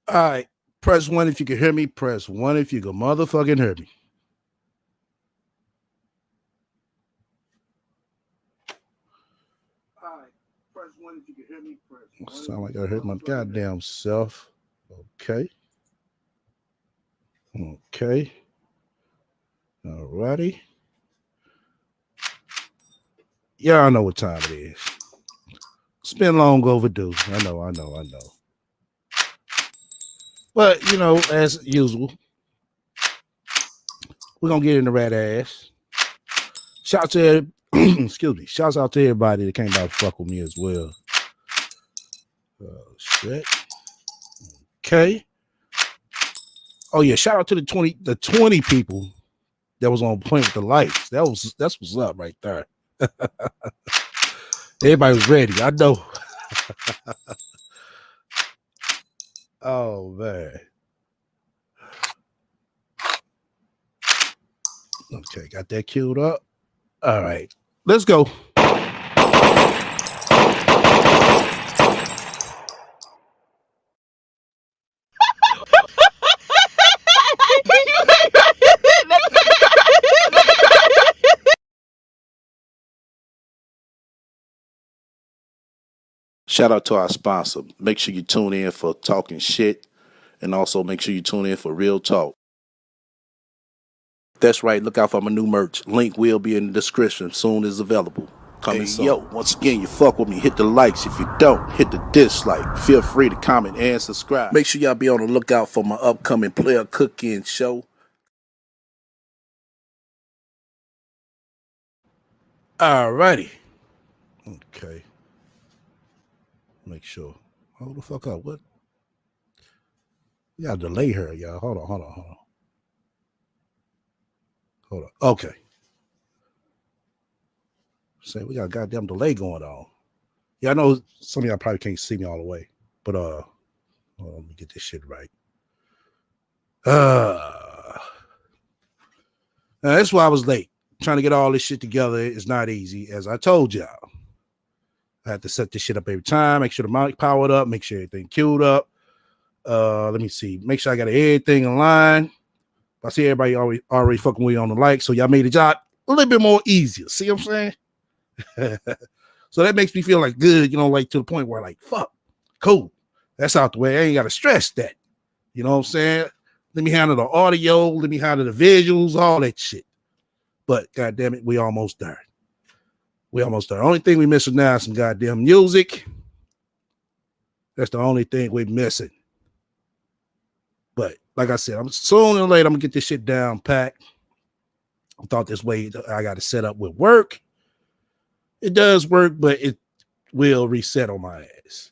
All right. Press one if you can hear me. Press one if you can motherfucking hear me. All right. Press one if you can hear me. Press one. Sound like I heard my goddamn self. Okay. Okay. All righty. Yeah, I know what time it is. It's been long overdue. I know. But, as usual, we're going to get in the rat ass. Shout out to, excuse me, shouts out to everybody that came out to fuck with me as well. Oh, shit. Okay. Oh, yeah, shout out to the 20 people that was on point with the lights. That's what's up right there. Everybody was ready. I know. Oh, man. Okay, got that queued up. All right, let's go. Shout out to our sponsor. Make sure you tune in for talking shit, and also make sure you tune in for real talk. That's right. Look out for my new merch. Link will be in the description soon as available. Coming soon. Yo, once again, you fuck with me. Hit the likes. If you don't, hit the dislike. Feel free to comment and subscribe. Make sure y'all be on the lookout for my upcoming player cooking show. Alrighty. Okay. Make sure. Hold the fuck up. What? You gotta delay her, y'all. Hold on. Okay. Say we got a goddamn delay going on. Yeah, I know some of y'all probably can't see me all the way, but let me get this shit right. That's why I was late. Trying to get all this shit together is not easy, as I told y'all. I had to set this shit up every time, make sure the mic powered up, make sure everything queued up. Let me see. Make sure I got everything in line. I see everybody already fucking with you on the like, so y'all made the job a little bit more easier. See what I'm saying? So that makes me feel like good, like to the point where like, fuck, cool. That's out the way. I ain't got to stress that. You know what I'm saying? Let me handle the audio. Let me handle the visuals, all that shit. But goddamn it, we almost there. Only thing we missing now is some goddamn music. That's the only thing we're missing. But like I said, I'm sooner or later I'm gonna get this shit down packed. I thought this way I got to set up with work. It does work, but it will reset on my ass.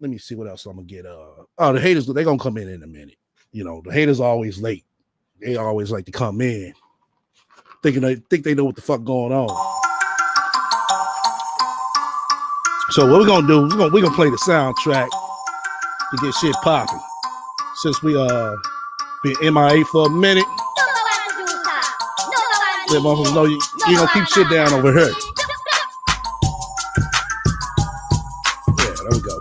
Let me see what else I'm gonna get. The haters, they're gonna come in a minute. The haters are always late. They always like to come in thinking they know what the fuck going on. So what we're gonna do, we're gonna play the soundtrack to get shit popping. Since we been MIA for a minute. Let motherfuckers know you gonna keep shit down over here. Yeah, there we go.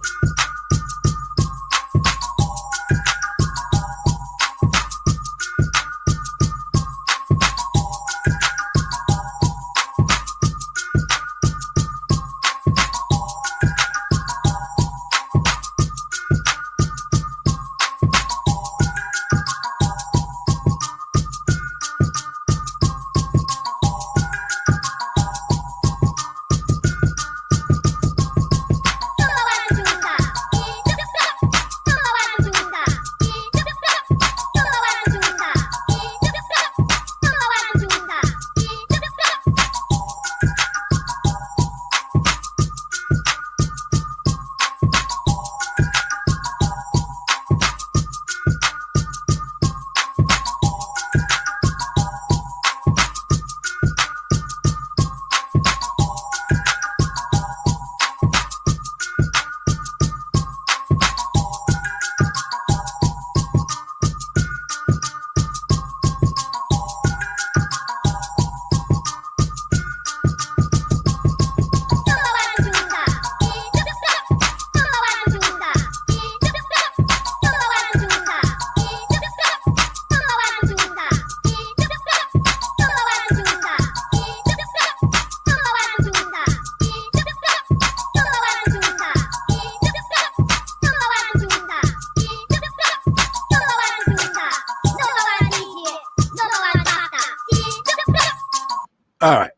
All right.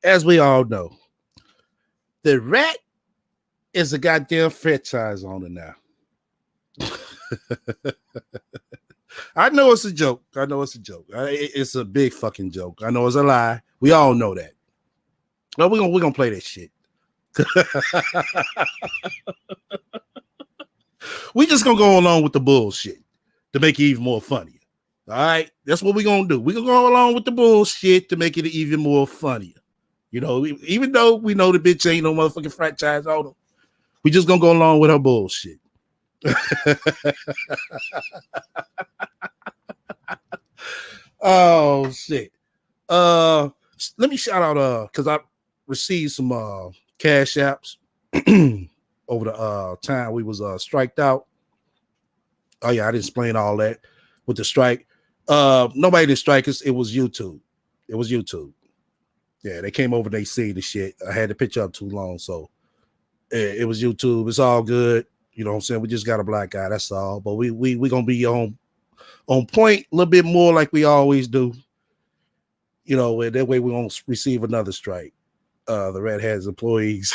As we all know, the rat is a goddamn franchise owner now. I know it's a joke. I know it's a joke. It's a big fucking joke. I know it's a lie. We all know that. But we're gonna play that shit. We just gonna go along with the bullshit to make it even more funnier. All right, that's what we're gonna do. We're gonna go along with the bullshit to make it even more funnier. You know, even though we know the bitch ain't no motherfucking franchise owner, we just gonna go along with her bullshit. Oh shit. Let me shout out because I received some cash apps over the time we was striked out. Oh yeah, I didn't explain all that with the strike. Nobody did strike us. It was YouTube. It was YouTube. Yeah, they came over. They see the shit. I had the picture up too long, so it was YouTube. It's all good. You know what I'm saying? We just got a black guy. That's all. But we gonna be on point a little bit more like we always do. You know, that way we won't receive another strike. The Red has employees.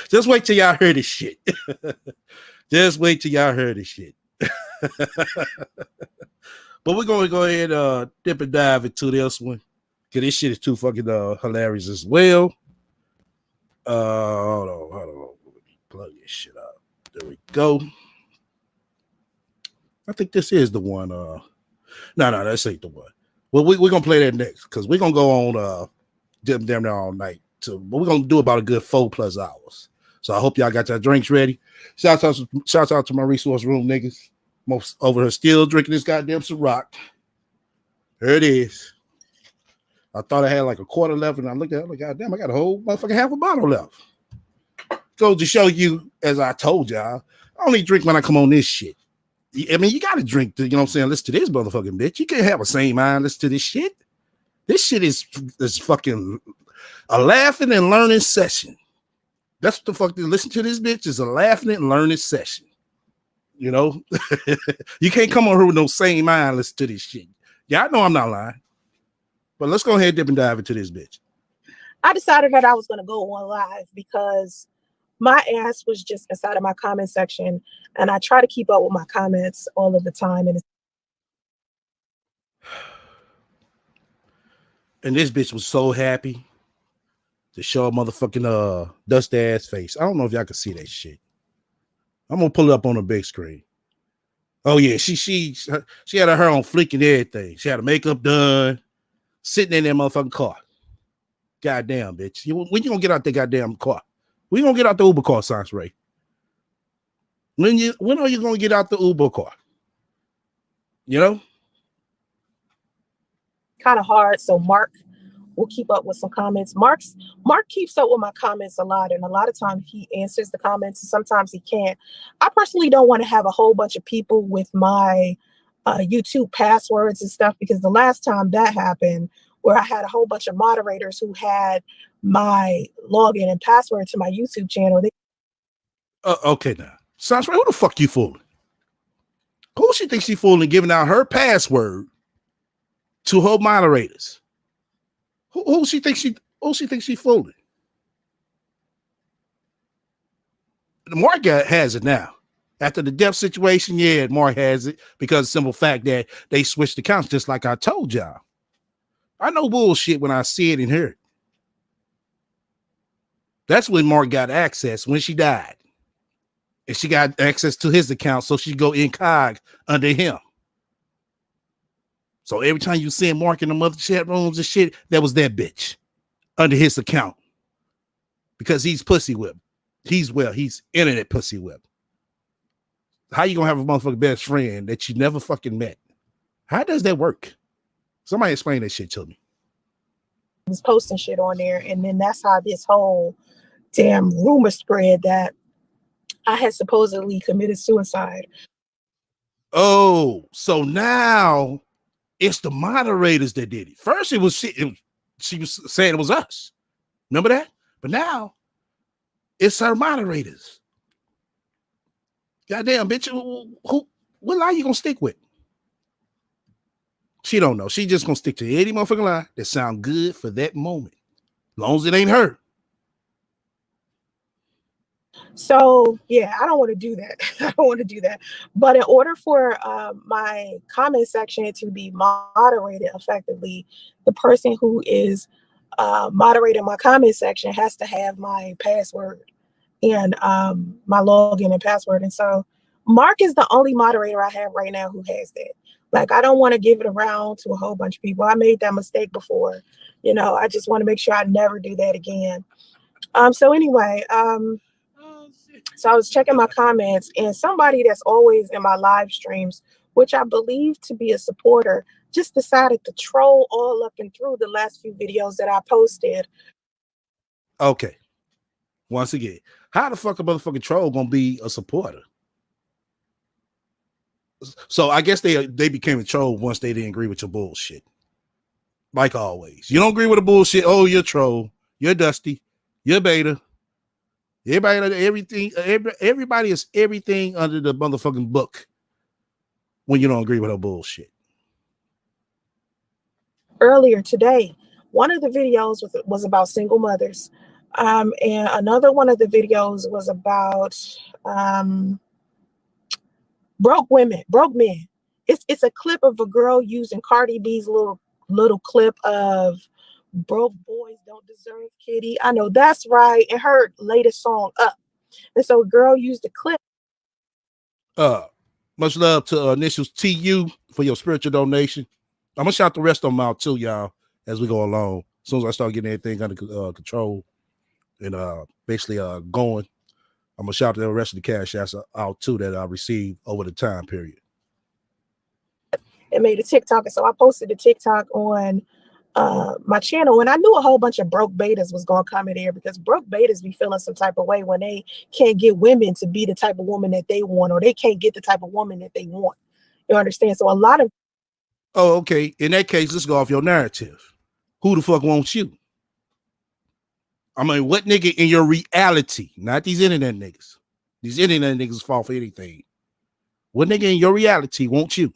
Just wait till y'all hear this shit. Just wait till y'all hear this shit. But we're gonna go ahead and dip and dive into this one. Cause this shit is too fucking hilarious as well. Hold on. Let me plug this shit up. There we go. I think this is the one. No, this ain't the one. Well, we're gonna play that next because we're gonna go on damn near all night. But we're gonna do about a good 4+ hours. So I hope y'all got your drinks ready. Shouts out to my resource room niggas. Most over here still drinking this goddamn Ciroc. There it is. I thought I had like a quarter left, and I looked at it, like, goddamn, I got a whole motherfucking half a bottle left. Goes to show you, as I told y'all, I only drink when I come on this shit. I mean, you got to drink, you know what I'm saying? Listen to this motherfucking bitch. You can't have a same mind. Listen to this shit. This shit is fucking a laughing and learning session. That's what the fuck. Listen to this bitch is a laughing and learning session. You know, you can't come on here with no same mind. Listen to this shit. Yeah, I know I'm not lying. But let's go ahead, dip and dive into this bitch. I decided that I was going to go on live because my ass was just inside of my comment section, and I try to keep up with my comments all of the time. And this bitch was so happy to show a motherfucking dust ass face. I don't know if y'all can see that shit. I'm gonna pull it up on the big screen. Oh yeah, she had her hair on flick and everything. She had her makeup done, sitting in that motherfucking car. Goddamn, bitch. When you gonna get out the goddamn car? When you gonna get out the Uber car, Sans Ray? When are you gonna get out the Uber car? You know? Kind of hard. So Mark will keep up with some comments. Mark keeps up with my comments a lot, and a lot of times he answers the comments, and sometimes he can't. I personally don't want to have a whole bunch of people with my YouTube passwords and stuff, because the last time that happened, where I had a whole bunch of moderators who had my login and password to my YouTube channel. Okay, now. Sounds right. Who the fuck you fooling? Who she thinks she fooling giving out her password to her moderators? Who she thinks she fooling? Mark has it now. After the death situation, yeah, Mark has it because of the simple fact that they switched accounts, just like I told y'all. I know bullshit when I see it and hear it. That's when Mark got access, when she died. And she got access to his account, so she go incog under him. So every time you see Mark in the mother chat rooms and shit, that was that bitch under his account. Because he's pussy whipped. He's internet pussy whipped. How you gonna have a motherfucking best friend that you never fucking met? How does that work? Somebody explain that shit to me. Was posting shit on there, and then that's how this whole damn rumor spread that I had supposedly committed suicide. Oh, so now it's the moderators that did it. First, she was saying it was us. Remember that? But now it's her moderators. Goddamn, bitch. What lie you gonna stick with? She don't know. She just gonna stick to any motherfucking lie that sound good for that moment. As long as it ain't her. So yeah, I don't want to do that. I don't want to do that. But in order for my comment section to be moderated effectively, the person who is moderating my comment section has to have my password and my login and password. And so Mark is the only moderator I have right now who has that. Like, I don't want to give it around to a whole bunch of people. I made that mistake before. I just want to make sure I never do that again. So anyway, so I was checking my comments, and somebody that's always in my live streams, which I believe to be a supporter, just decided to troll all up and through the last few videos that I posted. Okay. Once again, how the fuck a motherfucking troll gonna be a supporter? So I guess they became a troll once they didn't agree with your bullshit. Like always. You don't agree with the bullshit. Oh, you're a troll. You're dusty. You're beta. Everybody is everything under the motherfucking book when you don't agree with her bullshit. Earlier today, one of the videos was about single mothers. And another one of the videos was about broke women, broke men. It's a clip of a girl using Cardi B's little clip of broke boys don't deserve kitty. I know that's right. And her latest song Up. And so a girl used the clip. Much love to Initials TU for your spiritual donation. I'm gonna shout the rest of them out too, y'all, as we go along. As soon as I start getting everything under control and basically going, I'm gonna shout the rest of the cash out too that I received over the time period. And made a TikTok, and so I posted a TikTok on my channel, and I knew a whole bunch of broke betas was gonna come in there because broke betas be feeling some type of way when they can't get women to be the type of woman that they want, or they can't get the type of woman that they want. You understand? So a lot of okay. In that case, let's go off your narrative. Who the fuck wants you? I mean, what nigga in your reality, not these internet niggas. These internet niggas fall for anything. What nigga in your reality wants you?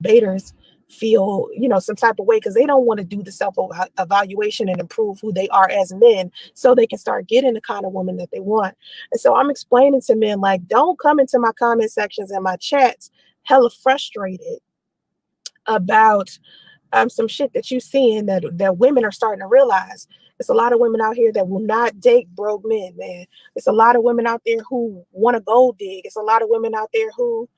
betas feel some type of way because they don't want to do the self-evaluation and improve who they are as men so they can start getting the kind of woman that they want. And so I'm explaining to men, like, don't come into my comment sections and my chats hella frustrated about some shit that you seeing that women are starting to realize. It's a lot of women out here that will not date broke men, man. It's a lot of women out there who want to gold dig. It's a lot of women out there who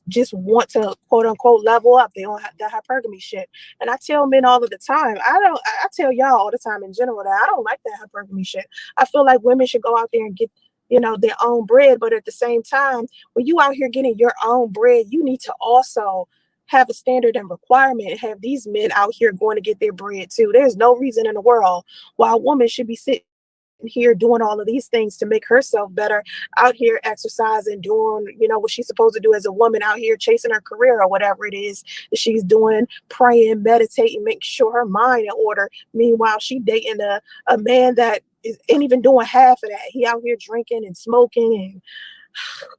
just want to quote unquote level up. They don't have the hypergamy shit. And I tell men all of the time, I tell y'all all the time in general that I don't like that hypergamy shit. I feel like women should go out there and get their own bread. But at the same time, when you out here getting your own bread, you need to also have a standard and requirement and have these men out here going to get their bread too. There's no reason in the world why a woman should be sitting here doing all of these things to make herself better, out here exercising, doing what she's supposed to do as a woman, out here chasing her career or whatever it is that she's doing, praying, meditating, make sure her mind in order. Meanwhile, she dating a man that ain't even doing half of that. He out here drinking and smoking and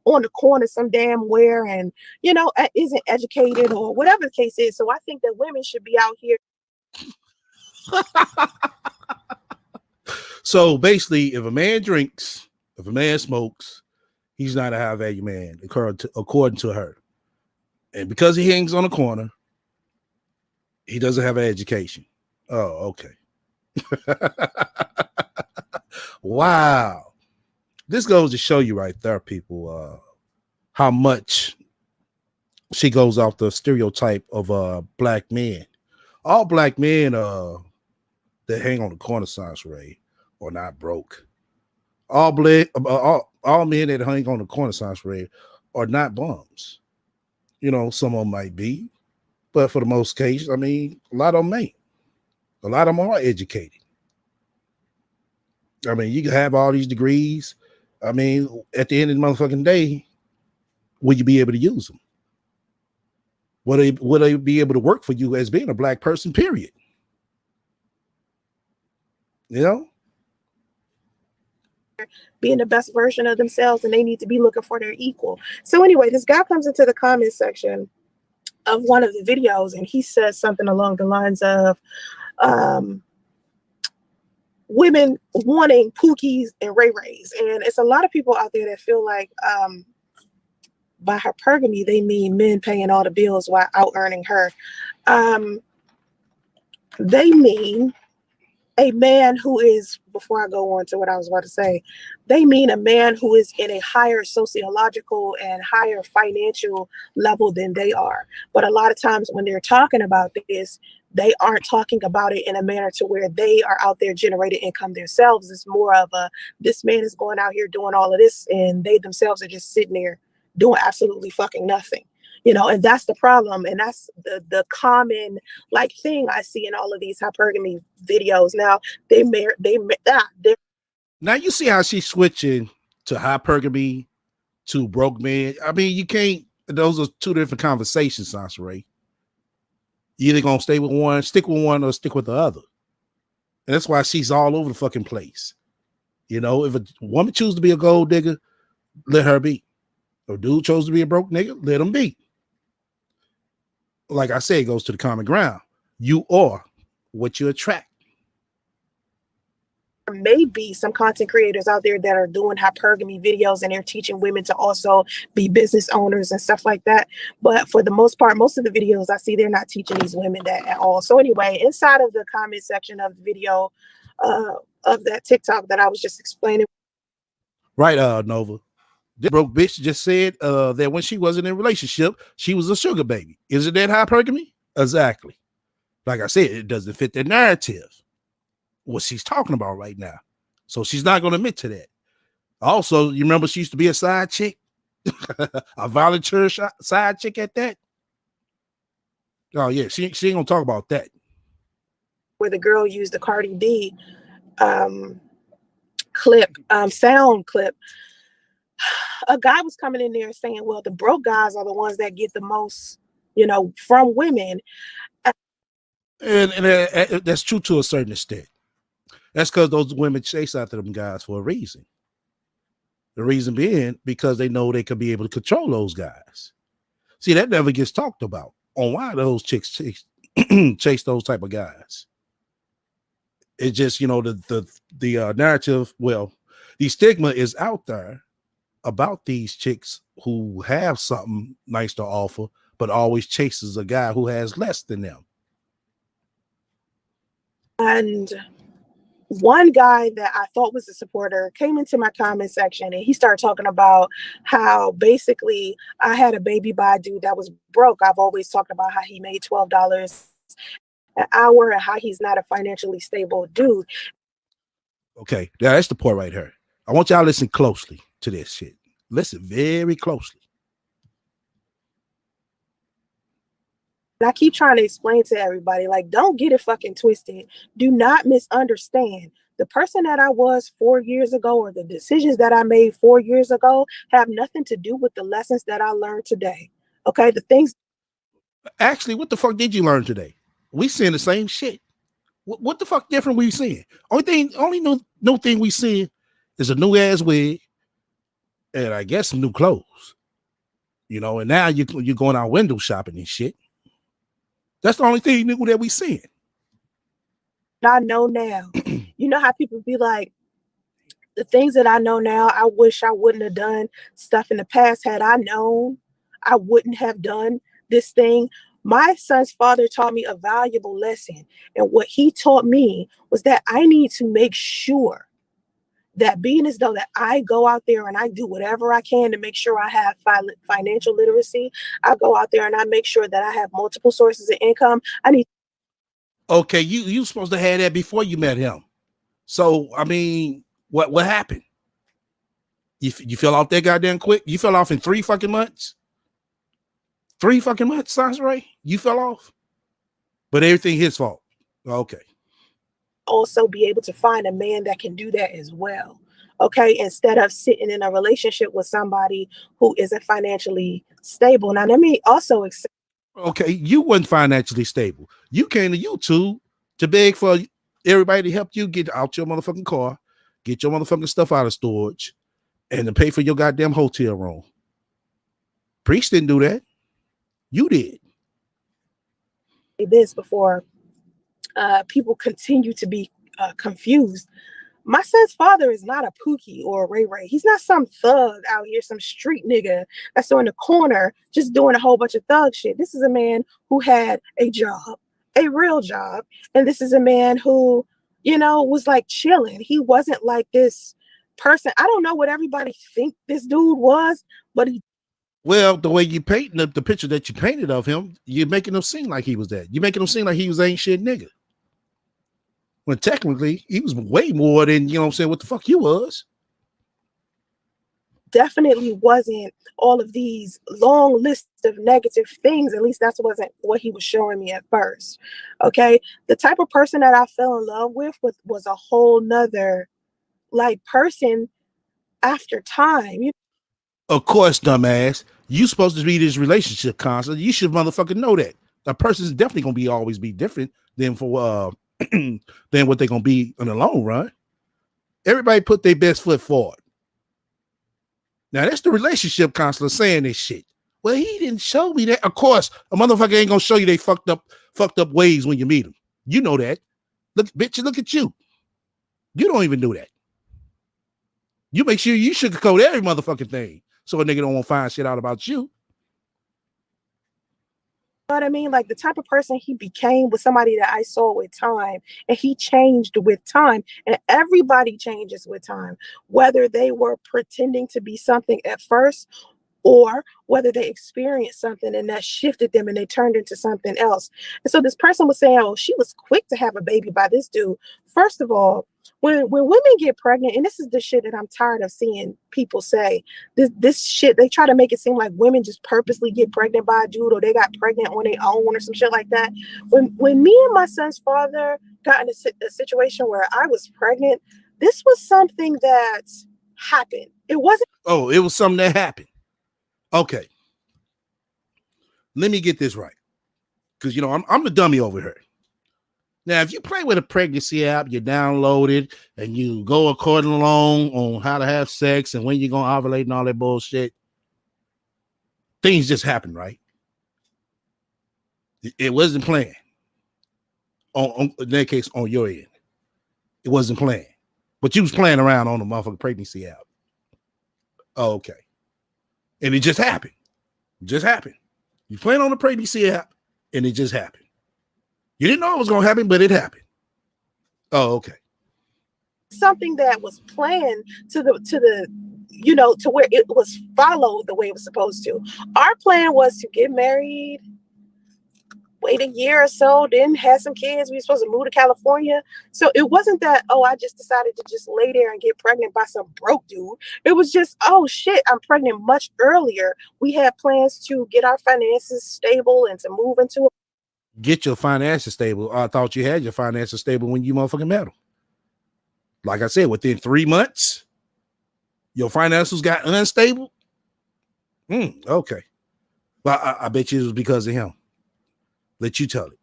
on the corner some damn where, and isn't educated or whatever the case is. So I think that women should be out here. So basically, if a man drinks, if a man smokes, he's not a high value man, according to her. And because he hangs on the corner, he doesn't have an education. Oh, okay. Wow. This goes to show you right there, people, how much she goes off the stereotype of black men. All black men that hang on the corner signs, Ray, are not broke. All men that hang on the corner signs, Ray, are not bums. Some of them might be, but for the most case, I mean, a lot of them ain't. A lot of them are educated. I mean, you can have all these degrees. I mean, at the end of the motherfucking day, will you be able to use them? Will they be able to work for you as being a black person, period? being the best version of themselves, and they need to be looking for their equal. So anyway, this guy comes into the comment section of one of the videos and he says something along the lines of um, women wanting Pookies and Ray Rays. And it's a lot of people out there that feel like by hypergamy, they mean men paying all the bills while out earning her. They mean a man who is, before I go on to what I was about to say, they mean a man who is in a higher sociological and higher financial level than they are. But a lot of times when they're talking about this, they aren't talking about it in a manner to where they are out there generating income themselves. It's more of a, this man is going out here doing all of this and they themselves are just sitting there doing absolutely fucking nothing. You know, and that's the problem, and that's the common like thing I see in all of these hypergamy videos. Now Now you see how she's switching to hypergamy to broke men. I mean, you can't. Those are two different conversations, Sansa Ray. You either gonna stay with one, stick with one, or stick with the other. And that's why she's all over the fucking place. You know, if a woman chooses to be a gold digger, let her be. Or dude chose to be a broke nigga, let him be. Like I say, it goes to the common ground. You are what you attract. there may be some content creators out there that are doing hypergamy videos and they're teaching women to also be business owners and stuff like that. But for the most part, most of the videos I see, they're not teaching these women that at all. So anyway, inside of the comment section of the video of that TikTok that I was just explaining. Right, Nova. This broke bitch just said that when she wasn't in a relationship, she was a sugar baby. Isn't that hypergamy? Exactly. Like I said, it doesn't fit the narrative, what she's talking about right now. So she's not going to admit to that. Also, you remember she used to be a side chick? A volunteer side chick at that? Oh, yeah. She ain't going to talk about that. Where the girl used the Cardi B clip, sound clip. A guy was coming in there saying, well, the broke guys are the ones that get the most, you know, from women. And that's true to a certain extent. That's because those women chase after them guys for a reason. The reason being because they know they could be able to control those guys. See, that never gets talked about on why those chicks chase those type of guys. It's just, you know, the narrative, well, the stigma is out there about these chicks who have something nice to offer, but always chases a guy who has less than them. And one guy that I thought was a supporter came into my comment section and he started talking about how basically I had a baby by a dude that was broke. I've always talked about how he made $12 an hour and how he's not a financially stable dude. Okay, yeah, that's the point right here. I want y'all to listen closely to this shit. Listen very closely. And I keep trying to explain to everybody, like, don't get it fucking twisted. Do not misunderstand. The person that I was 4 years ago or the decisions that I made 4 years ago have nothing to do with the lessons that I learned today. Okay, the things. Actually, what the fuck did you learn today? We seeing the same shit. What the fuck different we seeing? Only new thing we seeing is a new ass wig and I guess some new clothes. You know, and now you're going out window shopping and shit. That's the only thing new that we seeing. I know now. You know how people be like, the things that I know now, I wish I wouldn't have done stuff in the past. Had I known, I wouldn't have done this thing. My son's father taught me a valuable lesson. And what he taught me was that I need to make sure that being as though that I go out there and I do whatever I can to make sure I have financial literacy. I go out there and I make sure that I have multiple sources of income. I need. Okay, you supposed to have that before you met him. So I mean, what happened? You fell off that goddamn quick? You fell off in 3 fucking months? 3 fucking months, sounds right? You fell off? But everything his fault. Okay. Also be able to find a man that can do that as well. Okay, instead of sitting in a relationship with somebody who isn't financially stable. Now, let me also accept. Okay, you weren't financially stable. You came to YouTube to beg for everybody to help you get out your motherfucking car, get your motherfucking stuff out of storage, and to pay for your goddamn hotel room. Priest didn't do that. You did. This before people continue to be confused. My son's father is not a Pookie or a Ray Ray. He's not some thug out here, some street nigga that's on the corner just doing a whole bunch of thug shit. This is a man who had a job, a real job. And this is a man who, you know, was like chilling. He wasn't like this person. I don't know what everybody think this dude was, but he. Well, the way you painting the picture that you painted of him, you're making him seem like he was that. You're making him seem like he was ain't shit nigga. When technically he was way more than, you know what I'm saying, what the fuck you was. Definitely wasn't all of these long lists of negative things. At least that wasn't what he was showing me at first. Okay. The type of person that I fell in love with was a whole nother like person after time. Of course, dumbass. You supposed to be this relationship counselor. You should motherfucking know that. A person's definitely gonna be always be different than for than what they're gonna be in the long run. Everybody put their best foot forward. Now that's the relationship counselor saying this shit. Well, he didn't show me that. Of course, a motherfucker ain't gonna show you they fucked up ways when you meet them. You know that. Look, bitch, look at you. You don't even do that. You make sure you sugarcoat every motherfucking thing so a nigga don't want to find shit out about you. You know what I mean? Like the type of person he became was somebody that I saw with time, and he changed with time, and everybody changes with time, whether they were pretending to be something at first or whether they experienced something and that shifted them and they turned into something else. And so this person was saying, oh, she was quick to have a baby by this dude. First of all, when women get pregnant, and this is the shit that I'm tired of seeing people say, this shit, they try to make it seem like women just purposely get pregnant by a dude or they got pregnant on their own or some shit like that. When me and my son's father got in a situation where I was pregnant, this was something that happened. It wasn't. Oh, it was something that happened. Okay. Let me get this right. Because, you know, I'm the dummy over here. Now, if you play with a pregnancy app, you download it and you go according along on how to have sex and when you're going to ovulate and all that bullshit, things just happen, right? It wasn't planned. In that case, on your end. It wasn't planned. But you was playing around on the motherfucking pregnancy app. Oh, okay. And it just happened. It just happened. You playing on the pregnancy app and it just happened. You didn't know it was going to happen, but it happened. Oh, okay. Something that was planned to the you know, to where it was followed the way it was supposed to. Our plan was to get married, wait a year or so, then have some kids. We were supposed to move to California. So it wasn't that, oh, I just decided to just lay there and get pregnant by some broke dude. It was just, oh shit, I'm pregnant much earlier. We had plans to get our finances stable and to move into. Get your finances stable. I thought you had your finances stable when you motherfucking met him. Like I said, within 3 months, your finances got unstable. Okay. Well, I bet you it was because of him. Let you tell it.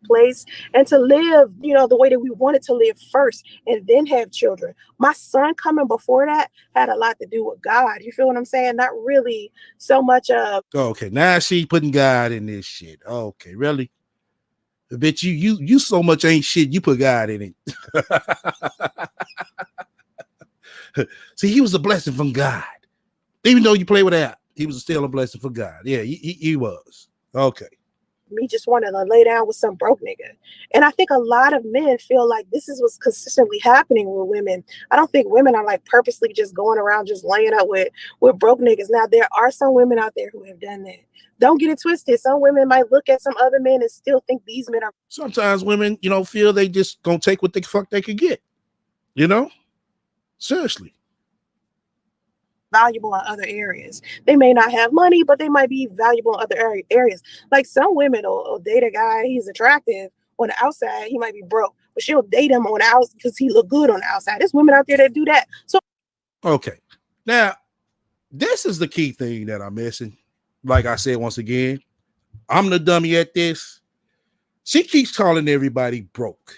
Place and to live, you know, the way that we wanted to live first and then have children. My son coming before that had a lot to do with God. You feel what I'm saying? Not really so much of. Okay, now she putting God in this shit. Okay, really? I bet you so much ain't shit. You put God in it. See, he was a blessing from God. Even though you play with that, he was still a blessing for God. Yeah, he was. Okay. Me just wanting to lay down with some broke nigga. And I think a lot of men feel like this is what's consistently happening with women. I don't think women are like purposely just going around just laying up with broke niggas. Now, there are some women out there who have done that. Don't get it twisted. Some women might look at some other men and still think these men are. Sometimes women, you know, feel they just gonna take what the fuck they could get. You know? Seriously. Valuable in other areas. They may not have money, but they might be valuable in other areas. Like some women will date a guy, he's attractive on the outside, he might be broke, but she'll date him on the outside because he look good on the outside. There's women out there that do that. So okay. Now, this is the key thing that I'm missing. Like I said, once again, I'm the dummy at this. She keeps calling everybody broke.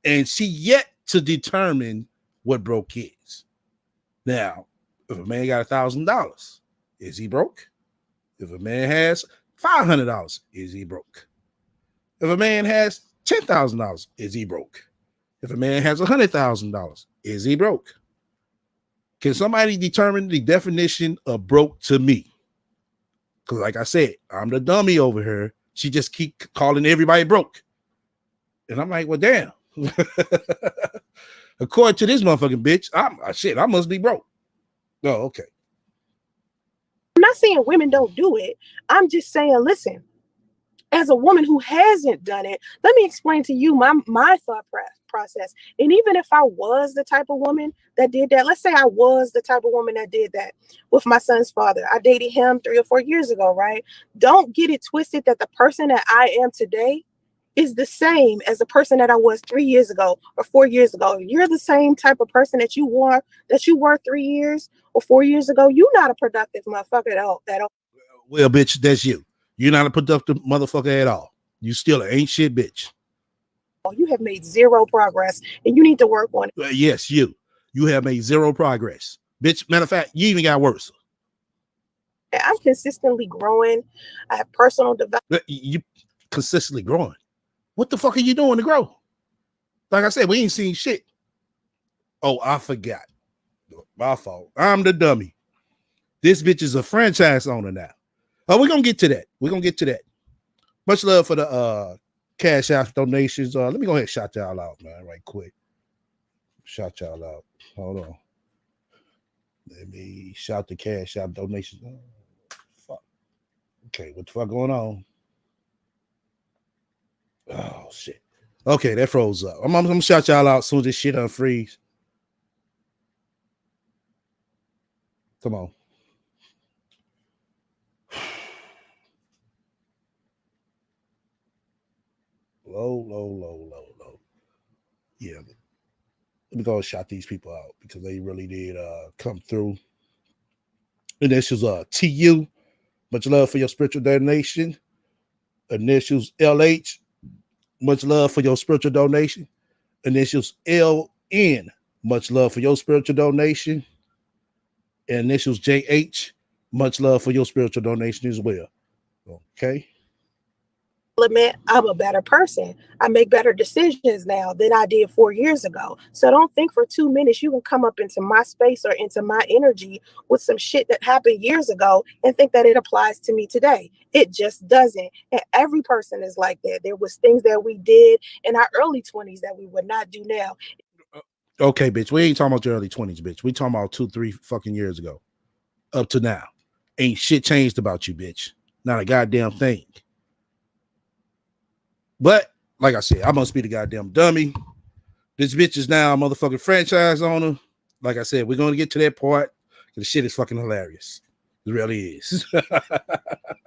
And she yet to determine what broke is. Now, if a man got $1,000, is he broke? If a man has $500, is he broke? If a man has $10,000, is he broke? If a man has $100,000, is he broke? Can somebody determine the definition of broke to me? Because like I said, I'm the dummy over here. She just keep calling everybody broke. And I'm like, well, damn. According to this motherfucking bitch, I must be broke. Oh, okay. I'm not saying women don't do it. I'm just saying, listen, as a woman who hasn't done it, let me explain to you my thought process. And even if I was the type of woman that did that, let's say I was the type of woman that did that with my son's father. I dated him 3 or 4 years ago, right? Don't get it twisted that the person that I am today is the same as the person that I was 3 years ago or 4 years ago. You're the same type of person that you were 3 years or 4 years ago. You're not a productive motherfucker at all. Well, bitch, that's you. You're not a productive motherfucker at all. You still an ain't shit bitch. You have made zero progress and you need to work on it. Yes, you. You have made zero progress. Bitch, matter of fact, you even got worse. I'm consistently growing. I have personal development. You consistently growing. What the fuck are you doing to grow? Like I said, we ain't seen shit. Oh, I forgot. My fault. I'm the dummy. This bitch is a franchise owner now. Oh, we're gonna get to that. Much love for the cash out donations. Let me go ahead and shout y'all out, man, right quick. Shout y'all out. Hold on. Let me shout the cash out donations. Oh, fuck. Okay, what the fuck going on? Oh shit. Okay, that froze up. I'm gonna shout y'all out as soon as this shit unfreeze. Come on. Low. Yeah. Let me go and shout these people out because they really did come through. Initials TU. Much love for your spiritual donation. Initials LH. Much love for your spiritual donation. Initials LN. Much love for your spiritual donation. And initials JH. Much love for your spiritual donation as well. Okay. I'm a better person. I make better decisions now than I did 4 years ago. So don't think for 2 minutes you can come up into my space or into my energy with some shit that happened years ago and think that it applies to me today. It just doesn't. And every person is like that. There was things that we did in our early 20s that we would not do now. Okay, bitch. We ain't talking about your early 20s, bitch. We talking about 2-3 fucking years ago. Up to now. Ain't shit changed about you, bitch. Not a goddamn thing. But like I said, I must be the goddamn dummy. This bitch is now a motherfucking franchise owner. Like I said, we're going to get to that part. The shit is fucking hilarious. It really is.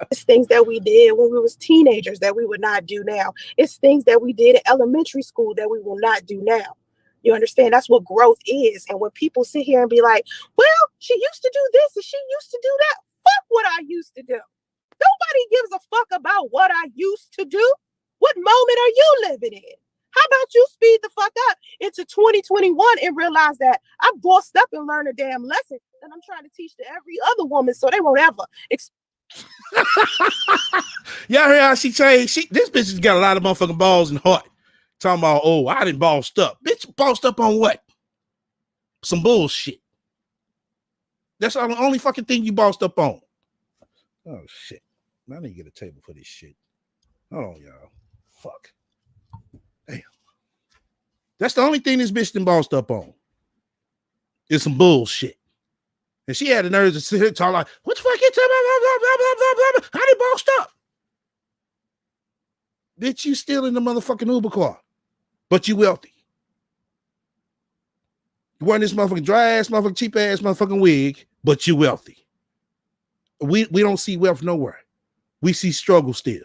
It's things that we did when we was teenagers that we would not do now. It's things that we did in elementary school that we will not do now. You understand? That's what growth is. And when people sit here and be like, well, she used to do this and she used to do that. Fuck what I used to do. Nobody gives a fuck about what I used to do. What moment are you living in? How about you speed the fuck up into 2021 and realize that I bossed up and learned a damn lesson that I'm trying to teach to every other woman so they won't ever. Y'all heard how she changed? This bitch has got a lot of motherfucking balls and heart. Talking about, oh, I didn't bossed up. Bitch, bossed up on what? Some bullshit. That's the only fucking thing you bossed up on. Oh, shit. I need to get a table for this shit. Hold on, y'all. Fuck. Damn. That's the only thing this bitch done bossed up on. It's some bullshit. And she had the nerves to sit here and talk like, what the fuck you talking about? How they bossed up? Bitch, you still in the motherfucking Uber car. But you wealthy. You wearing this motherfucking dry ass, motherfucking cheap ass, motherfucking wig, but you wealthy. We don't see wealth nowhere. We see struggle still.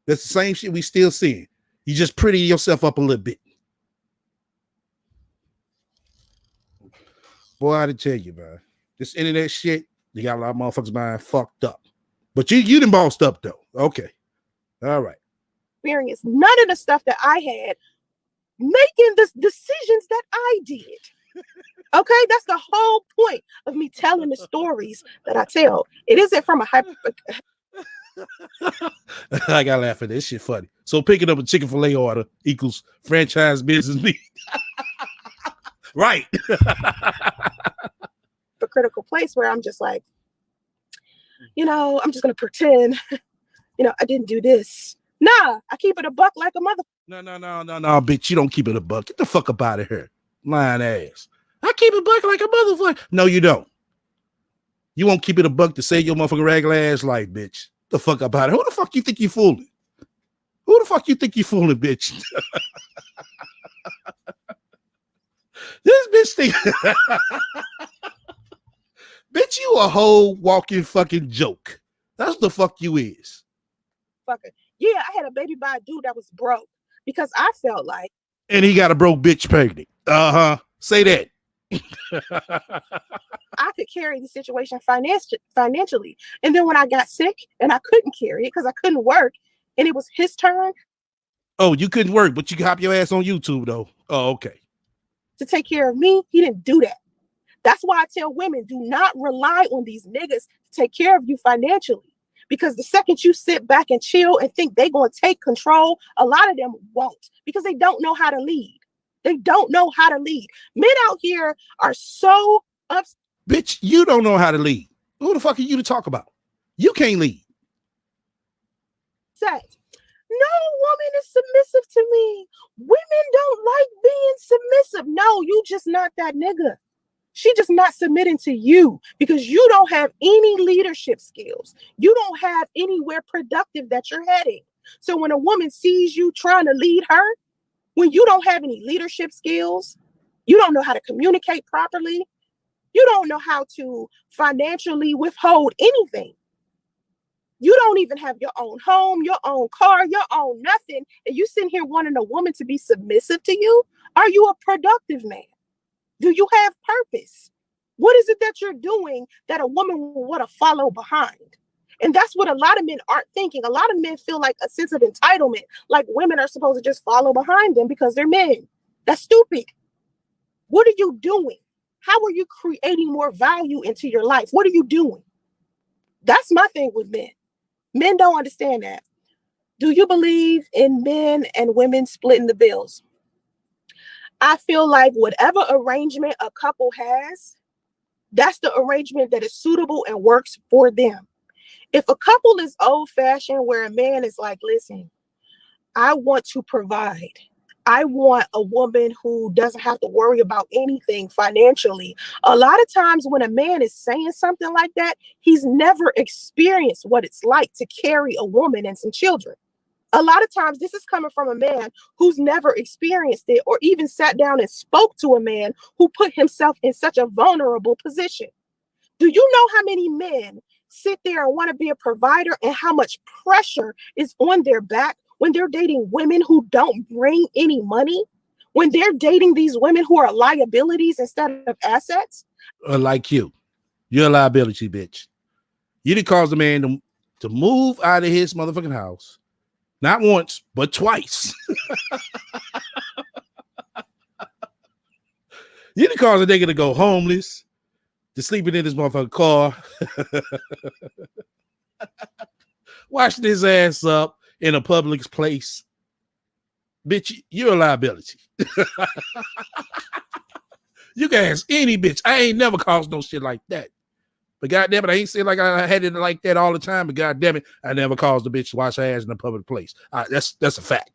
That's the same shit we still seeing. You just pretty yourself up a little bit. Boy, I did tell you, man. This internet shit, you got a lot of motherfuckers mind fucked up. But you done bossed up though. Okay. All right. Experience none of the stuff that I had making the decisions that I did. Okay, that's the whole point of me telling the stories that I tell. It isn't from a I gotta laugh at this shit funny. So picking up a Chick-fil-A order equals franchise business me. Right. critical place where I'm just like, I'm just gonna pretend, I didn't do this. Nah, I keep it a buck like a mother. No, bitch. You don't keep it a buck. Get the fuck up out of here. Lying ass. I keep it buck like a motherfucker. No, you don't. You won't keep it a buck to save your motherfucking regular ass life, bitch. The fuck up out of here. Who the fuck you think you fooling? Who the fuck you think you fooling, bitch? This bitch think bitch, you a whole walking fucking joke. That's the fuck you is. Fucker. Yeah, I had a baby by a dude that was broke because I felt like. And he got a broke bitch pregnant. Say that. I could carry the situation financially. And then when I got sick and I couldn't carry it because I couldn't work and it was his turn. Oh, you couldn't work, but you could hop your ass on YouTube though. Oh, okay. To take care of me, he didn't do that. That's why I tell women, do not rely on these niggas to take care of you financially. Because the second you sit back and chill and think they're going to take control, a lot of them won't because they don't know how to lead. They don't know how to lead. Men out here are so upset. Bitch, you don't know how to lead. Who the fuck are you to talk about? You can't lead. No woman is submissive to me. Women don't like being submissive. No, you just not that nigga. She just not submitting to you because you don't have any leadership skills. You don't have anywhere productive that you're heading. So when a woman sees you trying to lead her, when you don't have any leadership skills, you don't know how to communicate properly, you don't know how to financially withhold anything. You don't even have your own home, your own car, your own nothing. And you sitting here wanting a woman to be submissive to you? Are you a productive man? Do you have purpose? What is it that you're doing that a woman will want to follow behind? And that's what a lot of men aren't thinking. A lot of men feel like a sense of entitlement, like women are supposed to just follow behind them because they're men. That's stupid. What are you doing? How are you creating more value into your life? What are you doing? That's my thing with men. Men don't understand that. Do you believe in men and women splitting the bills? I feel like whatever arrangement a couple has, that's the arrangement that is suitable and works for them. If a couple is old-fashioned where a man is like, listen, I want to provide. I want a woman who doesn't have to worry about anything financially. A lot of times when a man is saying something like that, he's never experienced what it's like to carry a woman and some children. A lot of times this is coming from a man who's never experienced it or even sat down and spoke to a man who put himself in such a vulnerable position. Do you know how many men sit there and want to be a provider and how much pressure is on their back when they're dating women who don't bring any money? When they're dating these women who are liabilities instead of assets? Like you. You're a liability, bitch. You didn't cause the man to move out of his motherfucking house. Not once, but twice. You didn't cause a nigga to go homeless, to sleeping in his motherfucking car, washing his ass up in a public place. Bitch, you're a liability. You can ask any bitch. I ain't never caused no shit like that. But goddamn it, I ain't saying like I had it like that all the time. But goddamn it, I never caused a bitch to wash her ass in a public place. That's a fact.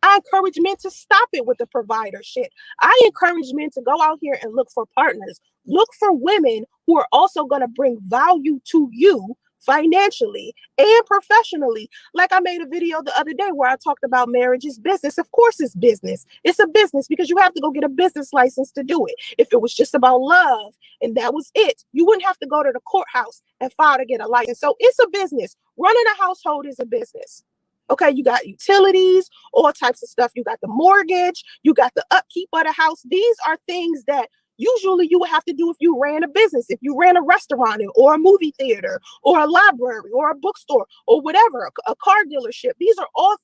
I encourage men to stop it with the provider shit. I encourage men to go out here and look for partners. Look for women who are also going to bring value to you financially and professionally. Like I made a video the other day where I talked about marriage is business. Of course it's business. It's a business because you have to go get a business license to do it. If it was just about love and that was it, you wouldn't have to go to the courthouse and file to get a license. So it's a business. Running a household is a business. Okay, you got utilities, all types of stuff. You got the mortgage, you got the upkeep of the house. These are things that usually you would have to do if you ran a business, if you ran a restaurant or a movie theater or a library or a bookstore or whatever, a car dealership. These are all.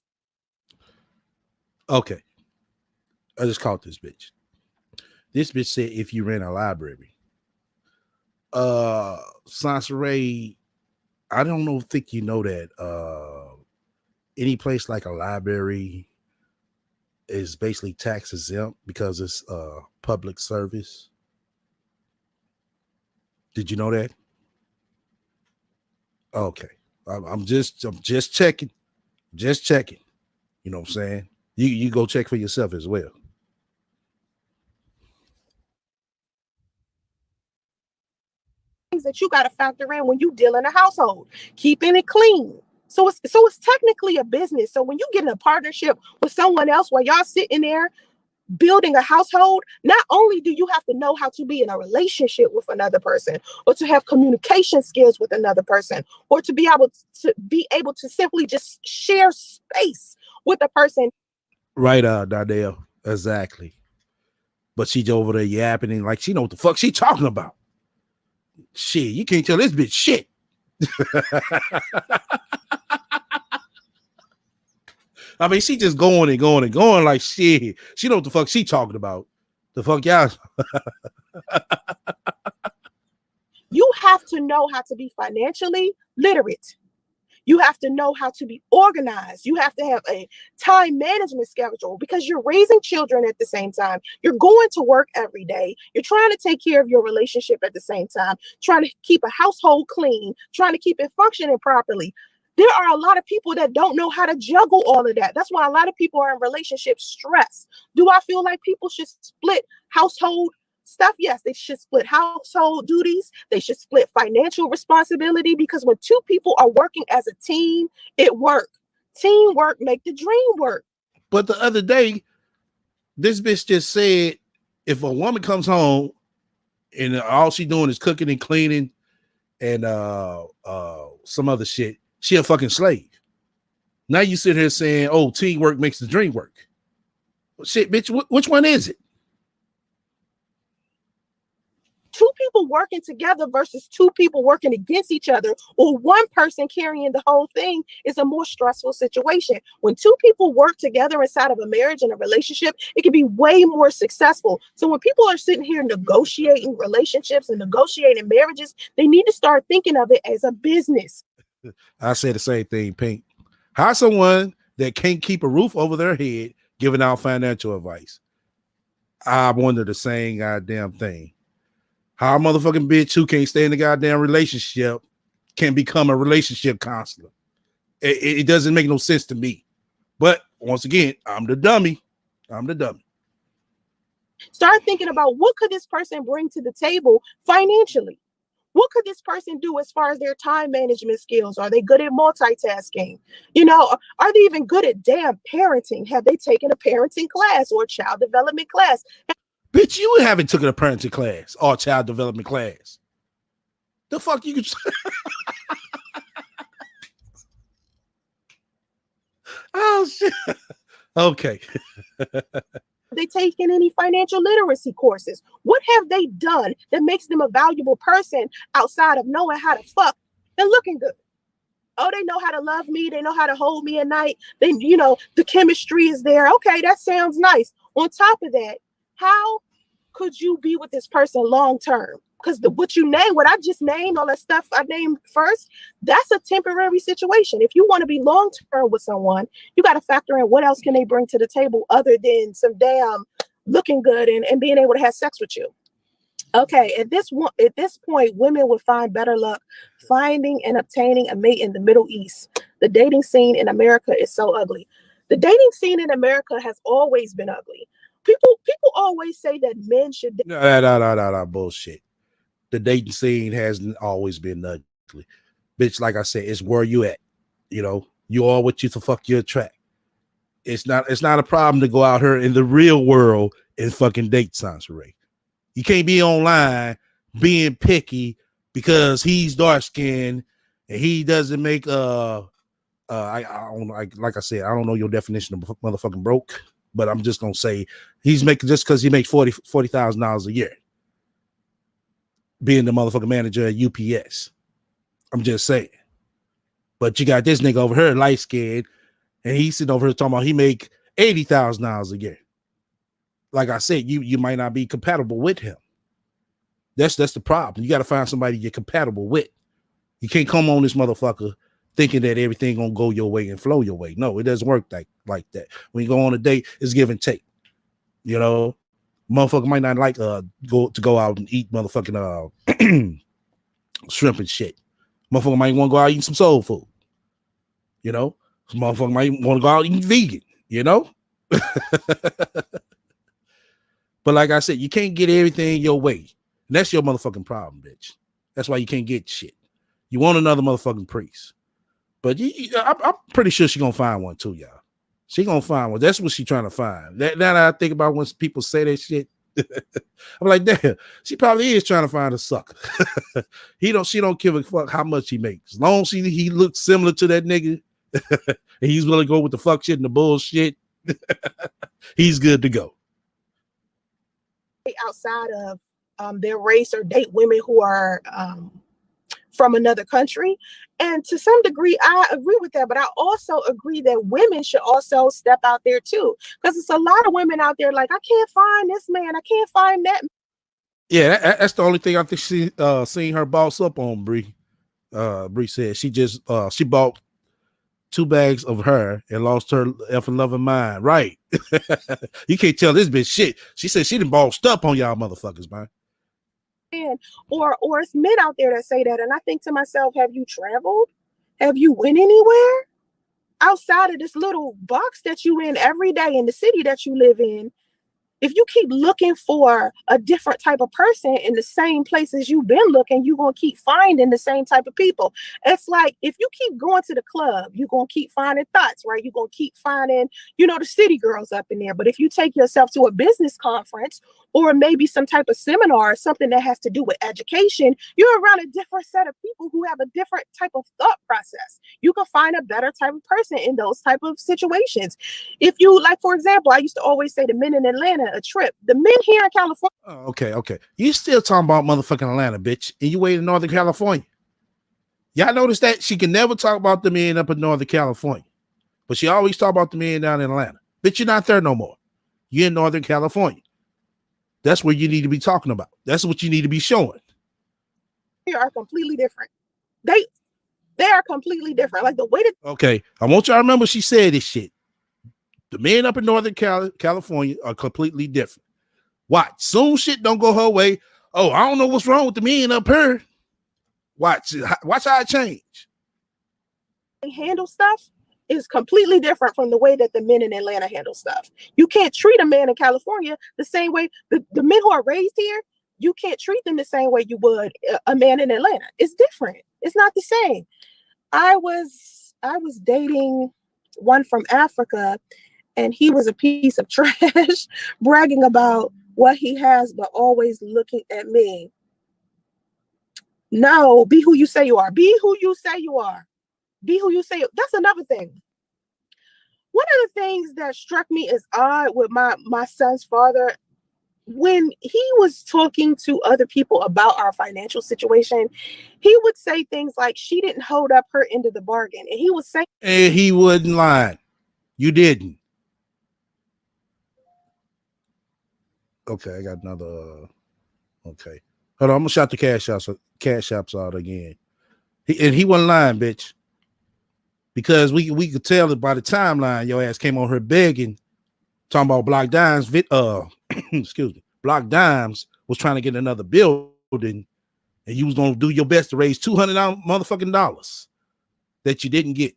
Okay. I just caught this bitch. This bitch said if you rent a library. Sansaray, I don't know, think you know that any place like a library is basically tax exempt because it's public service. Did you know that? Okay. I'm just checking. Just checking. You know what I'm saying? You go check for yourself as well. Things that you got to factor in when you deal in a household, keeping it clean. So it's technically a business. So when you get in a partnership with someone else while y'all sitting there building a household, not only do you have to know how to be in a relationship with another person, or to have communication skills with another person, or to be able to simply just share space with a person. Right, Dardell. Exactly. But she's over there yapping and like she know what the fuck she talking about. Shit, you can't tell this bitch shit. I mean, she just going and going and going like shit. She know what the fuck she talking about. The fuck y'all. You have to know how to be financially literate. You have to know how to be organized. You have to have a time management schedule because you're raising children at the same time. You're going to work every day. You're trying to take care of your relationship at the same time, trying to keep a household clean, trying to keep it functioning properly. There are a lot of people that don't know how to juggle all of that. That's why a lot of people are in relationship stress. Do I feel like people should split household stuff? Yes, they should split household duties. They should split financial responsibility, because when two people are working as a team, it works. Teamwork make the dream work. But the other day, this bitch just said if a woman comes home and all she doing is cooking and cleaning and some other shit, she a fucking slave. Now you sit here saying, "Oh, teamwork makes the dream work." Shit, bitch, which one is it? Two people working together versus two people working against each other, or one person carrying the whole thing, is a more stressful situation. When two people work together inside of a marriage and a relationship, it can be way more successful. So when people are sitting here negotiating relationships and negotiating marriages, they need to start thinking of it as a business. I say the same thing, Pink. Hire someone that can't keep a roof over their head giving out financial advice. I wonder the same goddamn thing. How a motherfucking bitch who can't stay in the goddamn relationship can become a relationship counselor. It doesn't make no sense to me. But once again, I'm the dummy. I'm the dummy. Start thinking about what could this person bring to the table financially? What could this person do as far as their time management skills? Are they good at multitasking? Are they even good at damn parenting? Have they taken a parenting class or a child development class? Bitch, you haven't taken a parenting class or child development class. The fuck you could. Oh shit. Okay. They taken any financial literacy courses? What have they done that makes them a valuable person outside of knowing how to fuck and looking good? Oh, they know how to love me. They know how to hold me at night. The chemistry is there. Okay, that sounds nice. On top of that, how could you be with this person long term? Because what I just named, all that stuff I named first, that's a temporary situation. If you want to be long term with someone, you got to factor in what else can they bring to the table other than some damn looking good and being able to have sex with you. Okay, at this point, women would find better luck finding and obtaining a mate in the Middle East. The dating scene in America is so ugly. The dating scene in America has always been ugly. People always say that men should. No, bullshit. The dating scene hasn't always been ugly. Bitch, like I said, it's where you at. You are what you the fuck you attract. It's not a problem to go out here in the real world and fucking date Sansaray. You can't be online being picky because he's dark skinned and he doesn't make I don't like I said, I don't know your definition of motherfucking broke, but I'm just gonna say he's making just because he makes $40,000 a year being the motherfucking manager at UPS. I'm just saying. But you got this nigga over here, light skinned, and he's sitting over here talking about he make $80,000 a year. like I said, you might not be compatible with him. That's the problem. You got to find somebody you're compatible with. You can't come on this motherfucker thinking that everything gonna go your way and flow your way. No, it doesn't work like that. When you go on a date, it's give and take. You know, motherfucker might not like go out and eat motherfucking shrimp and shit. Motherfucker might want to go out eating some soul food. You know, motherfucker might want to go out eating vegan. You know, but like I said, you can't get everything your way. And that's your motherfucking problem, bitch. That's why you can't get shit. You want another motherfucking priest. But I'm pretty sure she's going to find one too, y'all. She going to find one. That's what she's trying to find. Now that I think about when people say that shit, I'm like, damn, she probably is trying to find a sucker. She don't give a fuck how much he makes. As long as he looks similar to that nigga, and he's willing to go with the fuck shit and the bullshit, he's good to go. Outside of their race or date women who are from another country. And to some degree, I agree with that. But I also agree that women should also step out there too. Because it's a lot of women out there like, I can't find this man. I can't find that. Yeah, that's the only thing I think she seen her boss up on, Bree. Bree said she just she bought 2 bags of her and lost her effing loving mind. Right. You can't tell this bitch shit. She said she done bossed up on y'all motherfuckers, man. Or it's men out there that say that. And I think to myself, have you traveled? Have you went anywhere outside of this little box that you in every day in the city that you live in? If you keep looking for a different type of person in the same places you've been looking, you're going to keep finding the same type of people. It's like, if you keep going to the club, you're going to keep finding thoughts, right? You're going to keep finding, the city girls up in there. But if you take yourself to a business conference or maybe some type of seminar or something that has to do with education, you're around a different set of people who have a different type of thought process. You can find a better type of person in those type of situations. If you, like, for example, I used to always say the men in Atlanta, a trip. The men here in California. Oh, okay. You still talking about motherfucking Atlanta, bitch, and you wait in Northern California. Y'all notice that she can never talk about the men up in Northern California, but she always talk about the men down in Atlanta. Bitch, you're not there no more. You're in Northern California. That's where you need to be talking about. That's what you need to be showing. They are completely different. They are completely different. Like the way that. Okay, I want y'all to remember she said this shit. The men up in Northern California are completely different. Watch. Soon shit don't go her way. Oh, I don't know what's wrong with the men up here. Watch how it change. They handle stuff is completely different from the way that the men in Atlanta handle stuff. You can't treat a man in California the same way. The men who are raised here, you can't treat them the same way you would a man in Atlanta. It's different. It's not the same. I was dating one from Africa, and he was a piece of trash, bragging about what he has, but always looking at me. No, be who you say you are. Be who you say you are. Be who you say. That's another thing. One of the things that struck me as odd with my son's father, when he was talking to other people about our financial situation, he would say things like, she didn't hold up her end of the bargain. And he was saying, and he wouldn't lie. You didn't. Okay, I got another. Okay. Hold on, I'm gonna shout the cash apps out again. He wasn't lying, bitch. Because we could tell that by the timeline, your ass came on her begging, talking about Block Dimes. Excuse me, Block Dimes was trying to get another building, and you was gonna do your best to raise $200 motherfucking dollars that you didn't get,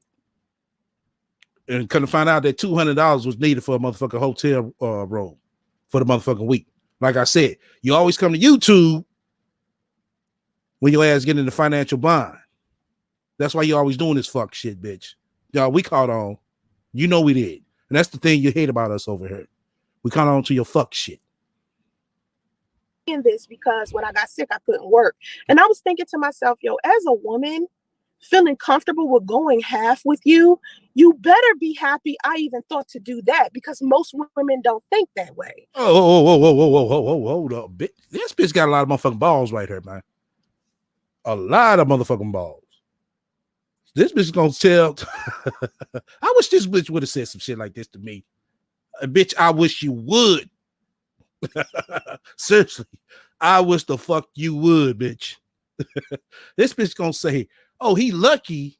and couldn't find out that $200 was needed for a motherfucking hotel room for the motherfucking week. Like I said, you always come to YouTube when your ass get in the financial bind. That's why you always doing this fuck shit, bitch. Y'all, we caught on. You know we did. And that's the thing you hate about us over here. We caught on to your fuck shit. in this because when I got sick, I couldn't work. And I was thinking to myself, yo, as a woman feeling comfortable with going half with you, you better be happy I even thought to do that, because most women don't think that way. Oh, hold up. This bitch got a lot of motherfucking balls right here, man. A lot of motherfucking balls. This bitch is gonna tell. I wish this bitch would have said some shit like this to me. Bitch, I wish you would. Seriously, I wish the fuck you would, bitch. This bitch gonna say, "Oh, he lucky."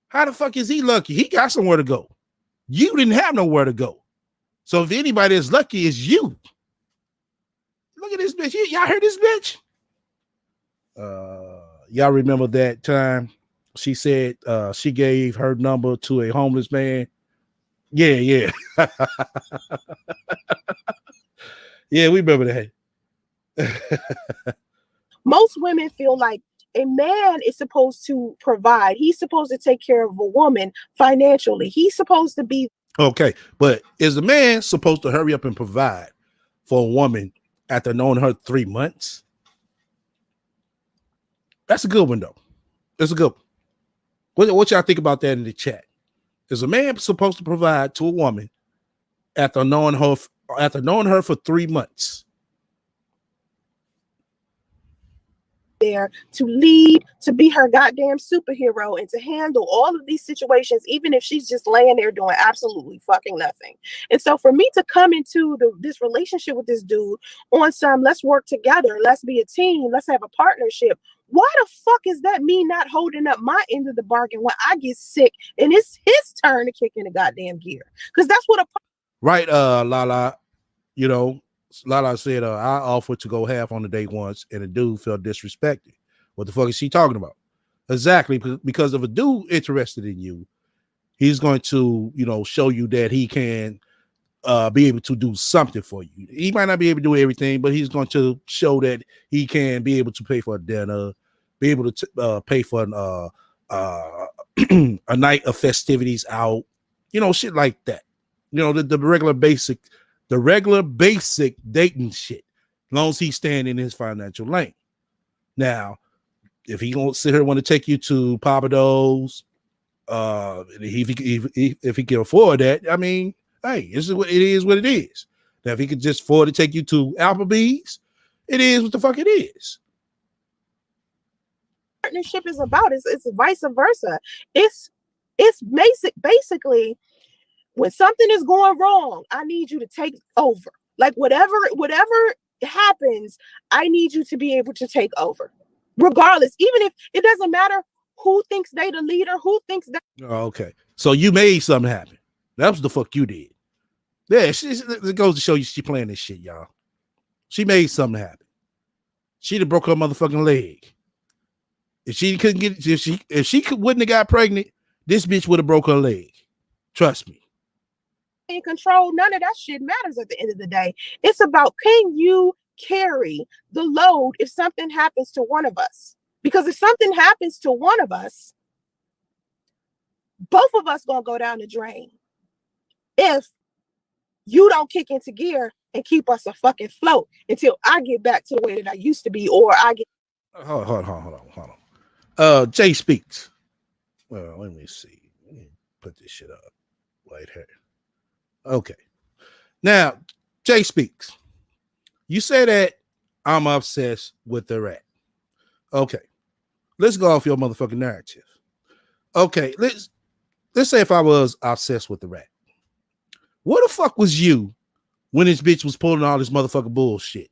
How the fuck is he lucky? He got somewhere to go. You didn't have nowhere to go. So if anybody is lucky, it's you. Look at this bitch. Y'all heard this bitch? Y'all remember that time she said she gave her number to a homeless man? Yeah. Yeah, we remember that. Most women feel like a man is supposed to provide. He's supposed to take care of a woman financially. He's supposed to be Okay, but is the man supposed to hurry up and provide for a woman after knowing her 3 months? That's a good one, though. It's a good one. What y'all think about that in the chat? Is a man supposed to provide to a woman after knowing her for 3 months? there to lead, to be her goddamn superhero, and to handle all of these situations, even if she's just laying there doing absolutely fucking nothing. And so for me to come into this relationship with this dude on some, let's work together, let's be a team, let's have a partnership. Why the fuck is that me not holding up my end of the bargain when I get sick and it's his turn to kick in the goddamn gear? Because that's what right, Lala. You know, Lala said I offered to go half on the date once, and the dude felt disrespected. What the fuck is she talking about? Exactly, because if a dude interested in you, he's going to, show you that he can be able to do something for you. He might not be able to do everything, but he's going to show that he can be able to pay for a dinner, be able to pay for a night of festivities out, shit like that. The regular basic dating shit, as long as he's staying in his financial lane. Now, if he gonna sit here want to take you to Papados, if he can afford that, I mean, hey, it is what it is. Now, if he could just afford to take you to Applebee's, it is what the fuck it is. partnership is about. It's vice versa. It's basically when something is going wrong, I need you to take over. Like whatever happens, I need you to be able to take over, regardless. Even if it doesn't matter who thinks they the leader, who thinks that. Okay, so you made something happen. That was the fuck you did. Yeah, it goes to show you she playing this shit, y'all. She made something happen. She'd have broke her motherfucking leg. If she couldn't get, if she wouldn't have got pregnant, this bitch would have broke her leg. Trust me. In control, none of that shit matters at the end of the day. It's about, can you carry the load if something happens to one of us? Because if something happens to one of us, both of us gonna go down the drain if you don't kick into gear and keep us a fucking float until I get back to the way that I used to be, or I get. Hold on. Jay speaks. Well, let me see. Let me put this shit up right here. Okay. Now, Jay speaks. You say that I'm obsessed with the rat. Okay. Let's go off your motherfucking narrative. Okay, let's say if I was obsessed with the rat. What the fuck was you when this bitch was pulling all this motherfucking bullshit?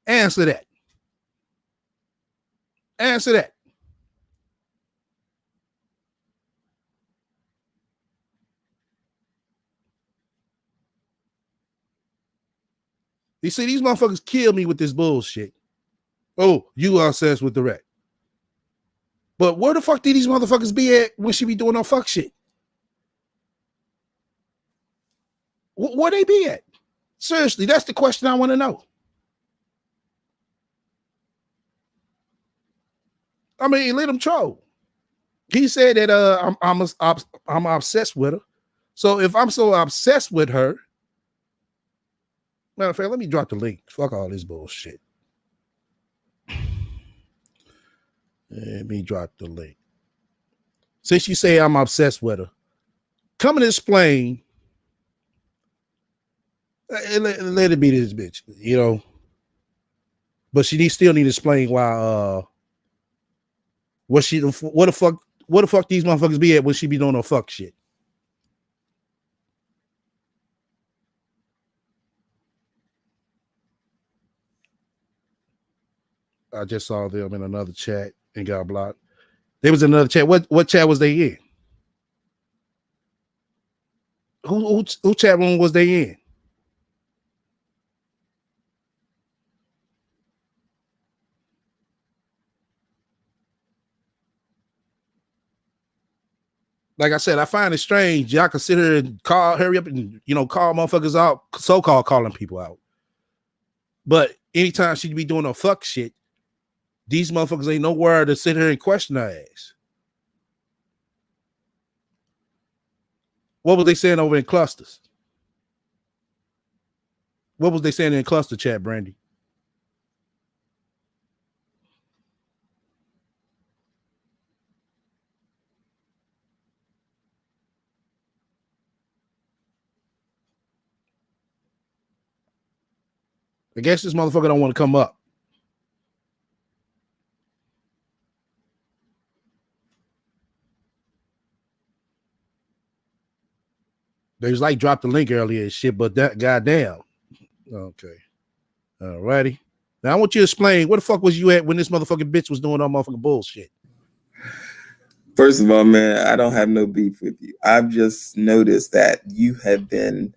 Answer that. Answer that. You see, these motherfuckers kill me with this bullshit. Oh, you are obsessed with the rat. But where the fuck did these motherfuckers be at when she be doing no fuck shit? Where they be at? Seriously, that's the question I want to know. I mean, let him troll. He said that I'm obsessed with her. So if I'm so obsessed with her, matter of fact, let me drop the link. Fuck all this bullshit. Let me drop the link. Since you say I'm obsessed with her, come and explain. Let it be this bitch, But she still need to explain why. What the fuck these motherfuckers be at when she be doing no fuck shit. I just saw them in another chat and got blocked. They was in another chat. What chat was they in? Who chat room was they in? Like I said, I find it strange. Y'all can sit here and hurry up and call motherfuckers out, so-called calling people out. But anytime she be doing no fuck shit, these motherfuckers ain't nowhere to sit here and question her ass. What was they saying over in clusters? What was they saying in cluster chat, Brandy? I guess this motherfucker don't want to come up. They was like dropped the link earlier and shit, but that goddamn. Okay. All righty. Now I want you to explain where the fuck was you at when this motherfucking bitch was doing all motherfucking bullshit. First of all, man, I don't have no beef with you. I've just noticed that you have been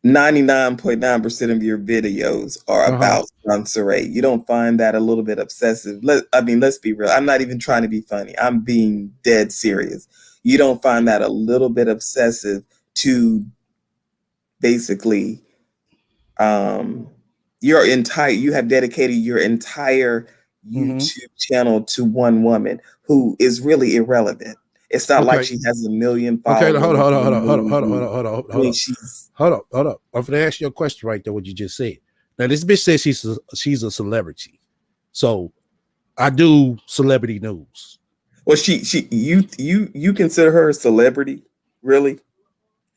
99.9% of your videos are about Sansaray. You don't find that a little bit obsessive? Let's be real. I'm not even trying to be funny. I'm being dead serious. You don't find that a little bit obsessive to basically you have dedicated your entire YouTube channel to one woman who is really irrelevant. It's not like she has a million followers. Okay, hold up. I'm gonna ask you a question right there. What you just said. Now this bitch says she's a celebrity, so I do celebrity news. Well, you consider her a celebrity, really?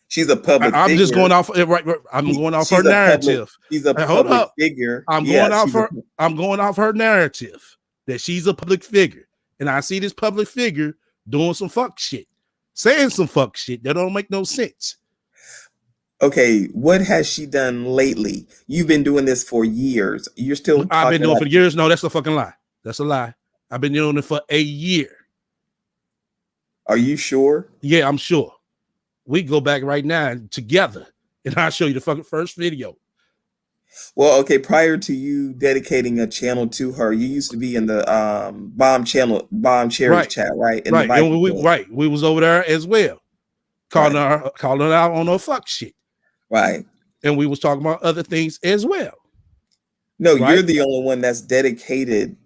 She's a public. I'm just going off right. I'm going off her narrative. She's a public figure. I'm going off her narrative that she's a public figure, and I see this public figure doing some fuck shit, saying some fuck shit that don't make no sense. Okay, what has she done lately? You've been doing this for years. You're still. I've been doing it for years. No, that's a fucking lie. That's a lie. I've been doing it for a year. Are you sure? Yeah, I'm sure. We go back right now together, and I'll show you the fucking first video. Well, okay, prior to you dedicating a channel to her, you used to be in the Bomb Cherry chat, right? We was over there as well, calling her out on her fuck shit. Right. And we was talking about other things as well. No, you're the only one that's dedicated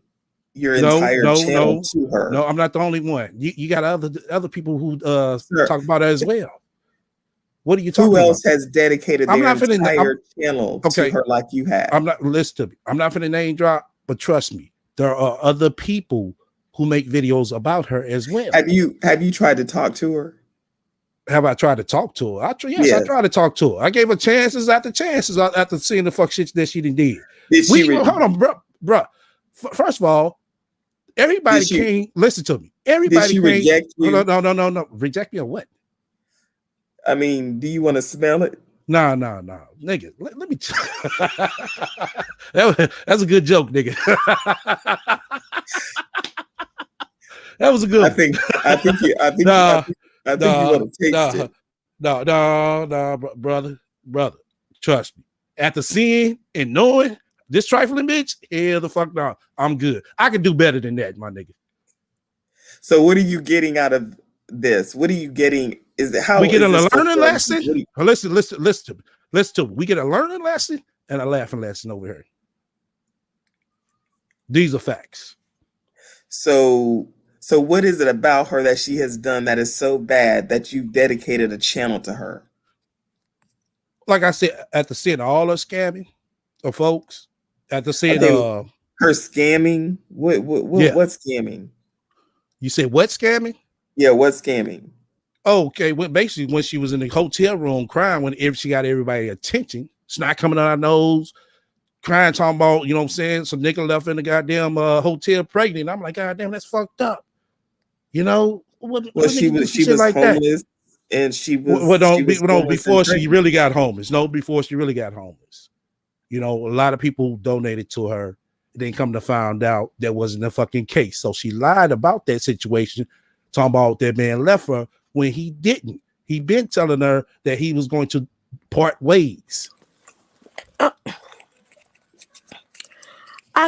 your entire channel to her. No, I'm not the only one. You got other people who talk about her as well. What are you talking about? Who else has dedicated their entire channel to her like you have? I'm not finna name drop, but trust me, there are other people who make videos about her as well. Have you tried to talk to her? Have I tried to talk to her? I tried to talk to her. I gave her chances after seeing the fuck shit that she did. Hold on, bro. First of all, everybody can't listen to me. Everybody can't reject you. No. Reject me or what? I mean, do you want to smell it? No, nigga. Let me. That's a good joke, nigga. That was a good. I think you want to taste it. No, brother. Trust me. After seeing and knowing this trifling bitch, hell the fuck no. I'm good. I can do better than that, my nigga. So what are you getting out of this? What are you getting? Is it how we get a learning lesson? Listen to me. We get a learning lesson and a laughing lesson over here. These are facts. So what is it about her that she has done that is so bad that you dedicated a channel to her? Like I said, at the sin of all her scamming of folks, at the sin of her scamming. What scamming? You say what scamming? Yeah, what scamming? Okay, basically when she was in the hotel room crying, she got everybody's attention, snot coming out her nose, crying, talking about, you know what I'm saying, some nigga left in the goddamn hotel pregnant. I'm like, goddamn, that's fucked up. You know, she was like homeless, and she was before she really got homeless. No, before she really got homeless. You know, a lot of people donated to her then come to find out that wasn't the fucking case. So she lied about that situation, talking about that man left her when he didn't. He been telling her that he was going to part ways. I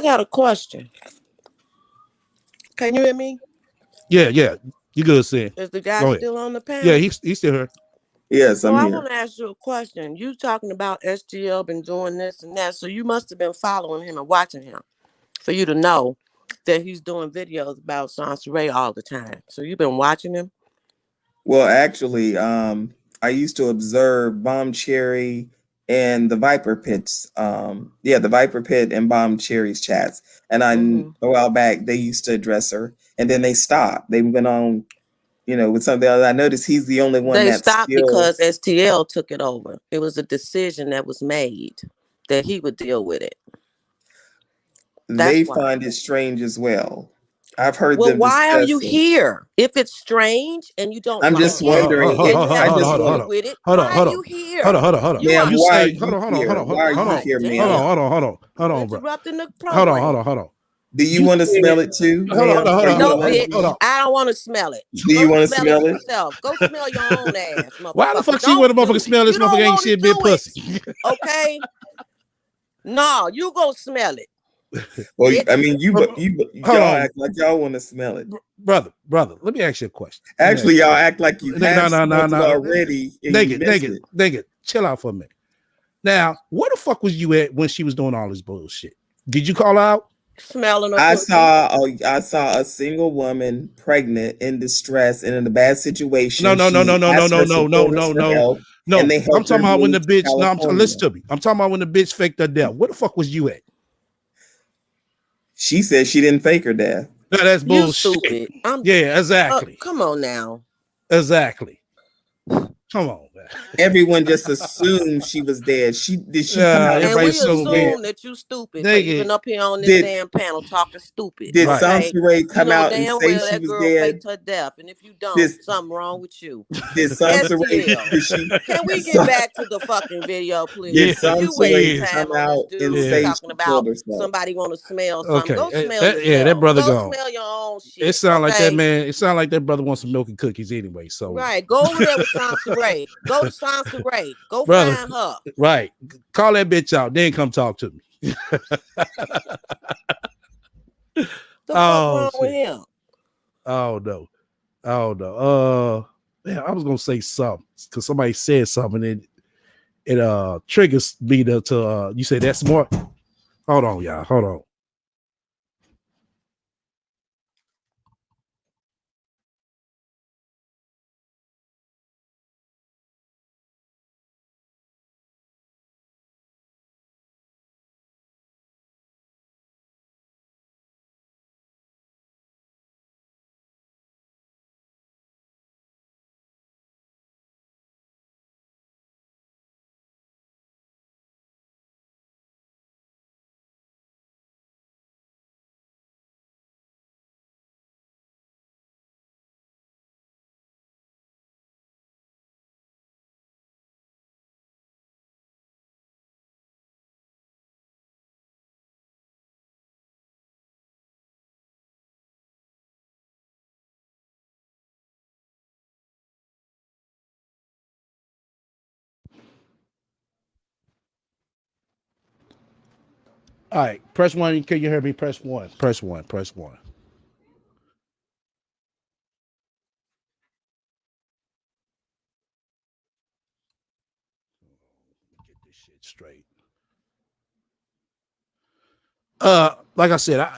got a question. Can you hear me? Yeah. You good, Sam? Is the guy still on the panel? Yeah, he's still here. Yes, So I'm I here. want to ask you a question. You talking about STL been doing this and that, so you must have been following him and watching him for you to know that he's doing videos about Sansa Ray all the time. So you've been watching him? Well, actually, I used to observe Bomb Cherry and the Viper Pits. The Viper Pit and Bomb Cherry's chats. And a while back, they used to address her, and then they stopped. They went on, with something else. I noticed he's the only one They that stopped still. because STL took it over. It was a decision that was made that he would deal with it. They find it strange as well. I've heard well, them why are you discussing. here? If it's strange and you don't I'm like just it, wondering. and you have I just to want deal with it, Hold why on. are you here? Hold on. You Ma'am, are why are say, you hold on. here? Why are you here, ma'am? Hold on, bro. Interrupting the program. Hold on. Do you want to smell it too? Hold on. No, bitch. I don't want to smell it. Do you want to smell it yourself? Go smell your own ass, motherfucker. Why the fuck she want to motherfucker smell this motherfucker ain't shit bit pussy? Okay. No, you go smell it. Well, I mean, y'all act like y'all want to smell it, brother. Let me ask you a question. Actually, y'all act like you have smelled it already. Nigga, chill out for a minute. Now, where the fuck was you at when she was doing all this bullshit? Did you call her out? Smelling her I pussy? saw a single woman pregnant in distress and in a bad situation. No. And they I'm talking about when the bitch. No, listen to me. I'm talking about when the bitch faked her death. Where the fuck was you at? She said she didn't fake her death. No, that's bullshit. You stupid. Yeah, exactly. Come on now. Exactly. Come on, man. Everyone just assumed she was dead. Did she come out? And we assume that you stupid for even up here on this damn panel talking stupid. Did Sansa Ray come out and say she that was girl dead? faked her death, and if you don't, something wrong with you. Did Sansa Ray? Can we get back to the fucking video, please? Did Sansa Ray come out and say talking about somebody want to smell something? Go smell yourself. That brother go smell your own shit. It sound like that man. It sound like that brother wants some milk and cookies anyway. So go over there with Sansa Ray. Go to Sansa Ray. Go brother, find her. Right. Call that bitch out. Then come talk to me. The fuck wrong with him? Oh no. Man, I was gonna say something because somebody said something and it triggers me to you say that's more. Hold on, y'all. Hold on. All right, press one. Can you hear me? Press one. Press one. Press one. Get this shit straight. Like I said,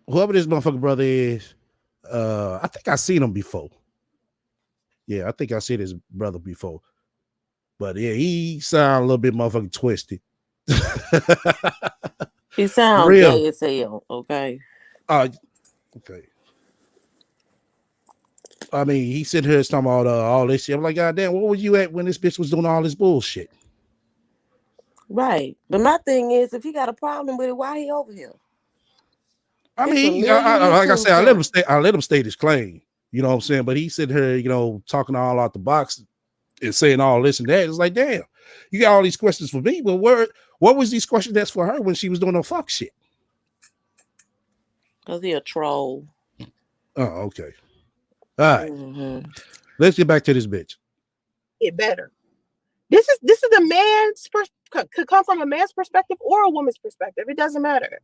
whoever this motherfucking brother is, I think I seen him before. Yeah, I think I seen his brother before. But yeah, he sound a little bit motherfucking twisted. He sounds gay as hell, okay? Okay. I mean, he sitting here talking about all this shit. I'm like, God damn, where was you at when this bitch was doing all this bullshit? Right. But my thing is, if he got a problem with it, why he over here? I mean, like I said, I let him state his claim. You know what I'm saying? But he sitting here, talking all out the box and saying all this and that. It's like, damn, you got all these questions for me, but what was these questions that's for her when she was doing no fuck shit? Because he a troll. Oh, okay. All right. Mm-hmm. Let's get back to this bitch. Get better. This is a man's could come from a man's perspective or a woman's perspective. It doesn't matter.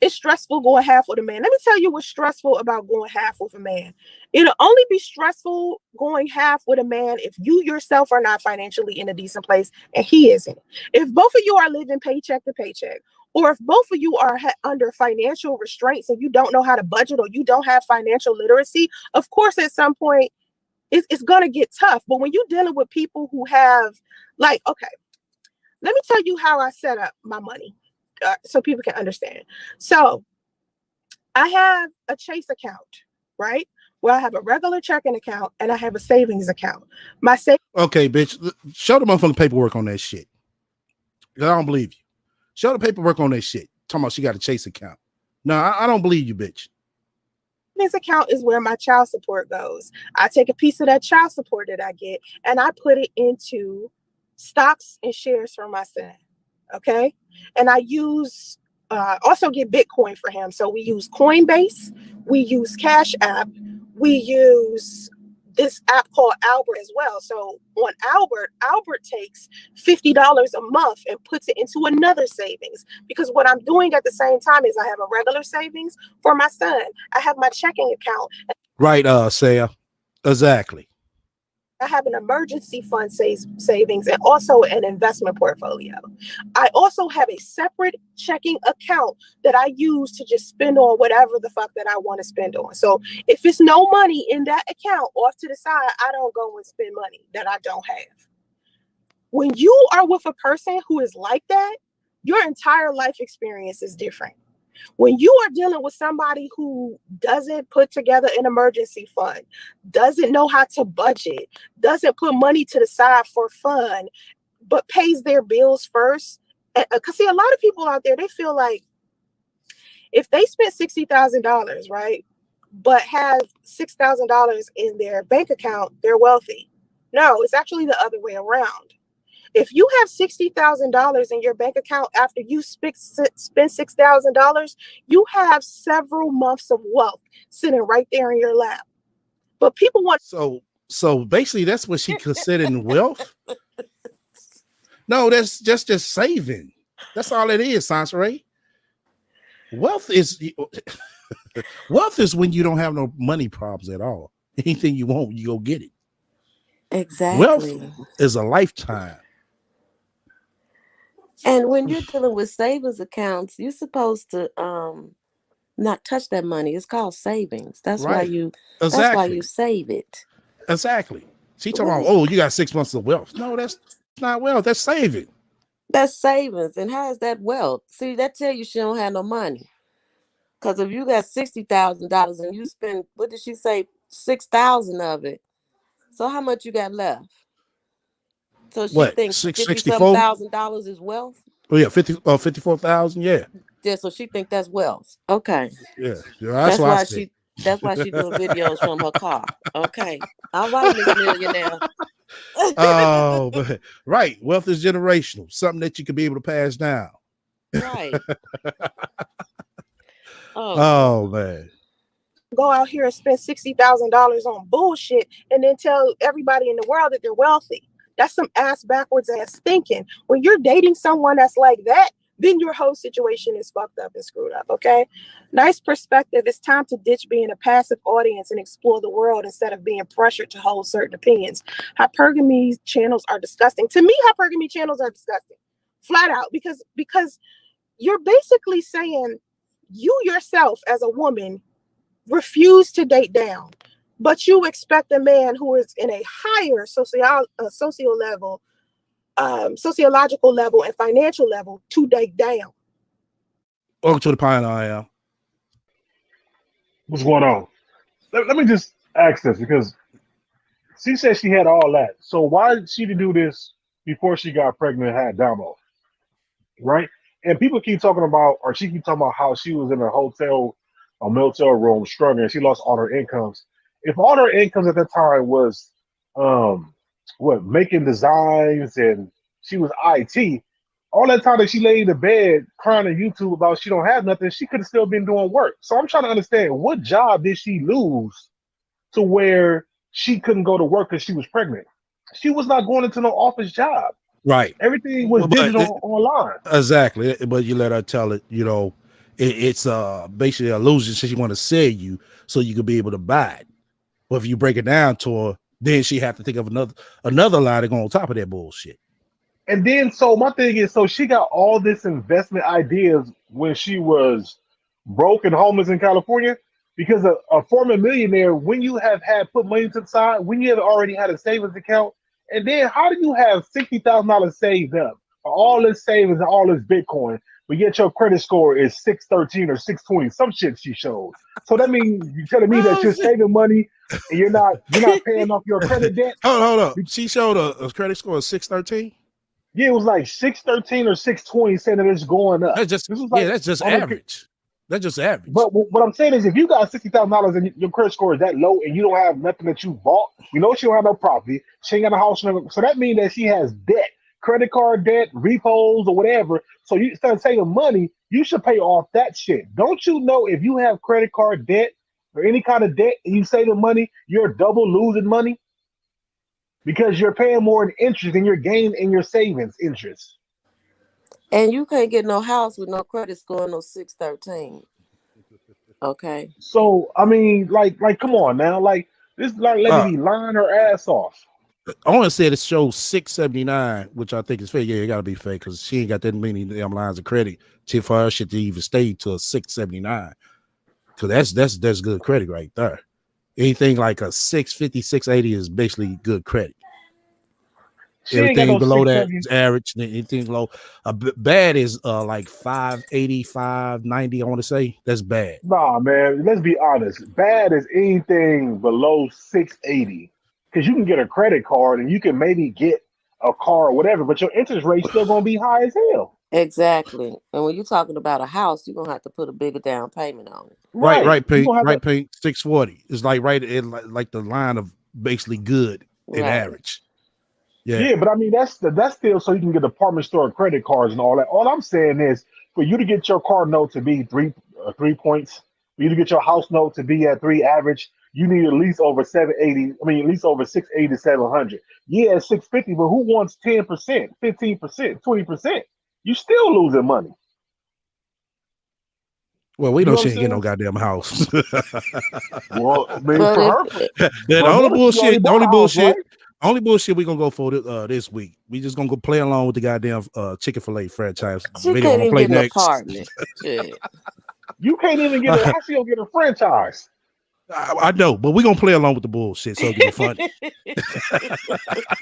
It's stressful going half with a man. Let me tell you what's stressful about going half with a man. It'll only be stressful going half with a man if you yourself are not financially in a decent place and he isn't. If both of you are living paycheck to paycheck, or if both of you are under financial restraints and you don't know how to budget or you don't have financial literacy, of course, at some point, it's going to get tough. But when you're dealing with people who have, like, okay, let me tell you how I set up my money. So people can understand. So I have a Chase account, right? Where I have a regular checking account and I have a savings account. Okay, bitch. Show the motherfucking paperwork on that shit. I don't believe you. Show the paperwork on that shit. Talking about she got a Chase account. No, I don't believe you, bitch. Savings account is where my child support goes. I take a piece of that child support that I get and I put it into stocks and shares for my son. Okay. And I use also get Bitcoin for him. So we use Coinbase, we use Cash App, we use this app called Albert as well. So on Albert takes $50 a month and puts it into another savings. Because what I'm doing at the same time is I have a regular savings for my son. I have my checking account. Right, Saya. Exactly. I have an emergency fund savings and also an investment portfolio. I also have a separate checking account that I use to just spend on whatever the fuck that I want to spend on. So if it's no money in that account off to the side, I don't go and spend money that I don't have. When you are with a person who is like that, your entire life experience is different. When you are dealing with somebody who doesn't put together an emergency fund, doesn't know how to budget, doesn't put money to the side for fun, but pays their bills first. Because see, a lot of people out there, they feel like if they spent $60,000, right, but have $6,000 in their bank account, they're wealthy. No, it's actually the other way around. If you have $60,000 in your bank account after you spend $6,000, you have several months of wealth sitting right there in your lap. But people want so basically that's what she considered wealth. No, that's just saving. That's all it is, Sansaray. Wealth is wealth is when you don't have no money problems at all. Anything you want, you go get it. Exactly. Wealth is a lifetime. And when you're dealing with savings accounts, you're supposed to not touch that money. It's called savings. That's right. That's why you save it. Exactly. She talking about, oh, you got 6 months of wealth. No, that's not wealth. That's saving. That's savings. And how is that wealth? See, that tell you she don't have no money. Because if you got $60,000 and you spend, what did she say, 6,000 of it? So how much you got left? So she What? thinks 64 $50,000 is wealth. Oh yeah, 54,000. Yeah. Yeah. So she think that's wealth. Okay. Yeah. That's why she. That's why she doing videos from her car. Okay. All right, Miss Millionaire. Oh, but, right. Wealth is generational. Something that you can be able to pass down. Right. Oh man. go out here and spend $60,000 on bullshit and then tell everybody in the world that they're wealthy. That's some ass backwards ass thinking. When you're dating someone that's like that, then your whole situation is fucked up and screwed up. Okay. Nice perspective. It's time to ditch being a passive audience and explore the world instead of being pressured to hold certain opinions. Hypergamy channels are disgusting. To me, hypergamy channels are disgusting. Flat out. Because you're basically saying you yourself as a woman refuse to date down, but you expect a man who is in a higher sociological level and financial level to date down. Welcome to the Pioneer. What's going on? Let me just ask this, because she said she had all that. So why did she do this before she got pregnant and had Damo? Right? And people keep talking about, or she keep talking about how she was in a motel room struggling and she lost all her incomes. If all her incomes at that time was making designs and she was IT, all that time that she laid in the bed crying on YouTube about she don't have nothing, she could have still been doing work. So I'm trying to understand what job did she lose to where she couldn't go to work because she was pregnant. She was not going into no office job. Right. Everything was Well, but digital online. exactly. But you let her tell it. It's basically a illusion. So she want to sell you so you could be able to buy it. But if you break it down to her, then she have to think of another lie to go on top of that bullshit. And then, so my thing is, so she got all this investment ideas when she was broke and homeless in California. Because a former millionaire, when you have had put money to the side, when you have already had a savings account, and then how do you have $60,000 saved up, all this savings and all this Bitcoin, but yet your credit score is 613 or 620, some shit she showed. So that means you're telling me that Oh you're shit! saving money and you're not paying off your credit debt. Hold up. She showed a credit score of 613. Yeah, it was like 613 or 620, saying that it's going up. That's just This was like that's just on the. average. That's just average. But what I'm saying is, if you got $60,000 and your credit score is that low, and you don't have nothing that you bought, we know she don't have no property. She ain't got a house, so that means that she has debt, credit card debt, repos, or whatever. So you start saving money, you should pay off that shit. Don't you know if you have credit card debt or any kind of debt and you saving money, you're double losing money because you're paying more in interest than you're gaining in your savings interest. And you can't get no house with no credit score, no 613. Okay. So I mean, like, come on now, like this, like, lady Uh, be lying her ass off. I want to say it shows 679, which I think is fake. Yeah, it gotta be fake because she ain't got that many damn lines of credit for her shit to even stay to a 679. Because that's good credit right there. Anything like a 650, 680 is basically good credit. She ain't got Everything no below six that seven. is average. Anything below bad is like 580, 590. I want to say that's bad. Nah, man. Let's be honest. Bad is anything below 680, because you can get a credit card and you can maybe get a car or whatever, but your interest rate's still gonna be high as hell. Exactly. And when you're talking about a house, you're gonna have to put a bigger down payment on it. Right, Right. right, You pink, gonna have to. right, pink. 640 is like right in like the line of basically good and Right. average. Yeah, Yeah, but I mean that's still so you can get department store credit cards and all that. All I'm saying is for you to get your car note to be 3 points, for you to get your house note to be at 3 average, you need at least over 780. I mean, at least over 680 to 700. Yeah, 650, but who wants 10%, 15%, 20%? You still losing money. well, we You know know what I'm she ain't get no saying? goddamn house. Well, I mean, But for if her, The for a only minute, she already bullshit, the bought only a house, bullshit, right? only bullshit we gonna go for this week. We just gonna go play along with the goddamn Chick-fil-A franchise she video. I'm couldn't gonna even play get an next. apartment. Shit. You can't even get a. How she gonna get a franchise? I know, but we gonna play along with the bullshit so it can be funny.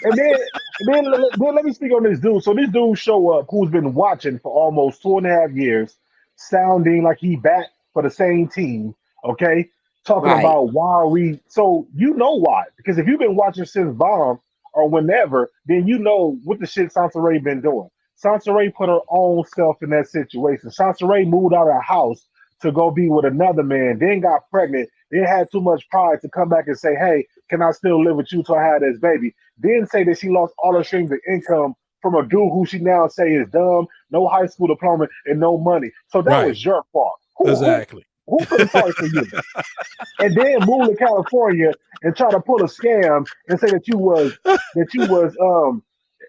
And then let me speak on this dude. So this dude show up who's been watching for almost 2.5 years, sounding like he back for the same team. Okay, talking Right. about why are we? So you know why? Because if you've been watching since Bomb or whenever, then you know what the shit Sansaray been doing. Sansaray put her own self in that situation. Sansaray moved out of her house to go be with another man, then got pregnant, then had too much pride to come back and say, "Hey, can I still live with you till I had this baby?" Then say that she lost all her streams of income from a dude who she now say is dumb, no high school diploma, and no money. So that Right, was your fault. exactly. Who feeling sorry for you? And then move to California and try to pull a scam and say that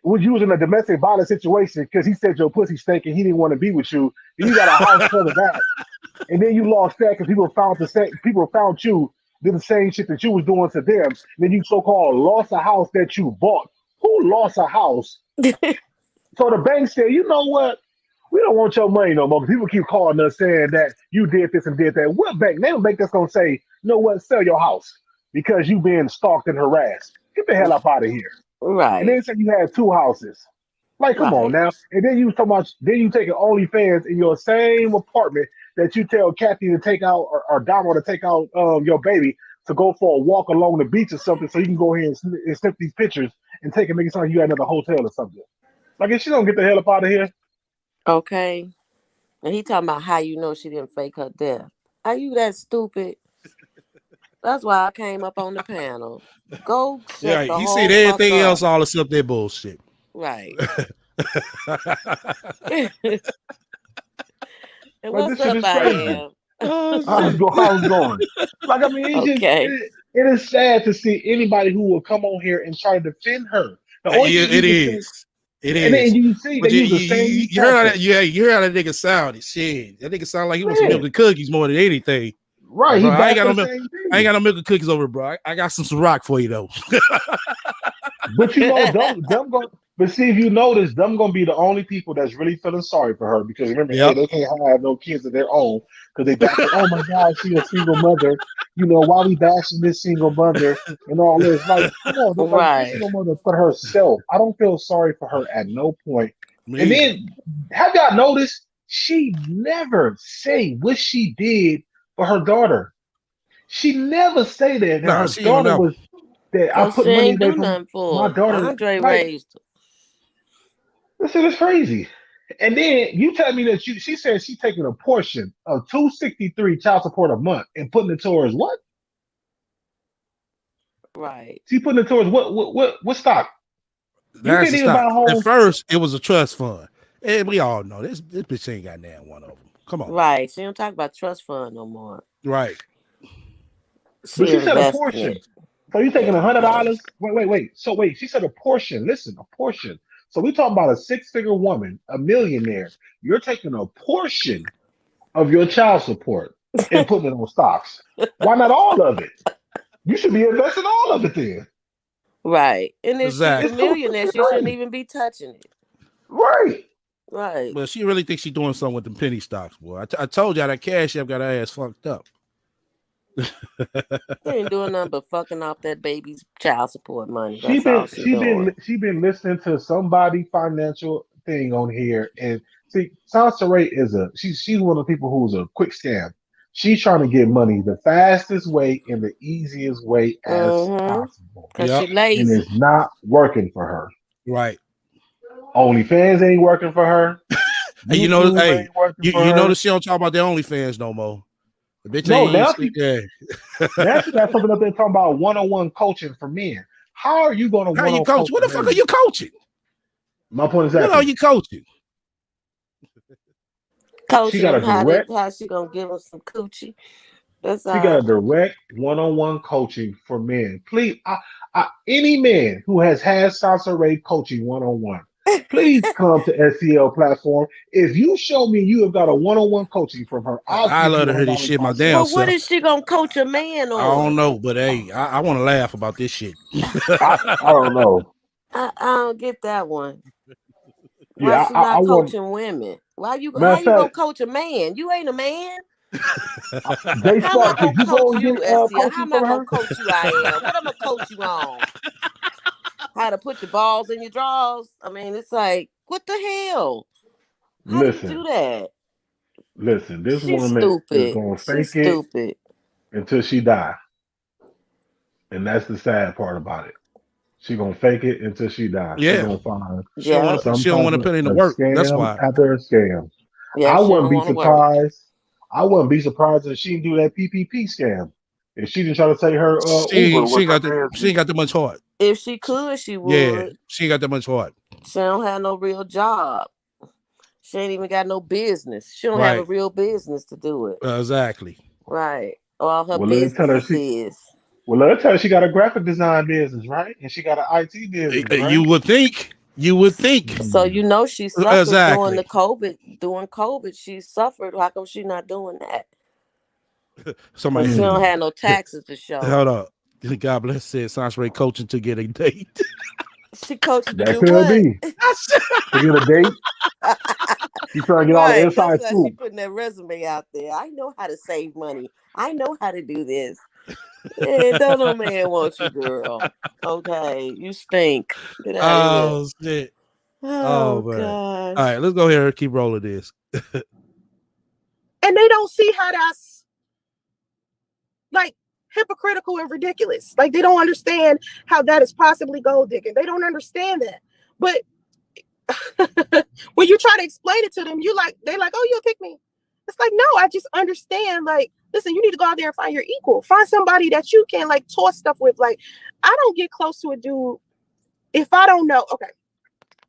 was using a domestic violence situation because he said your pussy stank and he didn't want to be with you. Then you got a house full of that, and then you lost that because people found you did the same shit that you was doing to them. And then you so called lost a house that you bought. Who lost a house? So the bank said, you know what? We don't want your money no more. People keep calling us saying that you did this and did that. What bank? They don't bank that's gonna say, you know what? Sell your house because you being stalked and harassed. Get the hell up out of here. And Right. then say you had two houses. Like, come on Right. now. And then you talking about then you taking OnlyFans in your same apartment that you tell Kathy to take out or Damo to take out your baby to go for a walk along the beach or something so you can go ahead and snip these pictures and take it make it sound like you at another hotel or something. Like if she don't get the hell up out of here, Okay. And he talking about how you know she didn't fake her death. Are you that stupid? That's why I came up on the panel. Go Yeah, check the he said whole fuck everything else, up. all except that bullshit. Right. And Like what's this shit up, is I crazy. am? Oh, I shit. was going. Like I mean, it's just Okay. it is sad to see anybody who will come on here and try to defend her. The only Yeah, thing you it can say, is. It and then is. you see they But you, use the you, same you heard how that, tactic. yeah, you heard how that nigga sounded. Shit. That nigga sound like he wants some milk Man, and cookies more than anything. right? Bro, He I ain't back got for no the milk. same I ain't thing. got no milk and cookies over, bro. I got some rock for you though. But you know, them going. But see, if you notice, them gonna be the only people that's really feeling sorry for her because remember, hey, Yep. they can't have no kids of their own because they bashing. Oh my God, she a single mother. You know why we bashing this single mother and all this? Like, come on, like this Right. single mother for herself. I don't feel sorry for her at no point. Me And either. then, have y'all noticed? She never say what she did for her daughter. She never say that Nah, her she ain't gonna daughter never. was that I Cause put she money ain't away do from nothing my for her. daughter. Andre Like raised her. this shit is crazy. And then you tell me that she said she's taking a portion of 263 child support a month and putting it towards what? Right. She putting it towards what stock? You That's can't the even buy stop. a At home. first, it was a trust fund. And we all know this bitch ain't got damn one of them. Come on now. Right. She don't talk about trust fund no more. Right. But She she said a invest in portion. it. So you taking Okay. $100? Wait. So wait, she said a portion. Listen, a portion. So we talking about a six-figure woman, a millionaire. You're taking a portion of your child support and putting it on stocks. Why not all of it? You should be investing all of it then. Right. And if she the It's Exactly. millionaire, she shouldn't 263. even be touching it. Right. Right. But she really thinks she's doing something with them penny stocks, boy. I told y'all that cash app got her ass fucked up. She ain't doing nothing but fucking off that baby's child support money. That's all she doing. She been listening to somebody financial thing on here and see Sansa Ray is she's one of the people who's a quick scam. She's trying to get money the fastest way and the easiest way as Mm-hmm. possible. Cause Yep. she And lazy. it's not working for her. Right. OnlyFans ain't working for her. And you know, YouTube hey, ain't working for you her. notice she don't talk about their OnlyFans no more. The bitch No, ain't now sleep there. now she got something up there talking about one-on-one coaching for men. How are you going to How you one-on coach? coach What a the fuck are man? you coaching? My point What are exactly. you coaching? She Coaching got a them direct how she gonna give them some coochie. That's She got a all. direct one-on-one coaching for men. Please, any man who has had Salsa Ray coaching one-on-one, please come to SCL platform. If you show me you have got a one-on-one coaching from her, I'll I give you love to hear this $100 shit my damn Well, myself. what self. is she gonna coach a man I don't on? know, but hey, I want to laugh about this shit. I don't know. I don't get that one. Why Yeah, she I not want. coaching women? Why you? Matter How of you gonna fact, coach a man? You ain't a man. J How am I Spark, gonna could you coach go and get you, SCL? How coaching am I from gonna her? coach you? I am. What I'm gonna coach you on? How to put your balls in your drawers? I mean, it's like, what the hell? How do you do Listen, that? listen. This She's woman is stupid. gonna She's fake it stupid. until she die, and that's the sad part about it. She gonna fake it until she dies. She Yeah, gonna find she don't Yeah. want to. some She don't type want to of put in the a work. That's scam why. after a scam. Yeah, I she wouldn't don't be want to work. surprised. I wouldn't be surprised if she do that PPP scam. If she didn't try to take her Uber She with ain't her got the. man's She ain't got that much heart. If she could, she Yeah, would. she ain't got that much heart. She don't have no real job. She ain't even got no business. She don't have a Right. real business to do it. Exactly. Right. All her well let her tell her businesses she is. well let her tell her she got a graphic design business, right? And she got an IT business, You right? would think. You would think. So Hmm. you know she suffered during Exactly. the COVID. During COVID, she suffered. How come she not doing that? Somebody Because she don't Hmm. have no taxes to show. hold up. God bless said Science Ray coaching to get a date. She coaching to That do could what? be. To get a date, she trying to get all the Right. That's inside why she scoop. putting that resume out there. I know how to save money. I know how to do this. Don't no man want you, girl. Okay, you stink. Get out of here. Oh shit. Oh Oh man. All gosh. right, let's go here and keep rolling this. And they don't see how that's like hypocritical and ridiculous. Like they don't understand how that is possibly gold digging. They don't understand that. But when you try to explain it to them, they're like, oh, you'll pick me. It's like, no, I just understand. Like, listen, you need to go out there and find your equal. Find somebody that you can like toss stuff with. Like, I don't get close to a dude if I don't know. Okay.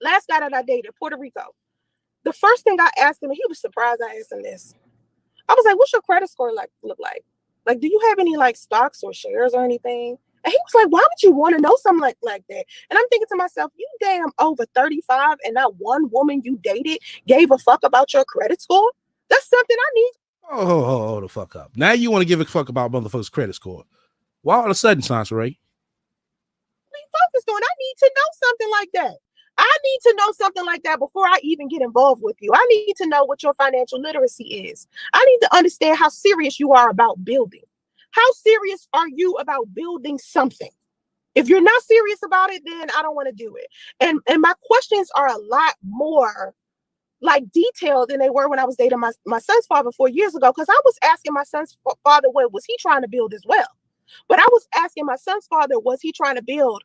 last guy that I dated, Puerto Rico. The first thing I asked him, and he was surprised I asked him this. I was like, "What's your credit score look like? Like, do you have any like stocks or shares or anything?" And he was like, "Why would you want to know something like that?" And I'm thinking to myself, "You damn over 35, and not one woman you dated gave a fuck about your credit score. That's something I need." Oh, hold the fuck up. Now you want to give a fuck about motherfuckers' credit score. Why all of a sudden, Sansaray? Focused on. I need to know something like that. I need to know something like that before I even get involved with you. I need to know what your financial literacy is. I need to understand how serious you are about building. How serious are you about building something? If you're not serious about it, then I don't want to do it. And my questions are a lot more like detailed than they were when I was dating my son's father 4 years ago, because I was asking my son's father, what was he trying to build as well? But I was asking my son's father, was he trying to build?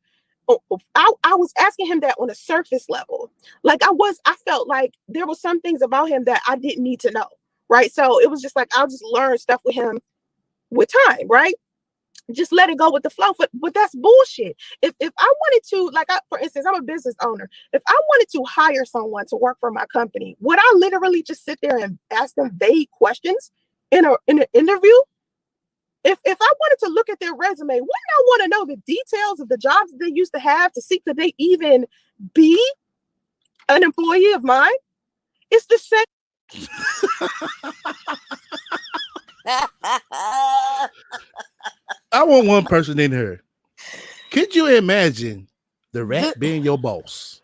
I was asking him that on a surface level. Like I felt like there were some things about him that I didn't need to know. Right. So it was just like, I'll just learn stuff with him with time. Right. Just let it go with the flow. But that's bullshit. If I wanted to, like, for instance, I'm a business owner. If I wanted to hire someone to work for my company, would I literally just sit there and ask them vague questions in an interview? If I wanted to look at their resume, wouldn't I want to know the details of the jobs they used to have to see could they even be an employee of mine? It's the same. I want one person in here. Could you imagine the rat being your boss?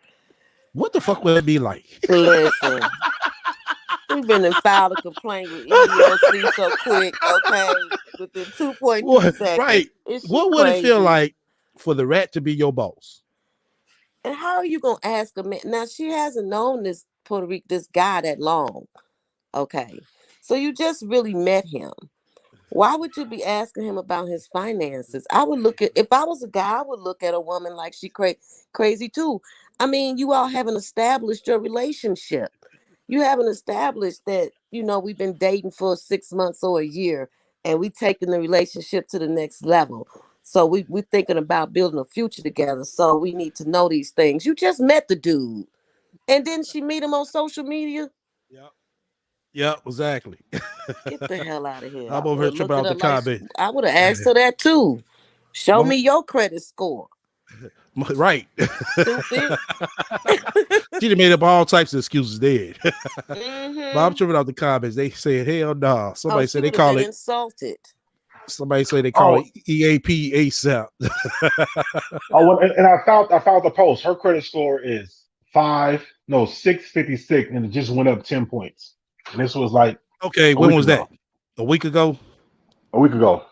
What the fuck would it be like? Listen, we've been and filed a complaint with EEOC so quick, okay? Within 2.2 seconds. Right. What would it feel like for the rat to be your boss? And how are you gonna ask a man? Now she hasn't known this Puerto Rico, this guy that long. Okay. So you just really met him. Why would you be asking him about his finances? I would look at, if I was a guy, I would look at a woman like she crazy too. I mean, you all haven't established your relationship. You haven't established that, we've been dating for 6 months or a year, and we taking the relationship to the next level. So we're thinking about building a future together. So we need to know these things. You just met the dude. And didn't she meet him on social media? Yeah, exactly. Get the hell out of here. I'm over here tripping out the comment. I would have asked her that too. Show me your credit score. Right. Stupid. She done made up all types of excuses there. But I'm tripping out the comments. They said, hell no. Nah. Somebody said they call it insulted. Somebody say they call it EAP ASAP. And I found the post. Her credit score is 656, and it just went up 10 points. And this was like, okay, when was that? A week ago? A week ago.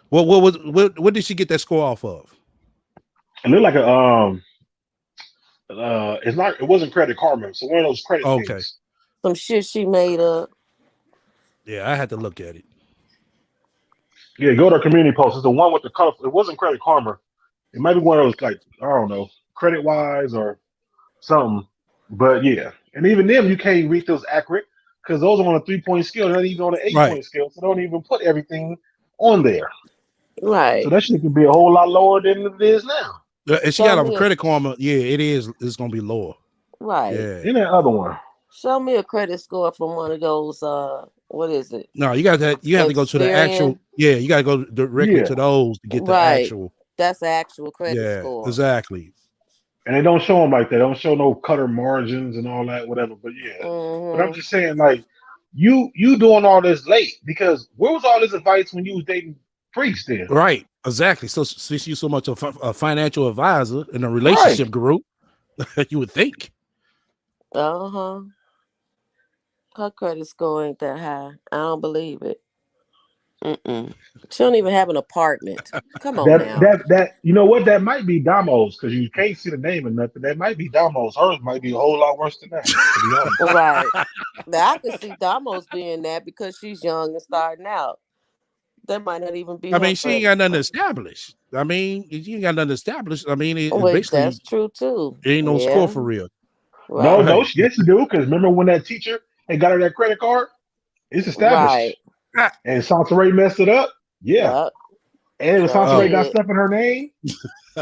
What did she get that score off of? It looked like it wasn't Credit Karma. So one of those credit things. Some shit she made up. Yeah, I had to look at it. Yeah, go to her community post. It's the one with the color. It wasn't Credit Karma. It might be one of those, like, I don't know, Credit Wise or something. But yeah, and even them, you can't read those accurate because those are on a 3-point scale. They're not even on an 8-point scale, so they don't even put everything on there. Right. So that shit can be a whole lot lower than it is now. If she got a Credit Karma, yeah, it is. It's gonna be lower. Right. Yeah. And that other one. Show me a credit score from one of those. What is it? No, you have to go to the actual. Yeah, you got to go directly to those to get the actual. That's the actual credit score. Exactly. And they don't show them like that. They don't show no cutter margins and all that, whatever. But yeah. Mm-hmm. But I'm just saying, like, you doing all this late, because where was all this advice when you was dating Priest then? Right. Exactly. So since you so much a financial advisor in a relationship group, you would think. Uh-huh. Her credit score ain't that high. I don't believe it. She don't even have an apartment. Come on now. That you know what? That might be Damo's, because you can't see the name or nothing. That might be Damo's. Hers might be a whole lot worse than that, to be honest. Right. Now I can see Damo's being that because she's young and starting out. That might not even be. I mean, she ain't got nothing established. I mean, she ain't got nothing established. I mean, basically, that's true too. It ain't no score for real. Right. No, yes, you do. Because remember when that teacher had got her that credit card? It's established. Right. And Sansaray messed it up. Yeah. And it was Sure Sansa did. got stuff in her name.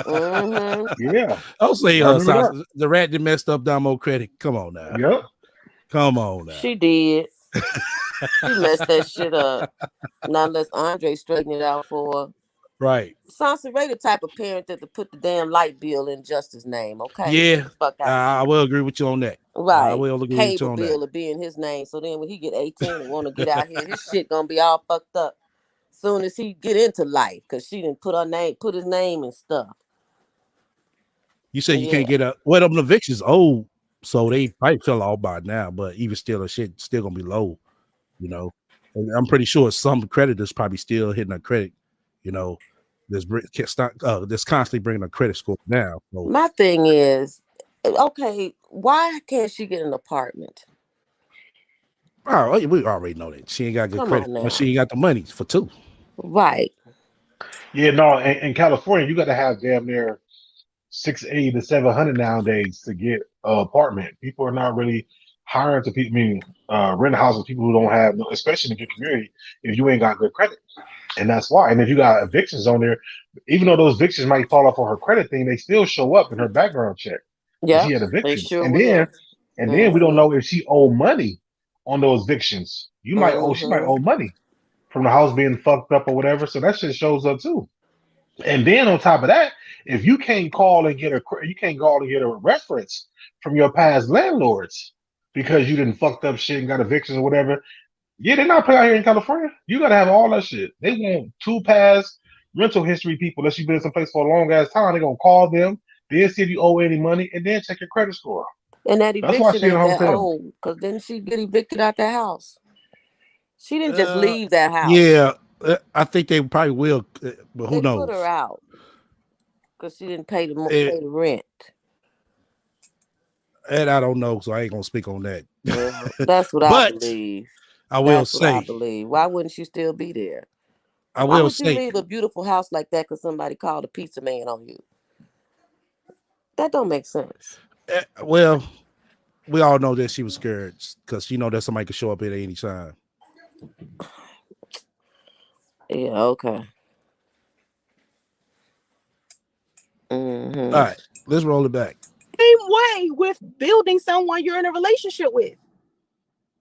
Mm-hmm. Yeah, I'll say I remember that. the rat that messed up Damo credit. Come on now. Yep. Come on now. She did. She messed that shit up. Not unless Andre straightened it out for her. Right. Sansa Ray the type of parent that to put the damn light bill in Justice's name, okay? Yeah. Fuck out of I here. will agree with you on that. I Right. will agree with you Cable on bill that. will be in his name. So then when he get 18 and want to get out here, his shit gonna be all fucked up soon as he get into life. Cause she didn't put his name and stuff. You said you Yeah. can't get a well, them evictions old, so they probably fell off by now, but even still, the shit still gonna be low, you know. And I'm pretty sure some creditors probably still hitting a credit, you know, that's constantly bringing a credit score down. So, My thing is, okay, why can't she get an apartment? oh, we already know that she ain't got good Come credit, on but now. she ain't got the money for two. Right. Yeah, no, in California, you got to have damn near 680 to 700 nowadays to get an apartment. People are not really hiring to people. I mean, rent houses people who don't have, especially in the good community, if you ain't got good credit, and that's why. And if you got evictions on there, even though those evictions might fall off on her credit thing, they still show up in her background check that she Yep. had They evictions. sure And will. then we don't Mm-hmm. know if she owe money on those evictions. She might Mm-hmm. owe money from the house being fucked up or whatever. So that shit shows up too. And then on top of that, if you can't call and get a reference from your past landlords because you didn't fucked up shit and got evictions or whatever. Yeah, they're not playing out here in California. You gotta have all that shit. They want two past rental history people. Unless you've been in some place for a long ass time, they're gonna call them, then see if you owe any money, and then check your credit score. And that That's why eviction she in a ain't that hotel. old. Cause didn't she get evicted out that house? She didn't just Uh, leave that house. yeah, I think they probably will, but who They put her knows? out because she didn't pay Eh, the rent. and I don't know, so I ain't gonna speak on that. Well, that's what I But believe. I will That's what I say, believe. Why wouldn't she still be there? I Why will would you say, leave a beautiful house like that because somebody called a pizza man on you? That don't make sense. well, we all know that she was scared because that somebody could show up at any time. Yeah, okay. All Mm-hmm. right, let's roll it back. Same way with building someone you're in a relationship with.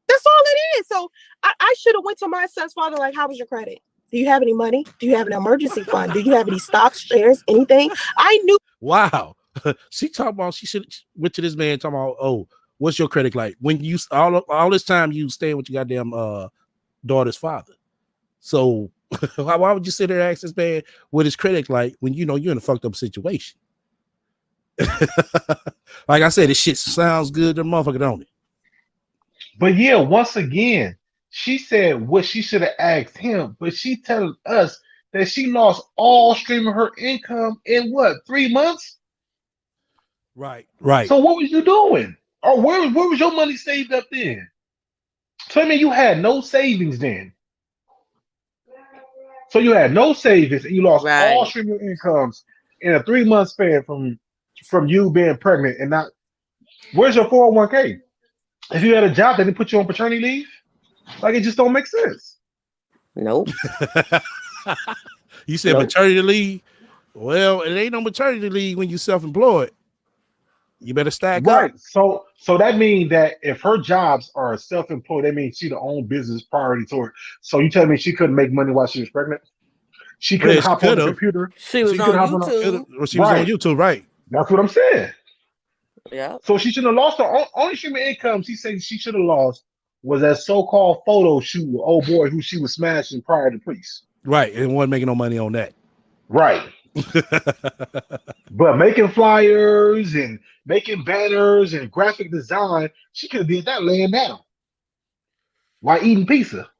That's all it is. So I should have went to my son's father like, how was your credit? Do you have any money? Do you have an emergency fund? Do you have any stocks, shares, anything? I knew. Wow, she talking about she should went to this man talking about, oh, what's your credit like? When you all this time you stay with your goddamn daughter's father. So why would you sit there and ask this man what his credit like when you're in a fucked up situation? Like I said, this shit sounds good to the motherfucker, don't it? But yeah, once again, she said what she should have asked him, but she telling us that she lost all stream of her income in what, 3 months? Right. So what was you doing? Or where was your money saved up then? So I mean you had no savings then. So you had no savings and you lost all Right. stream of incomes in a 3 month span from you being pregnant and not where's your 401k? If you had a job, they didn't put you on paternity leave? Like it just don't make sense. Nope. You said Nope. maternity leave. Well, it ain't no maternity leave when you're self-employed. You better stack up. Right. So that means that if her jobs are self-employed, that means she the own business priority toward. So you tell me she couldn't make money while she was pregnant? She couldn't Yeah, she hop on could the have. computer. She was She couldn't on hop on a, YouTube. Well, she was on right. YouTube, right? That's what I'm saying. Yep. So she should have lost her only stream of income. She said she should have lost was that so-called photo shoot with old boy who she was smashing prior to Priest. Right. And wasn't making no money on that. Right. But making flyers and making banners and graphic design, she could have did that laying down while eating pizza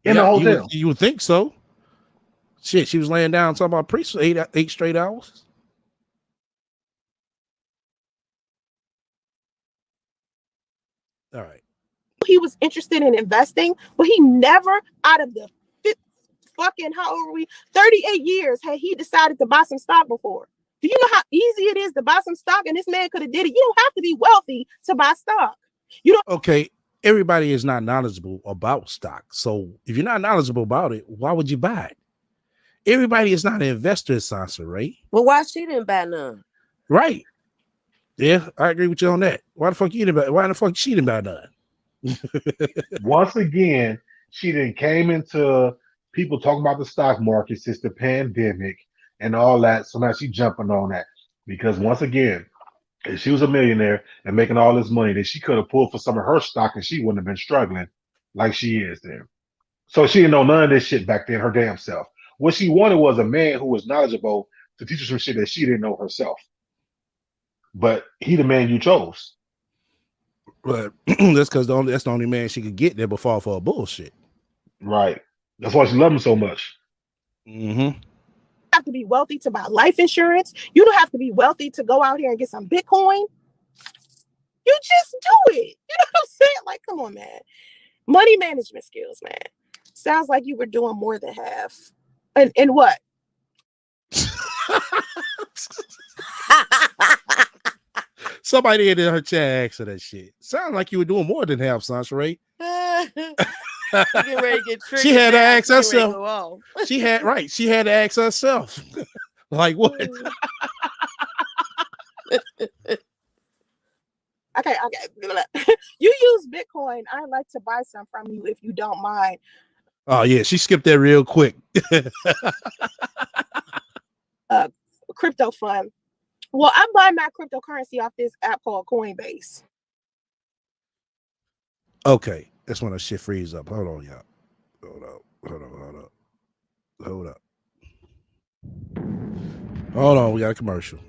in the Yeah, hotel. you would think so. Shit, she was laying down talking about priests for eight straight hours. All right. He was interested in investing, but he never, out of the fucking, how old are we? 38 years, had he decided to buy some stock before. Do you know how easy it is to buy some stock? And this man could have did it. You don't have to be wealthy to buy stock. You don't. Okay. Everybody is not knowledgeable about stock. So if you're not knowledgeable about it, why would you buy it? Everybody is not an investor in Sansa, right? Well, why she didn't buy none? Right. Yeah, I agree with you on that. Why the fuck you didn't buy? Why the fuck she didn't buy none? Once again, she then came into people talking about the stock market since the pandemic and all that. So now she jumping on that because once again, if she was a millionaire and making all this money, then she could have pulled for some of her stock and she wouldn't have been struggling like she is there. So she didn't know none of this shit back then, her damn self. What she wanted was a man who was knowledgeable to teach her some shit that she didn't know herself. But he the man you chose. But that's because that's the only man she could get that would fall for a bullshit. Right. That's why she loved him so much. Mm-hmm. Have to be wealthy to buy life insurance. You don't have to be wealthy to go out here and get some Bitcoin. You just do it. You know what I'm saying? Like, come on, man. Money management skills, man. Sounds like you were doing more than half. And what? Somebody in her chat asked her that shit. Sound like you were doing more than half, Sansa Ray. She had to ask herself. She had to ask herself. Like what? Okay. You use Bitcoin. I'd like to buy some from you if you don't mind. Oh yeah, she skipped that real quick. Crypto fund. Well, I'm buying my cryptocurrency off this app called Coinbase. Okay, that's when her shit freeze up. Hold on, y'all. Hold up. Hold on, we got a commercial.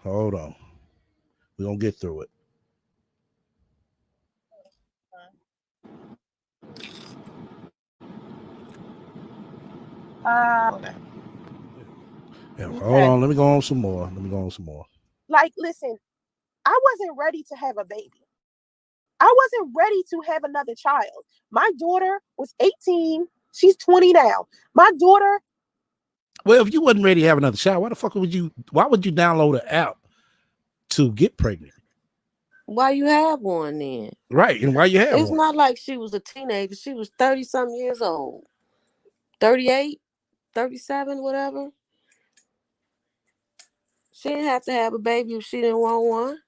Hold on. We're gonna get through it. Yeah, hold on. Let me go on some more. Like, listen, I wasn't ready to have a baby. I wasn't ready to have another child. My daughter was 18. She's 20 now. My daughter. Well, if you wasn't ready to have another child, why would you download an app to get pregnant? Why you have one then? Right, and why you have It's one? not like she was a teenager. She was 30-something years old. 38, 37, whatever. She didn't have to have a baby if she didn't want one.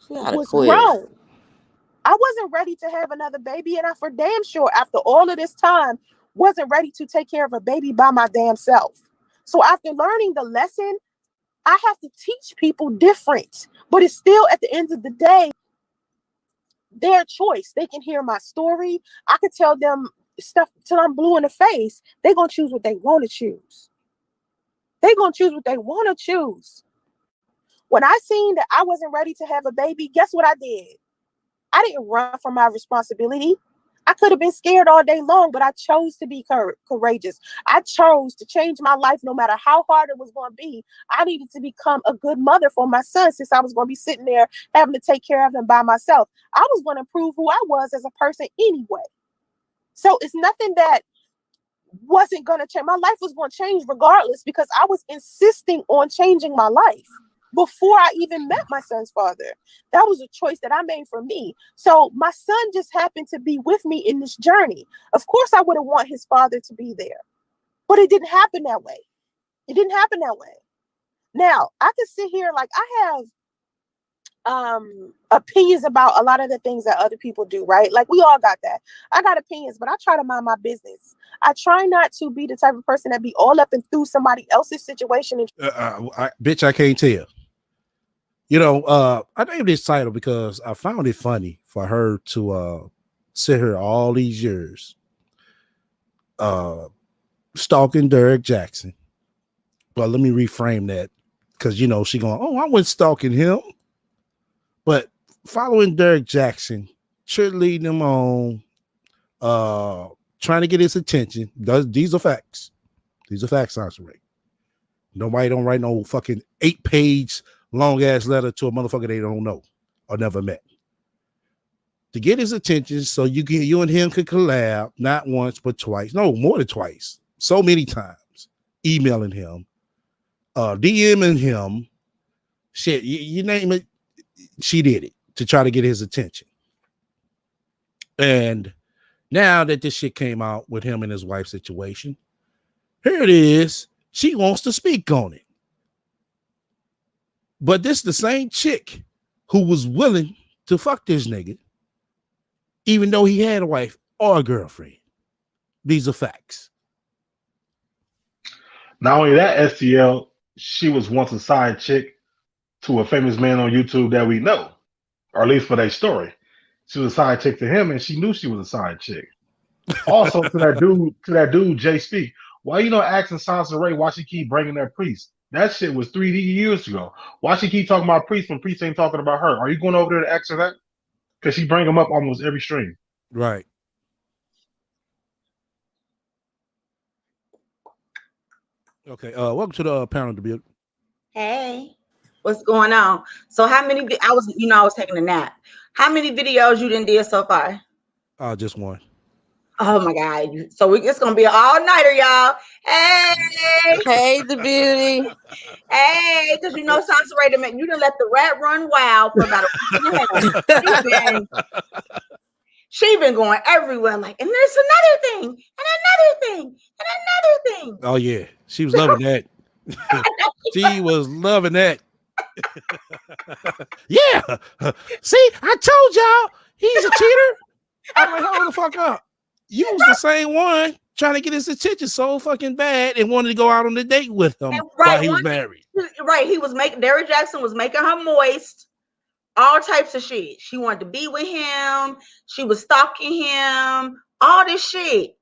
She gotta quit. Wrong. I wasn't ready to have another baby, and I for damn sure after all of this time wasn't ready to take care of a baby by my damn self. So after learning the lesson, I have to teach people different, but it's still at the end of the day their choice. They can hear my story. I could tell them stuff till I'm blue in the face. They're gonna choose what they want to choose. When I seen that I wasn't ready to have a baby, guess what I did? I didn't run from my responsibility. I could have been scared all day long, but I chose to be courageous. I chose to change my life no matter how hard it was going to be. I needed to become a good mother for my son since I was going to be sitting there having to take care of him by myself. I was going to prove who I was as a person anyway. So it's nothing that wasn't going to change. My life was going to change regardless because I was insisting on changing my life before I even met my son's father. That was a choice that I made for me. So my son just happened to be with me in this journey. Of course, I would have want his father to be there, but it didn't happen that way. Now, I could sit here like I have opinions about a lot of the things that other people do, right? Like we all got that. I got opinions, but I try to mind my business. I try not to be the type of person that be all up and through somebody else's situation. Bitch, I can't tell. You know, I named this title because I found it funny for her to sit here all these years stalking Derek Jackson. But let me reframe that because you know she going, oh, I wasn't stalking him. But following Derek Jackson, cheerleading him on, trying to get his attention. These are facts. Sansa Ray. Nobody don't write no fucking 8-page long ass letter to a motherfucker they don't know or never met. To get his attention, so you and him could collab not once but twice. No, more than twice. So many times. Emailing him, DMing him, shit, you name it. She did it to try to get his attention. And Now that this shit came out with him and his wife situation, here it is. She wants to speak on it. But this the same chick who was willing to fuck this nigga, even though he had a wife or a girlfriend. These are facts. Not only that, STL, she was once a side chick to a famous man on YouTube that we know, or at least for that story. She was a side chick to him, and she knew she was a side chick. Also, to that dude, Jay Speak, why you not asking Sansa Ray why she keep bringing that priest? That shit was 3 years ago. Why she keep talking about priest when priest ain't talking about her? Are you going over there to ask her that? Because she bring him up almost every stream. Right. Okay. Welcome to the panel debate. Hey, what's going on? So how many? I was taking a nap. How many videos you done did so far? Just one. Oh my God! It's gonna be an all nighter, y'all. Hey, Hey, the beauty. hey, because Sansa Ray, you done let the rat run wild for about a week and a half. She been going everywhere, like, and there's another thing, and another thing, and another thing. Oh yeah, she was loving that. She was loving that. Yeah. See, I told y'all he's a cheater. I'm like, hold the fuck up. You was the same one trying to get his attention so fucking bad and wanted to go out on the date with him while he was married. Right. He was Derrick Jackson was making her moist. All types of shit. She wanted to be with him. She was stalking him. All this shit.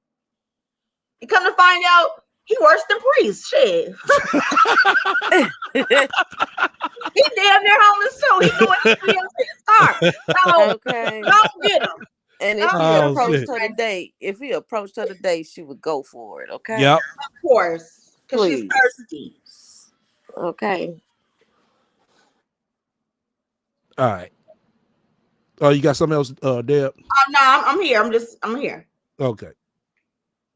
You come to find out, he worse than Priest. Shit. He damn near homeless too. He doing everything else in his car. So Okay. don't get him. And if he approached her today, she would go for it. Okay. Yep. Of course. Because she's thirsty. Okay. All right. Oh, you got something else, Deb? No, I'm here. I'm here. Okay.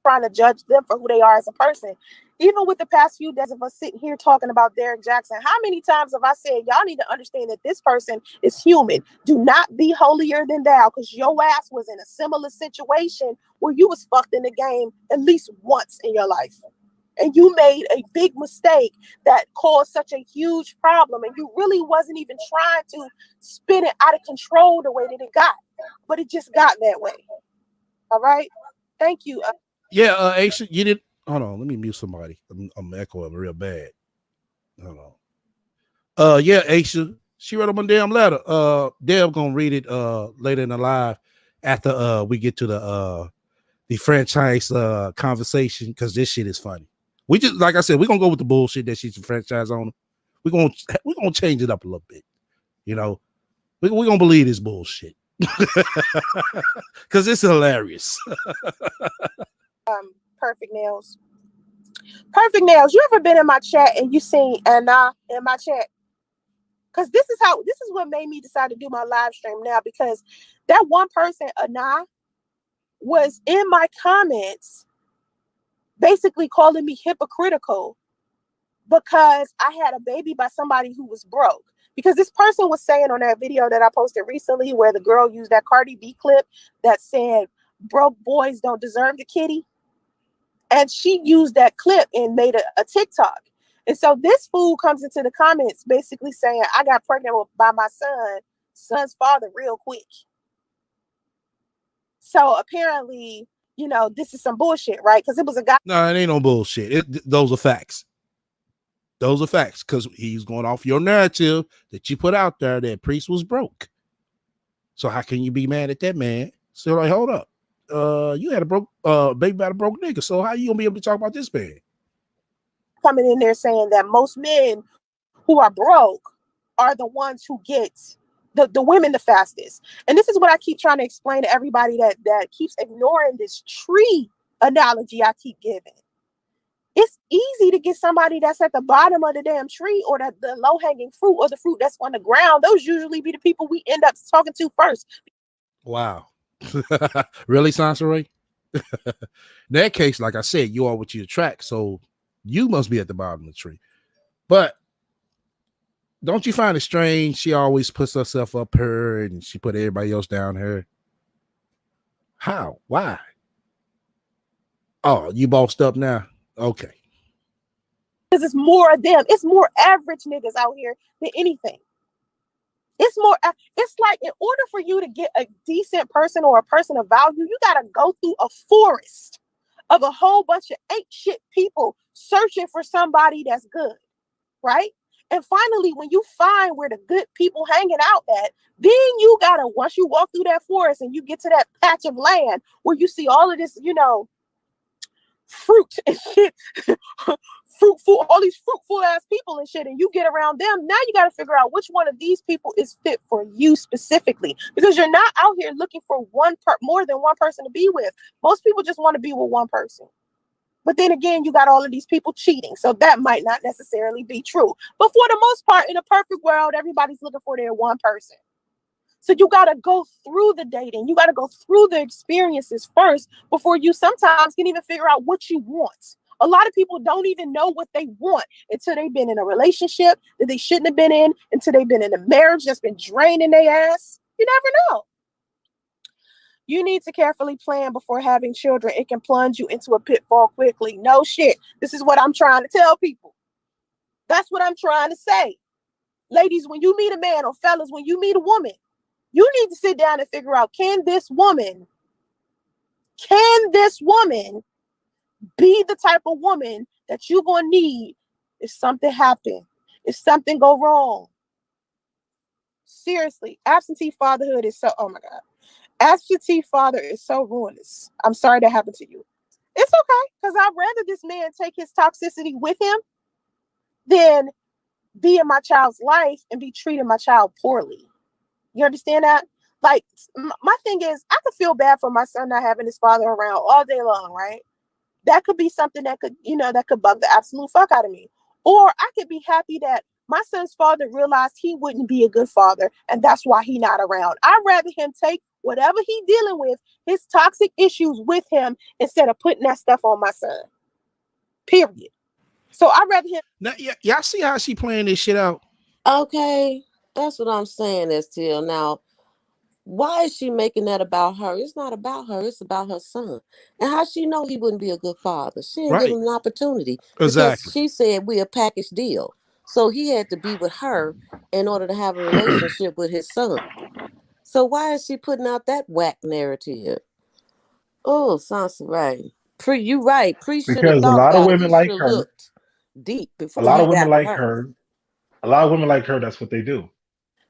Trying to judge them for who they are as a person. Even with the past few days of us sitting here talking about Derrick Jackson, how many times have I said, y'all need to understand that this person is human. Do not be holier than thou, because your ass was in a similar situation where you was fucked in the game at least once in your life. And you made a big mistake that caused such a huge problem. And you really wasn't even trying to spin it out of control the way that it got. But it just got that way. All right? Thank you. Yeah, Aisha, you did. Hold on, let me mute somebody. I'm echoing real bad. Hold on. Yeah, Aisha, she wrote up a damn letter. Deb gonna read it later in the live after we get to the franchise conversation, because this shit is funny. We just, like I said, we're gonna go with the bullshit that she's a franchise owner. We're gonna change it up a little bit. You know, we're gonna believe this bullshit. Because it's hilarious. Perfect Nails. Perfect Nails, you ever been in my chat and you seen Anna in my chat? Because this is what made me decide to do my live stream now, because that one person, Anna, was in my comments basically calling me hypocritical because I had a baby by somebody who was broke. Because this person was saying on that video that I posted recently where the girl used that Cardi B clip that said, broke boys don't deserve the kitty. And she used that clip and made a TikTok. And so this fool comes into the comments basically saying, I got pregnant by my son's father real quick. So apparently, this is some bullshit, right? Because it was a guy. No, it ain't no bullshit. Those are facts. Those are facts, because he's going off your narrative that you put out there that Priest was broke. So how can you be mad at that man? So like, hold up. You had a broke baby by a broke nigga. So how you gonna be able to talk about this man? Coming in there saying that most men who are broke are the ones who get the women the fastest. And this is what I keep trying to explain to everybody that keeps ignoring this tree analogy I keep giving. It's easy to get somebody that's at the bottom of the damn tree, or the low-hanging fruit, or the fruit that's on the ground. Those usually be the people we end up talking to first. Wow. Really, Sansa Ray? In that case, like I said, you are what you attract. So you must be at the bottom of the tree. But don't you find it strange? She always puts herself up her and she put everybody else down her. How? Why? Oh, you bossed up now? Okay. Because it's more of them. It's more average niggas out here than anything. It's more, it's like in order for you to get a decent person or a person of value, you got to go through a forest of a whole bunch of ain't shit people searching for somebody that's good, right? And finally, when you find where the good people hanging out at, then you gotta, once you walk through that forest and you get to that patch of land where you see all of this, fruit and shit, fruitful, all these fruitful ass people and shit, and you get around them, now you got to figure out which one of these people is fit for you specifically, because you're not out here looking for more than one person to be with. Most people just want to be with one person. But then again, you got all of these people cheating, so that might not necessarily be true. But for the most part, in a perfect world, everybody's looking for their one person. So you got to go through the dating. You got to go through the experiences first before you sometimes can even figure out what you want. A lot of people don't even know what they want until they've been in a relationship that they shouldn't have been in, until they've been in a marriage that's been draining their ass. You never know. You need to carefully plan before having children. It can plunge you into a pitfall quickly. No shit. This is what I'm trying to tell people. That's what I'm trying to say. Ladies, when you meet a man, or fellas, when you meet a woman, you need to sit down and figure out, can this woman be the type of woman that you're going to need if something happens, if something go wrong? Seriously, absentee fatherhood is so, oh my God. Absentee father is so ruinous. I'm sorry that happened to you. It's okay, because I'd rather this man take his toxicity with him than be in my child's life and be treating my child poorly. You understand that? Like, my thing is, I could feel bad for my son not having his father around all day long, right? That could be something that could bug the absolute fuck out of me. Or I could be happy that my son's father realized he wouldn't be a good father, and that's why he's not around. I'd rather him take whatever he's dealing with, his toxic issues, with him, instead of putting that stuff on my son. Period. So I'd rather him. Now, y'all see how she playing this shit out? Okay, that's what I'm saying, STL. Now, why is she making that about her? It's not about her. It's about her son. And how she know he wouldn't be a good father? She didn't give him an opportunity because Exactly. she said we're a package deal. So he had to be with her in order to have a relationship with his son. So why is she putting out that whack narrative? Oh, Sansa Ray. You right. Pre should have Because a thought lot of about it. women He should like have her, looked deep a before lot he of women got with like her. her, a lot of women like her, that's what they do.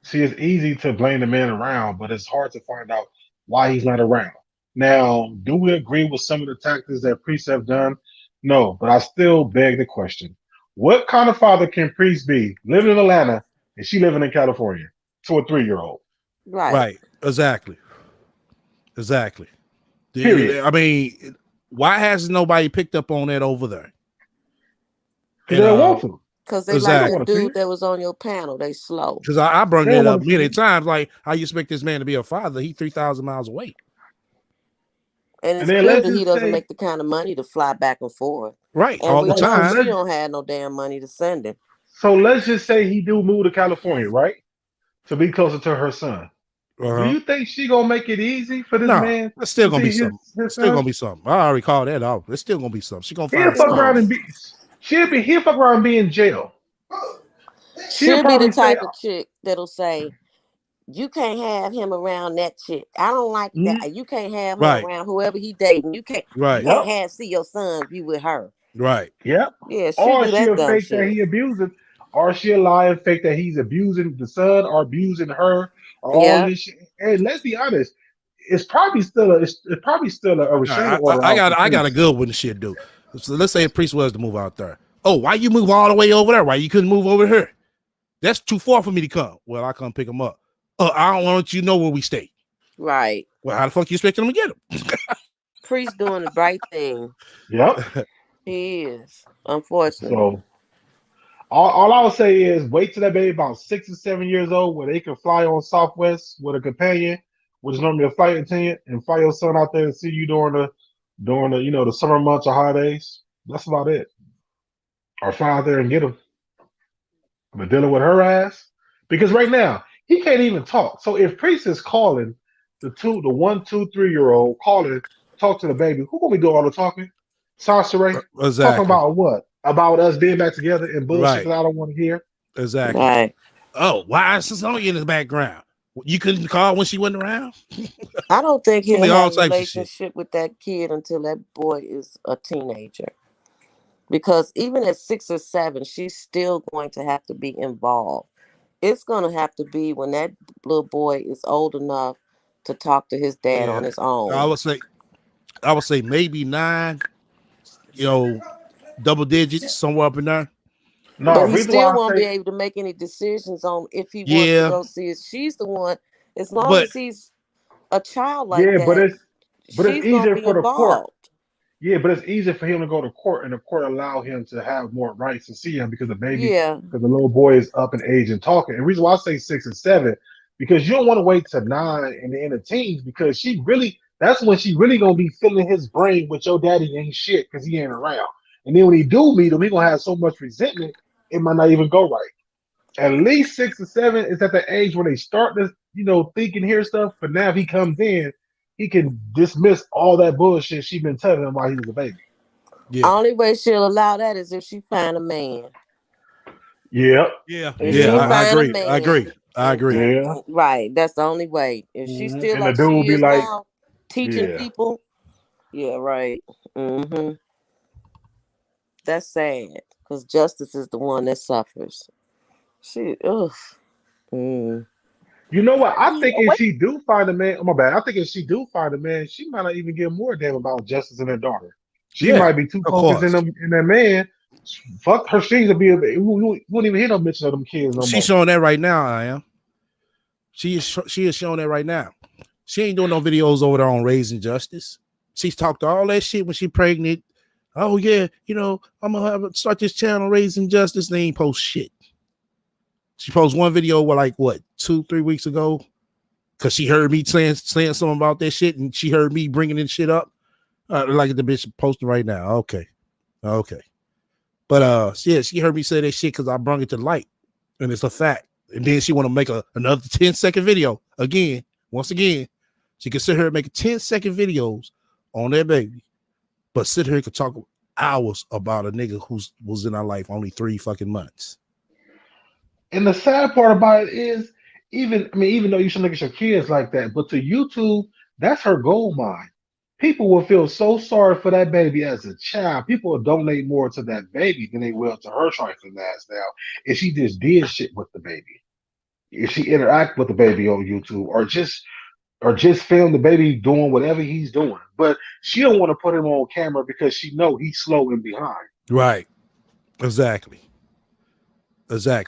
See, it's easy to blame the man around, but it's hard to find out why he's not around. Now, do we agree with some of the tactics that priests have done? No, but I still beg the question. What kind of father can priest be living in Atlanta and she living in California to a 3-year-old? Right. Right. Exactly. Period. I mean, why has nobody picked up on that over there? Because they don't want to. Because they They like don't Exactly. that want to see dude it. that was on your panel. They slow. Because I brought They it don't up want to see many it. times. Like, how you expect this man to be a father? He 3,000 miles away. And And it's then clear let's that he just doesn't say, make the kind of money to fly back and forth. Right. And All the we so know time. she let's don't have no damn money to send him. so let's just say he do move to California, right? To be closer to her son. Do Uh-huh. you think she gonna make it easy for this No, man that's still to gonna be see something. his Still son? gonna be something. I already called that out. It's still gonna be something. She gonna He'll find fuck something. around No. and be he'll fuck around and be in jail. She'll She'll be the probably say, type of chick that'll say, you can't have him around that chick. I don't like mm, that. You can't have her Right. around whoever he dating. You Right. can't yep, have see your son be with her. Right. yep. Yeah, she'll Or do that she'll dumb fake that shit. he abusing, or she'll lie and fake that he's abusing the son or abusing her or all Yeah. this shit. And let's be honest, it's probably still a All right, restraining order out for I got a priests. good one to shit do. So let's say a priest was to move out there. Oh, why you move all the way over there? Why you couldn't move over here? That's too far for me to come. Well, I come pick him up. I don't want you to know where we stay. Right. Well, how the fuck you expecting them to get him? Priest doing the right thing. Yep. He is, unfortunately. So all I'll say is wait till that baby about 6 or 7 years old where they can fly on Southwest with a companion, which is normally a flight attendant, and fly your son out there and see you during the the summer months or holidays. That's about it. Or fly out there and get him. But dealing with her ass, because right now he can't even talk. So if Priest is calling the 1, 2, 3-year-old calling, talk to the baby. Who gonna be doing all the talking? Sasha talking Exactly. about what? About us being back together and bullshit Right. that I don't want to hear. Exactly. Right. Oh, why is Sonya in the background? You couldn't call when she wasn't around? I don't think It's gonna he'll be all have a types of shit. relationship with that kid until that boy is a teenager. Because even at 6 or 7, she's still going to have to be involved. It's going to have to be when that little boy is old enough to talk to his dad on Yeah. his I own. would say maybe 9, double digits, somewhere up in there. No, But he reason why still I won't be say able to make any decisions on if he wants to Yeah, go see it. She's the one, as long but as he's a child like yeah, that, but it's she's going to easier be for the court. involved. Yeah, but it's easier for him to go to court, and the court allow him to have more rights to see him because Yeah. the little boy is up in age and talking. And the reason why I say 6 and 7, because you don't want to wait to 9 and in the teens, because that's when she really gonna be filling his brain with your daddy ain't shit because he ain't around. And then when he do meet him, he gonna have so much resentment, it might not even go right. At least 6 or 7 is at the age where they start to, think and hear stuff. But now if he comes in, he can dismiss all that bullshit she been telling him while he was a baby. yeah, Only way she'll allow that is if she find a man. Yep. yeah, If yeah. she Yeah. I find a agree. I man, agree. I agree. Yeah. right, that's the only way. If she's still And the like dude will she be is like, now, teaching yeah. people, yeah, right. Mm-hmm. That's sad because Justice is the one that suffers. She, ugh. Mm. You know what? I Yeah, think if she do find a man, oh my bad. I think if she do find a man, she might not even give more damn about Justice and her daughter. She Yeah, might be too of focused course. in that man. Fuck her streams will be. You won't even hear no mention of them kids no She's more. showing that right now. I am. She is showing that right now. She ain't doing no videos over there on raising justice. She's talked all that shit when she pregnant. Oh yeah, I'm gonna start this channel raising justice. They ain't post shit. She posted one video like what 2-3 weeks ago because she heard me saying something about that shit, and she heard me bringing this shit up. Like the bitch posting right now. Okay. But yeah, she heard me say that shit because I brought it to light, and it's a fact. And then she want to make another 10-second video again. Once again, she can sit here and make 10-second videos on that baby, but sit here and could talk hours about a nigga was in our life only 3 fucking months. And the sad part about it is, even though you should look at your kids like that, but to YouTube, that's her gold mine. People will feel so sorry for that baby as a child. People will donate more to that baby than they will to her trifling ass now. If she just did shit with the baby, if she interact with the baby on YouTube, or just film the baby doing whatever he's doing. But she don't want to put him on camera because she know he's slow and behind. Right. Exactly.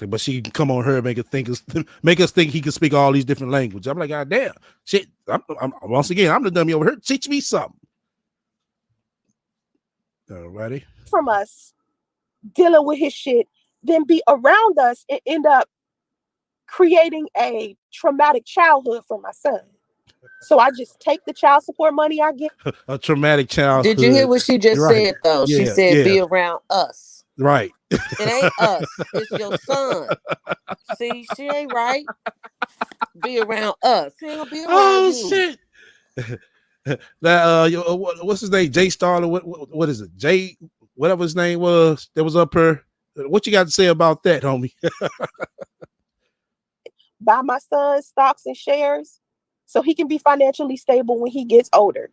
But she can come on her and make us think he can speak all these different languages. I'm like, God damn, shit. Once again, I'm the dummy over here. Teach me something. Alrighty. from us dealing with his shit than be around us and end up creating a traumatic childhood for my son. So I just take the child support money I get. A traumatic childhood. Did you hear what she just Right. said though? She Yeah. said, Yeah. "Be around us." Right. It ain't us. It's your son. See, she ain't right. Be around us. He ain't gonna be around Oh you. shit. That what's his name? Jay Star. What is it? Jay, whatever his name was, that was up here. What you got to say about that, homie? Buy my son stocks and shares so he can be financially stable when he gets older.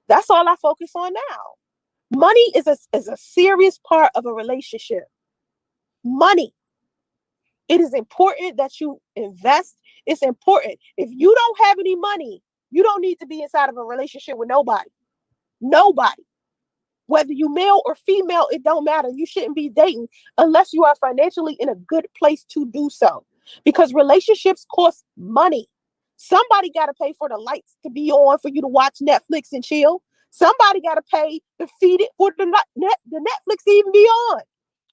That's all I focus on now. Money is a serious part of a relationship. Money. It is important that you invest. It's important. If you don't have any money, you don't need to be inside of a relationship with nobody. Nobody. Whether you male or female, it don't matter. You shouldn't be dating unless you are financially in a good place to do so. Because relationships cost money. Somebody got to pay for the lights to be on for you to watch Netflix and chill. Somebody got to pay to feed it for the Netflix to even be on.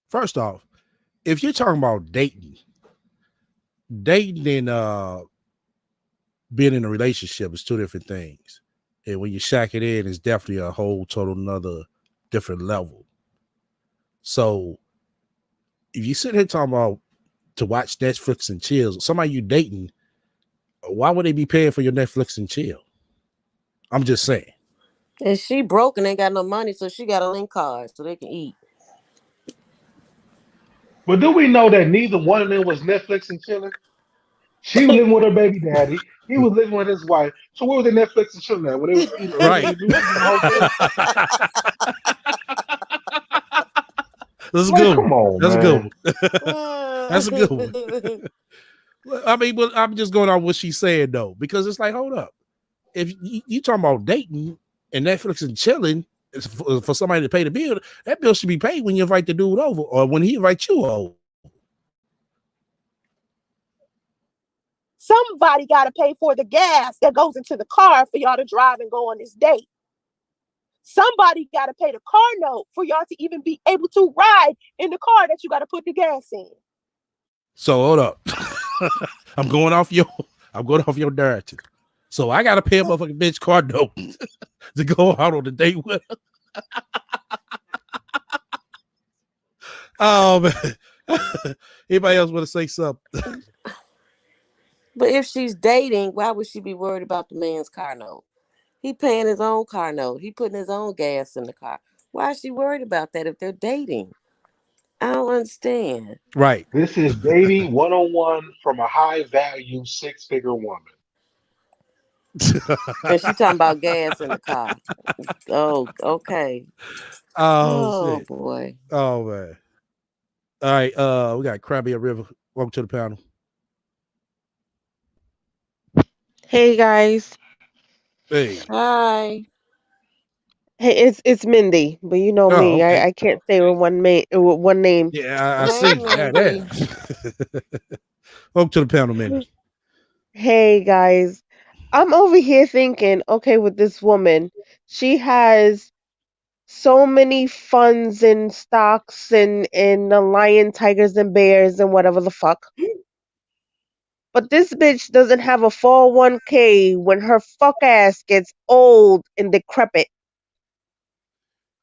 First off, if you're talking about dating and being in a relationship is two different things. And when you shack it in, it's definitely a whole total another different level. So if you sit here talking about to watch Netflix and chill, somebody you dating, Why would they be paying for your Netflix and chill? I'm just saying. And she broke and ain't got no money, so she got a link card so they can eat. But do we know that neither one of them was Netflix and chilling? She was living with her baby daddy. He was living with his wife. So where was they Netflix and chilling at? When they was Right. eating the hotel? That's a Man, good one. come on, That's a good man. one. That's a good one. I mean, but I'm just going on what she's saying though, because it's like, hold up. If you talking about dating and Netflix and chilling for somebody to pay the bill, that bill should be paid when you invite the dude over or when he invites you over. Somebody got to pay for the gas that goes into the car for y'all to drive and go on this date. Somebody got to pay the car note for y'all to even be able to ride in the car that you got to put the gas in. So hold up. I'm going off your narrative. So I gotta pay a motherfucking bitch car note to go out on the date with her. Anybody else want to say something? But if she's dating, why would she be worried about the man's car note? He paying his own car note. He putting his own gas in the car. Why is she worried about that if they're dating? I don't understand. Right. This is dating 101 from a high value 6-figure woman. And she talking about gas in the car. Oh, okay. Oh Oh shit. boy. Oh man. All right. We got Krabby River. Welcome to the panel. Hey guys. Hey. Hi. Hey, it's Mindy, but you know Oh, me. okay. I can't stay with one name. Yeah, I Hey, see. Yeah, Mindy. welcome to the panel, Mindy. Hey guys. I'm over here thinking, okay, with this woman, she has so many funds and stocks and the lion, tigers and bears and whatever the fuck. But this bitch doesn't have a 401k when her fuck ass gets old and decrepit.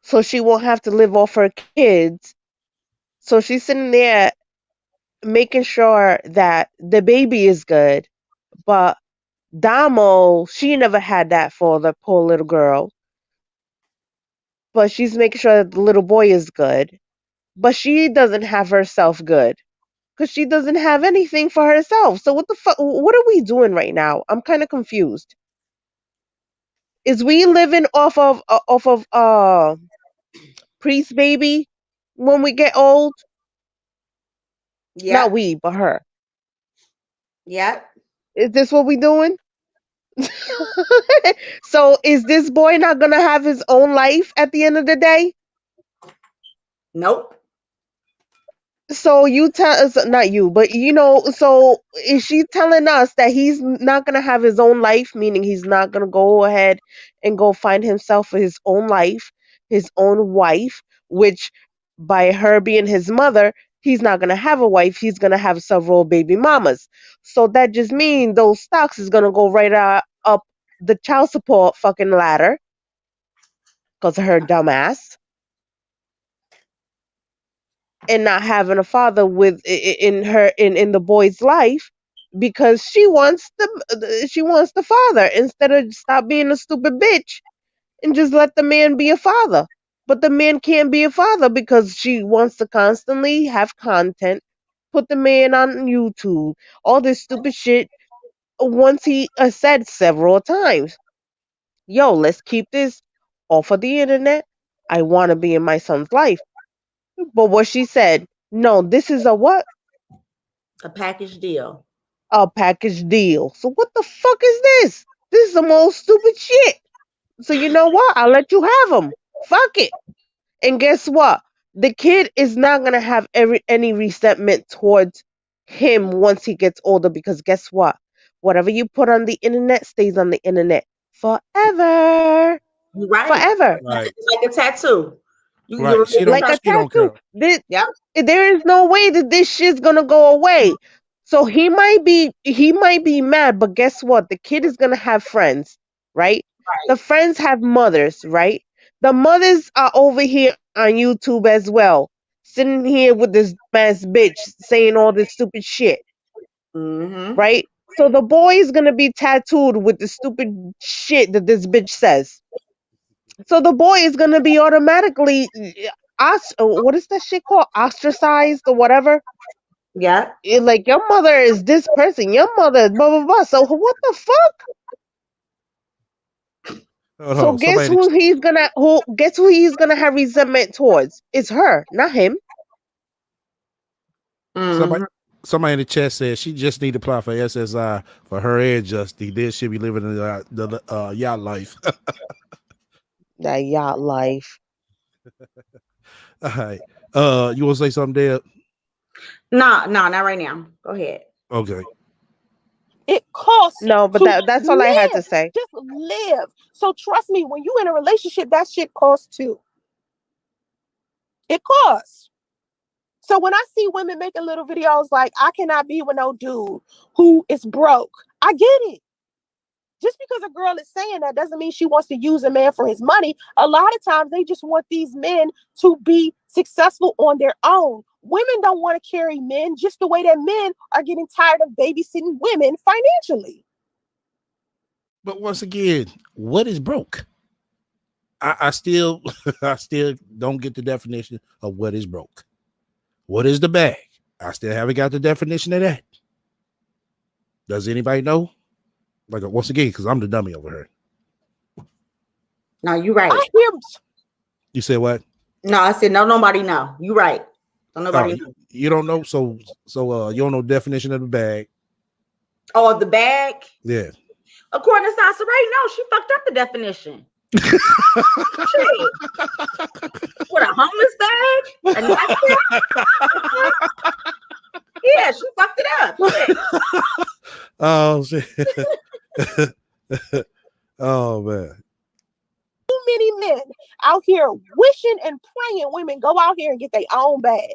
So she won't have to live off her kids. So she's sitting there making sure that the baby is good. But Damo, she never had that for the poor little girl. But she's making sure that the little boy is good. But she doesn't have herself good because she doesn't have anything for herself. So what the fuck? What are we doing right now? I'm kind of confused. Is we living off of priest baby when we get old? Not Yep. we, but her. Yep. Is this what we doing? So is this boy not gonna have his own life at the end of the day? Nope. So you tell us, not you, but so is she telling us that he's not gonna have his own life, meaning he's not gonna go ahead and go find himself his own life, his own wife, which by her being his mother, he's not gonna have a wife, he's gonna have several baby mamas. So that just means those stocks is gonna go right up the child support fucking ladder because of her dumbass and not having a father in the boy's life because she wants the father instead of stop being a stupid bitch and just let the man be a father. But the man can't be a father because she wants to constantly have content, put the man on YouTube, all this stupid shit. Once he said several times, yo, let's keep this off of the internet. I want to be in my son's life. But what she said, no, this is a what? A package deal. A package deal. So what the fuck is this? This is the most stupid shit. So you know what? I'll let you have them. Fuck it. And guess what? The kid is not gonna have any resentment towards him once he gets older because guess what? Whatever you put on the internet stays on the internet forever. You're right. Forever. Right. It's like a tattoo. You Right. She remove the don't Like a she don't tattoo. care. Yep. There is no way that this shit's gonna go away. So he might be mad, but guess what? The kid is gonna have friends, right? The friends have mothers, right? The mothers are over here on YouTube as well, sitting here with this ass bitch saying all this stupid shit, Mm-hmm. right? So the boy is gonna be tattooed with the stupid shit that this bitch says. So the boy is gonna be automatically what is that shit called? Ostracized or whatever. Yeah. Like your mother is this person, your mother is blah blah blah. So what the fuck? So guess who he's gonna have resentment towards? It's her, not him. Somebody, Mhm. somebody in the chat says she just need to apply for SSI for her and Justy. Then she'll be living the yacht life. That yacht life. All right. You want to say something, Deb? No, not right now. Go ahead. Okay. It costs No, but to that's all I had to live. say. Just live. So trust me, when you in a relationship, that shit costs too. It costs. So when I see women making little videos like, I cannot be with no dude who is broke, I get it. Just because a girl is saying that doesn't mean she wants to use a man for his money. A lot of times they just want these men to be successful on their own. Women don't want to carry men just the way that men are getting tired of babysitting women financially. But once again, what is broke? I still I still don't get the definition of what is broke. What is the bag? I still haven't got the definition of that. Does anybody know? Like once again, because I'm the dummy over here. No, you right. I hear. You said what? No, I said no. Nobody know. You right. Don't nobody know. You don't know. So you don't know the definition of the bag. Oh, the bag. Yeah. According to Sansa Ray, no, she fucked up the definition. Shit. What, a homeless bag? A napkin? Yeah, she fucked it up. Shit. Oh shit. Oh man. Too many men out here wishing and praying women go out here and get their own bag.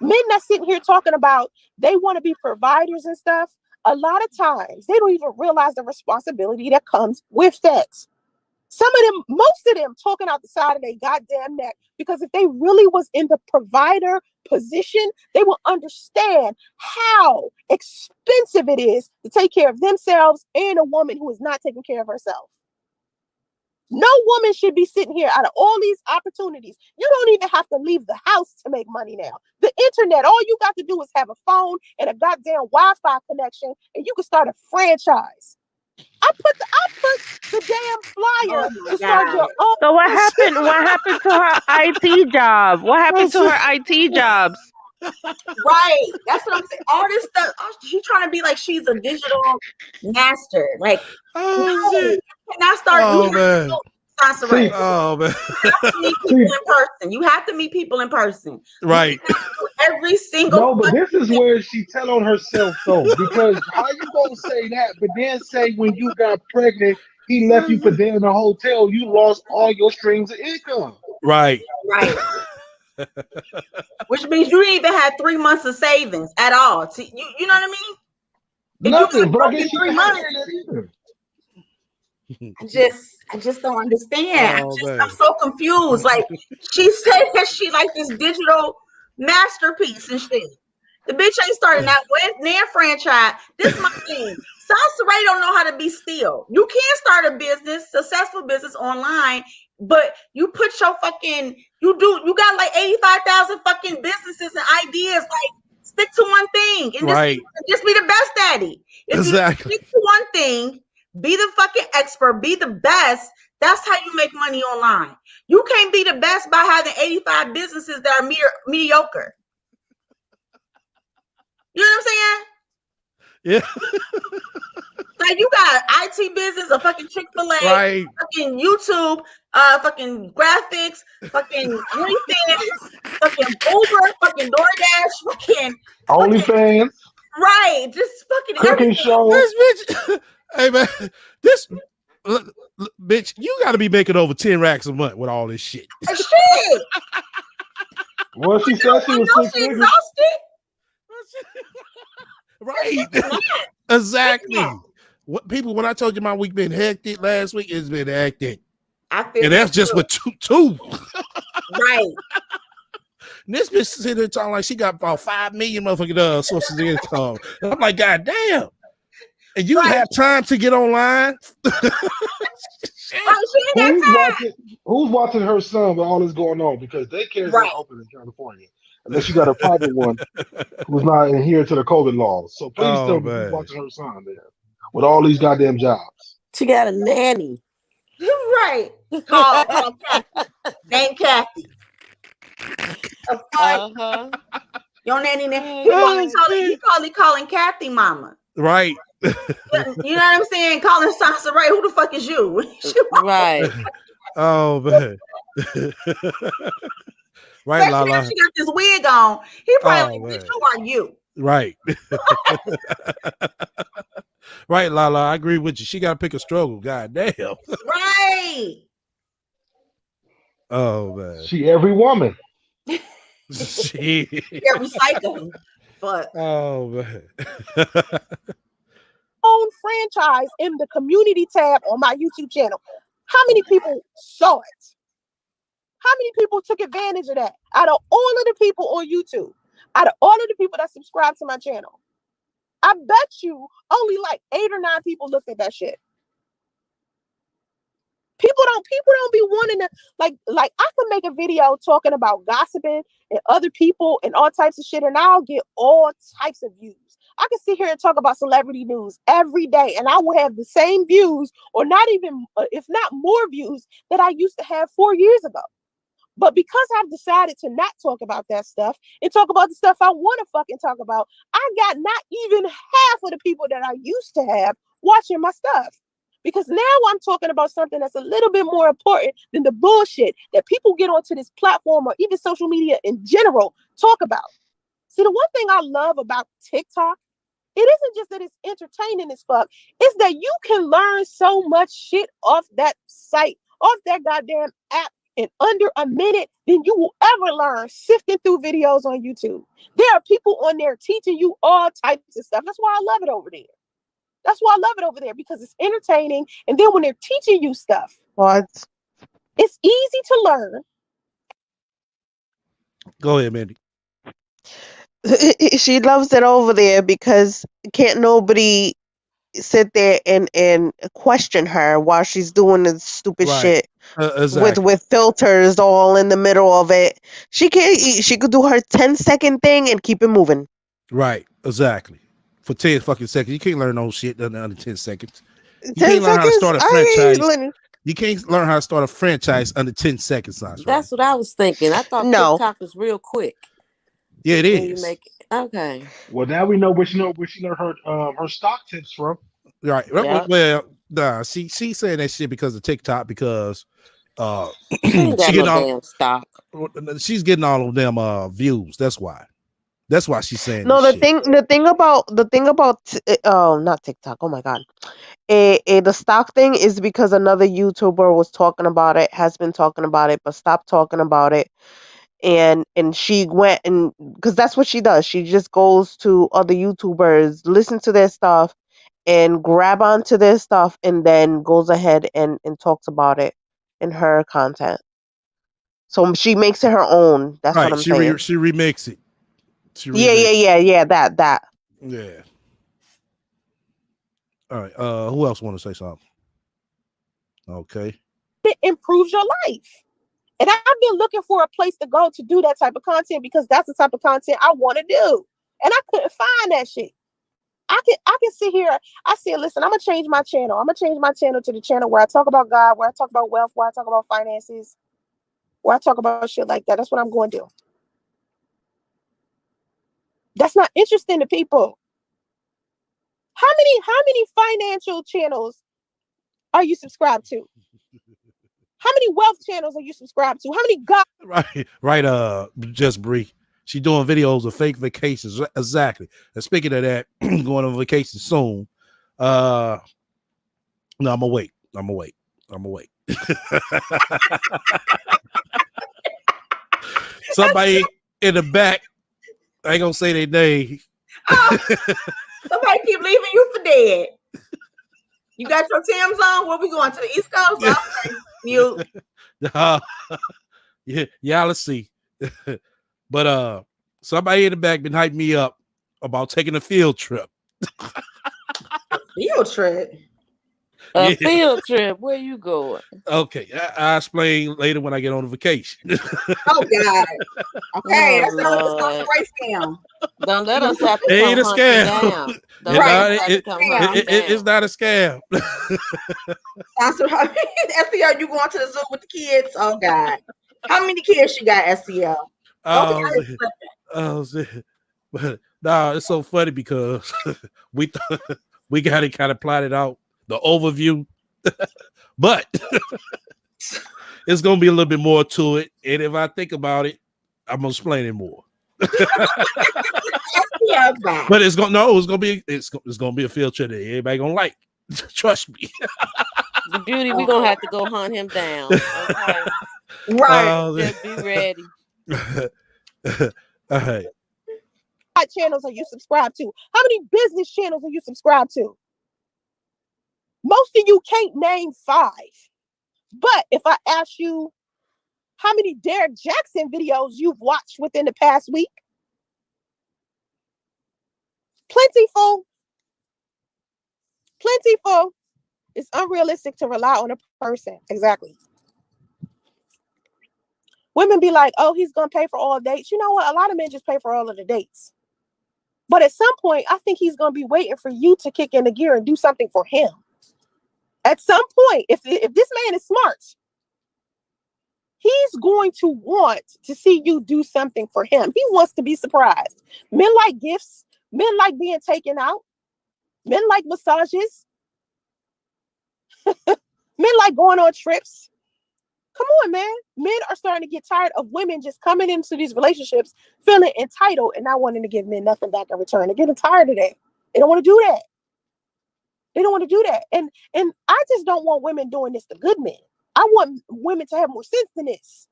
Men that sitting here talking about they want to be providers and stuff, a lot of times they don't even realize the responsibility that comes with that. Some of them, most of them talking out the side of their goddamn neck, because if they really was in the provider position, they will understand how expensive it is to take care of themselves and a woman who is not taking care of herself. No woman should be sitting here out of all these opportunities. You don't even have to leave the house to make money now. The internet, all you got to do is have a phone and a goddamn Wi-Fi connection, and you can start a franchise. I put the damn flyer to start your own. So what happened? What happened to her IT job? What happened to her IT jobs? Right. That's what I'm saying. All this stuff. She's trying to be like she's a digital master. Like, no, you cannot start. Oh man. See, oh man. You have to meet people in person. You have to meet people in person. Right. Every single. No, but this is where she tell on herself though, because how you gonna say that, but then say when you got pregnant, he left you for dead in a hotel, you lost all your streams of income. Right. Right. Which means you didn't even have 3 months of savings at all. You know what I mean? If Nothing, but I guess in she 3 can't months. hear that either. I just don't understand. Oh, I'm so confused. Like, she said that she like this digital masterpiece and shit. The bitch ain't starting that Nan franchise. This is my thing. Sansa Ray don't know how to be still. You can start a business, successful business online, but you put your fucking, you got like 85,000 fucking businesses and ideas. Like, stick to one thing and right. just be the best at it. If exactly. you stick to one thing, be the fucking expert, be the best. That's how you make money online. You can't be the best by having 85 businesses that are mediocre. You know what I'm saying? Yeah. Like, you got IT business, a fucking Chick-fil-A, right. fucking YouTube, fucking graphics, fucking OnlyFans, fucking Uber, fucking DoorDash, fucking OnlyFans. Right. Just fucking cooking everything. show. This bitch, hey man, this bitch, you got to be making over 10 racks a month with all this shit. Shit. Well, she said she was 6 figures. Exhausted. Right. Exactly. What people, when I told you my week been hectic last week, it's been hectic. I feel and that's just with two. Right. And this bitch sitting there talking like she got about 5 million motherfucking sources of income. And I'm like, God damn. And you have time to get online. Right, she ain't got time. Who's watching her son with all this going on? Because daycare is not Right. open in California unless you got a private one who's not adhering to the COVID laws. So please tell Oh me who's man. watching her son there with all these goddamn jobs. She got a nanny. Right. Call Kathy. Name Kathy. A fuck. Uh-huh. Your nanny name. Oh, He probably calling Kathy mama. right. You know what I'm saying? Calling Sansa Ray. Who the fuck is you? Right. Oh man. Right, Especially now Lala. she got this wig on. He probably Oh like, bitch, man. who are you? Right. Right, Lala. I agree with you. She gotta pick a struggle. God damn. Right. Oh man. She every woman. She. Every psycho. But Oh man. Own franchise in the community tab on my YouTube channel. How many people saw it? How many people took advantage of that? Out of all of the people on YouTube, out of all of the people that subscribe to my channel, I bet you only like 8 or 9 people looked at that shit. People don't be wanting to like I can make a video talking about gossiping and other people and all types of shit, and I'll get all types of views. I can sit here and talk about celebrity news every day, and I will have the same views, or not even, if not more views, that I used to have 4 years ago. But because I've decided to not talk about that stuff and talk about the stuff I want to fucking talk about, I got not even half of the people that I used to have watching my stuff. Because now I'm talking about something that's a little bit more important than the bullshit that people get onto this platform or even social media in general talk about. See, the one thing I love about TikTok, it isn't just that it's entertaining as fuck, it's that you can learn so much shit off that site, off that goddamn app in under a minute than you will ever learn sifting through videos on YouTube. There are people on there teaching you all types of stuff. That's why I love it over there. That's why I love it over there, because it's entertaining. And then when they're teaching you stuff, What? it's easy to learn. Go ahead, Mandy. She loves it over there because can't nobody sit there and question her while she's doing this stupid Right. shit Exactly. with filters all in the middle of it. She could do her 10-second thing and keep it moving. Right. Exactly. For 10 fucking seconds. You can't learn no shit under 10 seconds. You 10 can't learn how to seconds? start a franchise. You can't learn how to start a franchise under 10 seconds. That's what I was thinking. I thought No. TikTok was real quick. Yeah, it When you is. make okay. Well, now we know where she learned her stock tips from. Right. Yep. Well, nah, she's saying that shit because of TikTok, because She ain't got no damn stock. she's getting all of them views. That's why. That's why she's saying No, this the thing about not TikTok. Oh my god. The stock thing is because another YouTuber was talking about it, has been talking about it, but stopped talking about it. And she went, and because that's what she does. She just goes to other YouTubers, listen to their stuff, and grab onto their stuff, and then goes ahead and talks about it in her content. So she makes it her own. That's what Right. I'm saying. She remixed it. Yeah. That. Yeah. All right. Who else want to say something? Okay. It improves your life. And I've been looking for a place to go to do that type of content, because that's the type of content I want to do. And I couldn't find that shit. I can sit here. I said, listen, I'm gonna change my channel. I'm gonna change my channel to the channel where I talk about God, where I talk about wealth, where I talk about finances, where I talk about shit like that. That's what I'm going to do. That's not interesting to people. How many financial channels are you subscribed to? How many wealth channels are you subscribed to? How many God? Right. Just Bree. She doing videos of fake vacations. Exactly. And speaking of that, going on vacation soon. No, I'm gonna wait. Somebody in the back, I ain't gonna say their name. Oh, somebody keep leaving you for dead. You got your Tim's on? Where we going, to the East Coast? Okay. Mute. Yeah, let's see. But somebody in the back been hyping me up about taking a field trip. Field trip. A Yeah. field trip. Where you going? Okay, I'll explain later when I get on the vacation. Oh God. Okay, Oh that's not a Lord. race scam. Don't let us have to It ain't come a hunt you scam. down. Don't It Right, let not, us have to it, come scam. hunt you it's down. not a scam. SCL, you going to the zoo with the kids? Oh God. How many kids you got, SCL? Don't be Oh, out here shit. slipping. Oh, shit. But nah, it's so funny because we got it kind of plotted out, the overview, but it's gonna be a little bit more to it. And if I think about it, I'm gonna explain it more. Yeah, bye. But it's gonna be a field trip that everybody gonna like. Trust me. The beauty, we Oh, gonna have to go hunt him down. Okay. right. Just be ready. All right. What channels are you subscribed to? How many business channels are you subscribed to? Most of you can't name 5. But if I ask you how many Derek Jackson videos you've watched within the past week, plentiful. Plentiful. It's unrealistic to rely on a person. Exactly. Women be like, oh, he's going to pay for all dates. You know what? A lot of men just pay for all of the dates. But at some point, I think he's going to be waiting for you to kick in the gear and do something for him. At some point, if this man is smart, he's going to want to see you do something for him. He wants to be surprised. Men like gifts. Men like being taken out. Men like massages. Men like going on trips. Come on, man. Men are starting to get tired of women just coming into these relationships feeling entitled and not wanting to give men nothing back in return. They're getting tired of that. They don't want to do that. They don't want to do that. And I just don't want women doing this to good men. I want women to have more sense than this.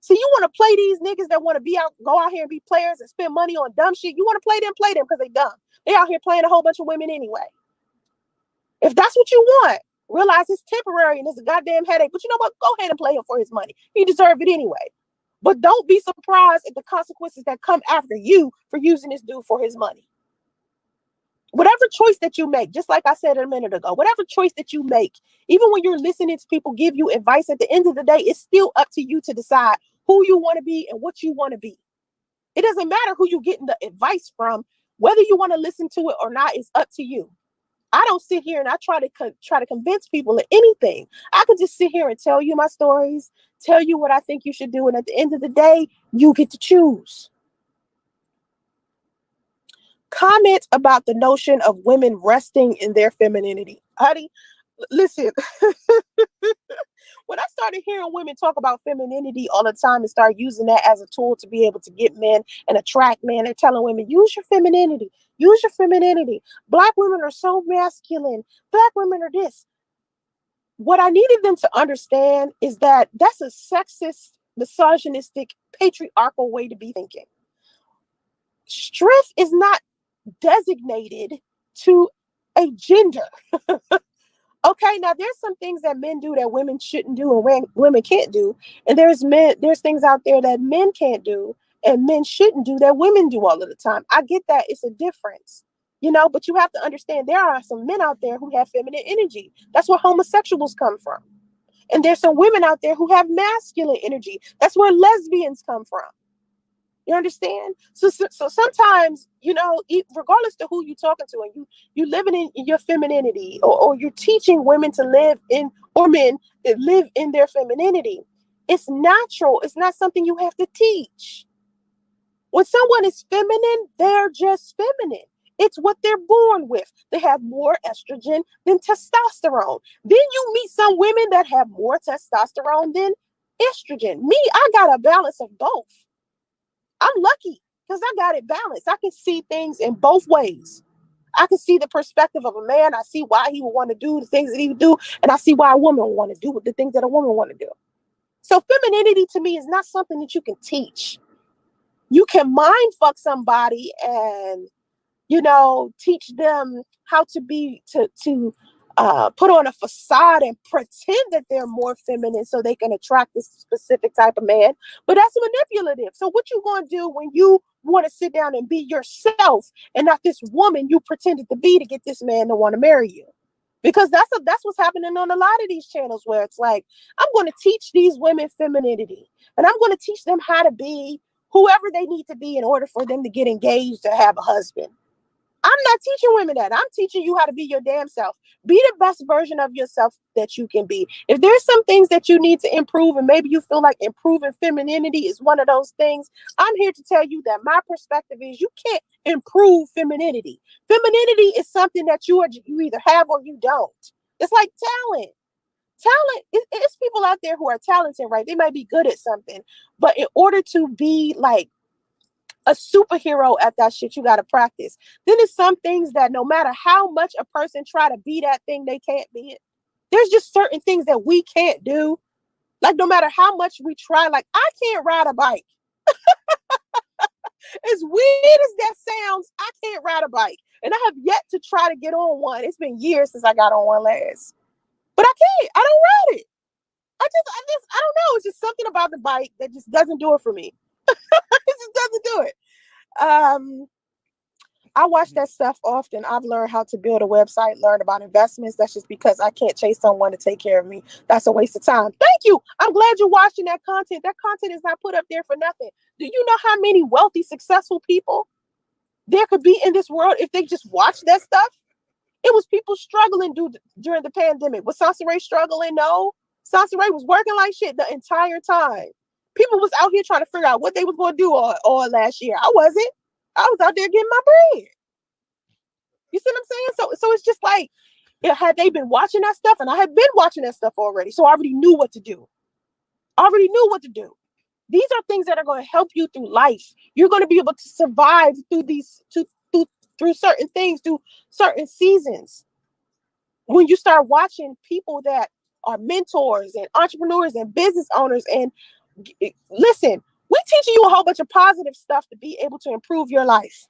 So you want to play these niggas that want to go out here and be players and spend money on dumb shit. You want to play them because they dumb. They out here playing a whole bunch of women anyway. If that's what you want, realize it's temporary and it's a goddamn headache. But you know what? Go ahead and play him for his money. He deserves it anyway. But don't be surprised at the consequences that come after you for using this dude for his money. Whatever choice that you make, just like I said a minute ago, whatever choice that you make, even when you're listening to people give you advice, at the end of the day, it's still up to you to decide who you want to be and what you want to be. It doesn't matter who you're getting the advice from. Whether you want to listen to it or not is up to you. I don't sit here and I try to convince people of anything. I could just sit here and tell you my stories, tell you what I think you should do. And at the end of the day, you get to choose. Comment about the notion of women resting in their femininity. Honey, listen, when I started hearing women talk about femininity all the time and start using that as a tool to be able to get men and attract men, they're telling women, use your femininity. Use your femininity. Black women are so masculine. Black women are this. What I needed them to understand is that that's a sexist, misogynistic, patriarchal way to be thinking. Strength is not designated to a gender. Okay, now there's some things that men do that women shouldn't do and women can't do. And there's things out there that men can't do and men shouldn't do that women do all of the time. I get that it's a difference, but you have to understand there are some men out there who have feminine energy. That's where homosexuals come from. And there's some women out there who have masculine energy. That's where lesbians come from. You understand? So sometimes, regardless to who you're talking to, and you living in your femininity, or you're teaching women to live in, or men that live in their femininity, it's natural. It's not something you have to teach. When someone is feminine, they're just feminine. It's what they're born with. They have more estrogen than testosterone. Then you meet some women that have more testosterone than estrogen. Me, I got a balance of both. I'm lucky because I got it balanced. I can see things in both ways. I can see the perspective of a man. I see why he would want to do the things that he would do. And I see why a woman would want to do the things that a woman would want to do. So femininity to me is not something that you can teach. You can mind fuck somebody and, teach them how to be, to put on a facade and pretend that they're more feminine so they can attract this specific type of man. But that's manipulative. So what you gonna do when you want to sit down and be yourself and not this woman you pretended to be to get this man to want to marry you? Because that's what's happening on a lot of these channels, where it's like, I'm going to teach these women femininity, and I'm going to teach them how to be whoever they need to be in order for them to get engaged to have a husband. I'm not teaching women that. I'm teaching you how to be your damn self. Be the best version of yourself that you can be. If there's some things that you need to improve, and maybe you feel like improving femininity is one of those things, I'm here to tell you that my perspective is you can't improve femininity. Femininity is something that you either have or you don't. It's like talent. It's people out there who are talented, right? They might be good at something, but in order to be like a superhero at that shit, you got to practice. Then there's some things that no matter how much a person try to be that thing, they can't be it. There's just certain things that we can't do. Like no matter how much we try, like I can't ride a bike. As weird as that sounds, I can't ride a bike. And I have yet to try to get on one. It's been years since I got on one last. But I can't. I don't ride it. I don't know. It's just something about the bike that just doesn't do it for me. It just doesn't do it. I watch that stuff often. I've learned how to build a website, learn about investments. That's just because I can't chase someone to take care of me. That's a waste of time. Thank you. I'm glad you're watching that content. That content is not put up there for nothing. Do you know how many wealthy, successful people there could be in this world if they just watch that stuff? It was people struggling during the pandemic. Was Sansaray struggling? No. Sansaray was working like shit the entire time. People was out here trying to figure out what they was going to do all last year. I wasn't. I was out there getting my bread. You see what I'm saying? So it's just like, had they been watching that stuff, and I had been watching that stuff already, so I already knew what to do. These are things that are going to help you through life. You're going to be able to survive through through certain things, through certain seasons. When you start watching people that are mentors and entrepreneurs and business owners, and listen, we're teaching you a whole bunch of positive stuff to be able to improve your life.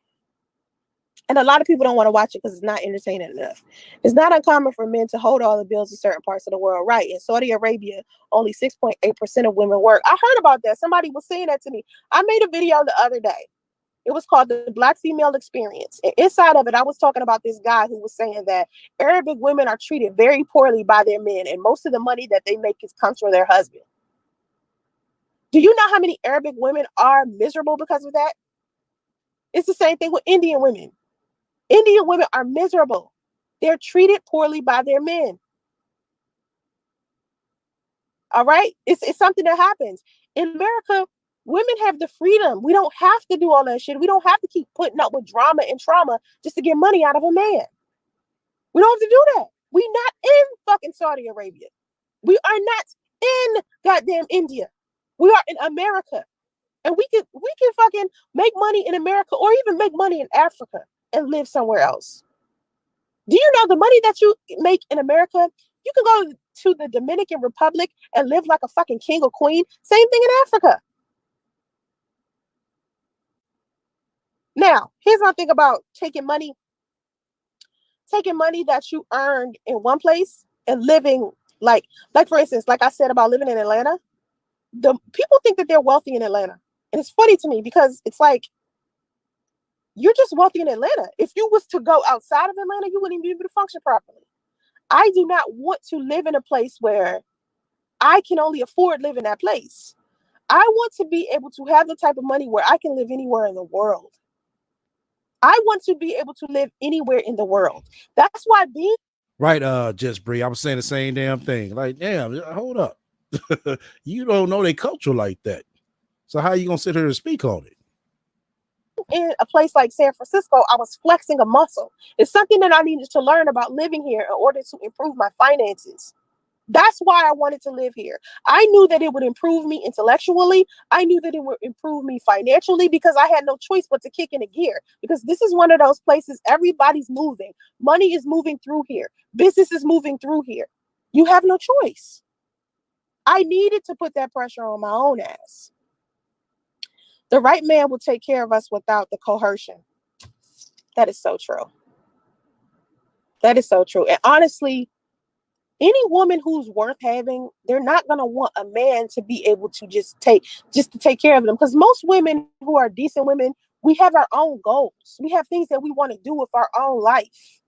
And a lot of people don't want to watch it because it's not entertaining enough. It's not uncommon for men to hold all the bills in certain parts of the world. Right. In Saudi Arabia, only 6.8% of women work. I heard about that. Somebody was saying that to me. I made a video the other day. It was called the Black Female Experience. And inside of it, I was talking about this guy who was saying that Arabic women are treated very poorly by their men. And most of the money that they make comes from their husband. Do you know how many Arabic women are miserable because of that? It's the same thing with Indian women. Indian women are miserable. They're treated poorly by their men. All right? It's something that happens. In America, women have the freedom. We don't have to do all that shit. We don't have to keep putting up with drama and trauma just to get money out of a man. We don't have to do that. We're not in fucking Saudi Arabia. We are not in goddamn India. We are in America. And we can fucking make money in America, or even make money in Africa and live somewhere else. Do you know the money that you make in America? You can go to the Dominican Republic and live like a fucking king or queen. Same thing in Africa. Now, here's my thing about taking money that you earned in one place and living like for instance, like I said about living in Atlanta. The people think that they're wealthy in Atlanta. And it's funny to me because it's like, you're just wealthy in Atlanta. If you was to go outside of Atlanta, you wouldn't even be able to function properly. I do not want to live in a place where I can only afford live in that place. I want to be able to have the type of money where I can live anywhere in the world. I want to be able to live anywhere in the world. That's why being right, Just Bree, I was saying the same damn thing. Like, damn, hold up. You don't know their culture like that. So how are you gonna sit here and speak on it? in a place like San Francisco, I was flexing a muscle. It's something that I needed to learn about living here in order to improve my finances. That's why I wanted to live here. I knew that it would improve me intellectually. I knew that it would improve me financially because I had no choice but to kick in a gear. Because this is one of those places everybody's moving. Money is moving through here. Business is moving through here. You have no choice. I needed to put that pressure on my own ass. The right man will take care of us without the coercion. That is so true. That is so true. And honestly, any woman who's worth having, they're not gonna want a man to be able to just to take care of them. Because most women who are decent women, we have our own goals. We have things that we want to do with our own life.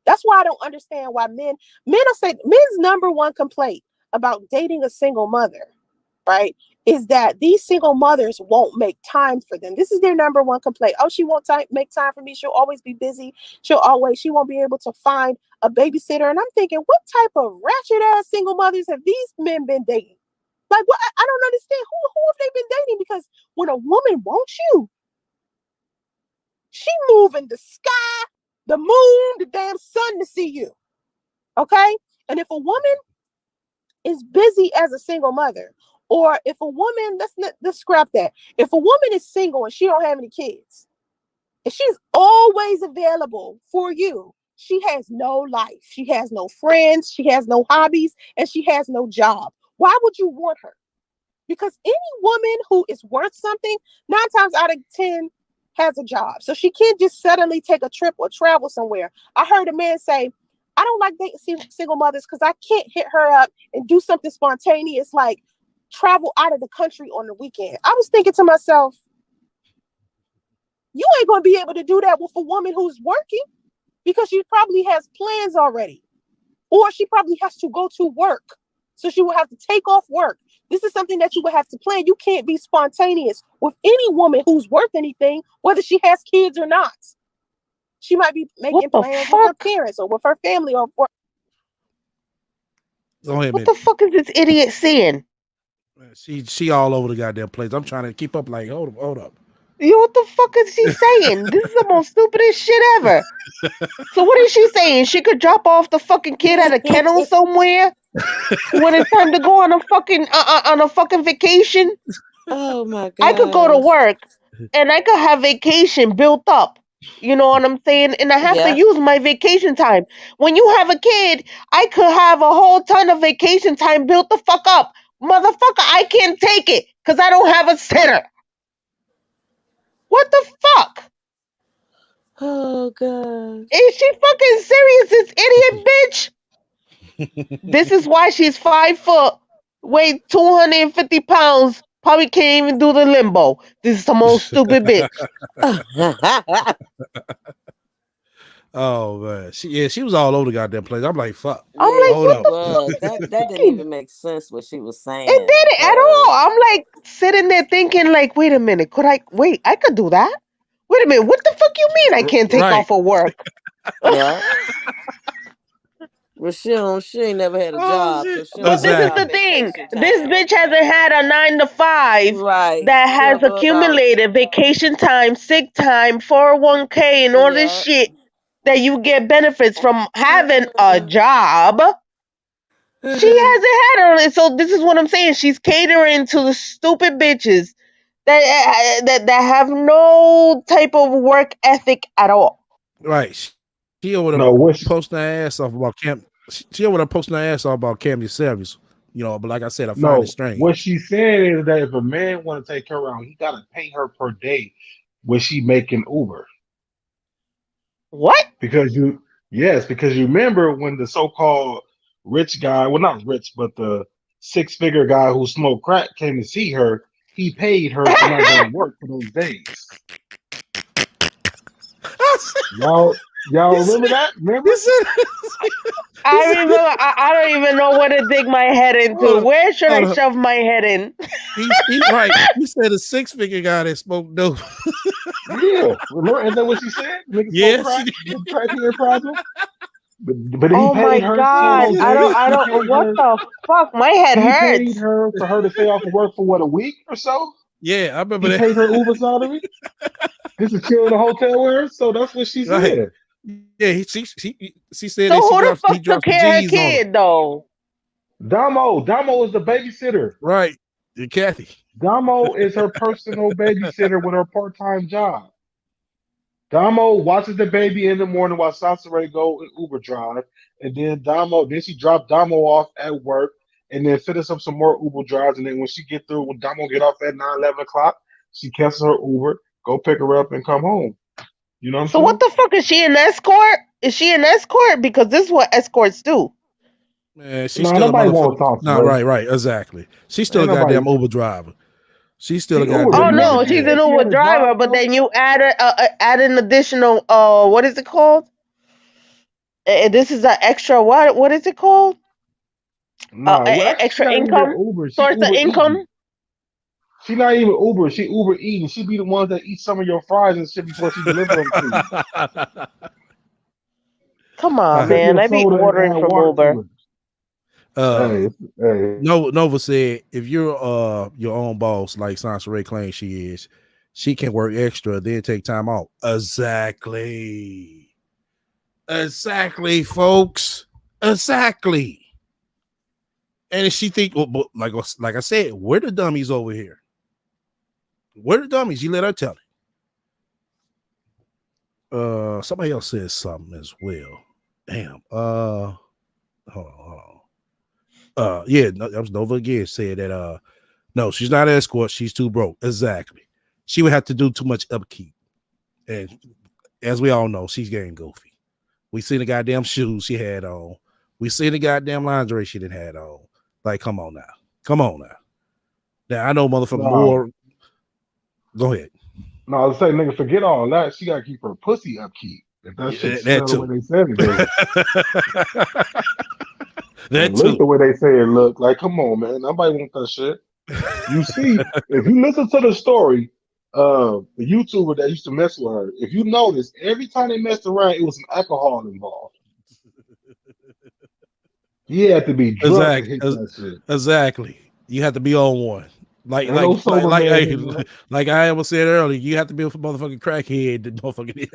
That's why I don't understand why men are saying men's number one complaint about dating a single mother, right, is that these single mothers won't make time for them. This is their number one complaint. Oh, she won't make time for me. She'll always be busy. She won't be able to find a babysitter. And I'm thinking, what type of ratchet ass single mothers have these men been dating? Like, what? I don't understand. Who have they been dating? Because when a woman wants you, she move in the sky, the moon, the damn sun to see you. Okay? And if a woman is busy as a single mother, or if a woman, let's scrap that. If a woman is single and she don't have any kids, and she's always available for you, she has no life. She has no friends. She has no hobbies, and she has no job. Why would you want her? Because any woman who is worth something, 9 times out of 10, has a job. So she can't just suddenly take a trip or travel somewhere. I heard a man say, I don't like dating single mothers because I can't hit her up and do something spontaneous like travel out of the country on the weekend. I was thinking to myself, you ain't going to be able to do that with a woman who's working because she probably has plans already. Or she probably has to go to work. So she will have to take off work. This is something that you would have to plan. You can't be spontaneous with any woman who's worth anything, whether she has kids or not. She might be What making the plans with her fuck? parents or with her family or Go ahead, What man. the fuck is this idiot saying? She all over the goddamn place. I'm trying to keep up. Like, hold up. Yo, what the fuck is she saying? This is the most stupidest shit ever. So what is she saying? She could drop off the fucking kid at a kennel somewhere when it's time to go on a fucking vacation? Oh my I could go to gosh. work and I could have vacation built up. You know what I'm saying? And I have to Yeah. use my vacation time. When you have a kid, I could have a whole ton of vacation time built the fuck up. Motherfucker, I can't take it because I don't have a sitter. What the fuck? Oh gosh. Is she fucking serious, this idiot bitch? This is why she's 5 foot, weigh 250 pounds, probably can't even do the limbo. This is the most stupid bitch. Oh man, she was all over the goddamn place. I'm like, fuck. I'm Yeah, like, Hold what she up. the was. That didn't fucking? even make sense what she was It saying didn't at all. because I'm like sitting there thinking, like, wait a minute, I could do that. Wait a minute, what the fuck you mean I can't take Right. off of work? yeah. Well, she ain't never had a Oh job, so shit. she don't But know this is about the Exactly. thing. vacation This time. bitch hasn't had a 9 to 5 Right. that She has don't know about accumulated vacation time, sick time, 401k, and all this yeah. shit that you get benefits from having a job. She hasn't had it. So this is what I'm saying. She's catering to the stupid bitches that have no type of work ethic at all. Right. She over there No, posting her ass off about Cam. She over there posting her ass off about Cam Service. But like I said, I find it what strange. she's saying is that if a man want to take her around, he gotta pay her per day when she making Uber. What? Because because you remember when the so-called rich guy, well, not rich, but the six-figure guy who smoked crack came to see her, he paid her to not go to work for those days. Y'all he remember said, that? he Remember? said, he I said, remember. I don't even know where to dig my head into. hold up, Where should I hold up. shove my head in? Right. He said a 6-figure guy that smoked dope. Yeah. Remember? Isn't that what she said? Nigga smoke Yeah, she crack, did. the crackhead problem. But he Oh my paid her for god! She those said, days. I He don't. paid What her. the fuck? My head He paid hurts. her for her to stay off of work for what, a week or so. yeah, I remember He that. paid her Uber salary. This is chill in a hotel with her. So that's what she Right. said. Yeah, she said So that who the he fuck took dropped some care of her G's on her. kid though? Damo is the babysitter. Right. And Kathy. Damo is her personal babysitter with her part-time job. Damo watches the baby in the morning while Sansere go and Uber drive, and then she dropped Damo off at work, and then finishes up some more Uber drives, and then when Damo get off at 9, 11 o'clock, she cancels her Uber, go pick her up, and come home. You know what I'm So what saying? the fuck is she an escort? Is she an escort? Because this is what escorts do. Man, she's No, still a nobody wants motherfucker. Thompson. No, right, exactly. She's still Ain't a nobody. goddamn Uber driver. She's still a She Uber, Oh but goddamn you Uber no, ever see she's driver. what an she Uber had to driver, drive but though? then you add an additional what is it called? This is an extra what is it called? Nah, well, actually, she Extra not even income Uber. She source of Uber income. eating. She not even Uber. She Uber eating. She be the ones that eat some of your fries and shit before she deliver them to you. Come on, Sip man. your I be soda and ordering add from water Uber. to it. Hey, hey. Nova said if you're your own boss, like Sansa Ray claims she is, she can work extra, then take time off. Exactly, folks. Exactly. And if she think, well, like I said, we're the dummies over here. We're the dummies. You let her tell it. Somebody else says something as well. Damn. Hold on. Yeah, that was Nova again. Said that no, she's not an escort. She's too broke. Exactly. She would have to do too much upkeep. And as we all know, she's getting goofy. We seen the goddamn shoes she had on. We seen the goddamn lingerie she didn't had on. Like, come on now. Come on now. Now I know motherfucker No, more. Go ahead. no, I was saying, nigga, forget all that. She gotta keep her pussy upkeep. If that shit Yeah, that smell the way too. they said it do, That and look too. the way they say it look, like, come on, man, nobody want that shit. You see, if you listen to the story of the YouTuber that used to mess with her, if you notice, every time they messed around, it was some alcohol involved. He had to be drunk to Exactly. hit that shit. Exactly. You have to be on one. Like, Ain't no sober man hey, hitting that like I almost said earlier, you have to be a motherfucking crackhead to motherfucking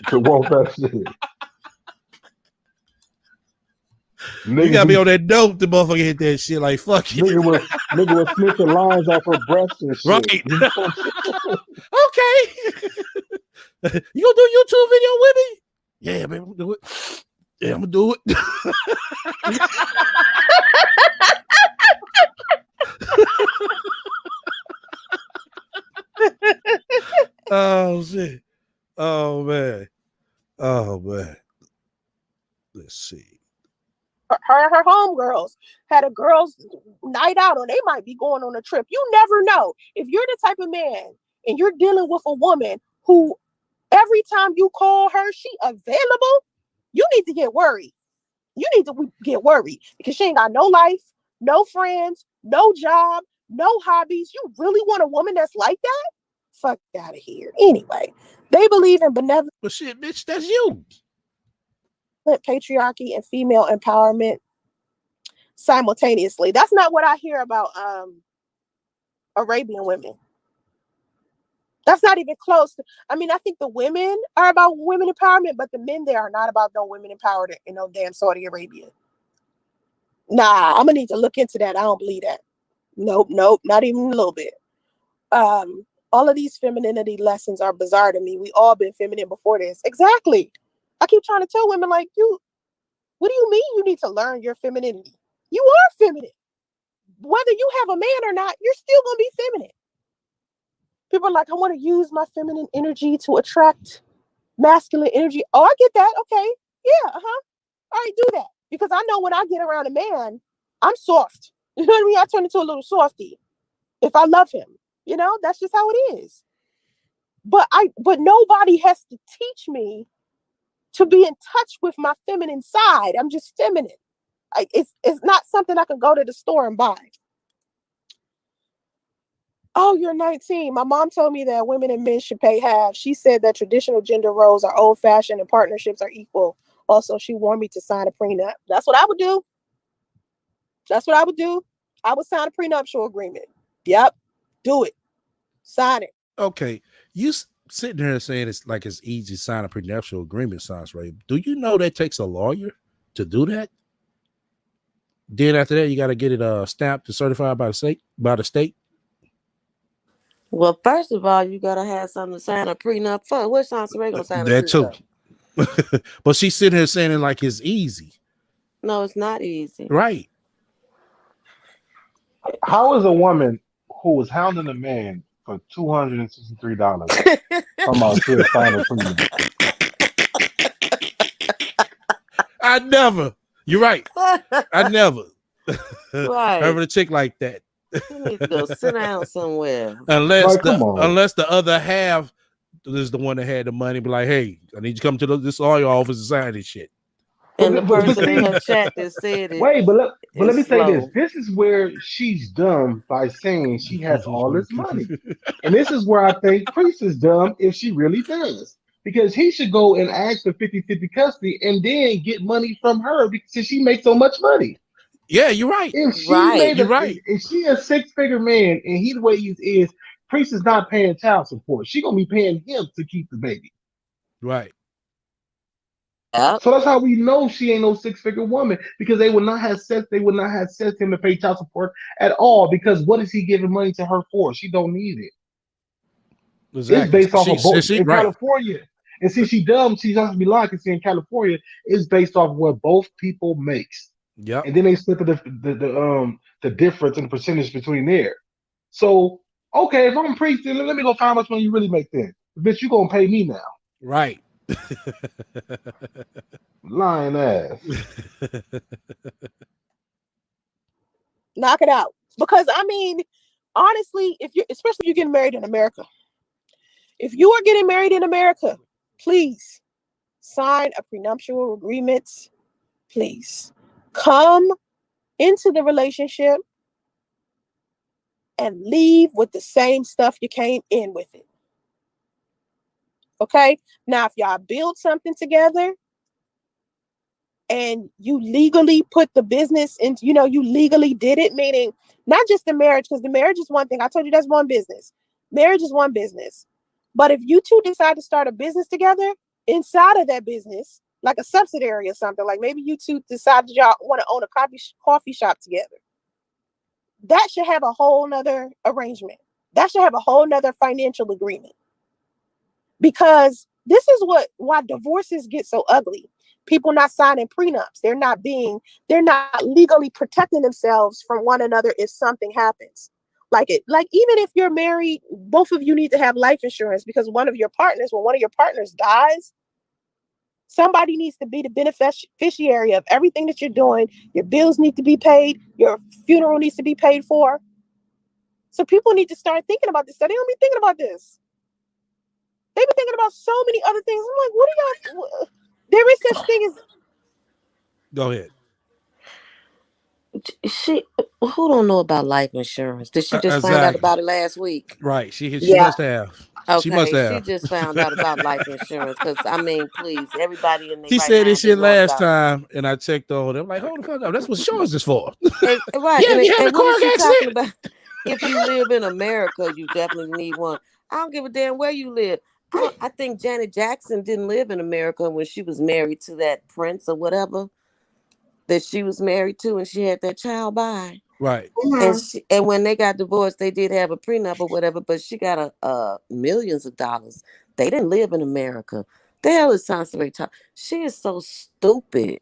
to want that shit. you Niggas gotta be be on that dope to motherfucking hit that shit. Like, fuck you. nigga was snitching lines off her breasts and Right. shit. Okay. You gonna do a YouTube video with me? Yeah, man, I'm gonna do it. Yeah, I'm gonna do it. Oh shit. Oh man. Oh man. Let's see. Her homegirls had a girls' night out, or they might be going on a trip. You never know. If you're the type of man and you're dealing with a woman who every time you call her, she available, you need to get worried. You need to get worried because she ain't got no life, no friends, no job, no hobbies. You really want a woman that's like that? Fuck out of here. Anyway, they believe in benevolent But shit, bitch, that's you. patriarchy and female empowerment simultaneously. That's not what I hear about Arabian women. That's not even close. I mean, I think the women are about women empowerment, but the men there are not about no women empowered in no damn Saudi Arabia. Nah, I'm gonna need to look into that. I don't believe that. Nope, not even a little bit. All of these femininity lessons are bizarre to me. We all been feminine before this. Exactly. I keep trying to tell women like you, what do you mean you need to learn your femininity? You are feminine. Whether you have a man or not, you're still gonna be feminine. People are like, I want to use my feminine energy to attract masculine energy. Oh, I get that. Okay. Yeah, uh-huh. All right, do that. Because I know when I get around a man, I'm soft. You know what I mean? I turn into a little softy if I love him. You know, that's just how it is. But nobody has to teach me to be in touch with my feminine side. I'm just feminine. It's not something I can go to the store and buy. Oh, you're 19. My mom told me that women and men should pay half. She said that traditional gender roles are old fashioned and partnerships are equal. Also, she warned me to sign a prenup. That's what I would do. That's what I would do. I would sign a prenuptial agreement. Yep. Do it. Sign it. Okay, you sitting there saying it's like it's easy to sign a prenuptial agreement, sounds right. Do you know that takes a lawyer to do that? Then after that, you got to get it stamped and certified by the state. Well, first of all, you gotta have something to sign a prenup for. What Sansa Ray gonna sign a That too. prenup? But she's sitting here saying it like it's easy. No, it's not easy. Right. How is a woman who was hounding a man for $263 talking about she'll sign a prenup? I never. You're right. I never heard of Right. a chick like that. You need to go sit down somewhere. unless Like, come the on. unless the other half is the one that had the money, be like, hey, I need you to come to this lawyer office and sign this shit. And the But person in her see, chat that said it wait, but let is me say this. slow. This is where she's dumb by saying she has all this money. And this is where I think Priest is dumb if she really does. Because he should go and ask for 50-50 custody and then get money from her because she makes so much money. Yeah, you're right. Right. You're right. If she a 6-figure man and he the way he is, Priest is not paying child support. She gonna be paying him to keep the baby. Right. Yep. So that's how we know she ain't no 6-figure woman because they would not have sex. They would not have sent him to pay child support at all. Because what is he giving money to her for? She don't need it. It's Exactly. based off of both She in right. California. And see, she dumb. She doesn't be lying. Cause see, in California, it's based off of what both people makes, Yep. and then they split the difference in the percentage between there. So okay, if I'm preaching, let me go find how much money you really make. Then, bitch, you gonna pay me now? Right. Lying ass. Knock it out. Because I mean, honestly, if you, especially if you're getting married in America, if you are getting married in America, please sign a prenuptial agreement. Please come into the relationship and leave with the same stuff you came in with it. Okay. Now, if y'all build something together and you legally put the business into, you legally did it, meaning not just the marriage, because the marriage is one thing. I told you that's one business. Marriage is one business. But if you two decide to start a business together, inside of that business, like a subsidiary or something, like maybe you two decide y'all want to own a coffee shop together, that should have a whole nother arrangement. That should have a whole nother financial agreement. Because this is why divorces get so ugly. People not signing prenups. They're not legally protecting themselves from one another if something happens. Like even if you're married, both of you need to have life insurance because when one of your partners dies, somebody needs to be the beneficiary of everything that you're doing. Your bills need to be paid. Your funeral needs to be paid for. So people need to start thinking about this. They don't be thinking about this. They've been thinking about so many other things. I'm like, what are y'all? There is such thing as. Go ahead. She who don't know about life insurance? Did she just find out Exactly. about it last week? Right. She Yeah. must have. She must Okay, she have. just found out about life insurance because I mean, please, everybody in their He right said this mind been shit knowing last about it. time, and I checked on it. I'm like, hold the fuck up. That's what insurance is for. Right, Yeah, if you have a and what is she car talking accident. about? If you live in America, you definitely need one. I don't give a damn where you live. I think Janet Jackson didn't live in America when she was married to that prince or whatever that she was married to, and she had that child by. Right. And when they got divorced, they did have a prenup or whatever, but she got a millions of dollars. They didn't live in America. The hell is Sansa talk? She is so stupid.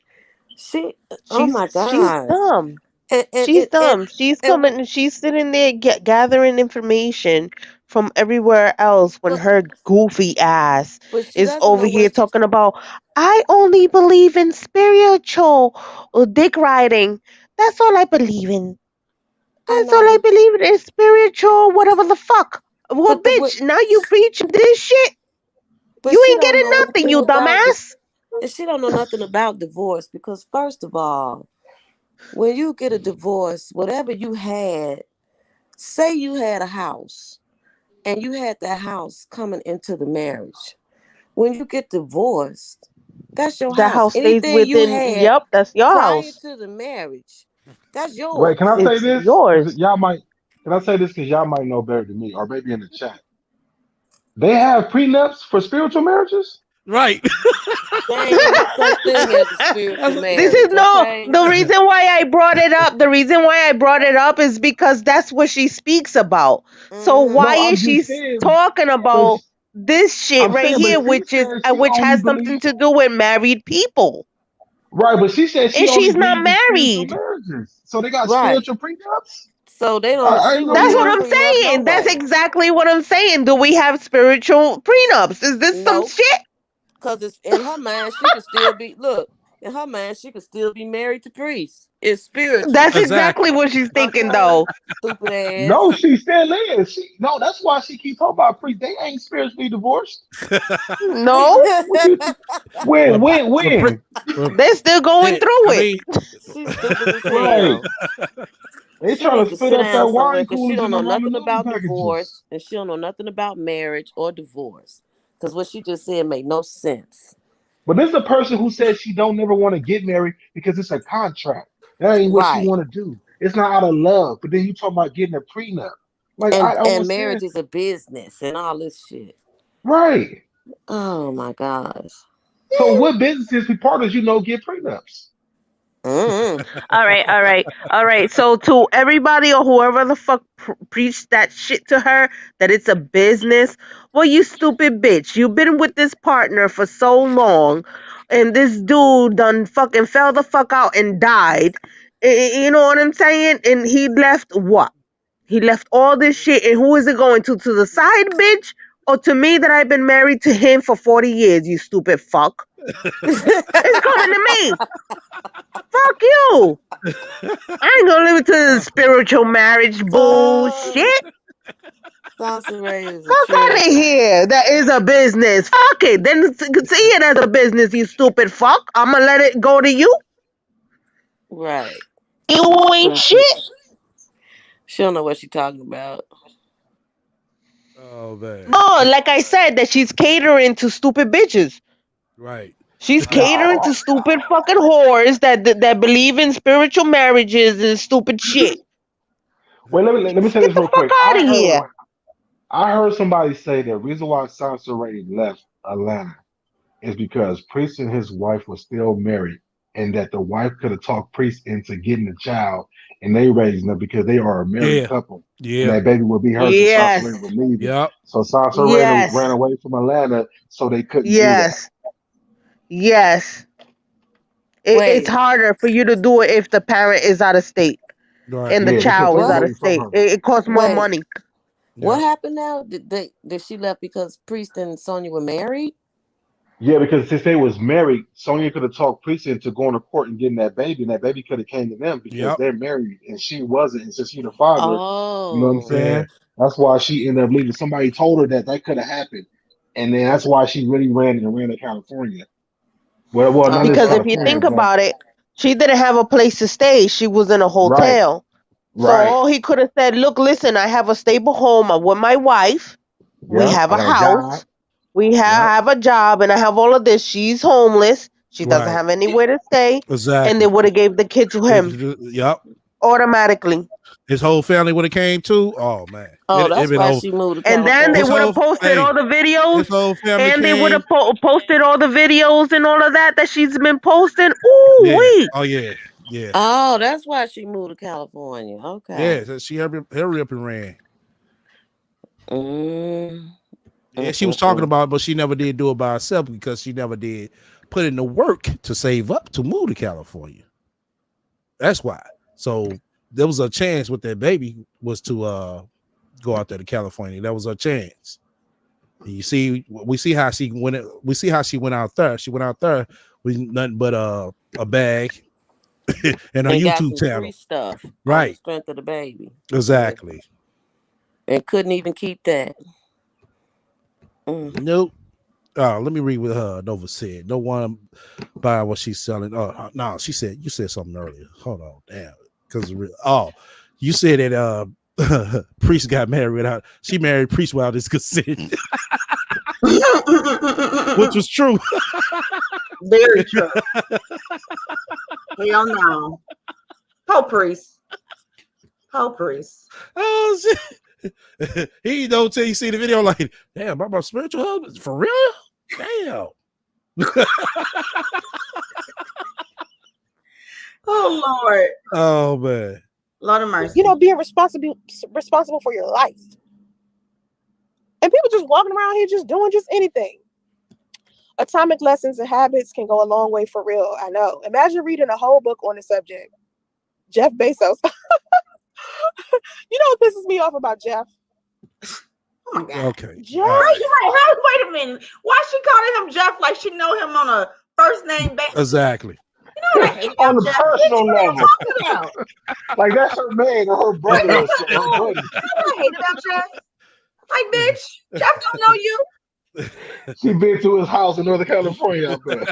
She, oh my She's gosh, dumb. and and She's and and, dumb. She's and coming. She's sitting there gathering information from everywhere else when but her goofy ass she is doesn't over know here what she. talking about. I only believe in spiritual dick riding. That's all I believe in. I That's know, all I believe in is spiritual, whatever the fuck. Well, but the bitch, now you preaching this shit. but You she ain't don't getting know nothing, nothing you about dumbass. she don't know nothing about divorce because first of all, when you get a divorce, whatever you had, say you had a house and you had that house coming into the marriage. When you get divorced, that's your The house. house stays Anything you within. had Yep, that's your prior house. to the marriage, that's Wait, can I yours. say It's this? Because yours. y'all might. Can I say this? Because y'all might know better than me, or maybe in the chat. They have prenups for spiritual marriages. Right. There ain't no such thing as a spiritual This is marriage, no okay? the reason why I brought it up. The reason why I brought it up is because that's what she speaks about. So Mm-hmm. why No, is I'm she just saying. talking But about this shit I'm right saying, but here, she said she which only has something believes. to do with married people, Right, but she said she and only she's not believes in spiritual married. marriages. So they got Right. spiritual prenups. So they don't. She Ain't no wouldn't That's need what a way. I'm prenup no saying. That's way. exactly what I'm saying. Do we have spiritual prenups? Is this some Nope. shit? Because it's in her mind. She could still be. Look. In her mind, she could still be married to Priest. It's spiritual. That's Exactly. exactly what she's thinking, Okay. though. Stupid No, ass. she still is. No, that's why she keep talking about priest. They ain't spiritually divorced. No, What you when, Well, when, well, Pri- when? well, they're still going through I it. mean, She's stupid as Right. hell. They She trying needs to to spit sit up that down somewhere wine because she coolers don't and know them ramen nothing noodle about packages. divorce and she don't know nothing about marriage or divorce. Because what she just said made no sense. But this is a person who says she don't never want to get married because it's a contract. That ain't what she Right. want to do. It's not out of love. But then you talking about getting a prenup. Like I don't And marriage understand. is a business and all this shit. Right. Oh my gosh. So what businesses we partners get prenups? Mm. All right. So to everybody or whoever the fuck preached that shit to her that it's a business, well, you stupid bitch. You've been with this partner for so long, and this dude done fucking fell the fuck out and died. You know what I'm saying? And he left what? He left all this shit, and who is it going to? To the side bitch or to me that I've been married to him for 40 years? You stupid fuck. It's coming to me. Fuck you. I ain't gonna leave it to the spiritual marriage bullshit. Sansa Ray is a Fuck trip. out of here. That is a business. Fuck it. Then see it as a business, you stupid fuck. I'ma let it go to you. Right. You ain't Stupid. shit. She don't know what she talking about. oh man, No, like I said, that she's catering to stupid bitches. right. She's catering No. to stupid fucking whores that believe in spiritual marriages and stupid shit. Wait, let me say Get this the real fuck quick. out of here. I heard somebody say the reason why Sansa Ray left Atlanta is because Priest and his wife were still married, and that the wife could have talked Priest into getting a child, and they raising them because they are a married Yeah, couple, and yeah, that baby would be hers, and Sansa Yes. Ray would leave it. yep. So Sansa Ray Yes. ran away from Atlanta, so they couldn't do that. Yes. Yes. It's Wait, harder for you to do it if the parent is out of state Right. and the Yeah, they took child the is out what? of baby from state. her. It costs more Wait, money. what Yep. happened now? Did she left because Priest and Sonya were married? Yeah, because since they was married, Sonya could have talked Priest into going to court and getting that baby, and that baby could have came to them because Yep. they're married and she wasn't. And since he the father, you know what I'm Oh. Yeah. saying? That's why she ended up leaving. Somebody told her that could have happened, and then that's why she really ran to California. Well, not Because just if you California, Okay. think but about it, she didn't have a place to stay. She was in a right, hotel. So right, all he could have said, look, listen, I have a stable home. I'm with my wife. We yep. have I a got a job. house. We Yep. have a job and I have all of this. She's homeless. She doesn't Right. have anywhere to stay. And they Exactly. would have gave the kid to him Yep. automatically. His whole family would have came too. Oh man, Oh, it that's been why over. she moved to And then they His would California. have whole posted all hey, the videos, his whole family and they would have came. posted all the videos and all of that she's been posting. Ooh, Yeah. wee. Oh yeah. Yeah. Oh, that's why she moved to California. Okay. Yeah. So she hurry up and ran. Mm, Yeah, she was talking mm. about it, but she never did do it by herself because she never did put in the work to save up to move to California. That's why. So there was a chance with that baby was to go out there to California. That was her chance. And you see, we see how she went. We see how she went out there. She went out there with nothing but a bag and her And got YouTube some free channel. stuff on the Right. strength of the baby. Mm. Exactly. And couldn't even keep that. Mm. Nope. Let me read what Nova said. No one buy what she's selling. Oh no, she said you said something earlier. Hold on, damn. Because you said that Priest got married without she married Priest without his consent, which was true. Very true. Hell no. Po priest. Po priest. Oh shit. He don't tell you see the video like, damn, my spiritual husband for real? Damn. Oh Lord. Oh man. Lord of mercy. Being responsible for your life. And people just walking around here just doing just anything. Atomic Lessons and Habits can go a long way for real. I know. Imagine reading a whole book on the subject. Jeff Bezos. You know what pisses me off about Jeff? Oh my God. Okay. Jeff. All right. Wait a minute. Why she calling him Jeff like she know him on a first name basis? Exactly. You know what I hate On about the Jess? Bitch, personal what are you level. talking about? Like that's her man or her brother or something, her No. buddy. You know what I hate about Jess? Like, bitch, Jeff don't know you. She been to his house in Northern California, I bet.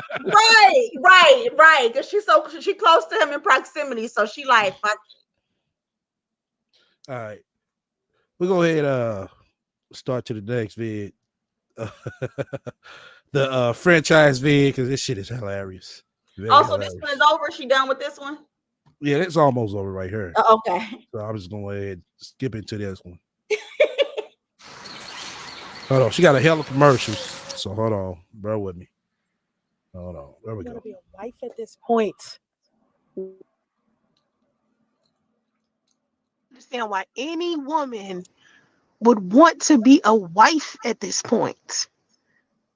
Right. Cause she close to him in proximity. So she like, fuck. All right. We'll go ahead start to the next vid. The franchise vid, because this shit is hilarious. Very Oh, so this hilarious. one is over. She done with this one? Yeah, it's almost over right here. Okay. So I'm just gonna go ahead and skip into this one. Hold on. She got a hell of commercials. So hold on. Bear with me. Hold on. There we You want go. to be a wife at this point. Understand why any woman would want to be a wife at this point.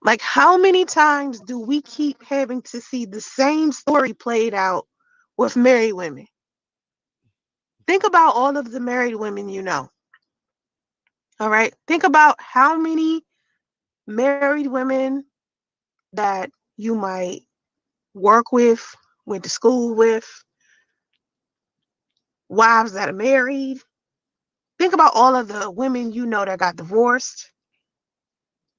Like, how many times do we keep having to see the same story played out with married women? Think about all of the married women you know. All right. Think about how many married women that you might work with, went to school with, wives that are married. Think about all of the women you know that got divorced.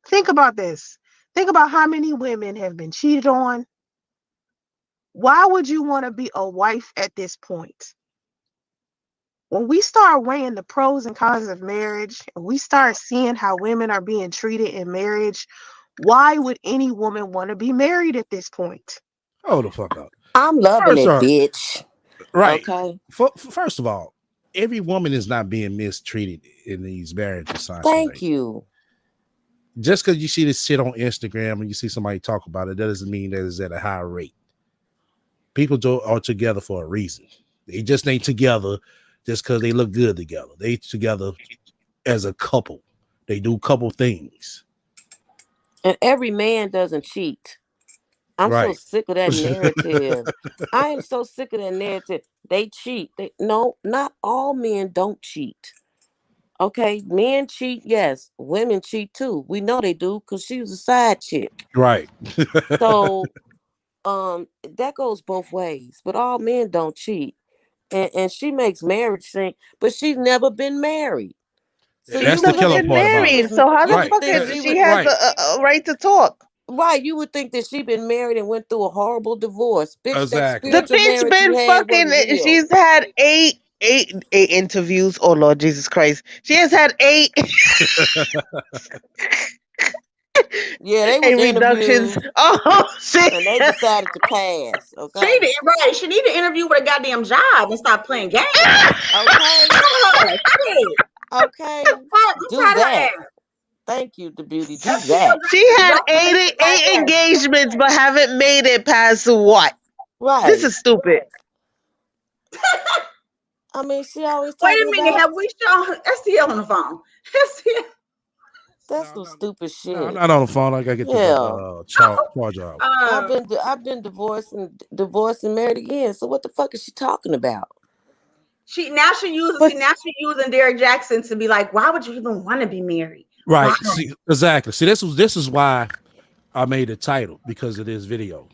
Think about this. Think about how many women have been cheated on. Why would you want to be a wife at this point? When we start weighing the pros and cons of marriage, and we start seeing how women are being treated in marriage, why would any woman want to be married at this point? Hold the fuck up. I'm loving First it, off, bitch. right. Okay. First of all, every woman is not being mistreated in these marriages, Thank Sansere. you. Just because you see this shit on Instagram and you see somebody talk about it, that doesn't mean that it's at a high rate. People are together for a reason. They just ain't together just because they look good together. They together as a couple. They do couple things. And every man doesn't cheat. I'm so Right. sick of that narrative. I am so sick of that narrative. They cheat. No, not all men don't cheat. Okay, men cheat, yes. Women cheat too. We know they do because she was a side chick. Right. So that goes both ways. But all men don't cheat. And she makes marriage sing, but she's never been married. So That's She's you the would never killer been think part that she about it. married. was So how you the Right. would fuck think is she she would has Right. a right to talk? right, you would think that she been married and went through a horrible divorce. Bitch, that Exactly. The spiritual bitch marriage you been had fucking. wasn't real. She's had eight interviews. Oh Lord Jesus Christ! She has had eight Yeah, they was eight reductions. interviews Oh shit! and they decided to pass. She Okay. did right. She need to interview with a goddamn job and stop playing games. Okay. Tell her, shit. Okay. Fuck, I'm Do tired of her that. ass. Thank you, the beauty. Do STL that. She Jackson, had don't play shit like eight that. engagements, but haven't made it past what? This Right. is stupid. I mean, she always Wait talking a minute, about have we shown STL on the phone? STL. that's No, some no, stupid no, I'm shit. not on the phone. I gotta get to the Yeah. charge off. I've been divorced and married again. So what the fuck is she talking about? But She using Derek Jackson to be like, why would you even want to be married? Why? Right. See, exactly. See, this is why I made the title because of this video.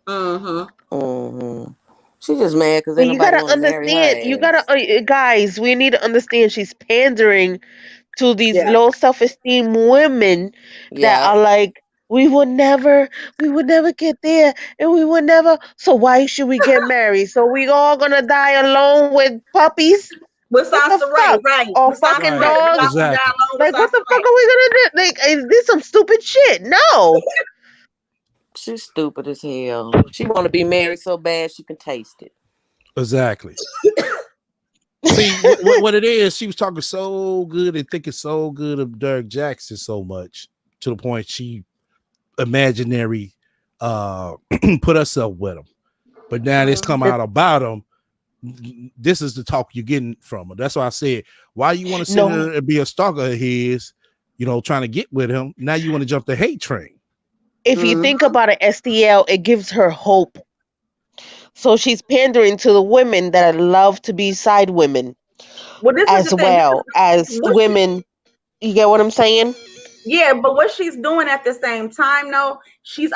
Mm-hmm. Mm-hmm. She just mad because ain't you nobody gotta want to marry understand. You her gotta, ass. guys. We need to understand. She's pandering to these Yeah. low self-esteem women that Yeah. are like, we would never get there, and we would never. So why should we get married? So we all gonna die alone with puppies? With What the Sansa Ray, fuck? right. Or With Sansa fucking Right. Ray. We dogs? all gonna die Exactly. alone with Like, what Sansa the fuck Ray. are we gonna do? Like, is this some stupid shit? No. She's stupid as hell. She want to be married so bad she can taste it. Exactly. See what it is. She was talking so good and thinking so good of Derek Jackson so much to the point she imaginary put herself with him. But now this come Mm-hmm. out about him. This is the talk you're getting from her. That's why I said, why you want to sit No. here and be a stalker of his, trying to get with him. Now you want to jump the hate train. If you think Mm-hmm. about it, SDL, it gives her hope. So she's pandering to the women that love to be side women Well, this is the as thing. well as What she, women. You get what I'm saying? yeah, but what she's doing at the same time, though, she's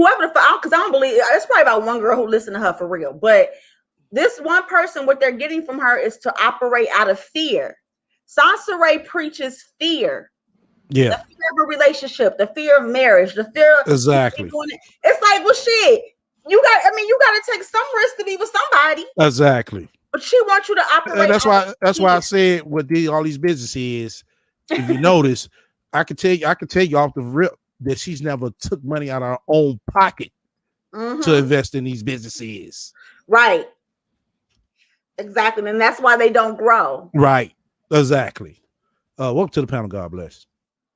whoever the because I don't believe it's probably about one girl who listened to her for real. But this one person, what they're getting from her is to operate out of fear. Sansa preaches fear. Yeah, The fear of a relationship, the fear of marriage, the fear of exactly. doing it. It's like, well, shit. You got to take some risk to be with somebody. Exactly. But she wants you to And operate that's out of why I fear. said what all these businesses is. If you notice, I can tell you off the rip that she's never took money out of her own pocket to invest in these businesses. Right. Exactly. And that's why they don't grow. Right. Exactly. Welcome to the panel. God bless.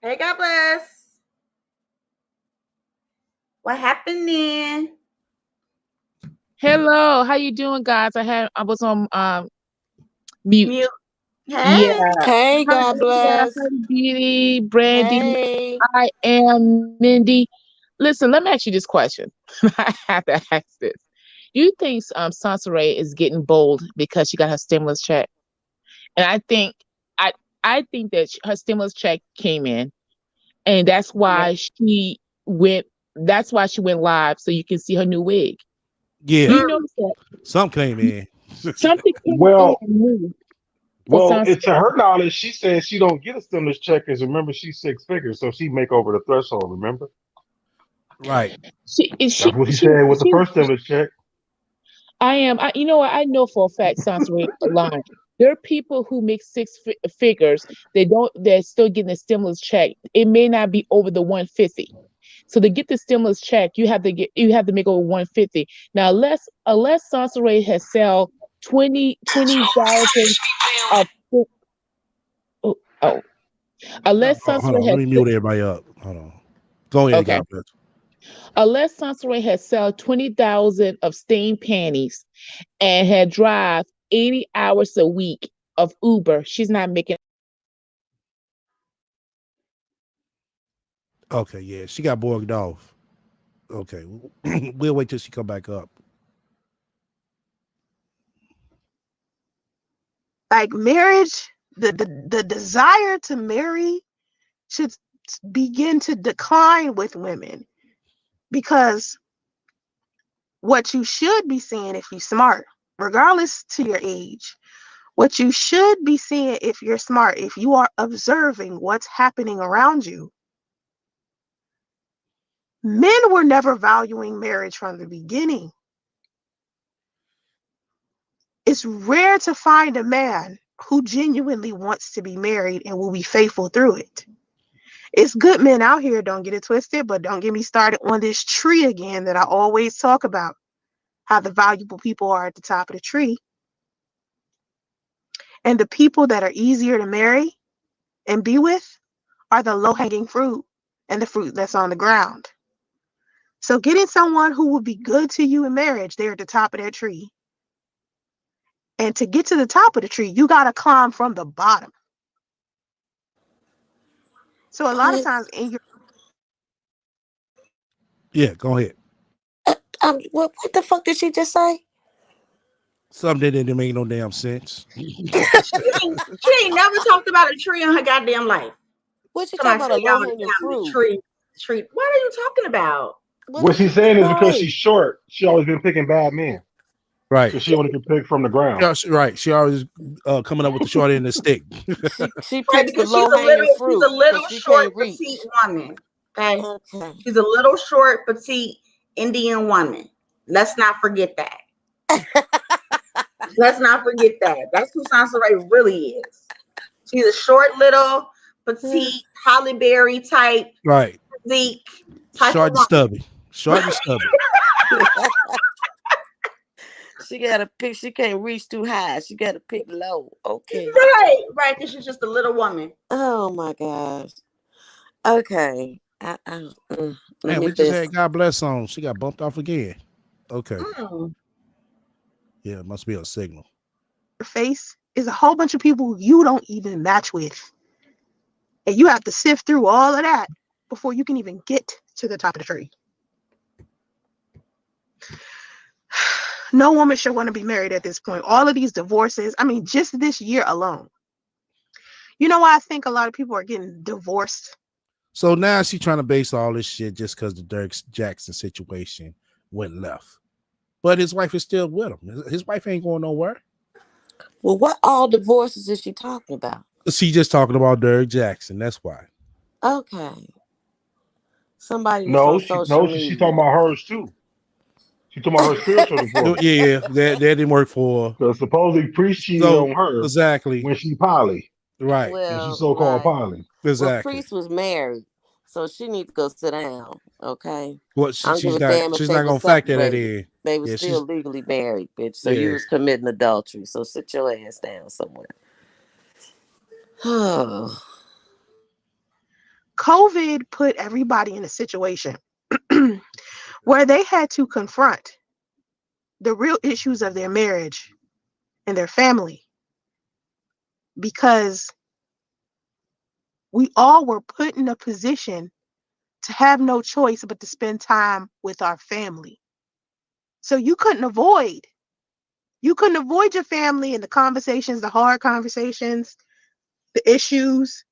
Hey, God bless. What happened then? Hello, how you doing, guys? I was on mute. Mute. Yeah. Hey. Hey, Hi, God bless. hi, Beauty, Brandy. Hey. I am Mindy. Listen, let me ask you this question. I have to ask this. Do you think Sansa Ray is getting bold because she got her stimulus check? And I think that her stimulus check came in, and that's why she went. That's why she went live, so you can see her new wig. Yeah. Do you notice that Some came in. something came Well, in new for well, Sansa? it's to her knowledge. She says she don't get a stimulus check because remember she's 6 figures, so she make over the threshold. Remember, Right. that's what she said with the first stimulus check. You know what? I know for a fact Sansa line. There are people who make figures. They're still getting a stimulus check. It may not be over the 150. So to get the stimulus check, you have to make over 150. Now, unless Sansa Ray has sell 20,000 of oh, unless Sansa Hold Ray on. Let has me mute everybody up. Hold on. Go ahead, okay. God bless. Unless Sansa Ray has sell 20,000 of stained panties and had drive 80 hours a week of Uber, she's not making. Okay, yeah. She got bogged off. Okay. We'll wait till she come back up. Like marriage, the desire to marry should begin to decline with women, because what you should be seeing if you're smart, regardless to your age, what you should be seeing if you're smart, if you are observing what's happening around you, men were never valuing marriage from the beginning. It's rare to find a man who genuinely wants to be married and will be faithful through it. It's good men out here, don't get it twisted, but don't get me started on this tree again that I always talk about, how the valuable people are at the top of the tree. And the people that are easier to marry and be with are the low-hanging fruit and the fruit that's on the ground. So getting someone who will be good to you in marriage, they're at the top of that tree. And to get to the top of the tree, you got to climb from the bottom. So a lot of times in your Yeah, go ahead. What the fuck did she just say? Something that didn't make no damn sense. She ain't never talked about a tree in her goddamn life. What she Somebody talking about? A say low down hanging the fruit? tree. What are you talking about? What What did she she's saying is because say? she's short, she always been picking bad men, Right. so she only can pick from the ground. Yeah, right. She always coming up with the short end of the stick. She Right, picks the because she's low a hanging little fruit because she short, can't petite reach. woman. Okay. Okay. She's a little short, petite Indian woman. Let's not forget that. Let's not forget that. That's who Sansa Ray really is. She's a short, little, petite, Halle Berry type, Right. physique type of Short and woman. stubby. Short and stubby. She gotta pick. She can't reach too high. She gotta pick low. Okay. Right, because she's just a little woman. Oh my gosh. Okay. Let Man, me we just listen. had God bless on. She got bumped off again. Okay. Mm. Yeah, it must be a signal. face is a whole bunch of people you don't even match with. And you have to sift through all of that before you can even get to the top of the tree. No woman should want to be married at this point. All of these divorces, I mean, just this year alone. You know why I think a lot of people are getting divorced? So now she's trying to base all this shit just because the Dirk Jackson situation went left. But his wife is still with him. His wife ain't going nowhere. Well, what all divorces is she talking about? She just talking about Dirk Jackson. That's why. Okay. Somebody was No, on she social no, she's talking media. about hers too. She's talking about her spiritual Yeah, divorce. yeah, that didn't work for her. Because supposedly priest cheated So on her exactly when she poly, right, when she Well, so called right. poly. Well, exactly. Priest was married, so she need to go sit down. Okay. What I don't give she's a not damn if she's they not were gonna factor that separated. in. They were Yeah, still she's legally married, bitch. So you yeah. was committing adultery. So sit your ass down somewhere. Oh, COVID put everybody in a situation where they had to confront the real issues of their marriage and their family because we all were put in a position to have no choice but to spend time with our family. So you couldn't avoid your family and the conversations, the hard conversations, the issues.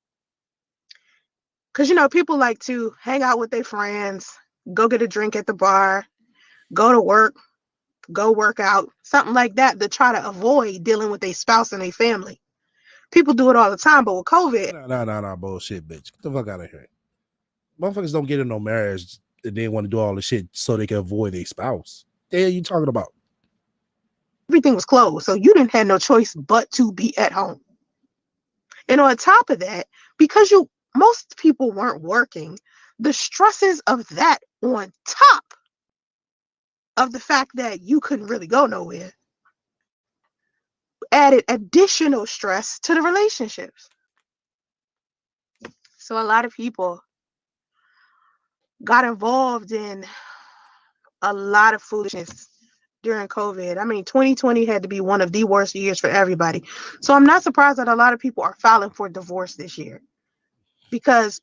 Because, people like to hang out with their friends, go get a drink at the bar, go to work, go work out, something like that to try to avoid dealing with their spouse and their family. People do it all the time, but with COVID, No, bullshit, bitch. Get the fuck out of here. Motherfuckers don't get in no marriage and they want to do all this shit so they can avoid their spouse. The hell you talking about? everything was closed. So you didn't have no choice but to be at home. And on top of that, because most people weren't working, the stresses of that on top of the fact that you couldn't really go nowhere added additional stress to the relationships. So a lot of people got involved in a lot of foolishness during COVID. I mean, 2020 had to be one of the worst years for everybody. So I'm not surprised that a lot of people are filing for divorce this year because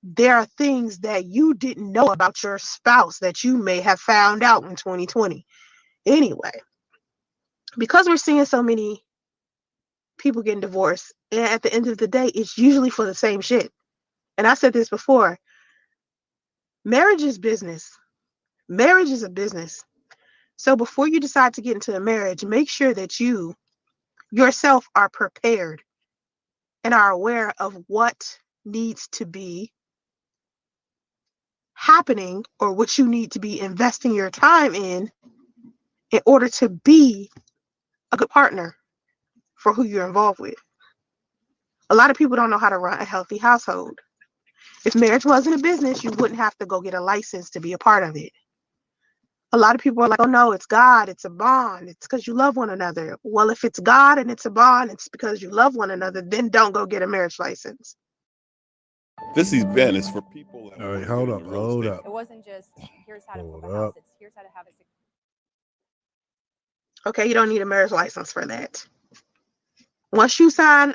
there are things that you didn't know about your spouse that you may have found out in 2020. Anyway, because we're seeing so many people getting divorced, and at the end of the day, it's usually for the same shit. And I said this before, marriage is business. Marriage is a business. So before you decide to get into a marriage, make sure that you yourself are prepared and are aware of what needs to be happening or what you need to be investing your time in order to be a good partner for who you're involved with. A lot of people don't know how to run a healthy household. If marriage wasn't a business, you wouldn't have to go get a license to be a part of it. A lot of people are like, oh no, it's God, it's a bond, it's because you love one another. Well, if it's God and it's a bond, it's because you love one another, then don't go get a marriage license. This event is for people that All want right, to get hold into up, real hold estate. up. It wasn't just here's how to flip Hold a house. up. It's here's how to have it. Okay, you don't need a marriage license for that. Once you sign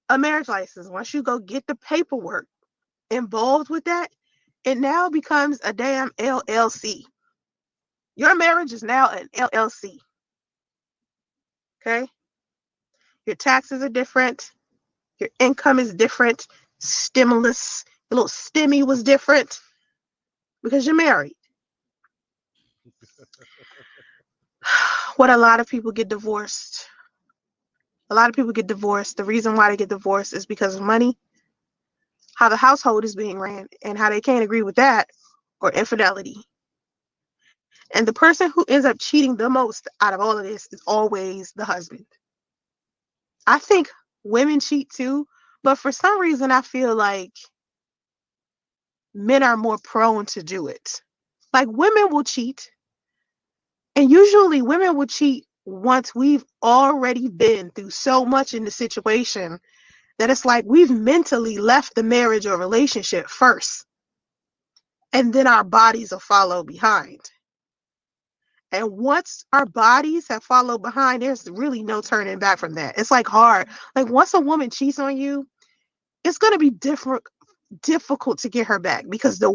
a marriage license, once you go get the paperwork involved with that, it now becomes a damn LLC. Your marriage is now an LLC. Okay? Your taxes are different. Your income is different. Stimulus, your little stimmy was different because you're married. What a lot of people get divorced. A lot of people get divorced. The reason why they get divorced is because of money, how the household is being ran, and how they can't agree with that, or infidelity. And the person who ends up cheating the most out of all of this is always the husband. I think women cheat too, but for some reason, I feel like men are more prone to do it. Like women will cheat, and usually women will cheat once we've already been through so much in the situation that it's like we've mentally left the marriage or relationship first, and then our bodies will follow behind. And once our bodies have followed behind, there's really no turning back from that. It's like hard. Like once a woman cheats on you, it's gonna be difficult to get her back because the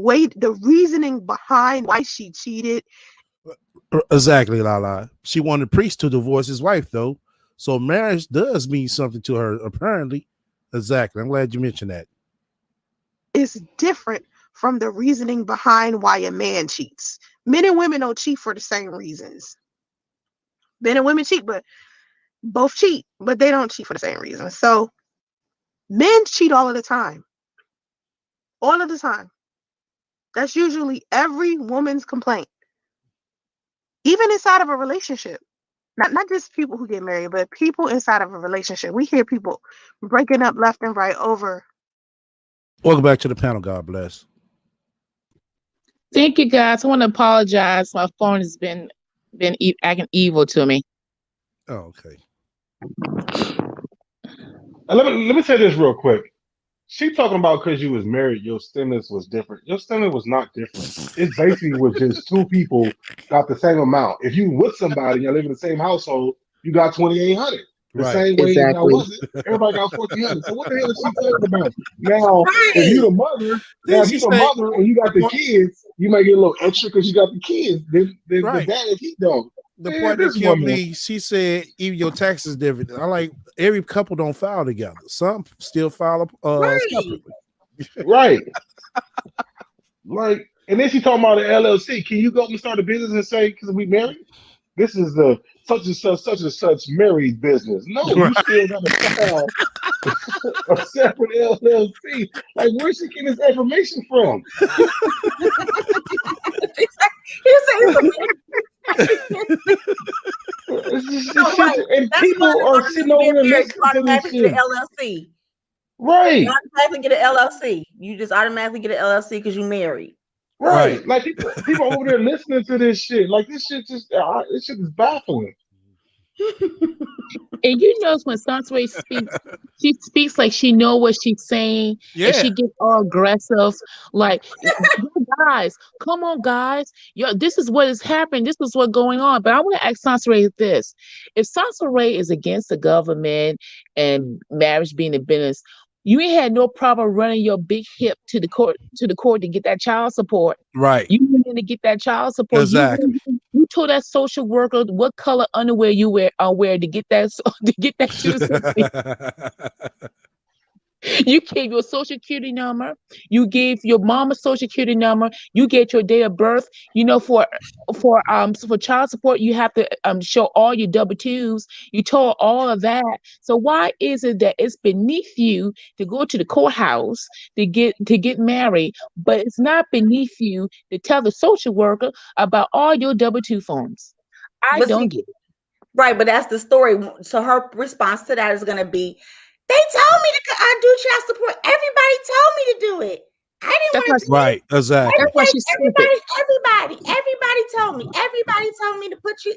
reasoning behind why she cheated. Exactly, Lala. She wanted Priest to divorce his wife, though. So marriage does mean something to her, apparently. Exactly. I'm glad you mentioned that. is different from the reasoning behind why a man cheats. Men and women don't cheat for the same reasons. Men and women cheat, but both cheat, but they don't cheat for the same reasons. So men cheat all of the time. All of the time. That's usually every woman's complaint. Even inside of a relationship. Not just people who get married, but people inside of a relationship. We hear people breaking up left and right over. Welcome back to the panel. God bless. Thank you, guys. I want to apologize. My phone has been acting evil to me. Oh, okay. Let me say this real quick. She talking about because you was married, your stimulus was different. Your stimulus was not different. It basically was just two people got the same amount. If you with somebody and you live in the same household, you got 2,800. The Right. same way if y'all Exactly. wasn't, everybody got 1,400. So what the hell is she talking about? Now, if you Right. the mother, Then she say and you the got the part, kids, you might get a little extra because you got the kids. The right. dad if he don't. The Man, part that this killed woman. me, she said even your taxes different. I like every couple don't file together. Some still file Right. separately. Right. Like, and then she talking about an LLC. Can you go and start a business and say, because we married? This is the such and such married business. No, you Right. still got to file a separate LLC. Like, where's she getting this information from? He says, It's right. and That's why people the are argument sitting to over get there married, you listening to this automatically get shit. an LLC. Right, You automatically get an LLC. You just automatically get an LLC because you married. right. Right. Like people over there listening to this shit. Like this shit this shit is baffling. And you know when Sansa speaks, she speaks like she know what she's saying, and Yeah. she gets all aggressive. Like, guys, come on, guys, yo, this is what is happening. This is what's going on. But I want to ask Sansa this: if Sansa is against the government and marriage being a business, you ain't had no problem running your big hip to the court to get that child support. Right. You went to get that child support. Exactly. You told that social worker what color underwear you wear to get that to get that citizenship. You gave your social security number. You gave your mom a social security number. You get your date of birth. You know, for child support, you have to show all your W-2s. You told all of that. So why is it that it's beneath you to go to the courthouse to get married, but it's not beneath you to tell the social worker about all your W-2 forms? I But see, don't get it. right, but that's the story. So her response to that is going to be, they told me to do child support. Everybody told me to do it. I didn't That's want why to do it. Right. Exactly. that's why she's stupid. Everybody told me. Everybody told me to put you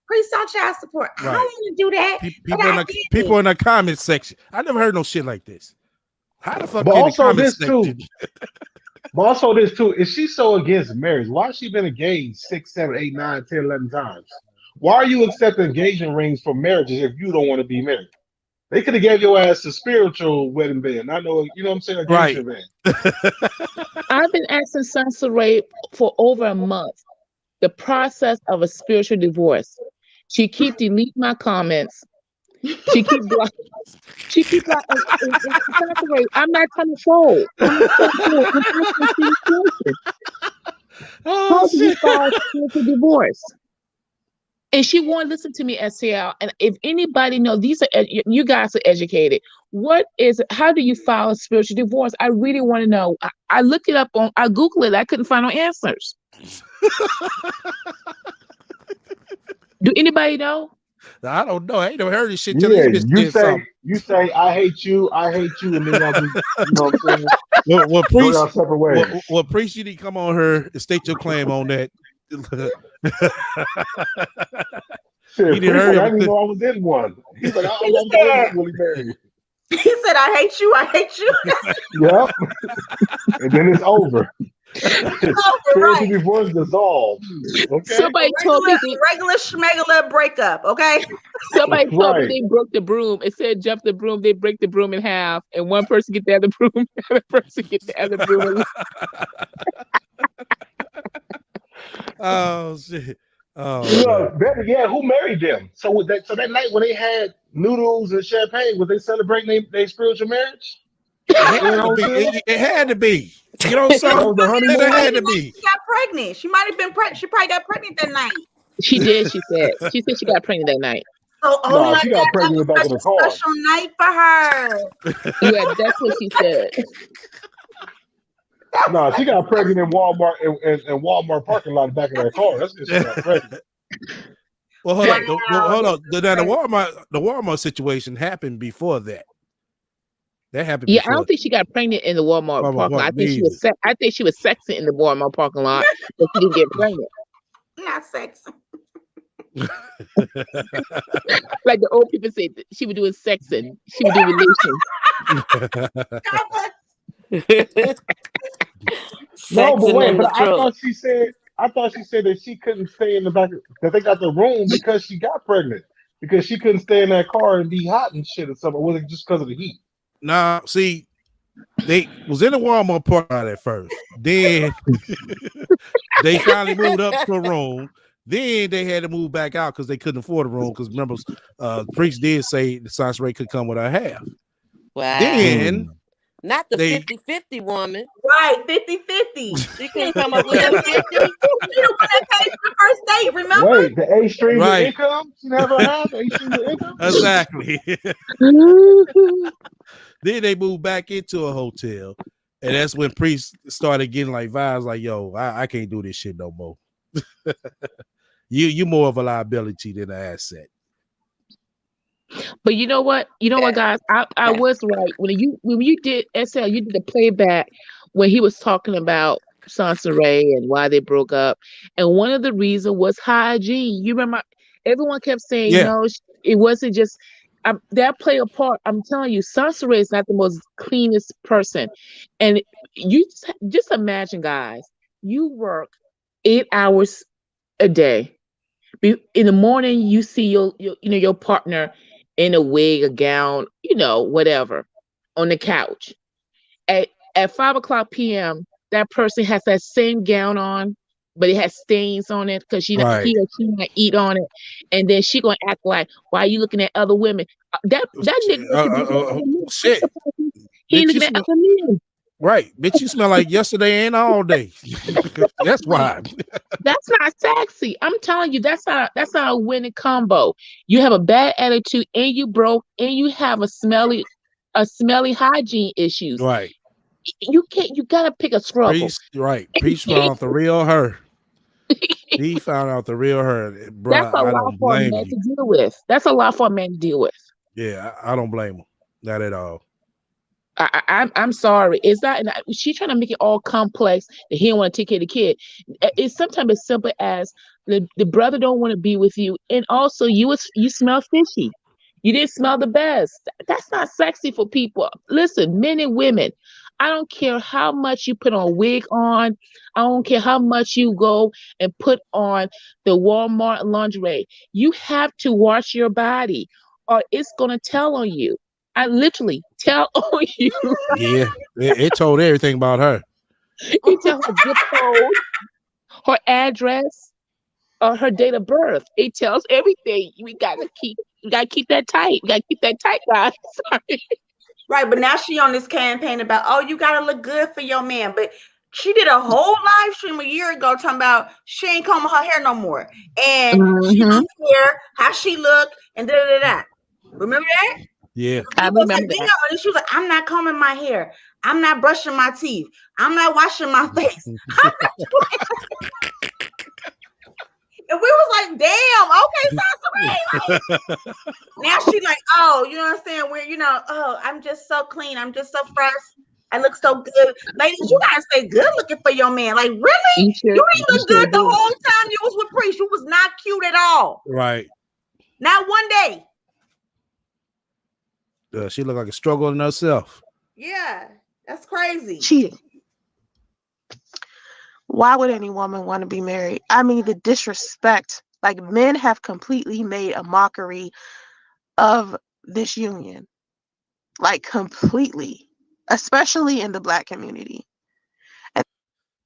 priest on child support. I don't Right. want to do that, but People I in the did people it. in the comment section. I never heard no shit like this. How the fuck But can the also comment this too. section? Is she so against marriage? Why has she been engaged 6, 7, 8, 9, 10, 11 times? Why are you accepting engagement rings for marriages if you don't want to be married? They could have gave your ass a spiritual wedding band. I know, you know what I'm saying, Right. engagement band. I've been asking Sansa for over a month the process of a spiritual divorce. She keep deleting my comments. She keep blocking. She keep blocking. Sansa, I'm not trying to troll. I'm not trying to troll. I'm asking a serious question. Oh How do you shit. file a spiritual divorce? And she won't listen to me, SCL. And if anybody knows, you guys are educated. How do you file a spiritual divorce? I really want to know. I looked it up I Googled it. I couldn't find no answers. Do anybody know? I don't know. I ain't never heard this shit till Yeah, this bitch said something. you say, I hate you, and then y'all just, you know what I'm saying, Well, go priest, y'all separate ways. priest, you need to come on her and state your claim on that. Shit, You didn't Priest, heard like, I didn't even everything. know I was in one. He's like, He I'm said, really married. he said, I hate you. I hate you. Yep. And then it's over. Over, Spiritual right. divorce dissolved. Okay? Somebody told me Regular schmegular breakup, okay? somebody told me Right. they broke the broom. It said jump the broom, they break the broom in half, and one person get the other broom, the other person get the other broom. Oh shit. Oh man. Look, better yet, who married them? So that night when they had noodles and champagne, was they celebrating their spiritual marriage? It had In a to be. hotel? It had to be. You know That something? was the It honeymoon? had to Night be. she got pregnant. She might have been pregnant. She probably got pregnant that night. She did. She said. She said she got pregnant that night. So, oh Nah, my she God, got that pregnant in the back was of the such a car. special night for her. Yeah, that's what she said. Nah, she got pregnant in Walmart and Walmart parking lot in the back of that car. That's when she got pregnant. Well, hold Wow, on. Hold that's on. Now, crazy. the Walmart situation happened before that. That happened Yeah, I before don't think she got pregnant in the Walmart parking lot. Walmart. Me either. I think she was sexing in the Walmart parking lot, but she didn't get pregnant. Not sexy. Like the old people say, she would do sexing. She would do relations. No, but Sexing wait, in but the truck. I thought she said that she couldn't stay in the back that they got the room because she got pregnant. Because she couldn't stay in that car and be hot and shit or something. Or was it just because of the heat? Nah, see, they was in the Walmart parking lot at first. Then they finally moved up to a room. Then they had to move back out because they couldn't afford a room. Because remember, Priest did say the Science Ray could come with her half. Wow. Then Not the they 50-50 woman. Right, 50-50. She couldn't come up with her 50. She the one that paid for the first date, remember? Wait, the 8 streams of Right. income? She never have 8 streams of income? Exactly. Then they moved back into a hotel. And that's when Priest started getting like vibes like, yo, I can't do this shit no more. You more of a liability than an asset. But you know what? You know what, guys? I was right when you did SL. You did the playback when he was talking about Sansa Ray and why they broke up, and one of the reasons was hygiene. You remember? Everyone kept saying, Yeah. no, it wasn't just. That play a part. I'm telling you, Sansa Ray is not the most cleanest person, and you just imagine, guys. You work 8 hours a day. In the morning, you see your partner in a wig, a gown, whatever, on the couch. At 5 o'clock p.m., that person has that same gown on, but it has stains on it because he Right. or she might eat on it, and then she gonna act like, "Why are you looking at other women?" That nigga, Shit. he ain't Bitch, you looking at smell, other men. right. Bitch, you smell like yesterday and all day. That's why. That's not sexy. I'm telling you, that's not a winning combo. You have a bad attitude and you broke and you have a smelly hygiene issues. Right. You gotta pick a struggle. Priest, right. Priest found out the real her. He found out the real her. Bruh, That's a I lot don't for a blame man you. to deal with. That's a lot for a man to deal with. Yeah, I don't blame him. Not at all. I'm sorry. It's not. She's trying to make it all complex that he don't want to take care of the kid. It's sometimes as simple as the brother don't want to be with you, and also you smell fishy. You didn't smell the best. That's not sexy for people. Listen, men and women. I don't care how much you put on wig on. I don't care how much you go and put on the Walmart lingerie. You have to wash your body, or it's gonna tell on you. I literally tell on you. Yeah, it told everything about her. It tells her zip code, her address, or her date of birth. It tells everything. We gotta keep that tight. We gotta keep that tight, guys. Sorry. Right, but now she on this campaign about, oh, you gotta look good for your man. But she did a whole live stream a year ago talking about she ain't combing her hair no more. And she don't care how she look and da. Remember that? Yeah. I People said, remember that. and she was like, I'm not combing my hair. I'm not brushing my teeth. I'm not washing my face. And we was like, damn, okay, Sansa Ray. Like, now she like, oh, you know what I'm saying? Oh, I'm just so clean. I'm just so fresh. I look so good. Ladies, you gotta stay good looking for your man. Like, really? You You didn't look sure good the do. whole time you was with Priest. You was not cute at all. Right. Not one day. She looked like a struggle in herself. Yeah, that's crazy. Cheating. Why would any woman want to be married? I mean, the disrespect. Like, men have completely made a mockery of this union. Like, completely. Especially in the Black community.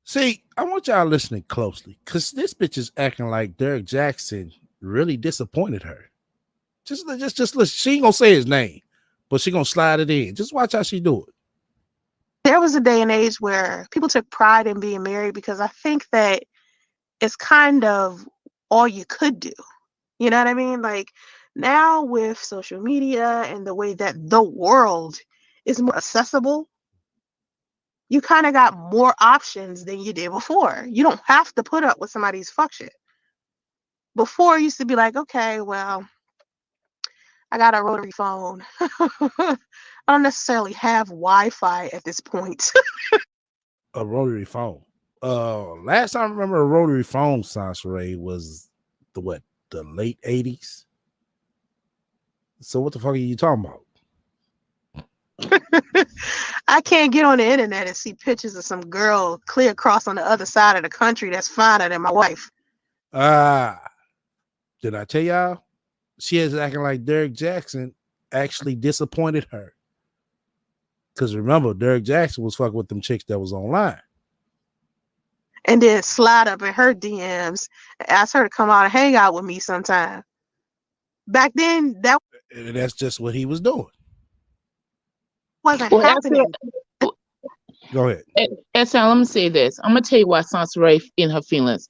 See, I want y'all listening closely because this bitch is acting like Derek Jackson really disappointed her. Just listen. She ain't gonna say his name, but she gonna slide it in. Just watch how she do it. there was a day and age where people took pride in being married because I think that it's kind of all you could do. You know what I mean? Like now with social media and the way that the world is more accessible, you kind of got more options than you did before. You don't have to put up with somebody's fuck shit. Before it used to be like, okay, well, I got a rotary phone. I don't necessarily have Wi-Fi at this point. A rotary phone. Last time I remember a rotary phone, Sansaray, was the late 80s. So what the fuck are you talking about? I can't get on the internet and see pictures of some girl clear across on the other side of the country that's finer than my wife. Did I tell y'all? She is acting like Derek Jackson actually disappointed her. Because remember, Derek Jackson was fucking with them chicks that was online. And then slide up in her DMs and ask her to come out and hang out with me sometime. Back then, And that's just what he was doing. wasn't Well, happening. Go ahead. Estelle, let me say this. I'm gonna tell you why Sansaray in her feelings.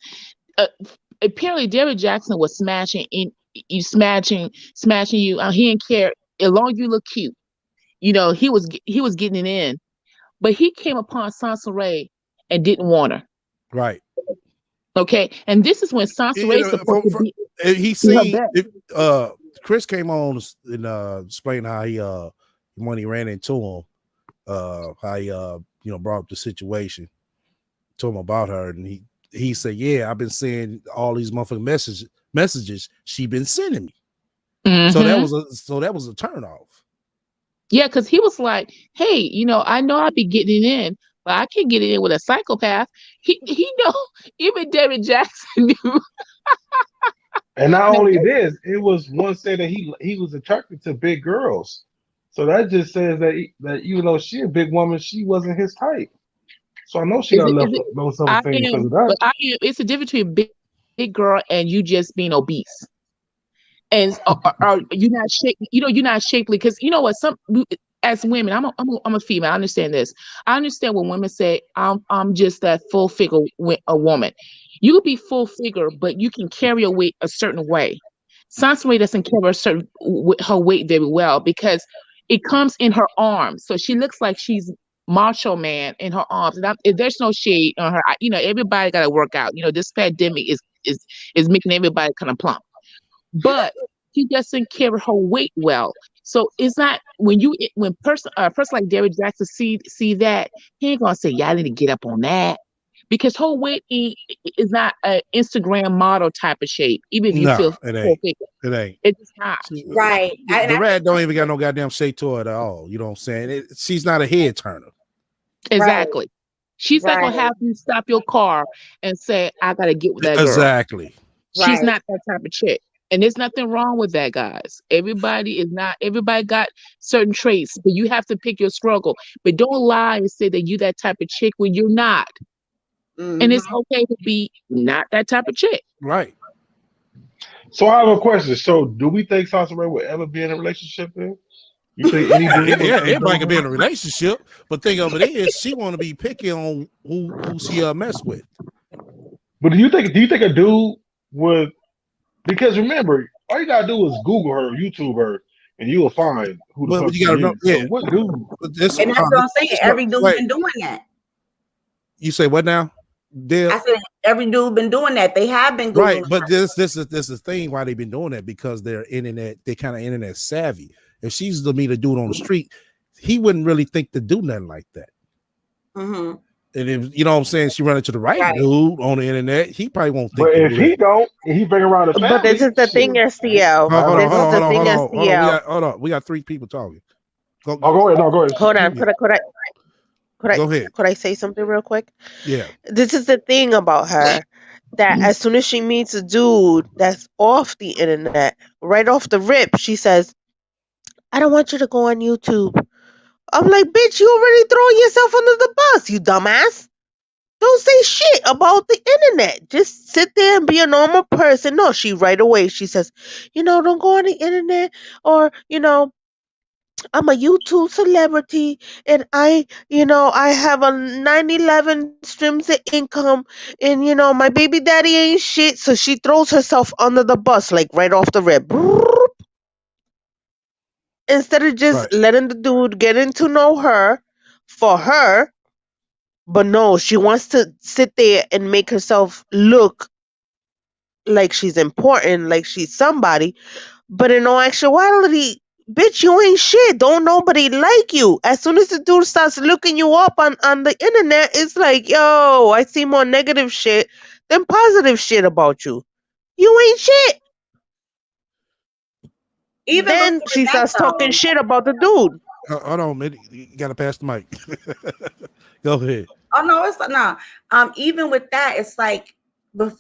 Apparently, Derek Jackson was smashing you. He didn't care as long as you look cute. You know, he was getting it in, but he came upon Sansaray and didn't want her. Right. Okay, and this is when Sansaray supposed to be. He seen Chris came on and explained how he when he ran into him, how he brought up the situation, told him about her, and he said, yeah, I've been seeing all these motherfucking messages she been sending me. Mm-hmm. So that was a turn off. Yeah, because he was like, hey, I know I'd be getting it in, but I can't get it in with a psychopath. He know, even David Jackson knew. And not only this, it was one said that he was attracted to big girls. So that just says that even though she a big woman, she wasn't his type. So I know she got left those other things because of that. But it's a difference between big girl and you just being obese. And are you not shapely? You're not shapely because you know what? As women, I'm a female. I understand this. I understand when women say I'm just that full figure a woman. You could be full figure, but you can carry a weight a certain way. Sansa doesn't carry her weight very well because it comes in her arms. So she looks like she's macho man in her arms. And there's no shade on her. Everybody got to work out. This pandemic is making everybody kind of plump. But she doesn't carry her weight well. So it's not when a person like Derek Jackson see that, he ain't gonna say, yeah, I need to get up on that. Because her weight is not an Instagram model type of shape, even if you feel it ain't. It ain't. It's not. Right. The rat don't even got no goddamn shape to her at all. You know what I'm saying? She's not a head turner. Exactly. Right. She's not gonna have you stop your car and say, I gotta get with that girl. Exactly. She's not that type of chick. And there's nothing wrong with that, guys. Everybody got certain traits, but you have to pick your struggle. But don't lie and say that you're that type of chick when you're not. Mm-hmm. And it's okay to be not that type of chick. Right. So I have a question. So do we think Sansa Ray will ever be in a relationship then? You think any dude? Everybody can be in a relationship, but thing of it is she want to be picky on who she mess with. But do you think a dude would? Because remember, all you gotta do is Google her, YouTube her, and you will find who the fuck she is. So what dude? And that's what I'm saying. Every dude's been doing that. You say what now? I said every dude been doing that. They have been Googling right, but this is the thing why they've been doing that, because they're kind of internet savvy. If she's to meet a dude on the street, he wouldn't really think to do nothing like that. Mm-hmm. And if you know what I'm saying, she run into the right dude on the internet, he probably won't think. But if he don't, he bring around a family. But this is the thing, STL. Hold on. We got three people talking. Go ahead. No, go ahead. Hold on. Could I say something real quick? Yeah. This is the thing about her, that as soon as she meets a dude that's off the internet, right off the rip, she says, I don't want you to go on YouTube. I'm like, bitch, you already throwing yourself under the bus, you dumbass. Don't say shit about the internet. Just sit there and be a normal person. No, she right away, she says, don't go on the internet, or, I'm a YouTube celebrity and I have a 9/11 streams of income and my baby daddy ain't shit. So she throws herself under the bus like right off the rip. Instead of just Right. letting the dude getting to know her for her, but no, she wants to sit there and make herself look like she's important, like she's somebody. But in all actuality, bitch, you ain't shit. Don't nobody like you. As soon as the dude starts looking you up on the internet, it's like, yo, I see more negative shit than positive shit about you. You ain't shit. Even Then before she that starts talking though, shit about the dude. Hold on, man. You gotta pass the mic. Go ahead. oh no, it's no. Even with that, it's like,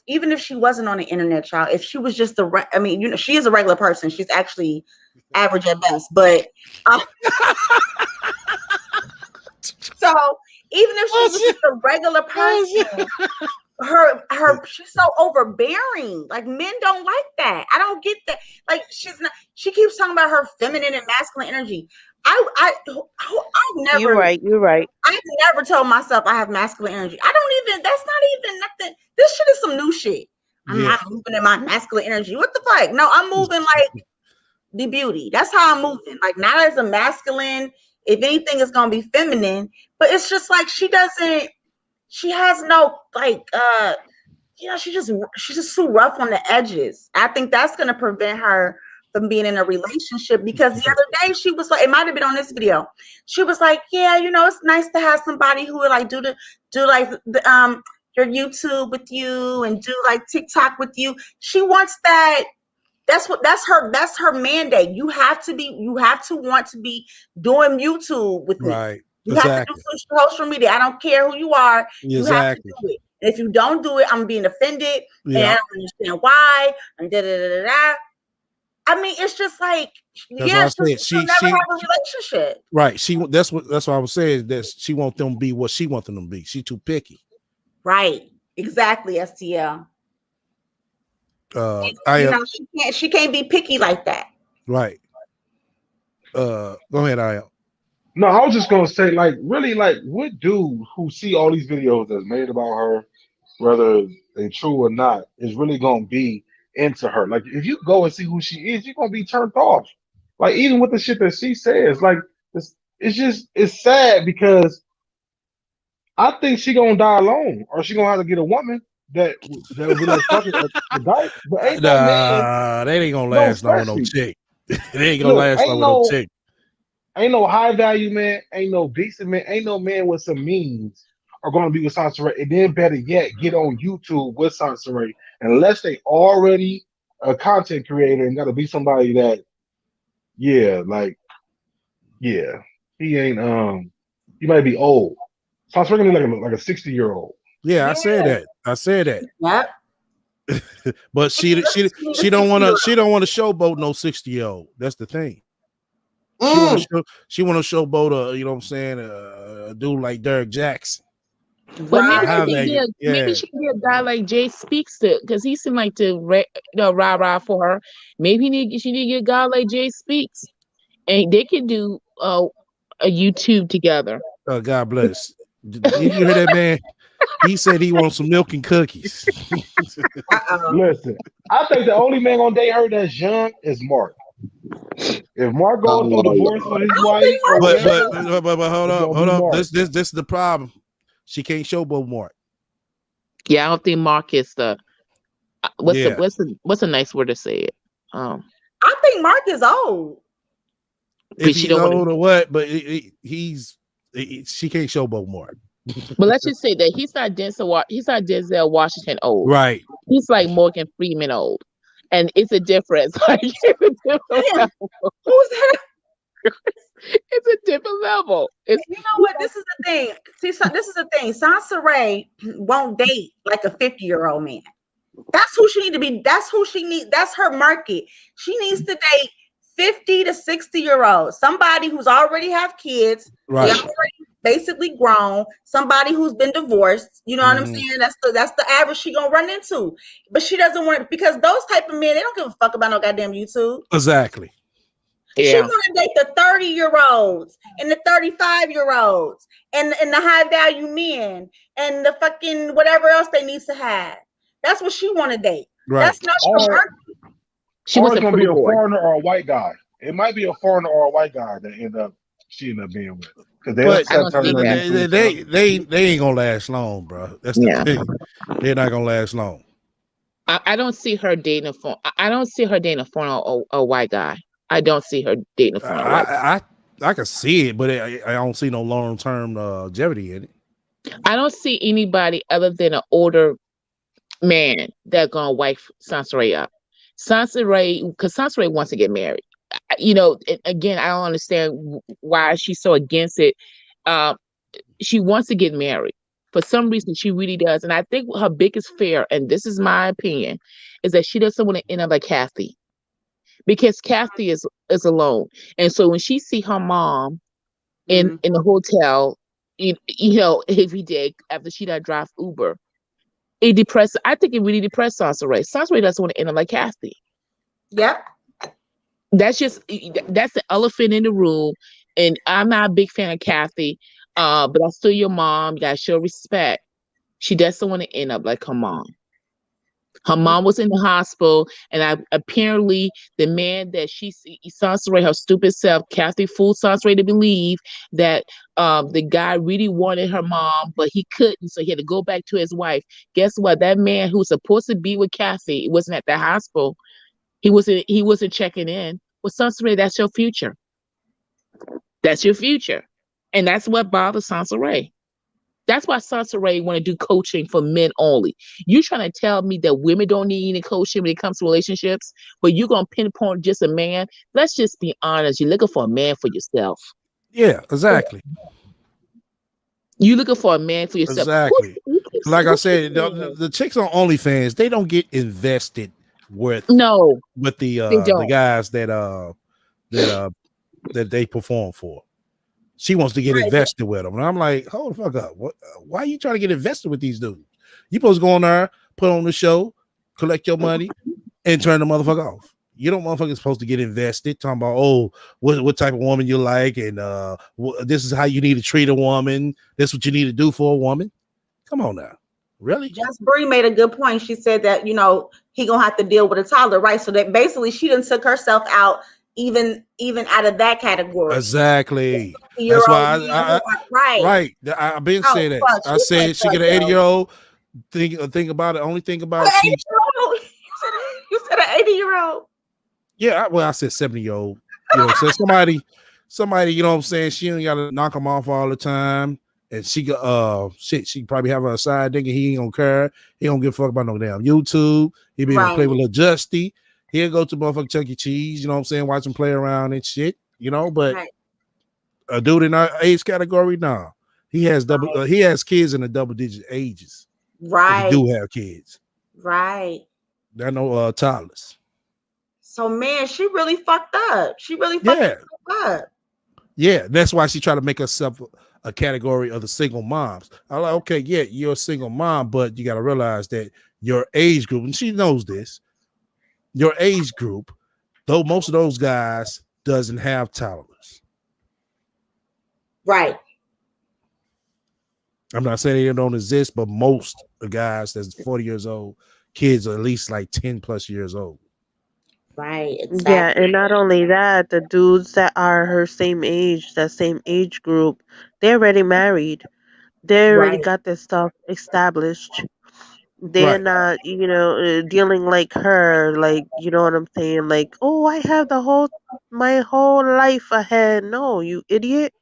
even if she wasn't on the internet, child, if she was just I mean, she is a regular person. She's actually average at best, but um, so even if she was just a regular person, she's so overbearing. Like, men don't like that. I don't get that. Like, she keeps talking about her feminine and masculine energy. I've You're never right. You're right. I've never told myself I have masculine energy. I don't even, that's not even nothing. This shit is some new shit. I'm Yeah. not moving in my masculine energy. What the fuck? No, I'm moving like the beauty. That's how I'm moving. Like, not as a masculine. If anything, it's gonna be feminine. But it's just like she has no like she's just too rough on the edges. I think that's gonna prevent her from being in a relationship, because the other day she was like, it might have been on this video. She was like, yeah, it's nice to have somebody who would like do like your YouTube with you and do like TikTok with you. She wants that. That's her mandate. You have to want to be doing YouTube with me. Right. You have to do Exactly. social media. I don't care who you are. You have to Exactly. do it. And if you don't do it, I'm being offended, and I Yeah. don't understand why. And da da da da. I mean, it's just like, That's what yeah, I said. she'll never have a relationship. Right. That's what I was saying. That she want them to be what she want them to be. She too picky. Right. Exactly, STL. I She can't be picky like that. right. Go ahead, I. No, I was just gonna say, like, really, like, what dude who see all these videos that's made about her, whether they true or not, is really gonna be into her? Like, if you go and see who she is, you're gonna be turned off. Like, even with the shit that she says, like, it's sad because I think she gonna die alone, or she gonna have to get a woman that will be like, fuck it, a guy. But ain't no man, Nah, they ain't gonna no last long with no especially chick. They ain't gonna look, last long with no chick. ain't no high value man, ain't no decent man, ain't no man with some means are going to be with Sansa, and then better yet, get on YouTube with Sansa, unless they already a content creator and got to be somebody that, yeah, like, yeah, he ain't he might be old. Sansa gonna be like a 60-year-old. Yeah, Yeah. I said that. Yep. But she don't want to showboat no 60-year-old. That's the thing. She want to showboat you know what I'm saying, a dude like Derek Jackson. But maybe Right. maybe she can get a guy like Jay Speaks to, because he seemed like to rah for her. Maybe she need to get a guy like Jay Speaks, and they can do a YouTube together. God bless. Did you hear that man? He said he wants some milk and cookies. Listen, I think the only man gonna date her that's young is Mark. If Mark Oh, going through a divorce with his I don't wife think or Mark but whatever, hold it's up, gonna be Mark. This is the problem. She can't showboat Mark. Yeah, I don't think Mark is the Yeah. what's a nice word to say it. I think Mark is old. If But she he's don't want old to. or what, but she can't showboat Mark. But let's just say that he's not Denzel Washington old. Right. He's like Morgan Freeman old, and it's a difference. Like it's a different Damn, level. who's that? It's a different level. It's You know what? This is the thing. See, so this is the thing. Sansa Ray won't date like a 50-year-old man. That's who she need to be. That's who she needs. That's her market. She needs to date 50 to 60-year-olds. Somebody who's already have kids. They Right. already basically grown. Somebody who's been divorced. You know what I'm saying? That's the average she gonna run into. But she doesn't want, because those type of men, they don't give a fuck about no goddamn YouTube. Exactly. She Yeah. want to date the 30-year-olds and the 35-year-olds and the high value men and the fucking whatever else they need to have. That's what she want to date. Right. That's not your Or mark. She or was it's a gonna pretty be a boy. foreigner or a white guy. It might be a foreigner or a white guy that she end up being with because they But I upset don't see turning her that. into a child. they ain't gonna last long, bro. That's the Yeah. thing. They're not gonna last long. I don't see her dating a phone. I don't see her dating a foreign or a white guy. I don't see her dating a foreign or white guy. I can see it, but I don't see no long term longevity in it. I don't see anybody other than an older man that gonna wife Sansaray up. Sansaray, because Sansaray wants to get married. Again, I don't understand why she's so against it. Um, she wants to get married. For some reason, she really does. And I think her biggest fear, and this is my opinion, is that she doesn't want to end up like Kathy. Because Kathy is alone. And so when she see her mom in the hotel, every day after she done drive Uber, I think it really depressed Sansaray. Sansaray doesn't want to end up like Kathy. Yep. That's the elephant in the room. And I'm not a big fan of Kathy, but I'm still your mom. You gotta show respect. She doesn't want to end up like her mom. Her mom was in the hospital, and apparently the man that Sansaray, her stupid self, Kathy fooled Sansaray to believe that the guy really wanted her mom, but he couldn't, so he had to go back to his wife. Guess what? That man who was supposed to be with Kathy wasn't at the hospital. He wasn't checking in. Well, Sansaray, that's your future. That's your future. And that's what bothers Sansaray. That's why Sansaray want to do coaching for men only. You trying to tell me that women don't need any coaching when it comes to relationships, but you're gonna pinpoint just a man? Let's just be honest. You're looking for a man for yourself. Yeah, exactly. You looking for a man for yourself. Exactly. Like I Who said, keeps saying the chicks on OnlyFans, they don't get invested no, with they the don't. guys that that they perform for. She wants to get Right. invested with them. And I'm like, hold the fuck up. Why are you trying to get invested with these dudes? You supposed to go on there, put on the show, collect your money, and turn the motherfucker off. You don't motherfuckers supposed to get invested, talking about, oh, what type of woman you like, and this is how you need to treat a woman. This is what you need to do for a woman. Come on now. Really? Just Bree made a good point. She said that he gonna have to deal with a toddler, right? So that basically she done took herself out, even out of that category. Exactly. Year That's old why man who right. right. I've been Oh saying that. fuck, I she went said she get fuck an yo. 80-year-old. Think about it. Only thing about An it, she 80-year-old. You said an 80-year-old. yeah, I said 70-year-old. So somebody, you know what I'm saying? She ain't gotta knock him off all the time. And she got she probably have her side nigga. He ain't gonna care. He don't give a fuck about no damn YouTube. He be able to play with Right. little Justy. He'll go to motherfucking Chuck E. Cheese, you know what I'm saying? Watch him play around and shit, but Right. a dude in our age category, nah. He has he has kids in the double digit ages. If he Right. do have kids. Right. They're no toddlers. So man, she really fucked up. She really fucked Yeah. herself up. Yeah, that's why she tried to make herself a category of the single moms. I'm like, okay, yeah, you're a single mom, but you got to realize that your age group, and she knows this, your age group, though most of those guys doesn't have toddlers. Right. I'm not saying they don't exist, but most of the guys that's 40 years old, kids are at least like 10 plus years old. Right. Yeah, Exactly. and not only that, the dudes that are her same age, that same age group, they're already married. They already Right. got their stuff established. They're Right. not, dealing like her, like, you know what I'm saying? Like, oh, I have my whole life ahead. No, you idiot.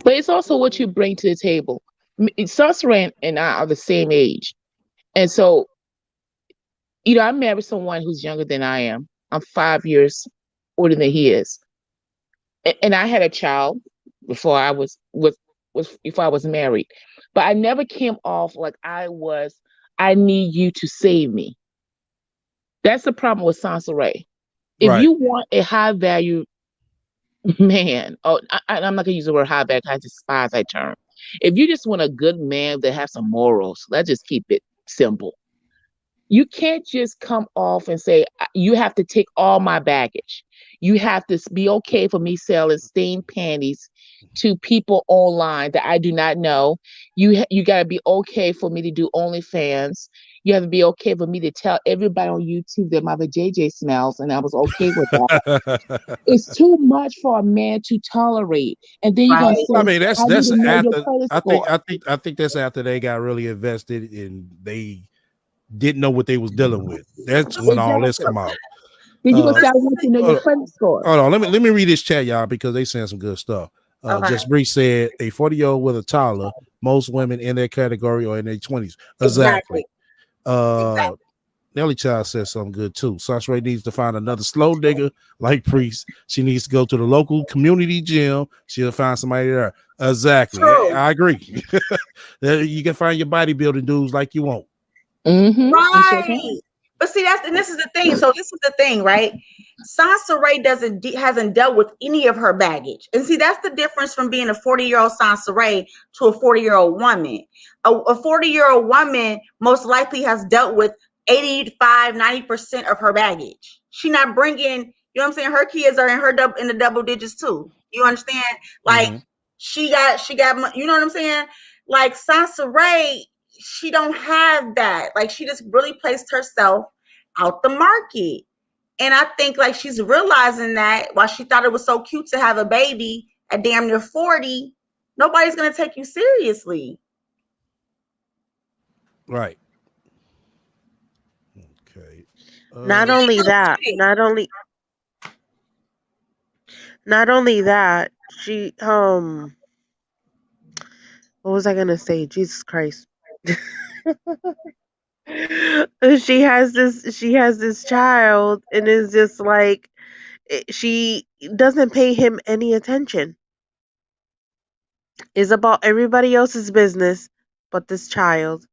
But it's also what you bring to the table. Sansaray and I are the same age. And so, I married someone who's younger than I am. I'm 5 years older than he is. And I had a child before I before I was married. But I never came off like I need you to save me. That's the problem with Sansaray. If Right. you want a high value man, I'm not gonna use the word high value, I despise that term. If you just want a good man that has some morals, let's just keep it simple. You can't just come off and say you have to take all my baggage. You have to be okay for me selling stained panties to people online that I do not know. You got to be okay for me to do OnlyFans. You have to be okay for me to tell everybody on YouTube that my vajayjay smells, and I was okay with that. It's too much for a man to tolerate. And then you're gonna Right. say, I mean, I need that's to know your after. credit I think score. I think I think that's after they got really invested and they didn't know what they was dealing with. That's when all this Exactly. come out. Then you're gonna Uh, say, I want to know your hold credit score. on, let me read this chat, y'all, because they saying some good stuff. Okay. Just Bree said a 40-year-old with a toddler. Most women in their category are in their 20s. Exactly. Exactly. Uh, Nelly Child says something good too. Sasha needs to find another slow digger like Priest. She needs to go to the local community gym. She'll find somebody there. Exactly. True. I agree. You can find your bodybuilding dudes like you want. Mm-hmm. You sure can. Right. But see, and this is the thing. So this is the thing, right? Sansa Ray hasn't dealt with any of her baggage. And see, that's the difference from being a 40-year-old Sansa Ray to a 40-year-old woman. A 40-year-old woman most likely has dealt with 85, 90% of her baggage. She not bringing, you know what I'm saying? Her kids are in the double digits too. You understand? Like Mm-hmm. she got, you know what I'm saying? Like Sansa Ray, she don't have that. Like she just really placed herself out the market. And I think like she's realizing that while she thought it was so cute to have a baby at damn near 40, nobody's gonna take you seriously. Right. Okay. Not And only look, that, not only that, she what was I gonna say? Jesus Christ. She has this child and is just like she doesn't pay him any attention. It's about everybody else's business but this child.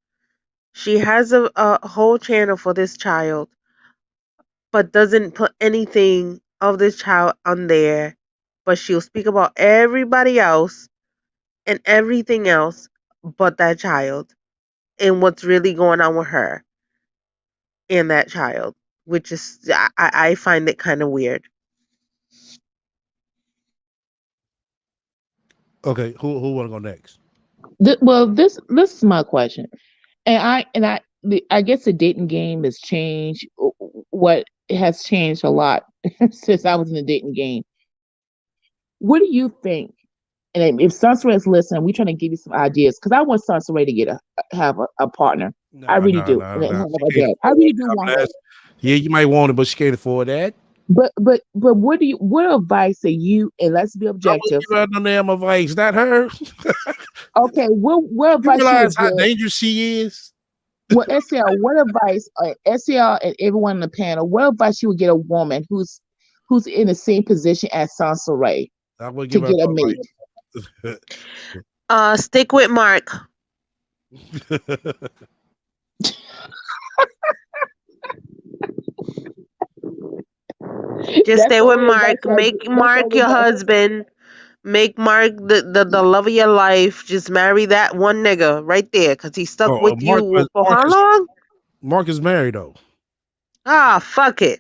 She has a whole channel for this child, but doesn't put anything of this child on there. But she'll speak about everybody else and everything else but that child and what's really going on with her and that child, which is I find it kind of weird. Okay. Who want to go next? Well, this is my question, and I guess the dating game has changed. What has changed a lot since I was in the dating game. What do you think? And if Sansa is listening, we're trying to give you some ideas because I want Sansa Ray to have a partner. I No, really no, do, no, and have no. She a can't dad. I afford really it. do God want her. bless. Yeah, you might want it, but she can't afford that. But what advice are you? And let's be I was objective. giving her no damn advice, not her. Okay, what You advice you realize would how give? dangerous she is? Well, SL, what advice, SL and everyone on the panel, what advice you would get a woman who's in the same position as Sansa Ray I would to give her get a no mate? Stick with Mark. advice. Just That's stay the with only advice Mark. I Make get. That's the Mark only your advice. husband. Make Mark the love of your life. Just marry that one nigga right there, cause he stuck Oh, with you for Mark how is long? Mark is married though. Ah, fuck it.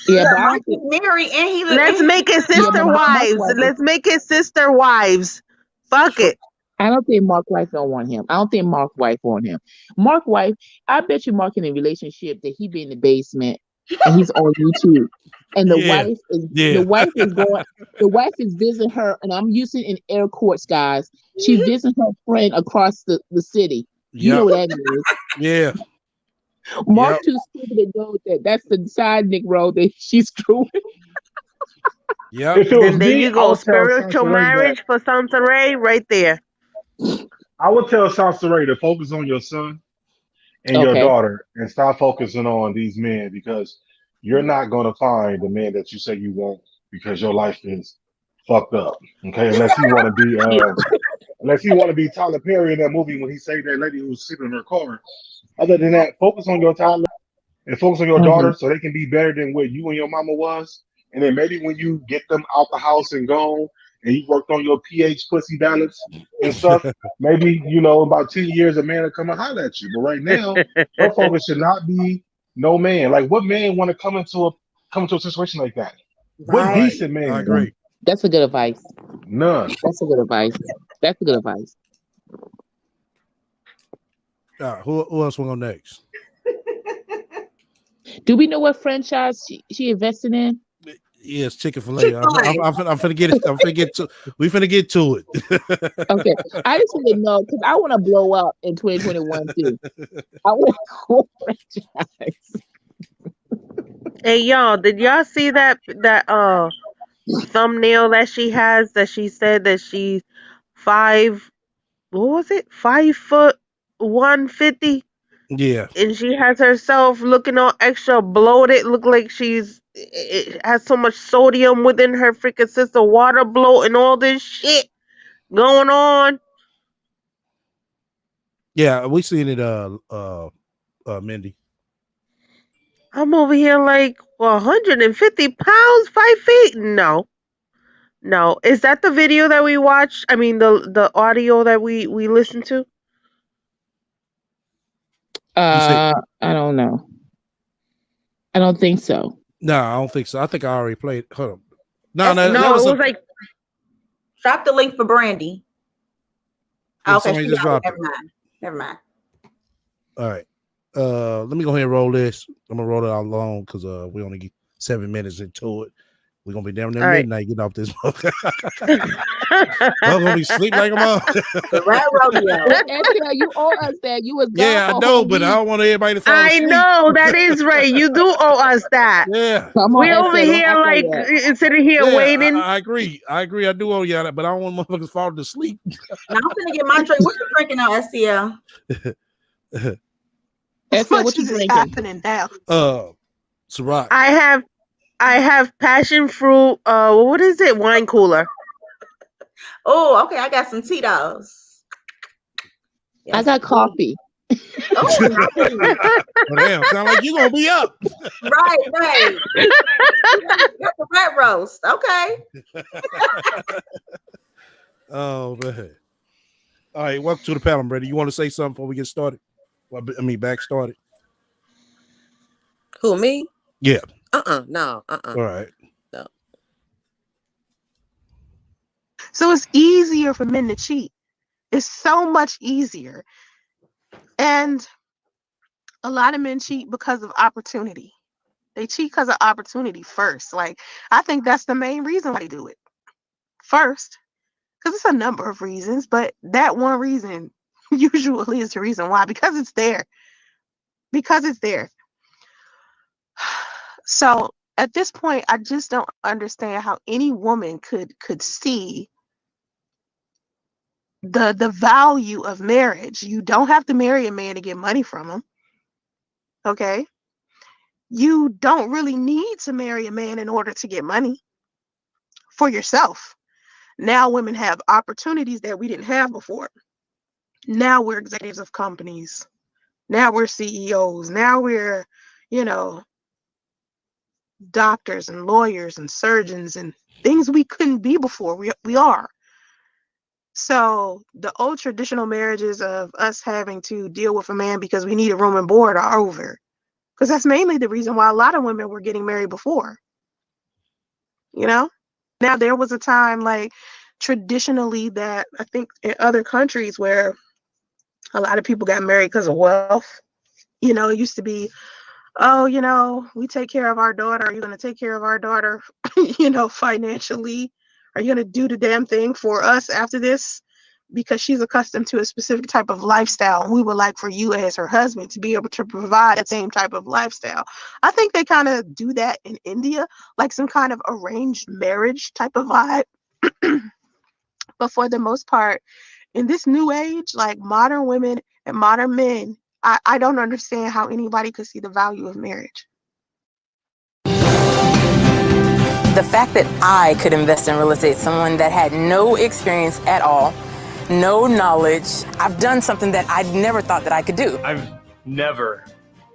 Yeah, yeah, but I Mark don't is think. married and Let's make it Yeah, sister but Mark's wives. wife. Let's make it sister wives. Fuck it. I don't think Mark wife don't want him. I don't think Mark wife want him. Mark wife. I bet you Mark in a relationship that he be in the basement and he's on YouTube, and the Yeah, wife is the yeah, wife is going. The wife is visiting her, and I'm using in air quotes, guys. She visiting her friend across the city. You know yep, what that means. yeah, Mark yep, too stupid to know that that's the side Nick road that she's screwing. yep. If it was Then there me, you I go. would tell Spiritual Sansa Ray that marriage for Santa Ray right there. I would tell Sansa Ray to focus on your son and your Okay. daughter and stop focusing on these men because you're not going to find the man that you say you want because your life is fucked up. Okay, unless you want to be Tyler Perry in that movie when he saved that lady who was sleeping in her car. Other than that, focus on your Tyler and focus on your Hmm. daughter so they can be better than what you and your mama was. And then maybe when you get them out the house and gone and you worked on your pH pussy balance and stuff, maybe, about 10 years, a man will come and holler at you. But right now, her focus should not be no man. Like, what man want to come into a situation like that? What Right. decent I man? agree. That's a good advice. None. That's a good advice. That's a good advice. Who else will go next? Do we know what franchise she invested in? Yes, Chick-fil-A. I'm Chick-fil-A. finna get it. We finna get to it. Okay, I just want to know because I want to blow up in 2021 too. I want a whole franchise. Hey y'all, did y'all see that thumbnail that she has that she said that she's 5 foot 150? Yeah. And she has herself looking all extra bloated, look like it has so much sodium within her freaking system, water bloat and all this shit going on. Yeah, we seen it Mindy. I'm over here like 150 pounds, 5 feet. No. Is that the video that we watched? I mean the audio that we listened to? I don't know. I don't think so. No, I don't think so. I think I already played. Hold on. No, It was like Drop the link for Brandy. Yeah, Okay, somebody just dropped it. Never mind. All right. Let me go ahead and roll this. I'm gonna roll it out long because we only get 7 minutes into it. We're gonna be down there midnight getting off this book. I'm gonna be sleep like a mom. The Rat Rodeo. You owe us that. You was gone. Yeah, I know, but I don't want everybody to fall asleep. I know, that is right. You do owe us that. Yeah. We over here like sitting here waiting. I agree. I do owe you that, but I don't want motherfuckers falling to sleep. Now I'm gonna get my drink. What you drinking now, STL? STL, what you drinking? Happening now? Ciroc. I have passion fruit. What is it? Wine cooler. Oh, okay. I got some Tito's. Yes. I got coffee. Oh, nice. Damn, sound like you're gonna be up. Right. You got the rat roast. Okay. Oh man. All right, welcome to the panel, Brady. You want to say something before we get started? Back started. Who, me? Yeah. No. All right. No. So it's easier for men to cheat. It's so much easier. And a lot of men cheat because of opportunity. They cheat because of opportunity first. Like, I think that's the main reason why they do it. First, because it's a number of reasons, but that one reason usually is the reason why, because it's there. So at this point, I just don't understand how any woman could see the value of marriage. You don't have to marry a man to get money from him. Okay? You don't really need to marry a man in order to get money for yourself. Now women have opportunities that we didn't have before. Now we're executives of companies. Now we're CEOs. Now we're, doctors and lawyers and surgeons and things we couldn't be before. We are. So the old traditional marriages of us having to deal with a man because we need a room and board are over. Because that's mainly the reason why a lot of women were getting married before. Now there was a time like traditionally that I think in other countries where a lot of people got married because of wealth. It used to be, we take care of our daughter. Are you going to take care of our daughter, financially? Are you going to do the damn thing for us after this? Because she's accustomed to a specific type of lifestyle. We would like for you as her husband to be able to provide that same type of lifestyle. I think they kind of do that in India, like some kind of arranged marriage type of vibe. But for the most part, in this new age, like modern women and modern men, I don't understand how anybody could see the value of marriage. The fact that I could invest in real estate, someone that had no experience at all, no knowledge, I've done something that I never thought that I could do. I've never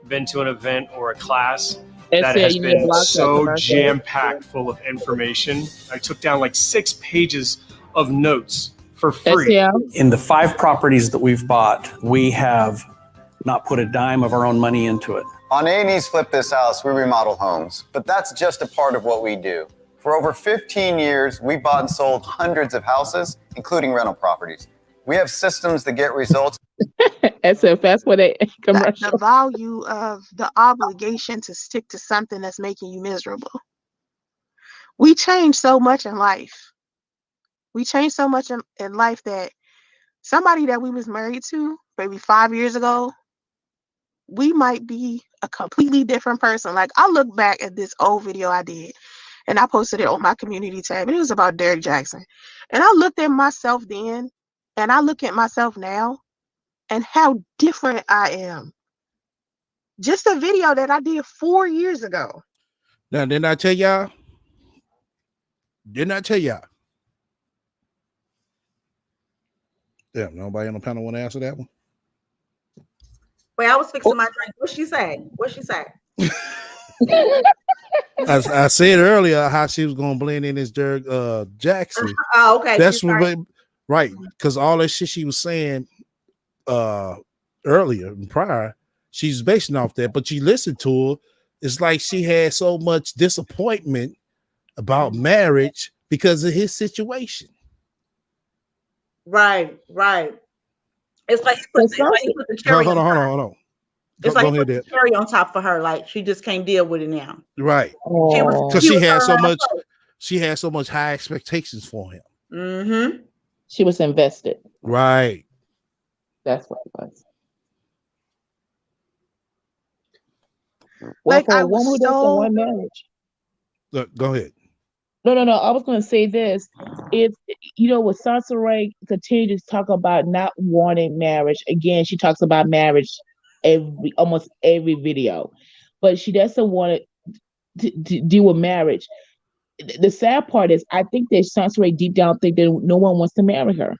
been to an event or a class It that said has you need to been block that so commercial. jam-packed full of information. I took down like 6 pages of notes for free. SEL? In the 5 properties that we've bought, we have not put a dime of our own money into it. On A&E's Flip This House, we remodel homes, but that's just a part of what we do. For over 15 years, we've bought and sold hundreds of houses, including rental properties. We have systems that get results. SF, that's what they commercial. The value of the obligation to stick to something that's making you miserable. We change so much in life. We change so much in life that somebody that we was married to maybe 5 years ago, we might be a completely different person. Like, I look back at this old video I did and I posted it on my community tab, and it was about Derrick Jackson. And I looked at myself then and I look at myself now and how different I am. Just a video that I did 4 years ago. Now, didn't I tell y'all? Didn't I tell y'all? Damn, nobody on the panel want to answer that one? Wait, I was fixing my drink. What she say? What she say? I said earlier how she was gonna blend in as Derrick Jackson. Oh, okay. That's what, right? Because all that shit she was saying earlier and prior, she's basing off that. But you listen to her, it's like she had so much disappointment about marriage because of his situation. Right. It's like he put the cherry. Hold on. It's like go he ahead, put the cherry on top for her. Like, she just can't deal with it now. Right. Because she had so much. She had so much high expectations for him. Mm-hmm. She was invested. Right. That's what it was. Like, for I a woman who was does so. one marriage. Go ahead. No. I was going to say this. If, with Sansa Ray continues to talk about not wanting marriage, again, she talks about marriage almost every video, but she doesn't want to deal with marriage. The sad part is, I think that Sansa Ray deep down think that no one wants to marry her.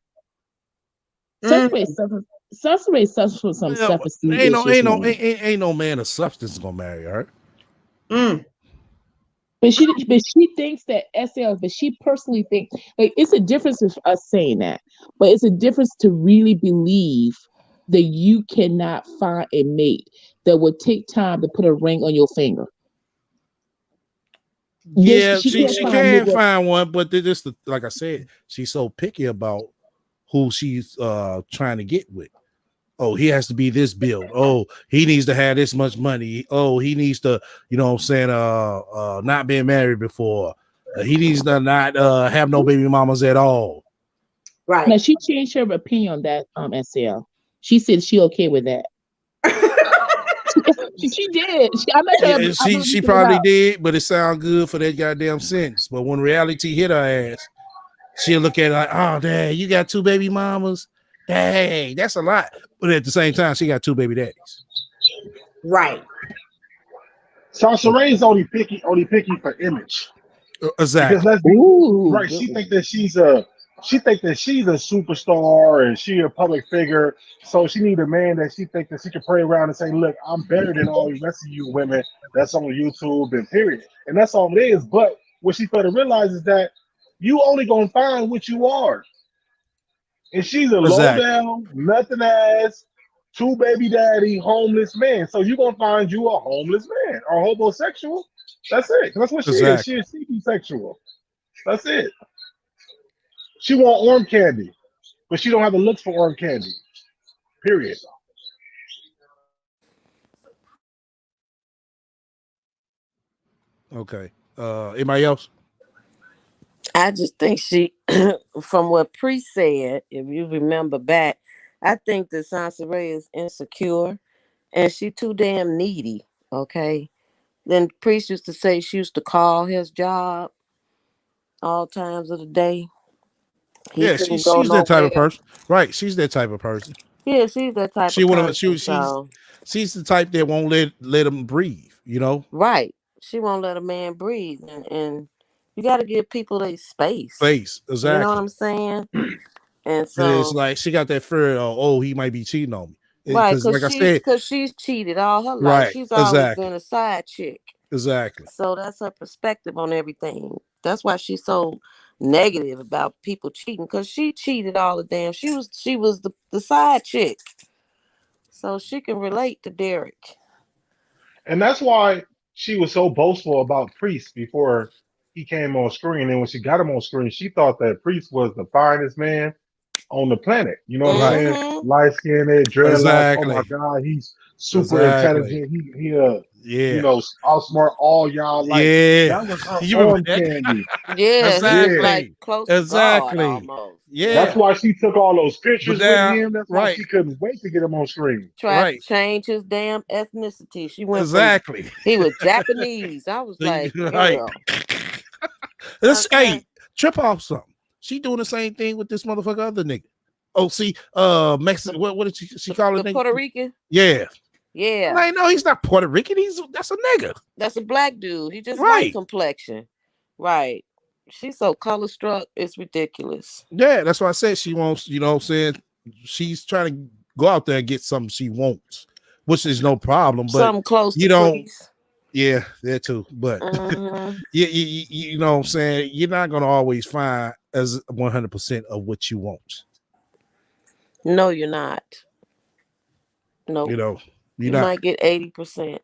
Sansa Ray suffers from some self-esteem issues. Ain't no man of substance gonna marry her. But she thinks that SL, but she personally thinks, like, it's a difference of us saying that, but it's a difference to really believe that you cannot find a mate that would take time to put a ring on your finger. Yeah, she can find one, but they're just like I said, she's so picky about who she's trying to get with. Oh, he has to be this build. Oh, he needs to have this much money. Oh, he needs to, not being married before. He needs to not have no baby mamas at all. Right. Now, she changed her opinion on that, SL. She said she okay with that. She did. She probably did, but it sounds good for that goddamn sentence. But when reality hit her ass, she'll look at it like, oh, dang, you got 2 baby mamas? Dang, that's a lot. But at the same time, she got 2 baby daddies. Right. Sansa Ray's only picky for image. Exactly. Right. She think that she's a superstar and she a public figure. So she need a man that she think that she can pray around and say, look, I'm better than all the rest of you women that's on YouTube and period. And that's all it is. But what she failed to realize is that you only gonna find what you are. And she's a low down, nothing ass, 2 baby daddy, homeless man. So you're gonna find you a homeless man or homosexual. That's it. That's what she is. She is bisexual. That's it. She want arm candy, but she don't have the looks for arm candy. Period. Okay. Anybody else? I just think she, from what Pre said, if you remember back, I think that Sansa Ray is insecure and she too damn needy. Okay. Then Priest used to say she used to call his job all times of the day. She's that type of person. Right. She's that type of person. Yeah, she's that type of person. She's the type that won't let him breathe, Right. She won't let a man breathe. And you got to give people their space. Exactly. You know what I'm saying? And so it's like she got that fear of, he might be cheating on me. Right, because she's cheated all her life. Right, she's always been a side chick. Exactly. So that's her perspective on everything. That's why she's so negative about people cheating, because she cheated all the damn. She was the side chick. So she can relate to Derek. And that's why she was so boastful about Priest before he came on screen. And when she got him on screen, she thought that Priest was the finest man on the planet. You know what I'm Right. saying? Mm-hmm. Light skinned, dreadlocks. Oh my Exactly. God, he's super Exactly. intelligent. Yeah. Outsmart all y'all. Like Yeah. that was her You remember arm that? candy. Yeah, he was Yeah. like Exactly. close to God Exactly. almost. Yeah. That's Yeah. why she took all those But pictures with now, him. That's why right, she couldn't wait to get him on screen. Tried to right. change his damn ethnicity. She went from Exactly. he was Japanese. I was like, Right. girl, This okay. hey, trip off something. She doing the same thing with this motherfucker other nigga. Oh, see, The, Mexican. What did she call it, the nigga? Puerto Rican. Yeah. Yeah, Like, no, he's not Puerto Rican. That's a nigga. that's a black dude. He just light Right. complexion. Right. She's so color struck. It's ridiculous. Yeah, that's why I said she wants, you know what I'm saying? She's trying to go out there and get something she wants, which is no problem. But Something close you to don't, Priest. yeah, there too. But Hmm. you know what I'm saying? You're not gonna always find as 100% of what you want. No, you're not. You Nope. know, you're You not. might get 80%.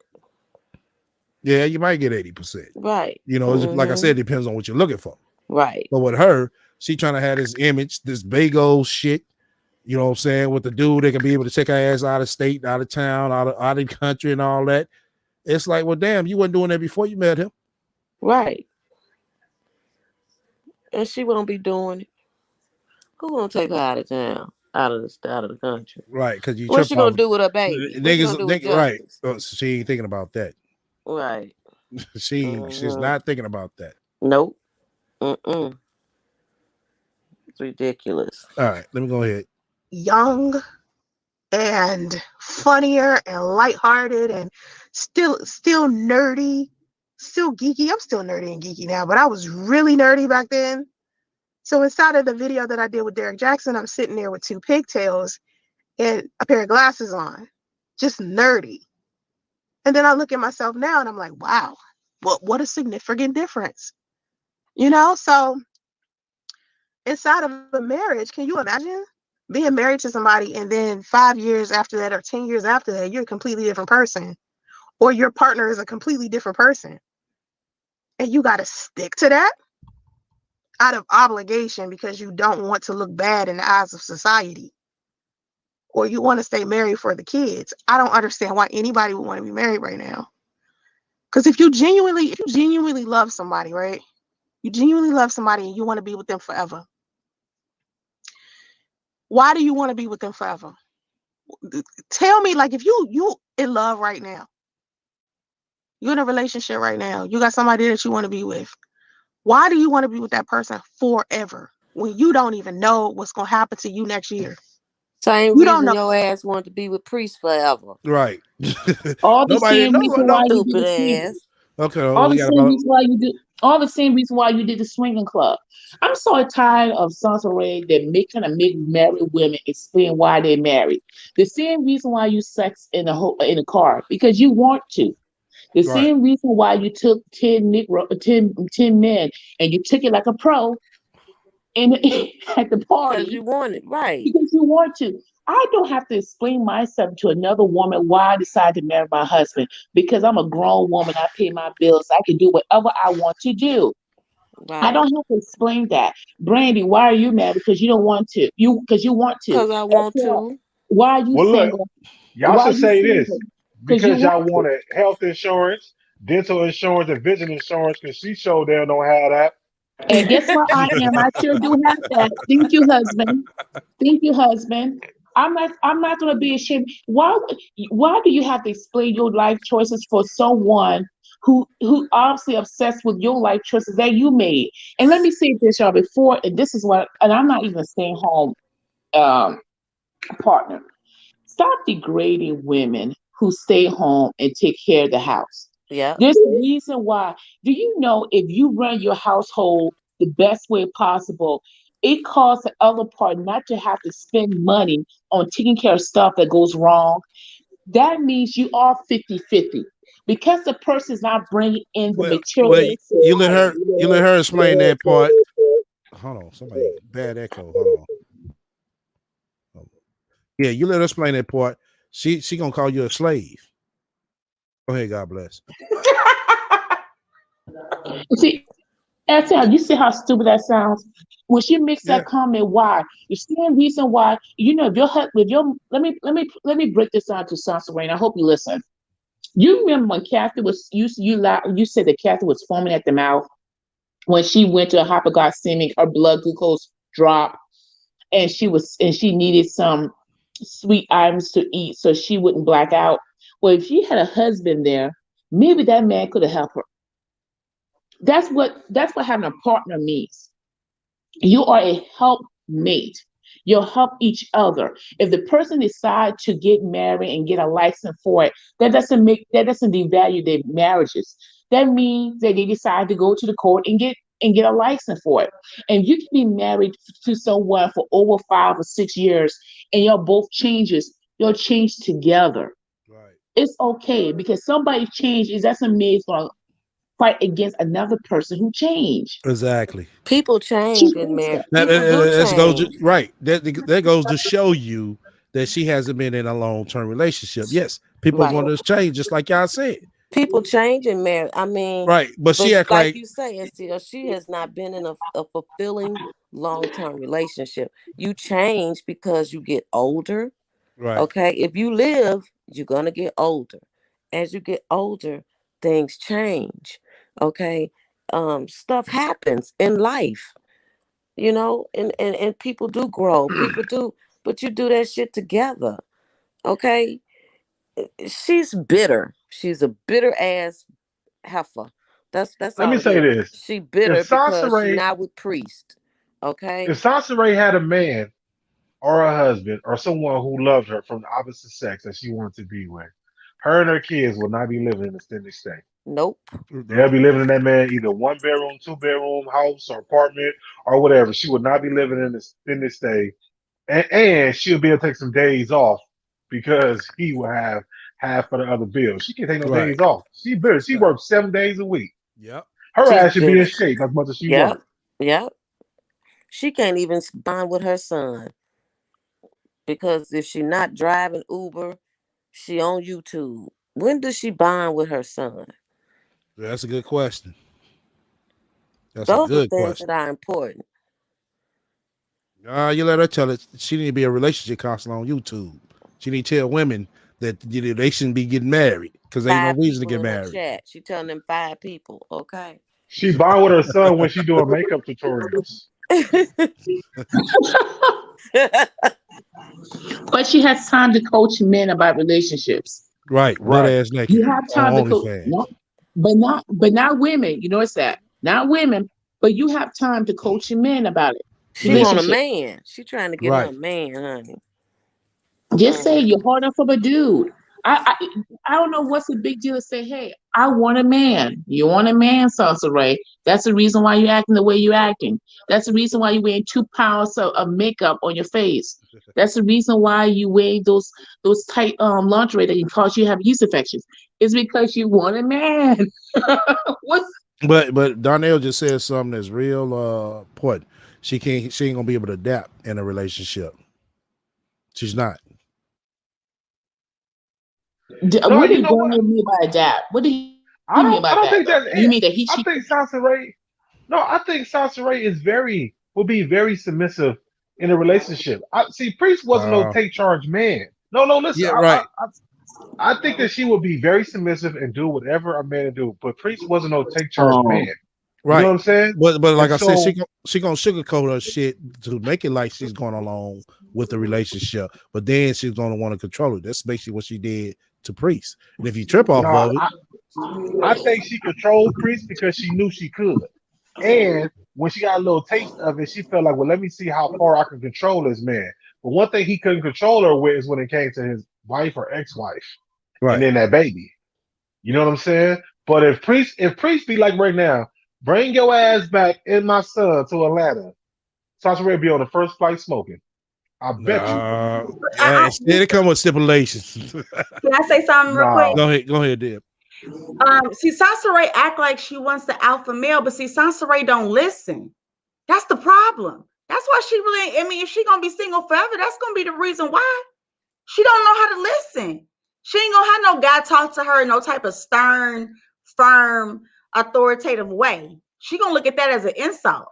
Yeah, you might get 80%. Right. You know, like I Hmm. said, it depends on what you're looking for. Right. But with her, she trying to have this image, this big old shit. You know what I'm saying? With the dude, they can be able to take her ass out of state, out of town, out of the country, and all that. It's like, well, damn, you weren't doing that before you met him, Right. And she won't be doing it. Who gonna take her out of town, out of the country? right? Because you What's trip she off gonna do with her baby? What's she niggas, gonna do with right? Justice? She ain't thinking about that. Right. She's Hmm. not thinking about that. Nope. Mm-mm. It's ridiculous. All right, let me go ahead. Young and funnier and lighthearted and still nerdy, still geeky. I'm still nerdy and geeky now, but I was really nerdy back then. So inside of the video that I did with Derek Jackson, I'm sitting there with two pigtails and a pair of glasses on, just nerdy. And then I look at myself now and I'm like, wow, what a significant difference. So inside of a marriage, can you imagine being married to somebody and then 5 years after that or 10 years after that, you're a completely different person, or your partner is a completely different person, and you got to stick to that out of obligation because you don't want to look bad in the eyes of society, or you want to stay married for the kids? I don't understand why anybody would want to be married right now. Because if you genuinely love somebody, right? You genuinely love somebody and you want to be with them forever. Why do you want to be with them forever? Tell me, like, if you in love right now, you're in a relationship right now, you got somebody that you want to be with. Why do you want to be with that person forever when you don't even know what's going to happen to you next year? Same You don't reason know. your ass wanted to be with Priest forever. Right. All the Nobody, same no, reason no. why you did Stupid the swing. ass. Okay, well, All we the got same about reason why you did. All the same reason why you did the swinging club. I'm so tired of Sansa Ray that make married women explain why they married. The same reason why you sex in a car because you want to. The right. same reason why you took 10 men and you took it like a pro in at the Because party you want it. Right. because you want to. I don't have to explain myself to another woman why I decided to marry my husband because I'm a grown woman. I pay my bills. I can do whatever I want to do. I Right. don't have to explain that. Brandy, why are you mad? Because you don't want to. Because you want to. Because I want SL, to. why are you Well, look, single? y'all Why are should you say single? this Because you because y'all want to. wanted health insurance, dental insurance, and vision insurance because she showed them don't have that. And guess what I am? I sure do have that. Thank you, husband. Thank you, husband. I'm not gonna be ashamed. Why do you have to explain your life choices for someone who obviously obsessed with your life choices that you made? And let me say this, y'all, before and this is what and I'm not even a stay home um partner. Stop degrading women who stay home and take care of the house. Yep. There's a reason why. Do you know if you run your household the best way possible, it causes the other part not to have to spend money on taking care of stuff that goes wrong? That means you are 50-50. because the person's not bringing in the Well, maturity. you let her explain that part. Hold on, somebody bad echo. Hold on. Yeah, you let her explain that part. She gonna call you a slave. Go ahead, God bless. See, Excel, you see how stupid that sounds? When she makes Yeah. that comment, why? The same reason why, if let me break this down to Sansa Rain. I hope you listen. You remember when Kathy was you said that Kathy was foaming at the mouth when she went to a hypoglycemic, her blood glucose dropped, and she needed some sweet items to eat so she wouldn't black out. Well, if she had a husband there, maybe that man could have helped her. That's what having a partner means. You are a helpmate. You'll help each other. If the person decides to get married and get a license for it, that doesn't devalue their marriages. That means that they decide to go to the court and get a license for it. And you can be married to someone for over 5 or 6 years, and you'll both you'll change together. Right. It's okay because somebody changed. It doesn't mean it's gonna fight against another person who changed. Exactly. People change in marriage. That, People do that's goes change. right. That goes to show you that she hasn't been in a long-term relationship. Yes, people are Right. going to change, just like y'all said. People change in marriage. I mean, Right, but she act like like you say, STL, she has not been in a fulfilling long-term relationship. You change because you get older. right. Okay. If you live, you're gonna get older. As you get older, things change. Okay. Stuff happens in life, and people do grow. People do, but you do that shit together. Okay. She's bitter. She's a bitter ass heifer. That's Let me all it say is. this: She if bitter Sansa because she Ray, not with priest. Okay. if Sansa Ray had a man or a husband or someone who loved her from the opposite sex that she wanted to be with, her and her kids will not be living in a extended stay. Nope. They'll be living in that man either 1 bedroom, 2 bedroom house or apartment or whatever. She would not be living in this stay, and she'll be able to take some days off because he will have half of the other bills. She can't take no Right. days off. She bitter. She works 7 days a week. Yep. Her She's ass should be in bitter. shape as much as she Yep. works. Yep. She can't even bond with her son because if she not driving Uber, she on YouTube. When does she bond with her son? That's a good question. That's a Those are good things question. that are important. You let her tell it. She need to be a relationship counselor on YouTube. She need to tell women that they shouldn't be getting married because there ain't no 5 reason to people get in her married. chat. She telling them 5 people. Okay. She bond with her son when she doing makeup tutorials. But she has time to coach men about relationships. Right, butt Right. ass naked You have on time to coach, OnlyFans. but not women. You notice that, not women, but you have time to coach your men about it. She Yeah, want a Relationship. man. She trying to get her a right. man, honey. Just say Mm. you're hard enough of a dude. I don't know what's the big deal to say, hey, I want a man. You want a man, Salsa Ray. That's the reason why you're acting the way you're acting. That's the reason why you're wearing 2 pounds of makeup on your face. That's the reason why you wear those tight lingerie that can cause you to have yeast infections. It's because you want a man. What's But Darnell just said something that's real important. She ain't gonna be able to adapt in a relationship. She's not. No, what you did know what? Daniel mean by that? What did he I mean don't. I about don't that think though? that's You it. mean that he I cheated? think Sansa Ray. No, I think Sansa Ray will be very submissive in a relationship. I see. Priest wasn't no take charge man. No, no. Listen, Yeah, right. I think that she will be very submissive and do whatever a man do. But Priest wasn't no take charge Oh, man. You know what Right. I'm saying? But And like I said, so, she gonna sugarcoat her shit to make it like she's going along with the relationship, but then she's gonna want to control it. That's basically what she did to Priest. And if you trip off no, of it, I think she controlled Priest because she knew she could. And when she got a little taste of it, she felt like, well, let me see how far I can control this man. But one thing he couldn't control her with is when it came to his wife or ex-wife, and right. then that baby. You know what I'm saying? But if Priest be like right now, bring your ass back and my son to Atlanta, Sasha Ray be on the first flight smoking. I bet you. Instead it come with stipulations. Can I say something real quick? Nah. Go ahead, Deb. See, Sansaray act like she wants the alpha male, but see, Sansaray don't listen. That's the problem. That's why she really, I mean, if she gonna be single forever, that's gonna be the reason why. She don't know how to listen. She ain't gonna have no guy talk to her in no type of stern, firm, authoritative way. She gonna look at that as an insult.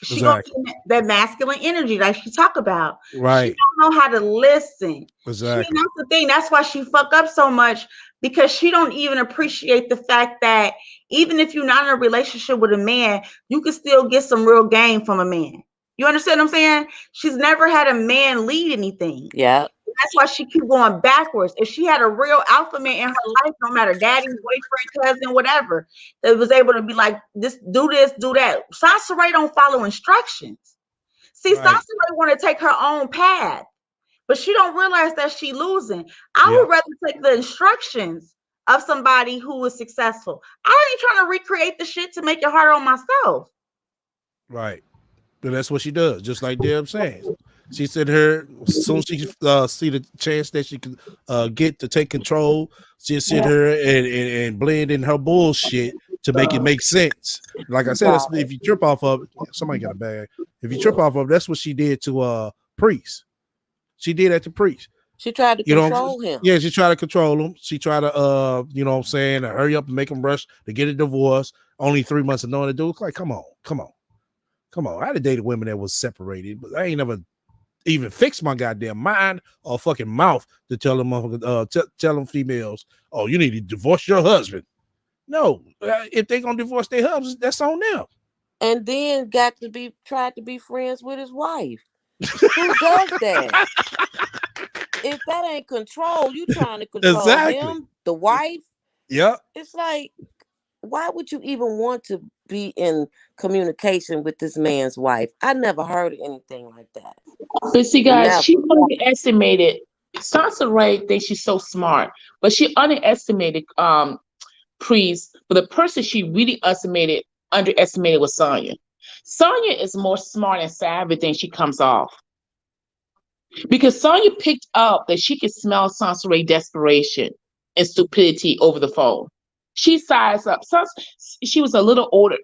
She gonna Exactly. get that masculine energy like she talk about. She Right. don't know how to listen. Exactly. That's the thing. That's why she fuck up so much, because she don't even appreciate the fact that even if you're not in a relationship with a man, you can still get some real game from a man. You understand what I'm saying? She's never had a man lead anything. Yeah. That's why she keep going backwards. If she had a real alpha man in her life, no matter daddy, boyfriend, cousin, whatever, that was able to be like, this, do that. Sansaray don't follow instructions. See, Right. Sansaray want to take her own path, but she don't realize that she losing. I Yep. would rather take the instructions of somebody who is successful. I ain't trying to recreate the shit to make it harder on myself. Right. And that's what she does, just like Deb saying. She said her as soon as she see the chance that she could get to take control, she'll sit her and blend in her bullshit to make it make sense. Like I said, that's, if you trip off of it, somebody got a bag. If you trip off of it, that's what she did to Priest. She did that to Priest. She tried to You know, control him. yeah, she tried to control him. She tried to you know what I'm saying, to hurry up and make him rush to get a divorce. Only 3 months of knowing the dude. Like, come on. I had dated women that was separated, but I ain't never even fixed my goddamn mind or fucking mouth to tell them, tell them females, oh, you need to divorce your husband. No, if they gonna divorce their husbands, that's on them. And then tried to be friends with his wife. Who does that? If that ain't control, you trying to control Exactly. him, the wife. Yep. It's like, why would you even want to be in communication with this man's wife? I never heard of anything like that. But see, guys, Never. she underestimated. Sansaray thinks she's so smart, but she underestimated Priest. But the person she really underestimated was Sonya. Sonya is more smart and savvy than she comes off. Because Sonya picked up that she could smell Sansaray desperation and stupidity over the phone. She sized up. She was a little older,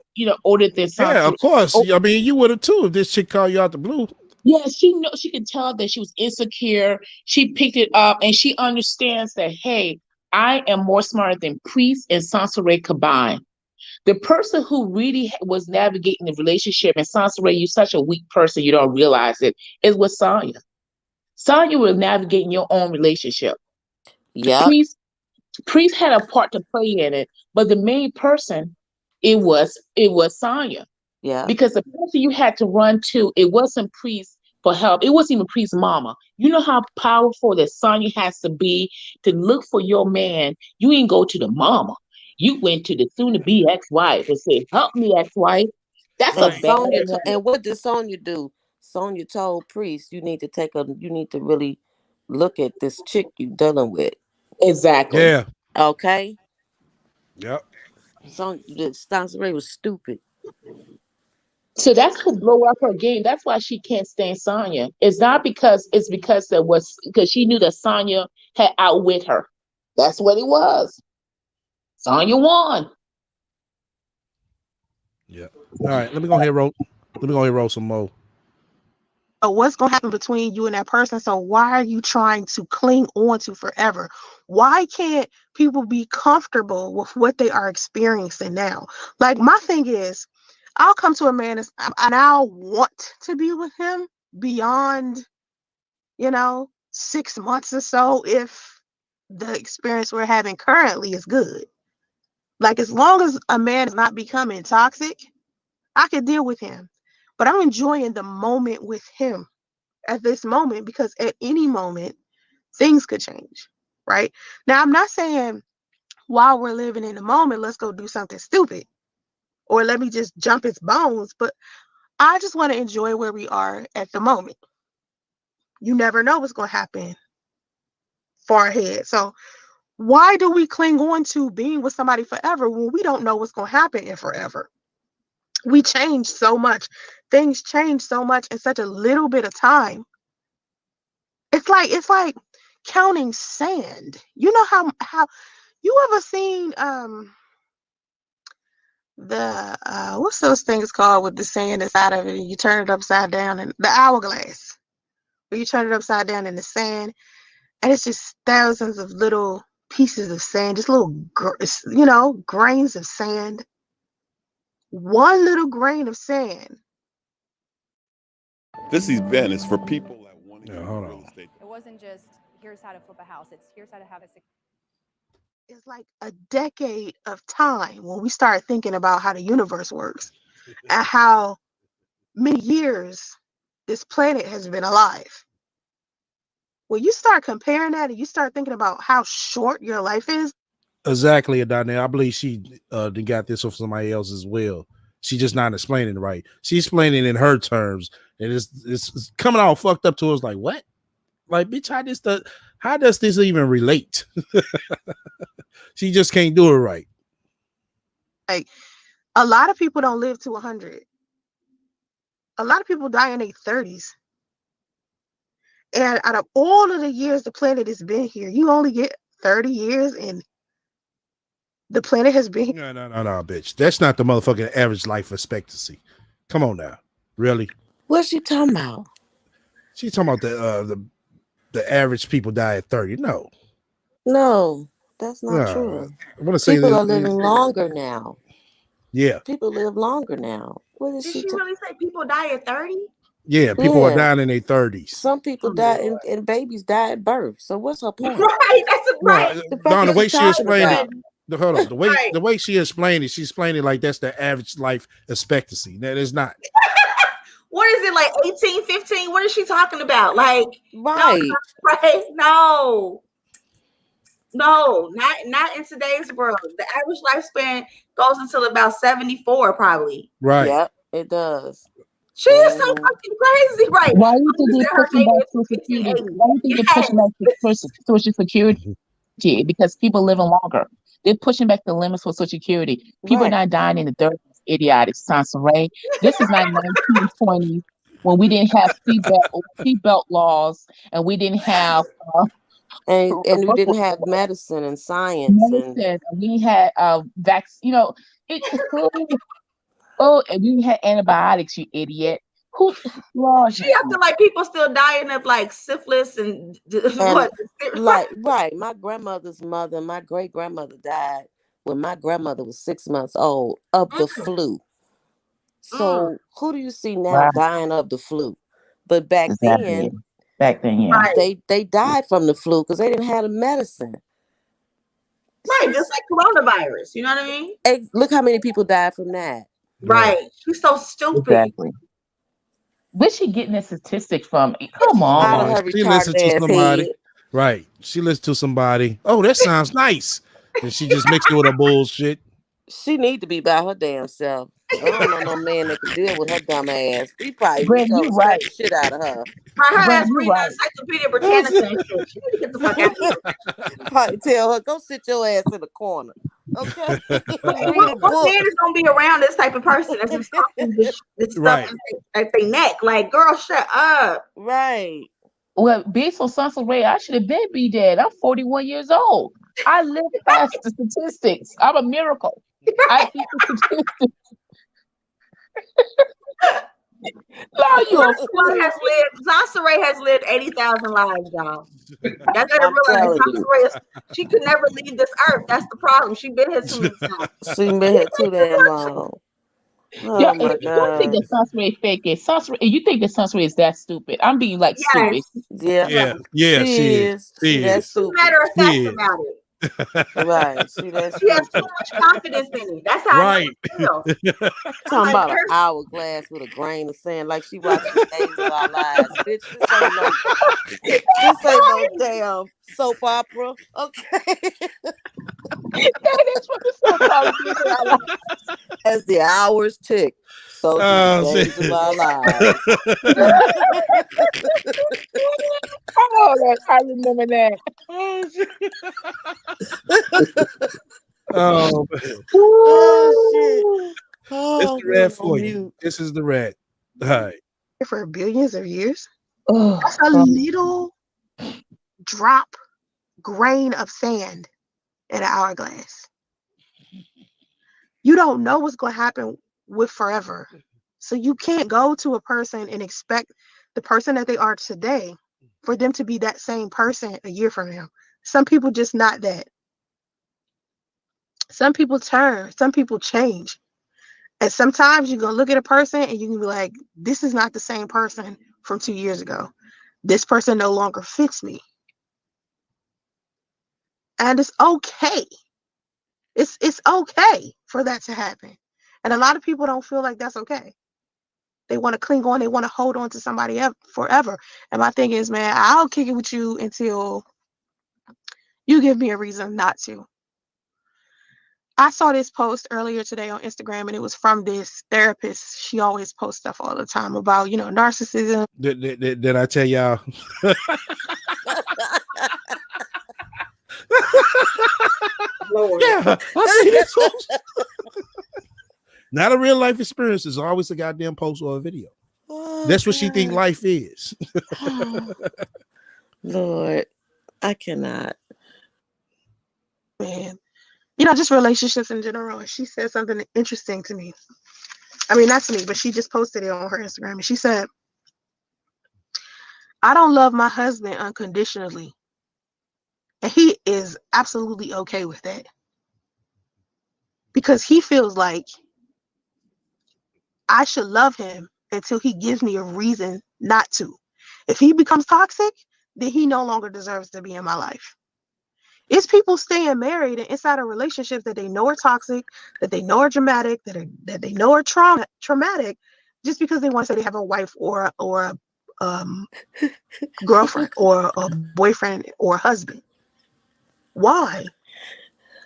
older than Sansaray. Yeah, of course. I mean, you would have too if this chick called you out the blue. Yeah, she could tell that she was insecure. She picked it up and she understands that, hey, I am more smarter than Priest and Sansaray combined. The person who really was navigating the relationship, and Sansaray, you're such a weak person, you don't realize it, is with Sonya. Sonya was navigating your own relationship. Yeah. Priest had a part to play in it, but the main person, it was Sonya. Yeah. Because the person you had to run to, it wasn't Priest for help. It wasn't even Priest's mama. You know how powerful that Sonya has to be to look for your man. You ain't go to the mama. You went to the soon-to-be ex-wife and said, "Help me, ex-wife." That's a bad woman. And what did Sonya do? Sonya told Priest, you need to really look at this chick you dealing with. Exactly. Yeah. Okay. Yep. Sansaray was stupid. So that's what blow up her game. That's why she can't stand Sonya. It's because she knew that Sonya had outwit her. That's what it was. Sonya won. Yeah. All right. Let me go ahead and roll some more. What's going to happen between you and that person? So why are you trying to cling on to forever? Why can't people be comfortable with what they are experiencing now? Like, my thing is, I'll come to a man and I'll want to be with him beyond, 6 months or so if the experience we're having currently is good. Like, as long as a man is not becoming toxic, I can deal with him. But I'm enjoying the moment with him at this moment, because at any moment things could change, right? Now, I'm not saying while we're living in the moment, let's go do something stupid or let me just jump its bones, but I just want to enjoy where we are at the moment. You never know what's going to happen far ahead. So why do we cling on to being with somebody forever when we don't know what's going to happen in forever? We change so much. Things change so much in such a little bit of time. It's like counting sand. You know how You ever seen the what's those things called with the sand inside of it and you turn it upside down, and the hourglass where you turn it upside down in the sand and it's just thousands of little pieces of sand, just little grains of sand. One little grain of sand. This event is for people that want to get hold real on. estate. It wasn't just here's how to flip a house. It's here's how to have a It's like a decade of time when we start thinking about how the universe works and how many years this planet has been alive. When you start comparing that and you start thinking about how short your life is. Exactly, Adana. I believe she got this from somebody else as well. She just not explaining it right. She's explaining in her terms, and it's coming all fucked up to us. Like, what? Like, bitch, how does this even relate? She just can't do it right. Like, a lot of people don't live to 100. A lot of people die in their 30s. And out of all of the years the planet has been here, you only get 30 years, and the planet has been here. No, bitch. That's not the motherfucking average life expectancy. Come on now. Really? What's she talking about? She's talking about the average people die at 30. No, that's not true. I want to say People this. are living longer now. Yeah. People live longer now. What is Did she she really say people die at 30? Yeah, people are dying in their 30s. Some people die and babies die at birth. So what's her point? Right, that's right. Don, the way she explained about? it, hold on. The way she explained it, she's explaining like that's the average life expectancy. That is not. What is it, like 18, 15? What is she talking about? Like, right. No, right? No, not in today's world. The average lifespan goes until about 74, probably. Right. Yep, it does. She is so fucking crazy, right? Why do you think they're Her pushing back maybe Social Security? 1580. Why do you think they're pushing back Social Security? Because people living longer. They're pushing back the limits for Social Security. People are not dying in the 30s. Idiotic, Sansa Ray. This is not 1920s when we didn't have seatbelt laws and we didn't have and we didn't have medicine and science and we had vaccine. And we had antibiotics. You idiot. Who? She acting like people still dying of like syphilis and what? Right. My grandmother's mother, my great grandmother died when my grandmother was 6 months old of the flu. So who do you see now dying of the flu? But back then, yeah, they died from the flu because they didn't have the medicine. Right, just like coronavirus. You know what I mean? Hey, look how many people died from that. Right. She's so stupid. Exactly. Where's she getting that statistic from? Come on. Out of her She listened to retarded somebody. head. Right. She listened to somebody. Oh, that sounds nice. And she just mixed it with her bullshit. She need to be by her damn self. I don't know no man that can deal with her dumb ass. He probably Brent, you right. the shit out of her. Her ass reading the Encyclopedia Britannica and shit. She need to get the fuck out of here. Probably tell her, go sit your ass in the corner. Okay. What man is gonna be around this type of person that's just talking this stuff at their neck? Like, girl, shut up. Right. Well, based on Sansa Ray, I should have been be dead. I'm 41 years old. I live past the statistics. I'm a miracle. I beat the statistics. Sansa Ray has lived 80,000 lives, y'all. Y'all gotta realize Sansa Ray, she could never leave this earth. That's the problem. She been here too many times. She been here too damn long. Oh my God. You think that Sansa Ray fake is you think that Sansa Ray is that stupid? I'm being like stupid. Yeah. She is. She that's stupid. Matter of fact about it. Right. She has too much confidence in it. That's how I feel. Talking about an hourglass with a grain of sand, like she watching Days of Our Lives. Bitch, this ain't no damn soap opera. Okay. That is what the soap opera is. As the hours tick, so do Days of Our Lives. Oh, I remember that. Oh, shit. It's the red for you. This is the red. All right. For billions of years. That's a little drop grain of sand. in an hourglass. You don't know what's going to happen with forever. So you can't go to a person and expect the person that they are today for them to be that same person a year from now. Some people just not that. Some people turn, some people change. And sometimes you're going to look at a person and you can be like, this is not the same person from 2 years ago. This person no longer fits me. And it's okay. It's okay for that to happen. And a lot of people don't feel like that's okay. They want to cling on. They want to hold on to somebody forever. And my thing is, man, I'll kick it with you until you give me a reason not to. I saw this post earlier today on Instagram, and it was from this therapist. She always posts stuff all the time about, narcissism. Did I tell y'all? Lord. Yeah, I see this post. Not a real life experience. It's always a goddamn post or a video. Oh, that's what she think life is. Lord, I cannot. Man, just relationships in general. And she said something interesting to me. I mean, not to me, but she just posted it on her Instagram. And she said, I don't love my husband unconditionally. And he is absolutely okay with that. Because he feels like I should love him until he gives me a reason not to. If he becomes toxic, then he no longer deserves to be in my life. It's people staying married and inside of relationships that they know are toxic, that they know are dramatic, that they know are traumatic, just because they want to say they have a wife or a girlfriend or a boyfriend or a husband. Why?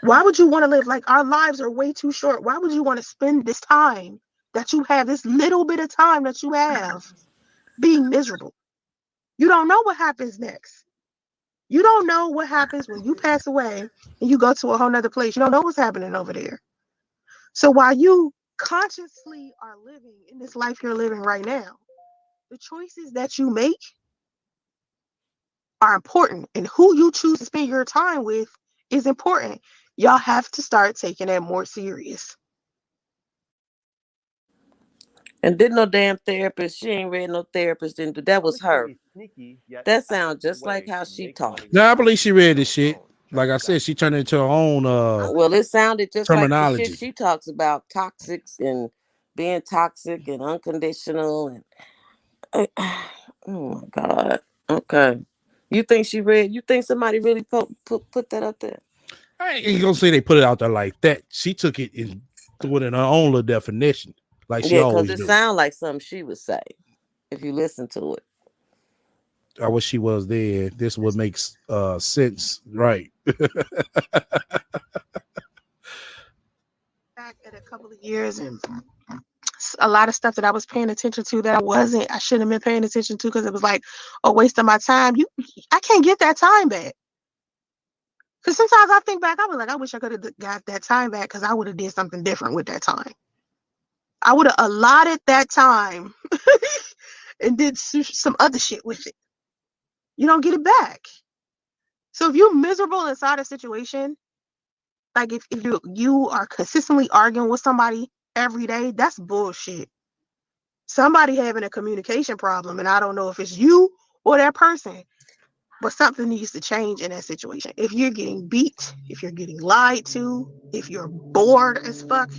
Why would you want to live like our lives are way too short? Why would you want to spend this time that you have, this little bit of time that you have, being miserable? You don't know what happens next. You don't know what happens when you pass away and you go to a whole nother place. You don't know what's happening over there. So while you consciously are living in this life you're living right now, the choices that you make are important. And who you choose to spend your time with is important. Y'all have to start taking that more serious. And didn't no damn therapist. She ain't read no therapist. Didn't do that. Was her. That sounds just like how she talked. No, I believe she read this shit. Like I said, she turned it into her own well, it sounded just terminology. like the shit she talks about, toxics and being toxic and unconditional and oh my God. Okay. You think she read? You think somebody really put that up there? I ain't gonna say they put it out there like that. She took it and threw it in her own little definition, like she always do. Because it sounds like something she would say if you listen to it. I wish she was there. This would make sense, right? Back at a couple of years, and a lot of stuff that I was paying attention to that I shouldn't have been paying attention to because it was like a waste of my time. I can't get that time back. Because sometimes I think back, I was like, I wish I could have got that time back because I would have did something different with that time. I would have allotted that time and did some other shit with it. You don't get it back. So if you're miserable inside a situation, like if you are consistently arguing with somebody every day, that's bullshit. Somebody having a communication problem, and I don't know if it's you or that person, but something needs to change in that situation. If you're getting beat, if you're getting lied to, if you're bored as fuck,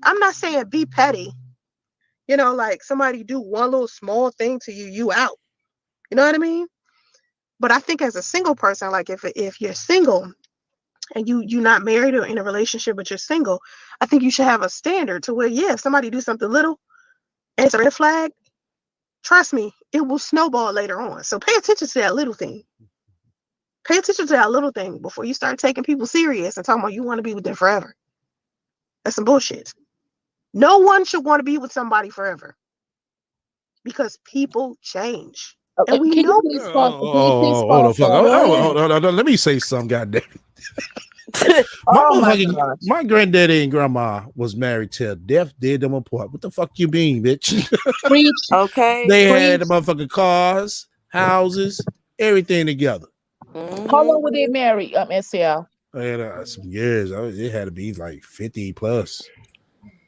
I'm not saying be petty. Like somebody do one little small thing to you, you out. You know what I mean? But I think as a single person, like if you're single and you're not married or in a relationship but you're single, I think you should have a standard to where, yeah, if somebody do something little and it's a red flag, trust me, it will snowball later on. So pay attention to that little thing. Pay attention to that little thing before you start taking people serious and talking about you want to be with them forever. That's some bullshit. No one should want to be with somebody forever because people change. And we know. Hold on, fuck. Hold on. Let me say something, goddamn. My granddaddy and grandma was married till death did them apart. What the fuck you mean, bitch? Okay. They had the motherfucking cars, houses, everything together. How long were they married, SL? And some years. It had to be like 50 plus.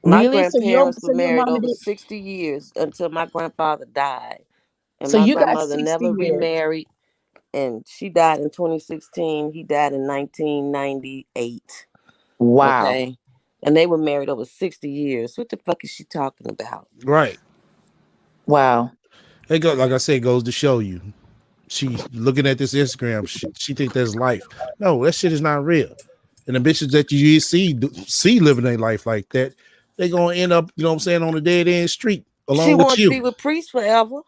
My Really? grandparents were So your married mama over did. 60 years until my grandfather died. And So my you got grandmother 60 never years. remarried. And she died in 2016. He died in 1998. Wow. Okay. And they were married over 60 years. What the fuck is she talking about? Right. Wow. It go like I said, it goes to show you. She looking at this Instagram shit. She think that's life. No, that shit is not real. And the bitches that you see living their life like that, they gonna end up, you know what I'm saying, on a dead end street She along with wanted to be you. with Priest forever.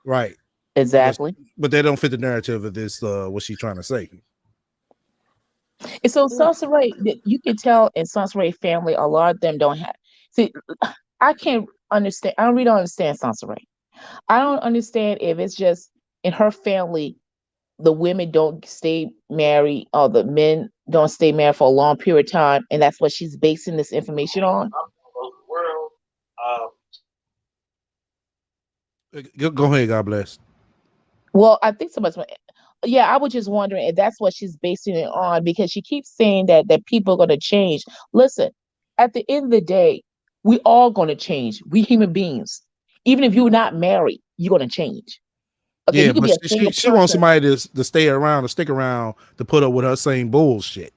Right. Exactly. But they don't fit the narrative of this. What she's trying to say. And so Sansaray, you can tell in Sansaray family, a lot of them don't have. See, I can't understand. I really don't understand Sansaray. I don't understand if it's just in her family, the women don't stay married or the men don't stay married for a long period of time, and that's what she's basing this information on. Go ahead, God bless. Well, I think so much. Yeah, I was just wondering if that's what she's basing it on because she keeps saying that people are going to change. Listen, at the end of the day, we all going to change. We human beings. Even if you're not married, you're going to change. Okay, Yeah, you could but be a single she wants person. somebody to stay around, to stick around, to put up with her same bullshit.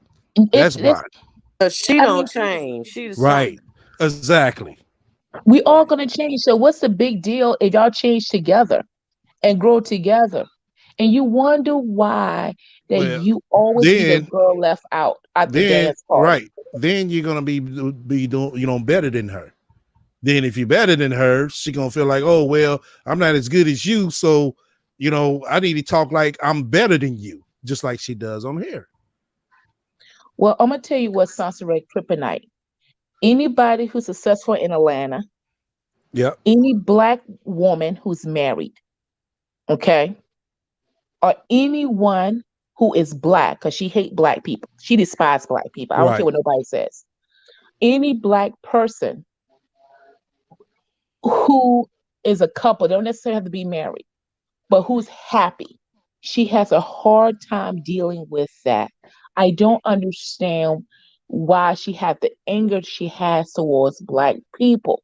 That's why. But she I don't mean, change. She's Right. something. Exactly. we all going to change. So what's the big deal if y'all change together and grow together? And you wonder why that Well, you always be the then girl left out at the dance party. right. Then you're gonna be doing, better than her. Then if you're better than her, she gonna feel like, oh well, I'm not as good as you, so I need to talk like I'm better than you, just like she does on here. Well, I'm gonna tell you what Sansaray kryptonite. Anybody who's successful in Atlanta, Yep. any black woman who's married, okay, or anyone who is black, because she hate black people. She despises black people. I don't care Right. what nobody says. Any black person who is a couple, they don't necessarily have to be married, but who's happy. She has a hard time dealing with that. I don't understand why she had the anger she has towards black people.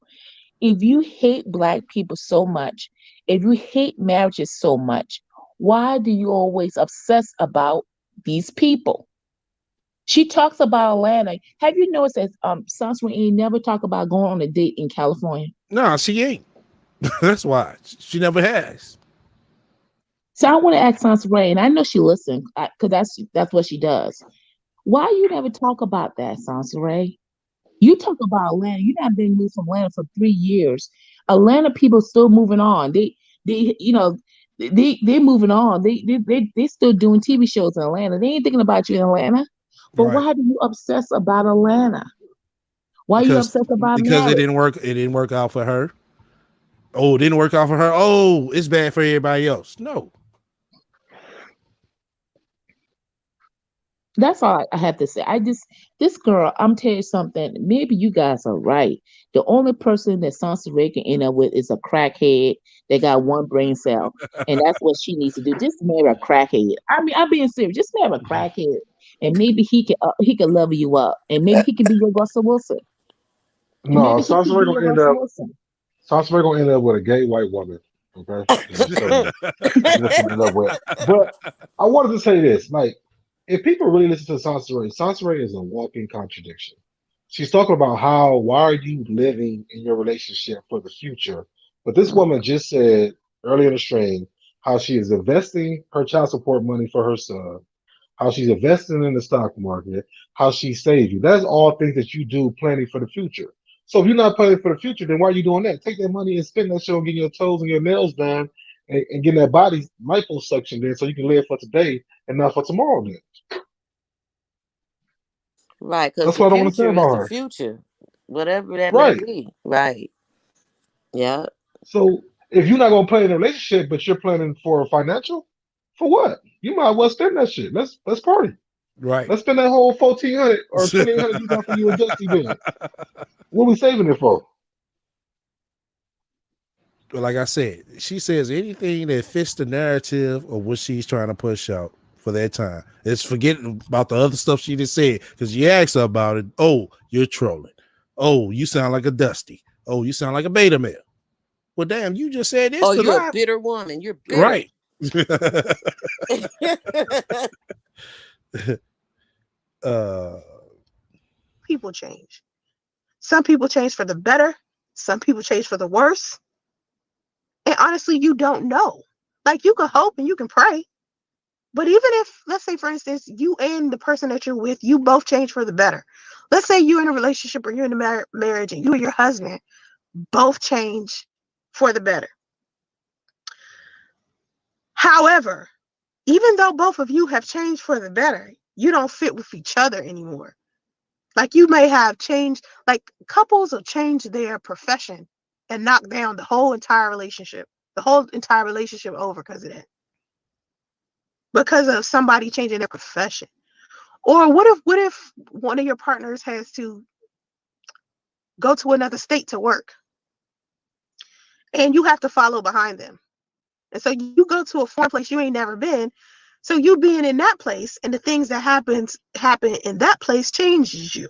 If you hate black people so much, if you hate marriages so much, why do you always obsess about these people? She talks about Atlanta. Have you noticed that Sansa ain't never talk about going on a date in California? No, she ain't. That's why she never has. So I want to ask Sansa Ray, and I know she listens because that's what she does. Why you never talk about that, Sansa Ray? You talk about Atlanta. You not been moved from Atlanta for 3 years. Atlanta people still moving on. They're moving on. They still doing TV shows in Atlanta. They ain't thinking about you in Atlanta. But Right. why do you obsess about Atlanta? Why you Because obsessed about because marriage? it didn't work out for her. Oh, it didn't work out for her. Oh, it's bad for everybody else. No. That's all I have to say. This girl, I'm telling you something. Maybe you guys are right. The only person that Sansa Ray can end up with is a crackhead that got one brain cell, and that's what she needs to do. Just marry a crackhead. I mean, I'm being serious. Just marry a crackhead, and maybe he can level you up, and maybe he can be your Russell Wilson. And No, maybe he can Sansa be Ray your gonna end Russell up. Wilson. Sansa Ray gonna end up with a gay white woman. Okay, I'm just telling you. That's gonna end up with. But I wanted to say this: like, if people really listen to Sansa Ray is a walking contradiction. She's talking about why are you living in your relationship for the future? But this woman just said earlier in the stream how she is investing her child support money for her son, how she's investing in the stock market, how she's saving. That's all things that you do planning for the future. So if you're not planning for the future, then why are you doing that? Take that money and spend that shit on getting your toes and your nails done and getting that body liposuction in so you can live for today and not for tomorrow then. Right, because That's the what I don't understand future is about the her. future, whatever that may Right. be. Right. Yeah. So if you're not gonna plan in a relationship, but you're planning for financial, for what? You might as well spend that shit. Let's party. Right. Let's spend that whole 1,400 or 2,800 you got for you and Dusty then. What we saving it for? Like I said, she says anything that fits the narrative of what she's trying to push out for that time. It's forgetting about the other stuff she just said because you asked her about it. Oh, you're trolling. Oh, you sound like a Dusty. Oh, you sound like a beta male. Well, damn, you just said this. Oh, to you're a live. bitter woman. You're bitter. Right. People change. Some people change for the better. Some people change for the worse. And honestly, you don't know. Like, you can hope and you can pray. But even if, let's say, for instance, you and the person that you're with, you both change for the better. Let's say you're in a relationship or you're in a marriage and you and your husband both change for the better. However, even though both of you have changed for the better, you don't fit with each other anymore. Like, you may have changed, like, couples will change their profession and knock down the whole entire relationship over because of that. Because of somebody changing their profession. Or what if one of your partners has to go to another state to work and you have to follow behind them? And so you go to a foreign place you ain't never been. So you being in that place and the things that happen in that place changes you.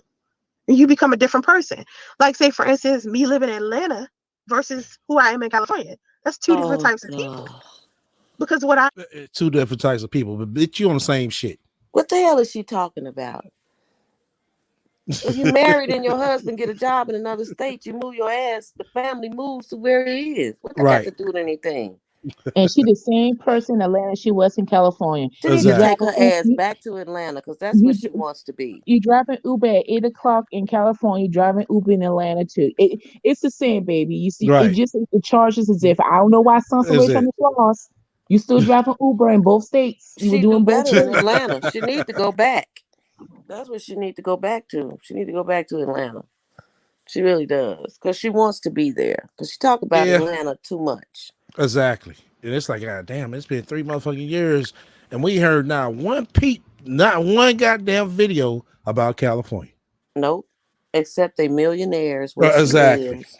And you become a different person. Like, say, for instance, me living in Atlanta versus who I am in California. That's two different types of people. Because two different types of people, but bitch, you on the same shit. What the hell is she talking about? If you're married and your husband get a job in another state, you move your ass, the family moves to where he is. What that got to do with anything? And she the same person in Atlanta she was in California. She needs to take her ass back to Atlanta because that's where she wants to be. You driving Uber at 8 o'clock in California, driving Uber in Atlanta too. It's the same, baby. You see, Right. it just the charges is different. I don't know why Sansa Ray trying to floss. You still driving Uber in both states. You were doing both better in Atlanta. She need to go back. That's what she need to go back to. She need to go back to Atlanta. She really does because she wants to be there. Because she talk about Atlanta too much. Exactly. And it's like, God damn, it's been 3 motherfucking years, and we heard not one goddamn video about California. Nope. Except they millionaires where she lives.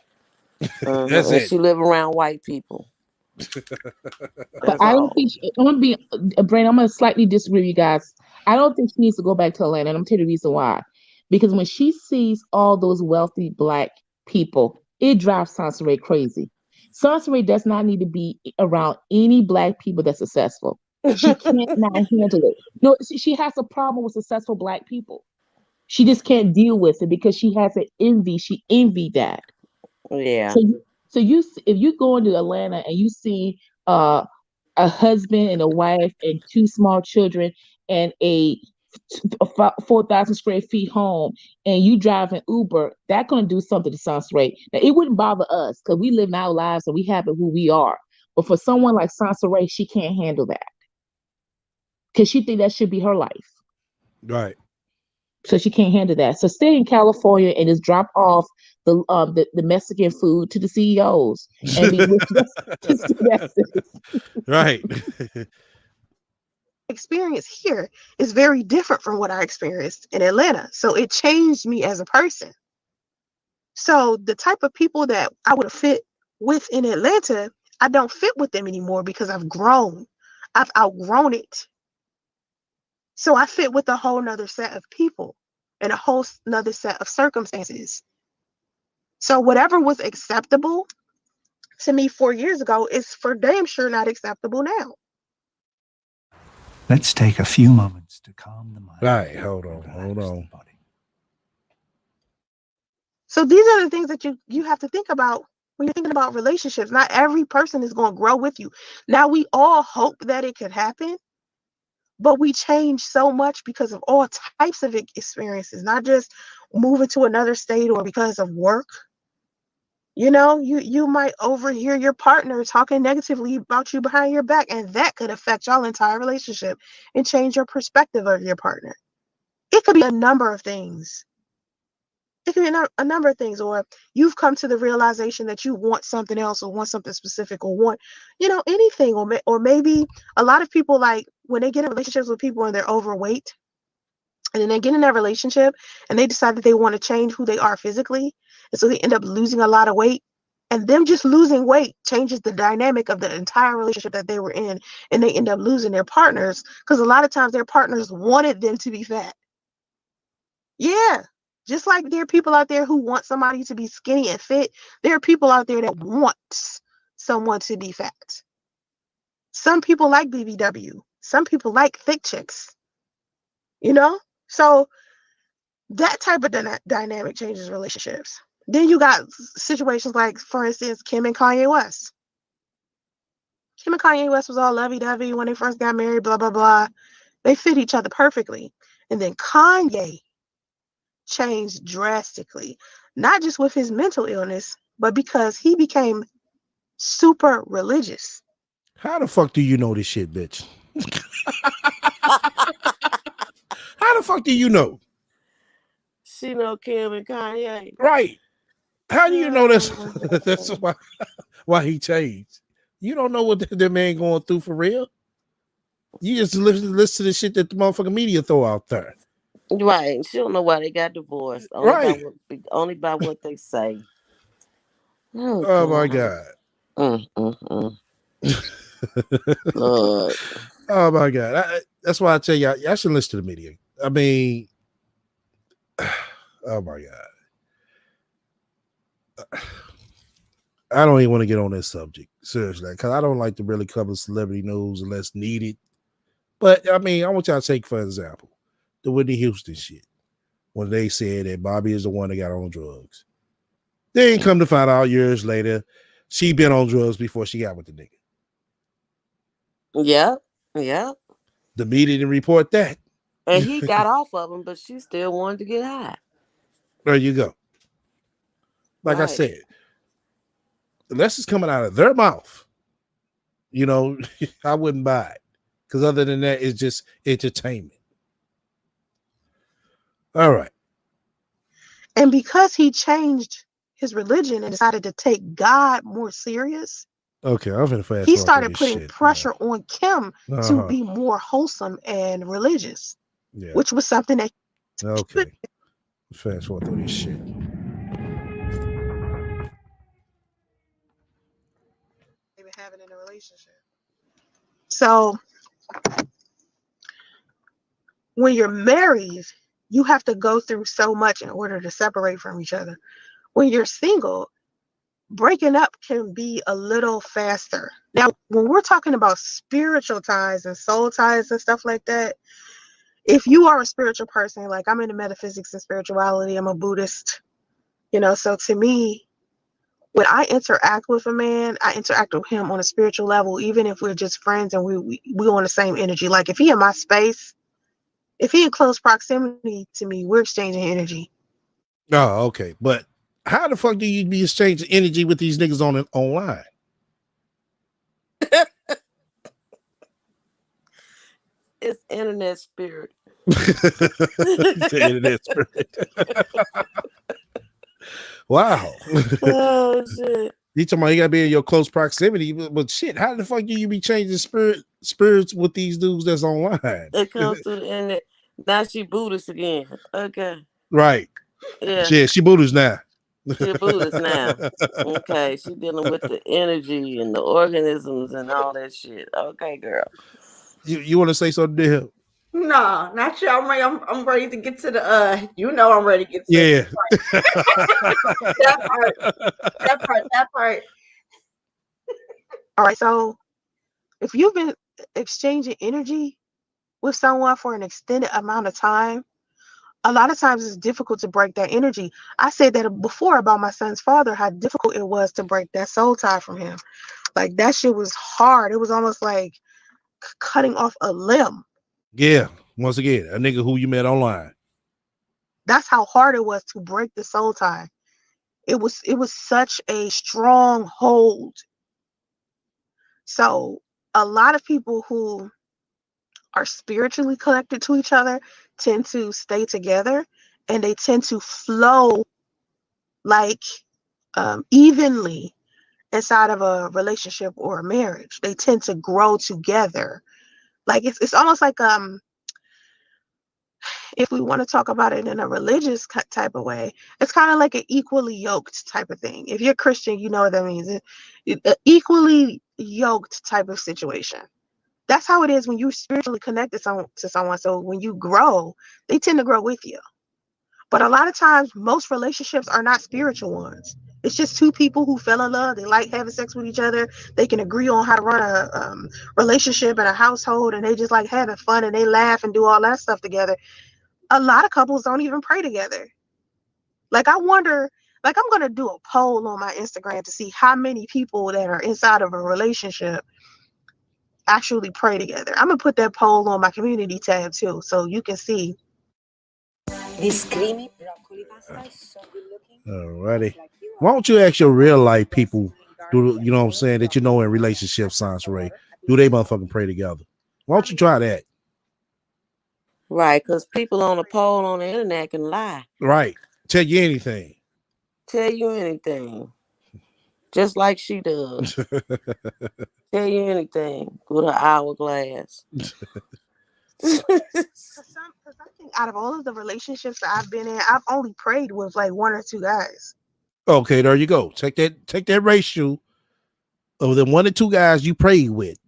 That's and she live around white people. But I don't think I'm gonna be Brandon. I'm gonna slightly disagree with you guys. I don't think she needs to go back to Atlanta, and I'm gonna tell you the reason why. Because when she sees all those wealthy black people, it drives Sansa Ray crazy. Sansa Ray does not need to be around any black people that's successful. She can't not handle it. No, she has a problem with successful black people. She just can't deal with it because she has an envy. She envied that. Yeah. So if you go into Atlanta and you see a husband and a wife and 2 small children and a 4,000 square feet home, and you drive an Uber, that's going to do something to Sansa Ray. Now, it wouldn't bother us because we live in our lives and we have it who we are. But for someone like Sansa Ray, she can't handle that because she think that should be her life. Right. So she can't handle that. So stay in California and just drop off the Mexican food to the CEOs and be right. Experience here is very different from what I experienced in Atlanta. So it changed me as a person. So the type of people that I would have fit with in Atlanta, I don't fit with them anymore because I've grown. I've outgrown it. So I fit with a whole nother set of people and a whole nother set of circumstances. So whatever was acceptable to me 4 years ago is for damn sure not acceptable now. Let's take a few moments to calm the mind. Right, hold on. So these are the things that you have to think about when you're thinking about relationships. Not every person is going to grow with you. Now, we all hope that it could happen, but we change so much because of all types of experiences, not just moving to another state or because of work. You know, you might overhear your partner talking negatively about you behind your back, and that could affect your entire relationship and change your perspective of your partner. It could be a number of things. It could be a number of things, or you've come to the realization that you want something else or want something specific or want, anything. Or maybe a lot of people, like, when they get in relationships with people and they're overweight, and then they get in that relationship and they decide that they want to change who they are physically. And so they end up losing a lot of weight. And them just losing weight changes the dynamic of the entire relationship that they were in, and they end up losing their partners because a lot of times their partners wanted them to be fat. Yeah. Just like there are people out there who want somebody to be skinny and fit, there are people out there that want someone to be fat. Some people like BBW. Some people like thick chicks. You know? So that type of dynamic changes relationships. Then you got situations like, for instance, Kim and Kanye West. Kim and Kanye West was all lovey-dovey when they first got married, blah, blah, blah. They fit each other perfectly. And then Kanye changed drastically, not just with his mental illness, but because he became super religious. How the fuck do you know this shit, bitch? How the fuck do you know? She know Kim and Kanye. Right. How do you know this? That's why he changed. You don't know what that man going through for real. You just listen to the shit that the motherfucking media throw out there. Right. She don't know why they got divorced. Only by what they say. Oh my God. Lord. Oh my God. That's why I tell y'all should listen to the media. I mean, oh my God. I don't even want to get on this subject, seriously, because I don't like to really cover celebrity news unless needed. But I mean, I want y'all to take, for example, the Whitney Houston shit. When they said that Bobby is the one that got on drugs. Then come to find out years later, she been on drugs before she got with the nigga. Yep. Yep. The media didn't report that. And he got off of him, but she still wanted to get high. There you go. Like I said, unless it's coming out of their mouth, you know, I wouldn't buy it. Because other than that, it's just entertainment. All right. And because he changed his religion and decided to take God more serious, okay, I'm gonna fast he forward started this putting shit, pressure on Kim to be more wholesome and religious, which was something that. Okay. Fast forward through this shit. Even having in a relationship. So when you're married, you have to go through so much in order to separate from each other. When you're single, breaking up can be a little faster. Now, when we're talking about spiritual ties and soul ties and stuff like that, if you are a spiritual person, like I'm into metaphysics and spirituality, I'm a Buddhist, you know, so to me, when I interact with a man, I interact with him on a spiritual level, even if we're just friends and we on the same energy. Like if he in my space, if he in close proximity to me, we're exchanging energy. Oh, okay. But how the fuck do you be exchanging energy with these niggas online? It's internet spirit. Internet spirit. Wow. Oh shit. You talking about you gotta be in your close proximity, but shit, how the fuck do you be changing spirits with these dudes that's online? It comes through the internet. Now she Buddhist again. Okay. Right. Yeah. She Buddhist now. She Buddhist now. Okay. She dealing with the energy and the organisms and all that shit. Okay, girl. You want to say something to him? No, not you. I'm ready to get to the I'm ready to get to yeah. that part. All right, so if you've been exchanging energy with someone for an extended amount of time, a lot of times it's difficult to break that energy. I said that before about my son's father, how difficult it was to break that soul tie from him. Like that shit was hard. It was almost like cutting off a limb. Yeah. Once again, a nigga who you met online. That's how hard it was to break the soul tie. It was such a strong hold. So a lot of people who are spiritually connected to each other tend to stay together, and they tend to flow like evenly inside of a relationship or a marriage. They tend to grow together. Like it's almost like if we want to talk about it in a religious type of way, it's kind of like an equally yoked type of thing. If you're Christian, you know what that means. An equally yoked type of situation. That's how it is when you're spiritually connected to someone. So when you grow, they tend to grow with you. But a lot of times, most relationships are not spiritual ones. It's just two people who fell in love. They like having sex with each other. They can agree on how to run a relationship and a household, and they just like having fun and they laugh and do all that stuff together. A lot of couples don't even pray together. Like, I wonder, like, I'm going to do a poll on my Instagram to see how many people that are inside of a relationship actually pray together. I'm going to put that poll on my community tab too, so you can see. These creamy broccoli pasta is so good looking. Alrighty. Why don't you ask your real life people, do you know what I'm saying, that you know in relationships, Sans Ray, do they motherfucking pray together? Why don't you try that? Right, because people on a poll on the internet can lie. Right. Tell you anything. Tell you anything. Just like she does. Tell you anything with her hourglass. Because I think out of all of the relationships that I've been in, I've only prayed with like one or two guys. Okay, there you go. Take that ratio of the 1 or 2 guys you prayed with.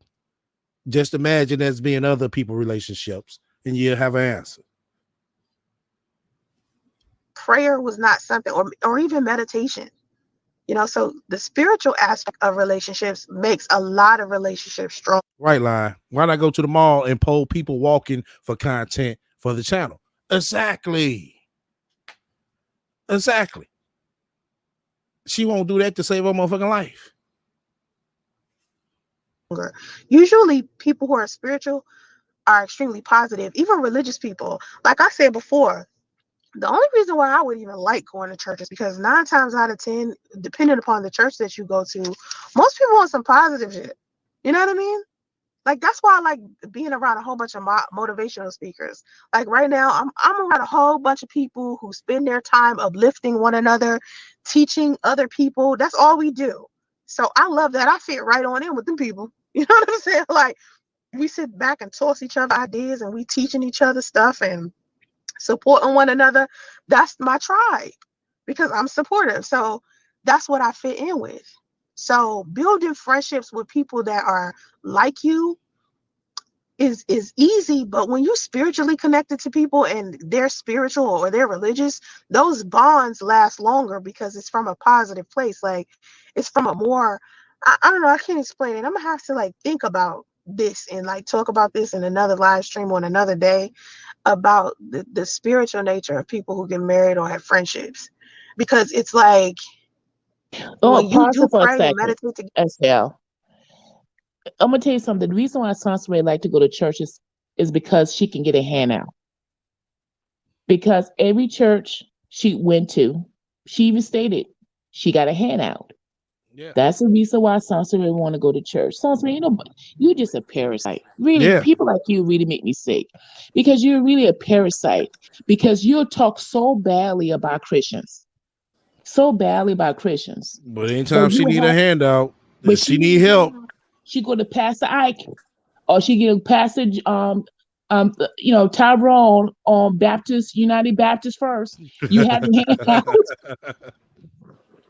Just imagine as being other people relationships, and you'll have an answer. Prayer was not something, or even meditation. You know, so the spiritual aspect of relationships makes a lot of relationships strong. Right line. Why not go to the mall and poll people walking for content for the channel? Exactly. She won't do that to save her motherfucking life. Usually people who are spiritual are extremely positive, even religious people. Like I said before, the only reason why I would even like going to church is because 9 times out of 10, depending upon the church that you go to, most people want some positive shit. You know what I mean? Like, that's why I like being around a whole bunch of motivational speakers. Like right now, I'm around a whole bunch of people who spend their time uplifting one another, teaching other people. That's all we do. So I love that. I fit right on in with them people. You know what I'm saying? Like, we sit back and toss each other ideas, and we teaching each other stuff and supporting one another. That's my tribe because I'm supportive. So that's what I fit in with. So building friendships with people that are like you is easy, but when you spiritually connected to people and they're spiritual or they're religious, those bonds last longer because it's from a positive place. Like, it's from a more, I don't know, I can't explain it. I'm gonna have to like think about this and like talk about this in another live stream on another day about the spiritual nature of people who get married or have friendships, because it's like when you Pause do it for a pray and second, meditate together. Estelle. I'm gonna tell you something. The reason why Sansa like to go to churches is because she can get a handout. Because every church she went to, she even stated she got a handout. Yeah. That's the reason why Sansa really want to go to church. Sansa, you're just a parasite. Really, Yeah. people like you really make me sick. Because you're really a parasite. Because you'll talk so badly about Christians. So badly about Christians. But anytime she need a handout, But if she need help, she go to Pastor Ike, or she get Pastor Tyrone on Baptist United Baptist First. You have to hand out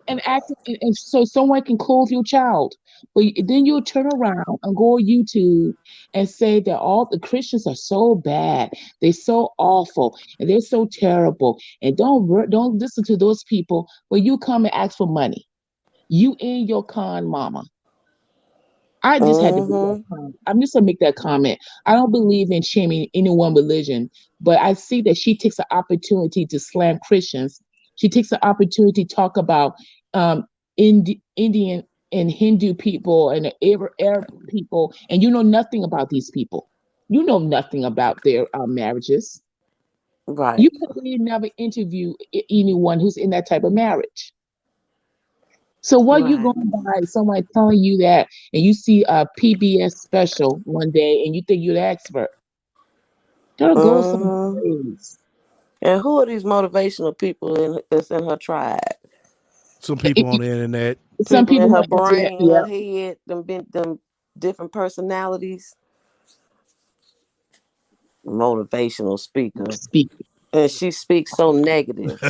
and act, and so someone can clothe your child. But then you'll turn around and go on YouTube and say that all the Christians are so bad, they're so awful, and they're so terrible. And don't listen to those people when you come and ask for money. You and your con mama. I just had to make that comment. I'm just gonna make that comment. I don't believe in shaming any one religion, but I see that she takes an opportunity to slam Christians. She takes an opportunity to talk about um, Indian and Hindu people and Arab people, and you know nothing about these people. You know nothing about their marriages. Right. You probably never interview anyone who's in that type of marriage. So what you going by someone telling you that, and you see a PBS special one day, and you think you're the expert? That'll go someplace. And who are these motivational people that's in her tribe? some people on the internet. Some People in people her on the internet, brain, her head, them different personalities. Motivational speaker. Speaker. And she speaks so negative.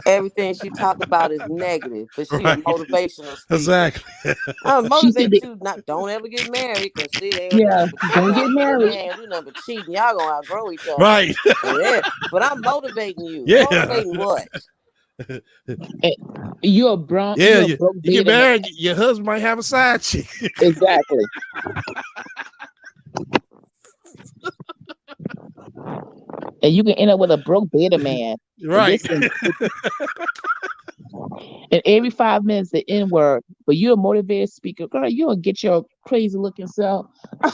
Everything she talk about is negative, but she a motivational speaker. Exactly. I'm She said motivate that, you don't ever get married because see they yeah, nothing but don't get cheating. married. Man, do nothing but cheating. Y'all gonna outgrow each other. Right. Yeah. But I'm motivating you. Yeah. Motivating what? You're a broke Yeah, you get beta man. married, your husband might have a side chick. Exactly. And you can end up with a broke beta man. Right. And every 5 minutes the N word, but you're a motivated speaker. Girl, you don't get your crazy looking self. All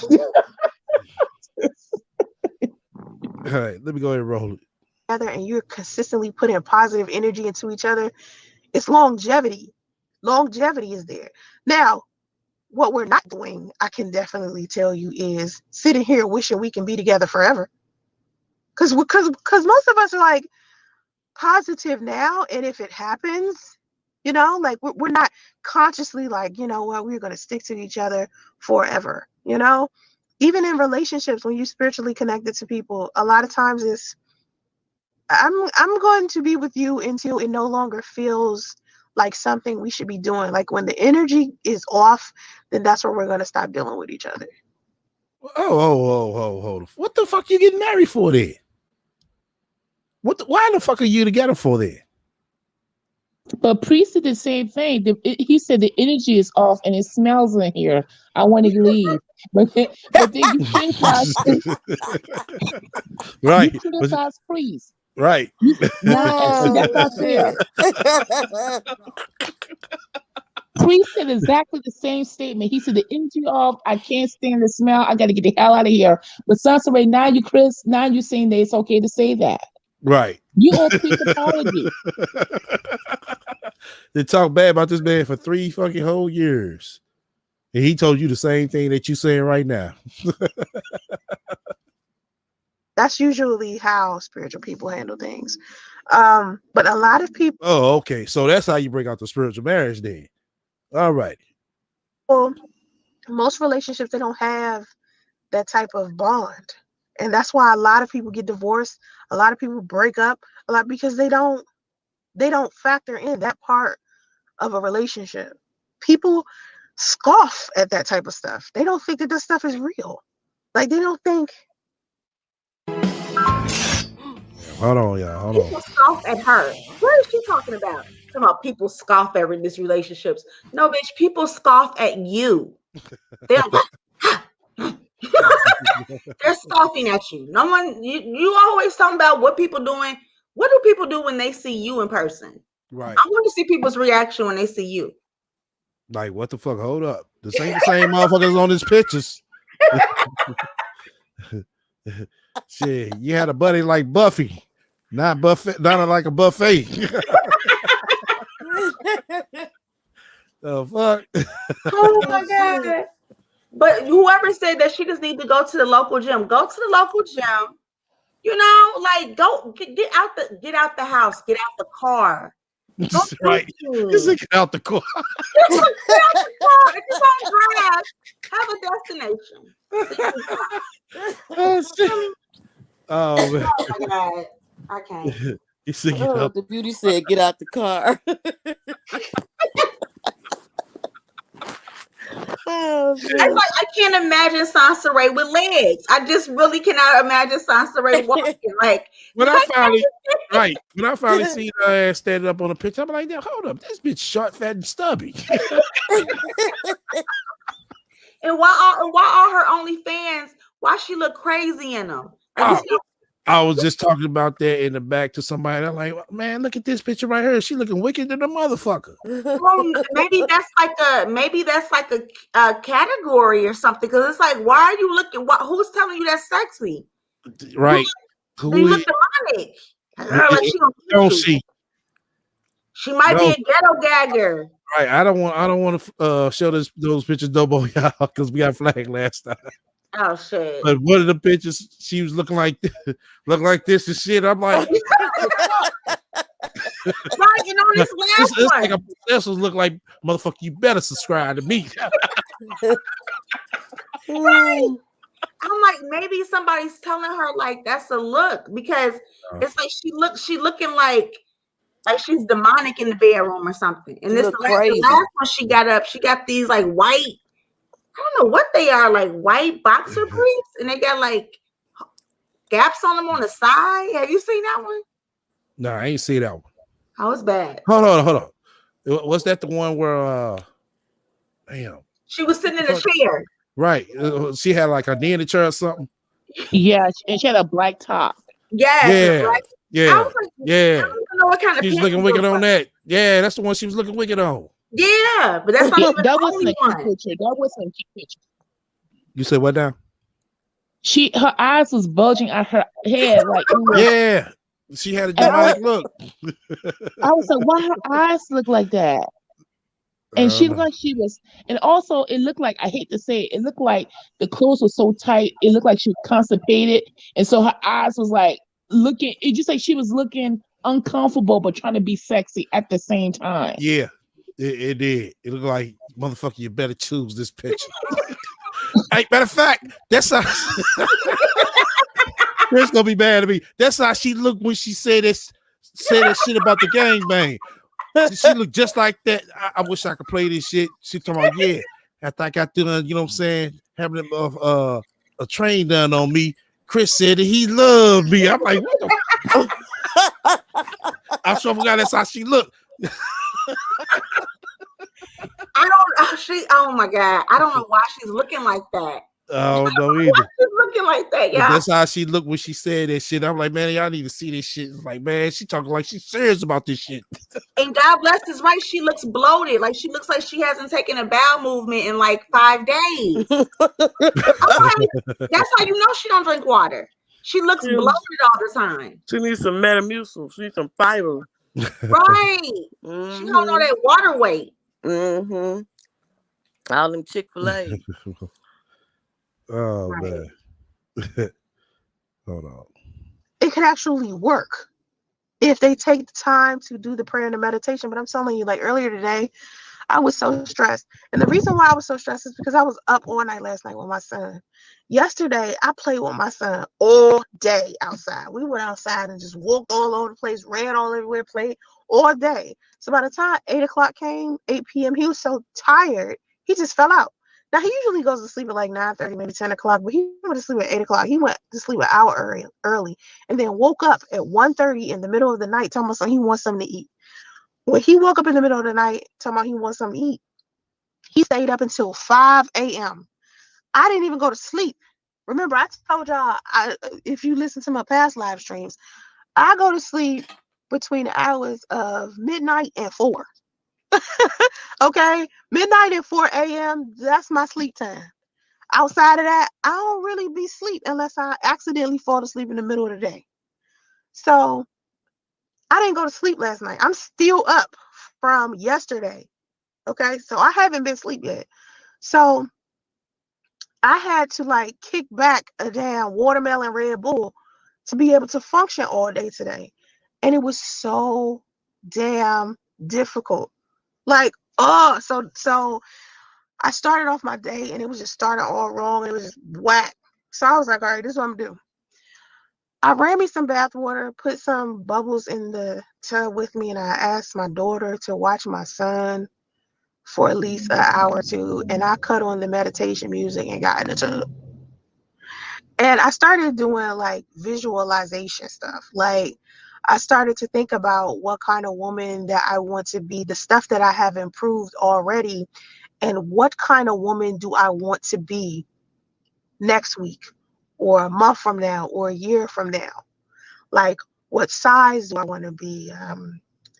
right, let me go ahead and roll it. And you're consistently putting positive energy into each other, it's longevity. Longevity is there. Now, what we're not doing, I can definitely tell you, is sitting here wishing we can be together forever. Because most of us are like positive now, and if it happens, you know, like we're not consciously like, you know what, we're going to stick to each other forever. You know, even in relationships, when you're spiritually connected to people, a lot of times it's I'm going to be with you until it no longer feels like something we should be doing. Like when the energy is off, then that's where we're going to stop dealing with each other. Hold on. What the fuck you getting married for then? Why the fuck are you together for then? But Priest did the same thing. He said the energy is off and it smells in here. I want to leave. But then you criticize Right. You criticize Priest. Right. See, that's not fair. Priest said exactly the same statement. He said the energy off, I can't stand the smell. I got to get the hell out of here. But Sansa, now you're saying that it's okay to say that. Right. You owe Priest apology. They talk bad about this man for 3 fucking whole years. And he told you the same thing that you saying right now. That's usually how spiritual people handle things. But a lot of people. Oh, okay. So that's how you bring out the spiritual marriage then. All right. Well, most relationships, they don't have that type of bond. And that's why a lot of people get divorced. A lot of people break up because they don't factor in that part of a relationship. People scoff at that type of stuff. They don't think that this stuff is real. Like they don't think. Hold on, y'all. Hold People scoff at her. What is she talking about? Talking about people scoff at in these relationships. No, bitch, people scoff at you. They're they're scoffing at you. No one, you always talking about what people doing. What do people do when they see you in person? Right. I want to see people's reaction when they see you. Like, what the fuck? Hold up. This ain't the same motherfuckers on his pictures. Shit, you had a buddy like Buffy, not like a buffet. The fuck? Oh my God. But whoever said that she just need to go to the local gym, go to the local gym. You know, like go get out the house, get out the car. Go right. Just get out the car. Get out the car. If you're gonna drive, have a destination. Oh man. Oh my God. I can't. You said get Oh, out. the beauty said get out the car. Oh, I can't imagine Sansa Ray with legs. I just really cannot imagine Sansa Ray walking. Like when I finally seen her ass standing up on a picture, I'm like, now hold up, this bitch short, fat, and stubby. And why all her OnlyFans? Why she look crazy in them? Like, I was just talking about that in the back to somebody. I'm like, man, look at this picture right here. She looking wicked than a motherfucker. Well, maybe that's like a category or something. Because it's like, why are you looking? Who's telling you that's sexy? Right? You look demonic. Like she might be a ghetto gagger. Right. I don't want to show those pictures no more, y'all, because we got flagged last time. Oh shit! But one of the pictures, she was looking like this and shit. I'm like, right, you know this last this one. like a possessor look like motherfucker. You better subscribe to me. Right. I'm like, maybe somebody's telling her like that's a look because it's like she looking like she's demonic in the bedroom or something. And She this look the crazy. last one she got up, she got these like white, I don't know what they are, like white boxer briefs, and they got like gaps on them on the side. Have you seen that one? No, I ain't see that one. Oh, it's bad. Hold on. Was that the one where damn, she was sitting in a chair? Right. She had like a knee in the chair or something. Yeah, and she had a black top. Yes, Yeah. I was like, I don't even know what kind of She's pants looking wicked those on were. that. Yeah, that's the one she was looking wicked on. Yeah, but that's not even That the wasn't only a cute one. picture. That wasn't a cute picture. You said what now? Her eyes was bulging out her head like it was. Yeah, she had a demonic look. I was like, why her eyes look like that? And she looked like she was, and also it looked like, I hate to say it, it looked like the clothes were so tight. It looked like she was constipated, and so her eyes was like looking. It just like she was looking uncomfortable but trying to be sexy at the same time. Yeah, it did. It looked like, motherfucker, you better choose this picture. Hey, matter of fact, that's how Chris gonna be mad at me. That's how she looked when she said that shit about the gangbang. She looked just like that. I wish I could play this shit. She talking about, yeah, after I got done, you know what I'm saying, having a train done on me, Chris said that he loved me. I'm like, what the I sure forgot that's how she looked. Oh my God, I don't know why she's looking like that. I don't know either. Why she's looking like that, But y'all? that's how she looked when she said that shit. I'm like, man, y'all need to see this shit. It's like, man, she talking like she's serious about this shit. And God bless is right. She looks bloated. Like she looks like she hasn't taken a bowel movement in like 5 days. Okay, that's how you know she don't drink water. She looks bloated all the time. She needs some Metamucil. She needs some fiber. Right. She don't know that water weight. All them Chick-fil-A. Oh man. Hold on. It could actually work if they take the time to do the prayer and the meditation. But I'm telling you, like earlier today, I was so stressed. And the reason why I was so stressed is because I was up all night last night with my son. Yesterday, I played with my son all day outside. We went outside and just walked all over the place, ran all everywhere, played all day. So by the time 8 o'clock came, 8 p.m., he was so tired, he just fell out. Now, he usually goes to sleep at like 9:30, maybe 10 o'clock, but he went to sleep at 8 o'clock. He went to sleep an hour early and then woke up at 1:30 in the middle of the night telling us he wants something to eat. When he woke up in the middle of the night talking about he wants something to eat, he stayed up until 5 a.m. I didn't even go to sleep. Remember, I told y'all, if you listen to my past live streams, I go to sleep between the hours of midnight and 4. Okay? Midnight and 4 a.m., that's my sleep time. Outside of that, I don't really be asleep unless I accidentally fall asleep in the middle of the day. So I didn't go to sleep last night. I'm still up from yesterday. Okay, so I haven't been asleep yet. So I had to like kick back a damn watermelon Red Bull to be able to function all day today. And it was so damn difficult. Like, so I started off my day and it was just starting all wrong. It was just whack. So I was like, all right, this is what I'm gonna do. I ran me some bath water, put some bubbles in the tub with me, and I asked my daughter to watch my son for at least an hour or two, and I cut on the meditation music and got in the tub. And I started doing like visualization stuff. Like I started to think about what kind of woman that I want to be, the stuff that I have improved already, and what kind of woman do I want to be next week or a month from now or a year from now. Like, what size do I want to be?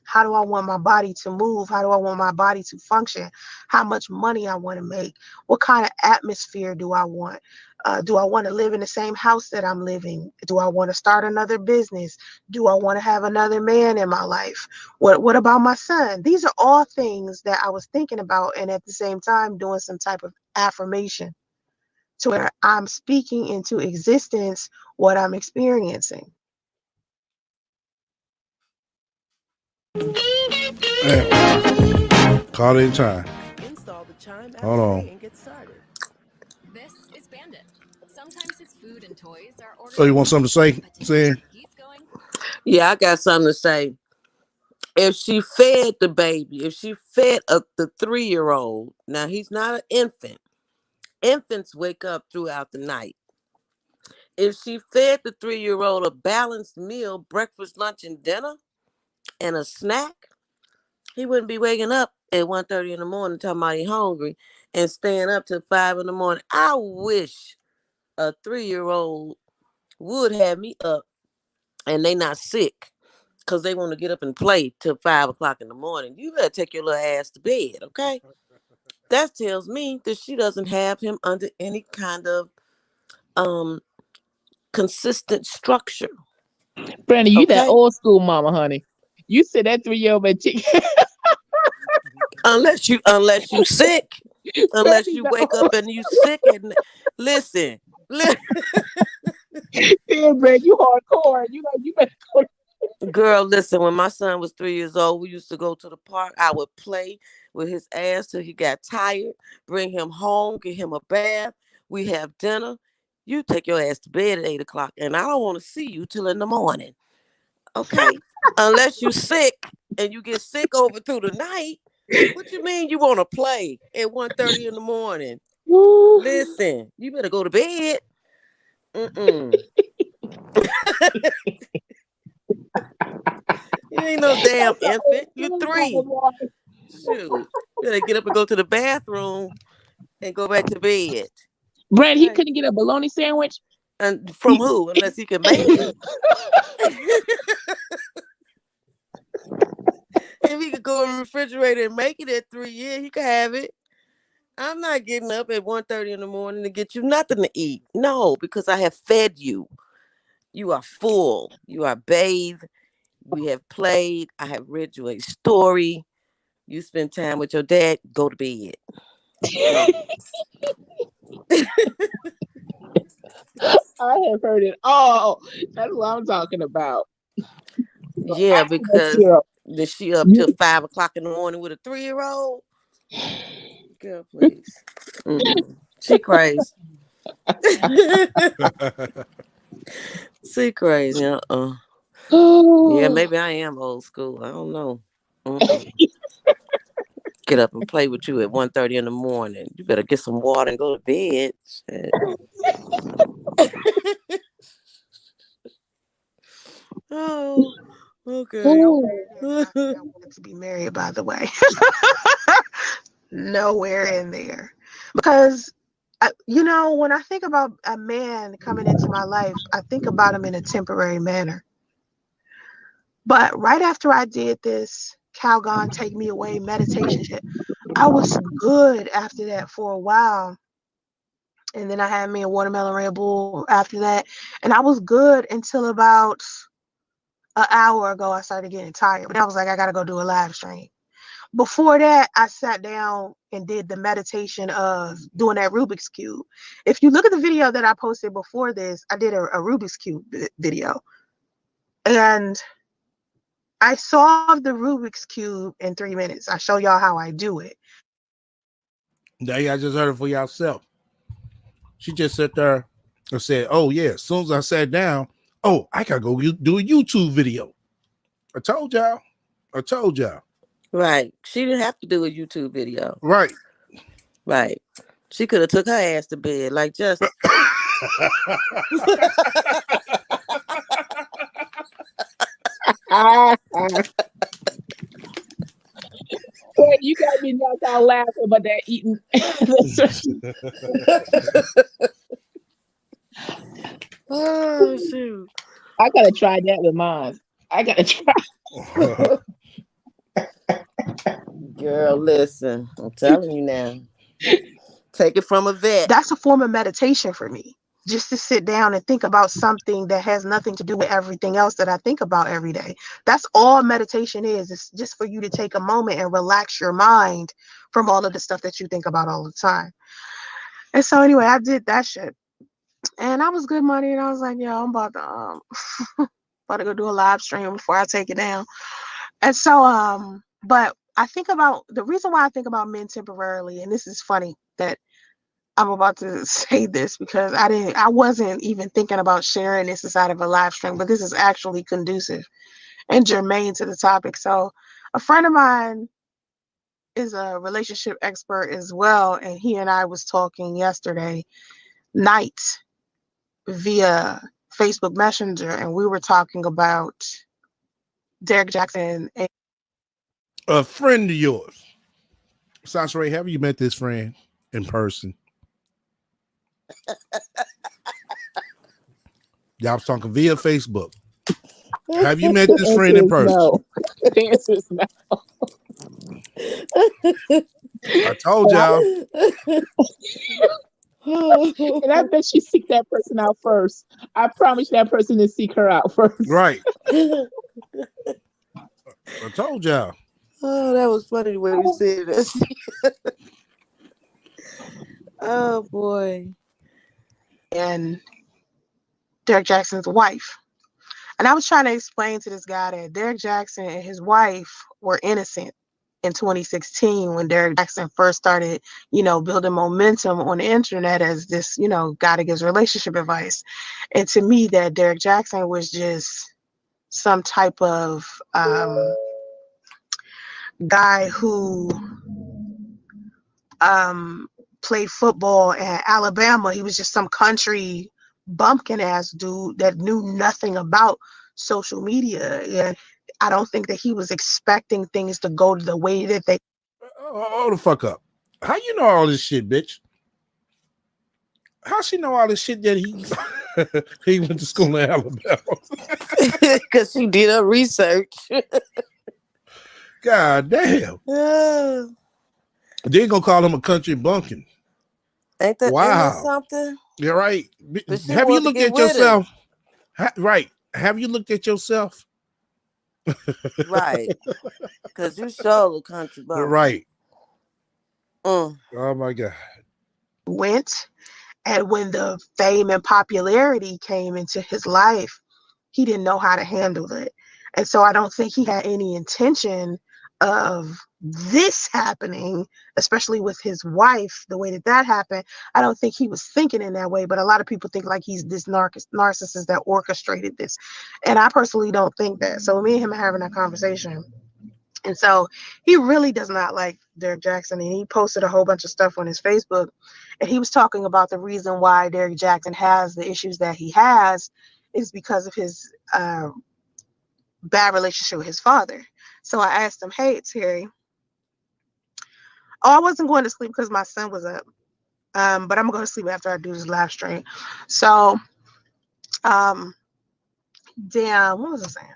How do I want my body to move? How do I want my body to function? How much money I want to make? What kind of atmosphere do I want? Do I want to live in the same house that I'm living? Do I want to start another business? Do I want to have another man in my life? What about my son? These are all things that I was thinking about, and at the same time doing some type of affirmation to where I'm speaking into existence what I'm experiencing. Call it in time. Hold on. This is Bandit. Sometimes his food and toys are ordered. So you want something to say? Say. He's going. Yeah, I got something to say. If she fed the baby, if she fed the 3-year-old, now he's not an infant. Infants wake up throughout the night. If she fed the 3-year-old a balanced meal, breakfast, lunch, and dinner, and a snack, he wouldn't be waking up at 1:30 in the morning talking about he hungry and staying up till 5 in the morning. I wish a 3-year-old would have me up and they not sick because they want to get up and play till 5 o'clock in the morning. You better take your little ass to bed, okay? That tells me that she doesn't have him under any kind of consistent structure. Brandy, you that Okay? old school mama, honey. You said that 3-year-old been chicken. Unless you sick. Unless Brandy, you no. wake up and you sick and listen. Yeah, Brandy, you hardcore. You like you better go. Girl, listen, when my son was 3 years old, we used to go to the park. I would play with his ass till he got tired, bring him home, get him a bath. We have dinner. You take your ass to bed at 8 o'clock, and I don't want to see you till in the morning. Okay? Unless you sick and you get sick over through the night. What you mean you want to play at 1:30 in the morning? Listen, you better go to bed. Mm-mm. You ain't no damn infant. You 3. Shoot. You better get up and go to the bathroom and go back to bed. Brandy, he Okay. couldn't get a bologna sandwich. And from who? Unless he can make it. If he could go in the refrigerator and make it at 3 years, he could have it. I'm not getting up at 1:30 in the morning to get you nothing to eat. No, because I have fed you. You are full. You are bathed. We have played. I have read you a story. You spend time with your dad. Go to bed. No. I have heard it all. That's what I'm talking about. Yeah, because she up till 5 o'clock in the morning with a 3-year-old? Girl, please. Mm-mm. She crazy. She crazy. Yeah, maybe I am old school. I don't know. Get up and play with you at 1:30 in the morning. You better get some water and go to bed. Shit. Oh, okay. I wanted to be married, by the way. Nowhere in there. Because, when I think about a man coming into my life, I think about him in a temporary manner. But right after I did this Calgon Take Me Away meditation shit, I was good after that for a while. And then I had me a watermelon Red Bull after that. And I was good until about an hour ago. I started getting tired. But I was like, I got to go do a live stream. Before that, I sat down and did the meditation of doing that Rubik's Cube. If you look at the video that I posted before this, I did a Rubik's Cube video. And I solved the Rubik's Cube in 3 minutes. I show y'all how I do it. Now y'all just heard it for yourself. She just sat there and said, oh, yeah, as soon as I sat down, oh, I got to go do a YouTube video. I told y'all. Right. She didn't have to do a YouTube video. Right. Right. She could have took her ass to bed like just. Boy, you got me knocked out laughing about that eating. Oh, shoot. I gotta try that with mine. I gotta try. Girl, listen. I'm telling you now. Take it from a vet. That's a form of meditation for me. Just to sit down and think about something that has nothing to do with everything else that I think about every day. That's all meditation is. It's just for you to take a moment and relax your mind from all of the stuff that you think about all the time. And so anyway, I did that shit. And I was good money. And I was like, yo, I'm about to go do a live stream before I take it down. And so, but I think about the reason why I think about men temporarily, and this is funny, that I'm about to say this because I wasn't even thinking about sharing this inside of a live stream, but this is actually conducive and germane to the topic. So a friend of mine is a relationship expert as well, and he and I was talking yesterday night via Facebook Messenger, and we were talking about Derek Jackson. And A friend of yours, Sasha Ray, have you met this friend in person? Y'all was talking via Facebook. Have you met this friend in person? No. The answer is no. I told y'all. And I bet she seek that person out first. I promise that person to seek her out first. Right. I told y'all. Oh, that was funny the way you said that. Oh boy. And Derek Jackson's wife. And I was trying to explain to this guy that Derek Jackson and his wife were innocent in 2016 when Derek Jackson first started, building momentum on the internet as this, guy that gives relationship advice. And to me, that Derek Jackson was just some type of guy who played football at Alabama. He was just some country bumpkin ass dude that knew nothing about social media. And I don't think that he was expecting things to go the way that they. Hold the fuck up. How you know all this shit, bitch? How she know all this shit that he went to school in Alabama? Because she did her research. God damn. They gonna call him a country bumpkin. Ain't that something? You're right. Have you looked at yourself? Right. Have you looked at yourself? Right. Because you show the country bumpkin. Right. Oh my God. Went, and when the fame and popularity came into his life, he didn't know how to handle it. And so I don't think he had any intention of this happening, especially with his wife, the way that happened. I don't think he was thinking in that way, but a lot of people think like he's this narcissist that orchestrated this. And I personally don't think that. So me and him are having that conversation. And so he really does not like Derek Jackson. And he posted a whole bunch of stuff on his Facebook. And he was talking about the reason why Derek Jackson has the issues that he has is because of his bad relationship with his father. So I asked him, hey, Terry. Oh, I wasn't going to sleep because my son was up. But I'm going to sleep after I do this live stream. So, damn, what was I saying?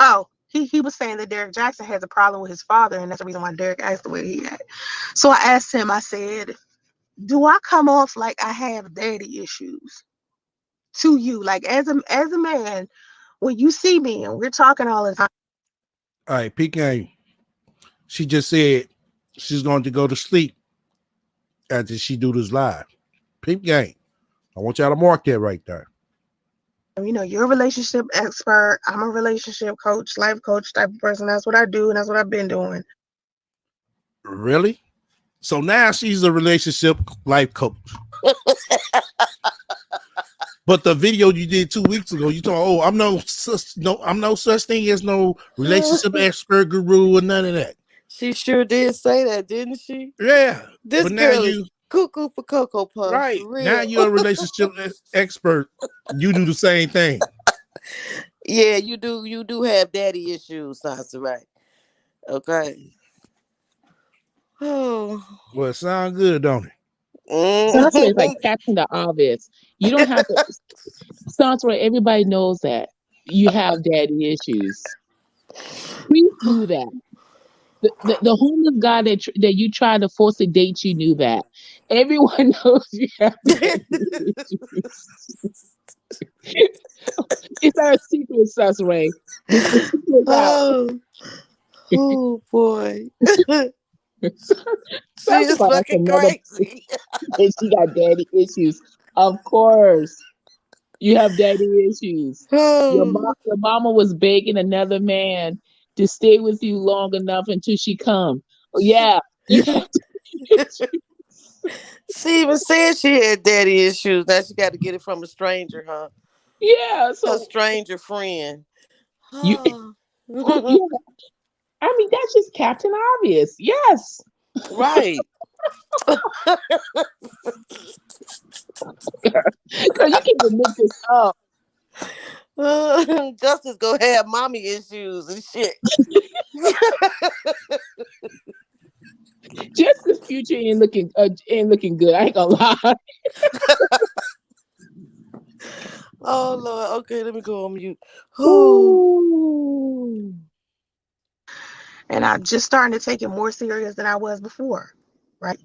Oh, he was saying that Derek Jackson has a problem with his father, and that's the reason why Derek acts the way he acts. So I asked him, I said, do I come off like I have daddy issues to you? Like as a man, when you see me and we're talking all the time. All right, peak game. She just said she's going to go to sleep after she do this live. Peep game. I want y'all to mark that right there. You're a relationship expert. I'm a relationship coach, life coach type of person. That's what I do, and that's what I've been doing. Really? So now she's a relationship life coach. But the video you did 2 weeks ago, you told, I'm no such thing as no relationship expert guru or none of that. She sure did say that, didn't she? Yeah. This but girl now is cuckoo for Cocoa Puffs. Right. Now you're a relationship expert. You do the same thing. Yeah, you do. You do have daddy issues, Sansa, right? Okay. Oh. Well, it sounds good, don't it? Sansa is like Captain the Obvious. You don't have to. Sansa, everybody knows that you have daddy issues. Please knew that. The homeless guy that you tried to force a date, you knew that. Everyone knows you have daddy issues. It's not a secret, Sansa. The secret is out. Oh boy. She is fucking crazy. And she got daddy issues. Of course. You have daddy issues. Your mama was begging another man to stay with you long enough until she come. Oh, yeah. You have daddy issues. She even said she had daddy issues. Now she got to get it from a stranger, huh? Yeah. A So stranger friend. you, yeah. I mean, that's just Captain Obvious. Yes. Right. Because you can make this up. Justice gonna have mommy issues and shit. Jessica's future ain't looking good. I ain't gonna lie. Oh Lord. Okay, let me go on mute. Ooh. And I'm just starting to take it more serious than I was before, right?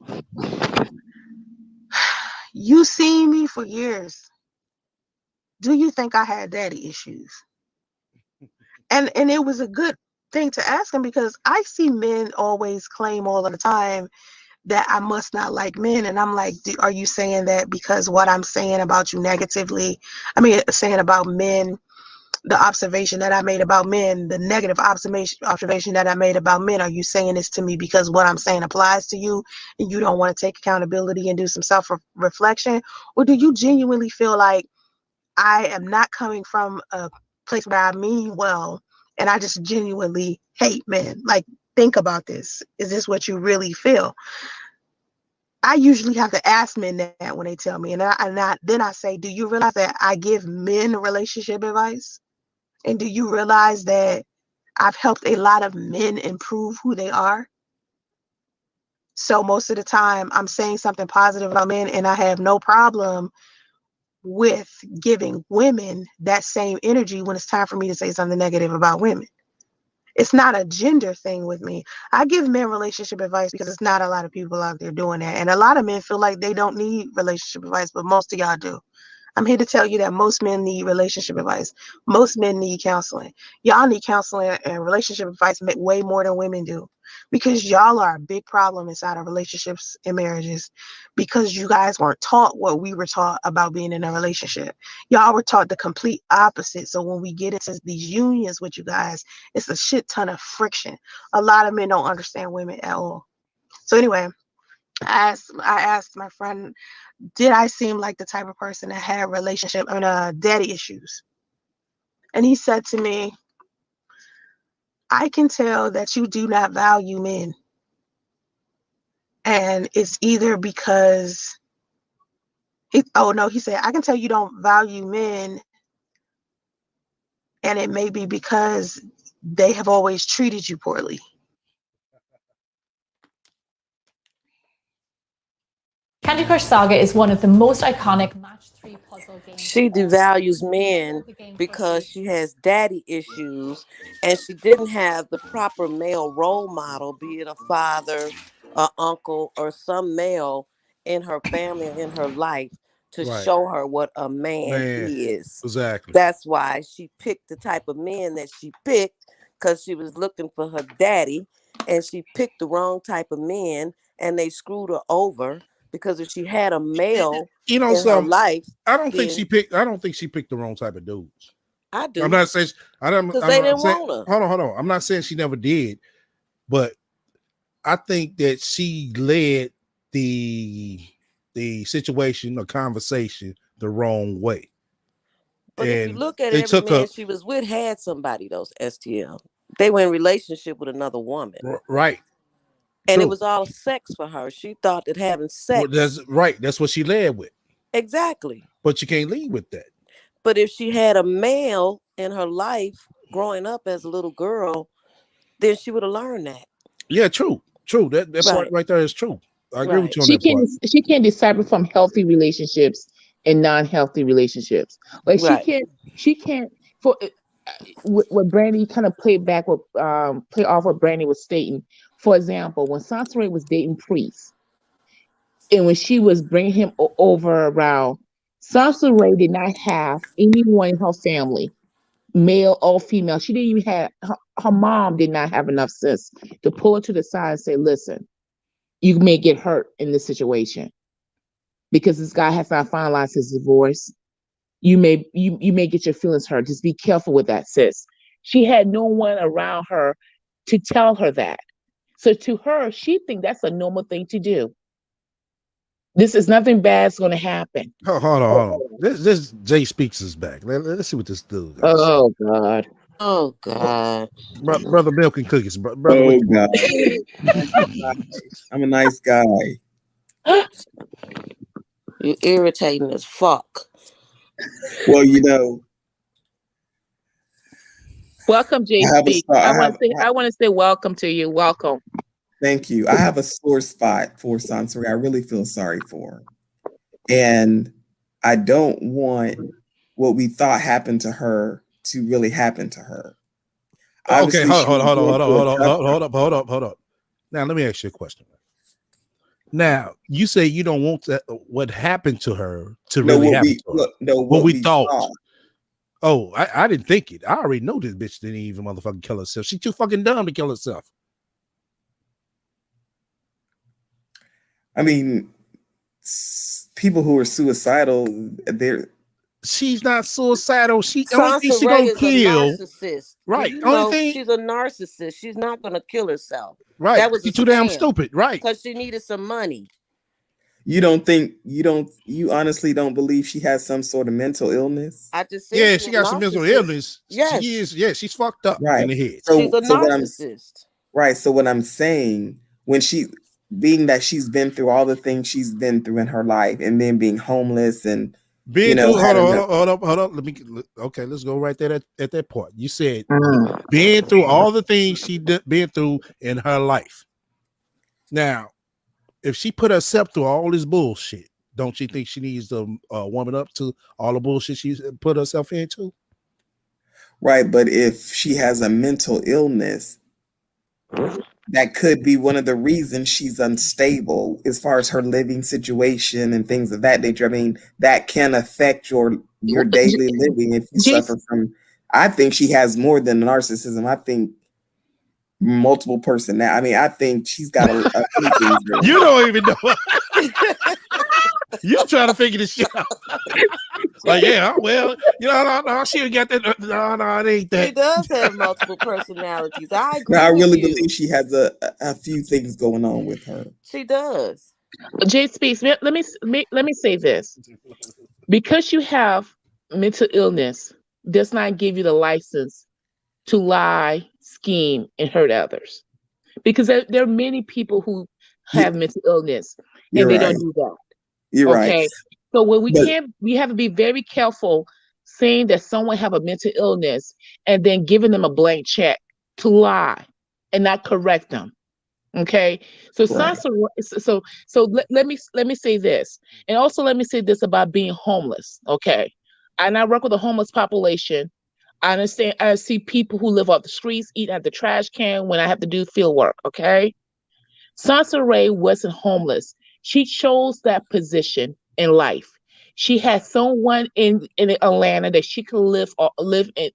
You seen me for years. Do you think I had daddy issues? And it was a good thing to ask him, because I see men always claim all of the time that I must not like men. And I'm like, are you saying that because what I'm saying about you negatively? I mean, saying about men, the observation that I made about men, the negative observation that I made about men, are you saying this to me because what I'm saying applies to you and you don't want to take accountability and do some self-reflection? Or do you genuinely feel like I am not coming from a place where I mean well and I just genuinely hate men? Like, think about this. Is this what you really feel? I usually have to ask men that when they tell me, and then I say, do you realize that I give men relationship advice? And do you realize that I've helped a lot of men improve who they are? So most of the time I'm saying something positive about men, and I have no problem with giving women that same energy when it's time for me to say something negative about women. It's not a gender thing with me. I give men relationship advice because it's not a lot of people out there doing that. And a lot of men feel like they don't need relationship advice, but most of y'all do. I'm here to tell you that most men need relationship advice. Most men need counseling. Y'all need counseling and relationship advice way more than women do, because y'all are a big problem inside of relationships and marriages, because you guys weren't taught what we were taught about being in a relationship. Y'all were taught the complete opposite. So when we get into these unions with you guys, it's a shit ton of friction. A lot of men don't understand women at all. So anyway, I asked my friend, did I seem like the type of person that had daddy issues? And he said to me, I can tell that you do not value men. And it's either because he said, I can tell you don't value men, and it may be because they have always treated you poorly. Candy Crush Saga is one of the most iconic match 3 puzzle games. She devalues men because she has daddy issues and she didn't have the proper male role model, be it a father, a uncle, or some male in her family or in her life to Right. show her what a man Man, is. exactly. That's why she picked the type of men that she picked, because she was looking for her daddy, and she picked the wrong type of men and they screwed her over, because if she had a male You know in her some. life, I don't think then she picked the wrong type of dudes. I I'm do, not saying because I'm they not didn't saying. want her. Hold on. I'm not saying she never did, but I think that she led the situation or conversation the wrong way. But if you And look at it, it every took her man she was with had somebody, those STL. They were in relationship with another woman. right. And it True. was all sex for her. She thought that having Well, sex. that's right. That's what she led with. Exactly. But you can't lead with that. But if she had a male in her life growing up as a little girl, then she would have learned that. Yeah, true. That part Right. right there is true. I agree with Right. you on that part. She can't decipher from healthy relationships and non-healthy relationships. Like Right. she can't for what Brandy kind of played back with play off what Brandy was stating. For example, when Sansa was dating Priest, and when she was bringing him over around, Sansa Ray did not have anyone in her family, male or female. She didn't even have her mom did not have enough sense to pull her to the side and say, "Listen, you may get hurt in this situation because this guy has not finalized his divorce. You may get your feelings hurt. Just be careful with that, sis." She had no one around her to tell her that. So to her, she thinks that's a normal thing to do. This is nothing bad's going to happen. Hold on. This Jay Speaks is back. Let's see what this dude got. Oh God. Oh God. Brother Milk and Cookies. Brother, oh God. I'm a nice guy. You're irritating as fuck. Well, you know. Welcome, JP. I want to say welcome to you. Welcome. Thank you. I have a sore spot for Sansari. I really feel sorry for her. And I don't want what we thought happened to her to really happen to her. Okay, hold up. Now let me ask you a question. Now you say you don't want that what happened to her to really happen to her. What we thought. Saw. Oh, I didn't think it. I already know this bitch didn't even motherfucking kill herself. She's too fucking dumb to kill herself. I mean, people who are suicidal, she's not suicidal. She gonna kill. A narcissist. Right. She's a narcissist. She's not gonna kill herself. Right. That was she's too damn stupid. Right. Because she needed some money. You honestly don't believe she has some sort of mental illness? I just said she got some mental illness. Yes. She is. Yeah, she's fucked up in the head. She's a narcissist. So what I'm saying, being that she's been through all the things she's been through in her life, and then being homeless and hold up. Let's go right there at that part. You said being through all the things she been through in her life. Now, if she put herself through all this bullshit, don't you think she needs to warm it up to all the bullshit she put herself into? Right, but if she has a mental illness, that could be one of the reasons she's unstable as far as her living situation and things of that nature. I mean, that can affect your daily living if you suffer from. I think she has more than narcissism. I think multiple personality. I mean, I think she's got a few things. You don't even know. You trying to figure this shit out. Like, yeah, well, no, she got that. No, it ain't that. She does have multiple personalities. I agree. I really believe she has a few things going on with her. She does. Jay Speaks. Let me say this: because you have mental illness, does not give you the license to lie, scheme, and hurt others. Because there are many people who have mental illness and they don't do that. You're right. So when we have to be very careful saying that someone have a mental illness and then giving them a blank check to lie and not correct them. Okay. So let me say this. And also let me say this about being homeless. Okay. And I work with a homeless population. I understand. I see people who live off the streets, eat at the trash can when I have to do field work. Okay. Sansa Ray wasn't homeless. She chose that position in life. She had someone in Atlanta that she could live in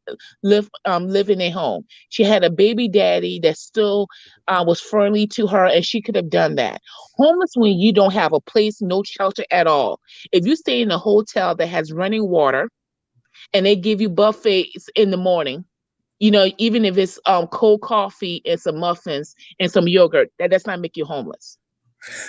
a home. She had a baby daddy that still was friendly to her, and she could have done that. Homeless when you don't have a place, no shelter at all. If you stay in a hotel that has running water, and they give you buffets in the morning, even if it's cold coffee and some muffins and some yogurt, that does not make you homeless.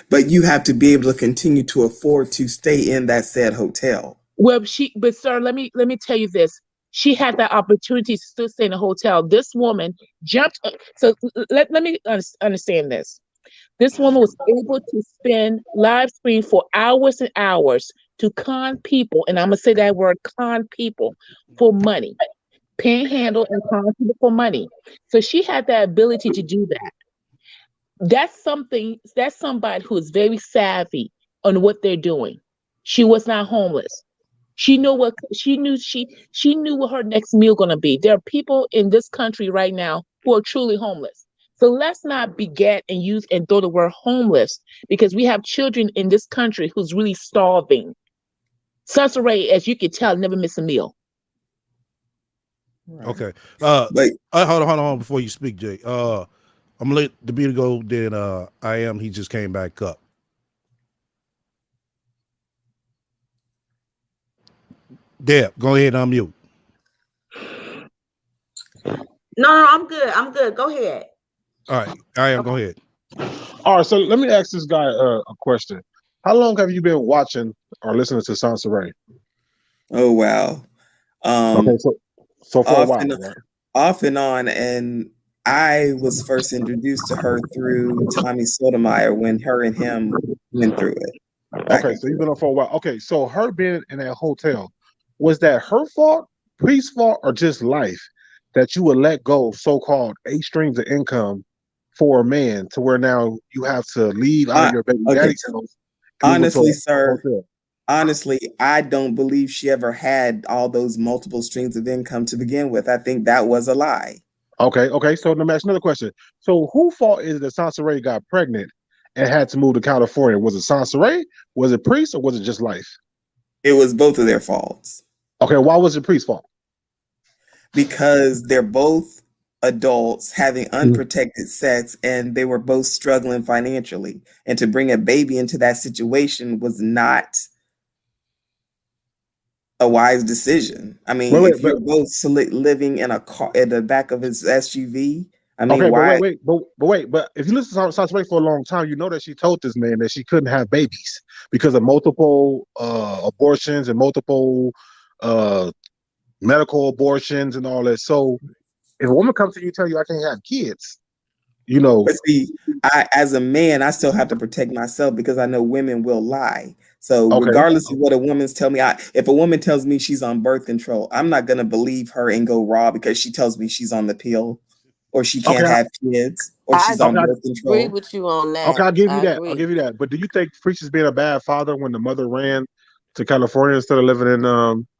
But you have to be able to continue to afford to stay in that said hotel. Well, but sir, let me tell you this. She had that opportunity to still stay in a hotel. This woman jumped. So let me understand this. This woman was able to spend live stream for hours and hours to con people, and I'm gonna say that word, con people, for money. Panhandle and con people for money. So she had that ability to do that. That's somebody who is very savvy on what they're doing. She was not homeless. She knew what her next meal gonna be. There are people in this country right now who are truly homeless. So let's not beget and use and throw the word homeless, because we have children in this country who's really starving. Sansa Ray, as you can tell, never miss a meal. Okay. Hold on before you speak, Jay. I'm gonna let the beat go. Then he just came back up. Deb, go ahead and unmute. No, I'm good. Go ahead. All right, go ahead. All right, so let me ask this guy a question. How long have you been watching or listening to Sansa Ray? Oh wow. Okay, so for a off while, and right? off and on, and I was first introduced to her through Tommy Sotomayor when her and him went through it. Okay, so you've been on for a while. Okay, so her being in that hotel, was that her fault, Priest's fault, or just life that you would let go so-called 8 streams of income for a man to where now you have to leave out of your baby Okay. daddy's house? Honestly, sir, hotel? honestly, I don't believe she ever had all those multiple streams of income to begin with. I think that was a lie. Okay. So let me ask another question. So who fault is it that Sansa Ray got pregnant and had to move to California? Was it Sansa Ray? Was it Priest, or was it just life? It was both of their faults. Okay, why was it Priest's fault? Because they're both adults having unprotected sex, and they were both struggling financially. And to bring a baby into that situation was not a wise decision. I mean, if you're both living in a car at the back of his SUV, I mean, okay, why? But if you listen to Sansa Ray for a long time, you know that she told this man that she couldn't have babies because of multiple abortions and multiple medical abortions and all that. So if a woman comes to you, tell you I can't have kids, you know. But see, as a man, I still have to protect myself because I know women will lie. So regardless of what a woman's tell me, if a woman tells me she's on birth control, I'm not gonna believe her and go raw because she tells me she's on the pill, or she can't have kids, or she's on birth control. I agree with you on that. Okay, I'll give you that. But do you think Priest is being a bad father when the mother ran to California instead of living in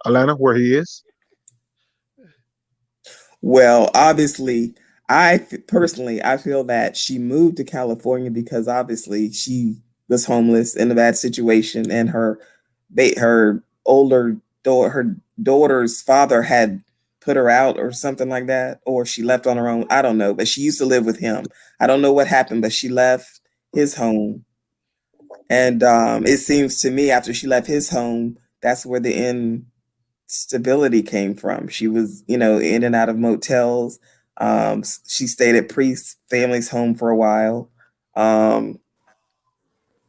Atlanta, where he is? Well, obviously, I feel that she moved to California because obviously she was homeless in a bad situation, and her daughter's father had put her out or something like that, or she left on her own. I don't know, but she used to live with him. I don't know what happened, but she left his home, and it seems to me after she left his home, that's where the instability came from. She was, in and out of motels. She stayed at Priest's family's home for a while.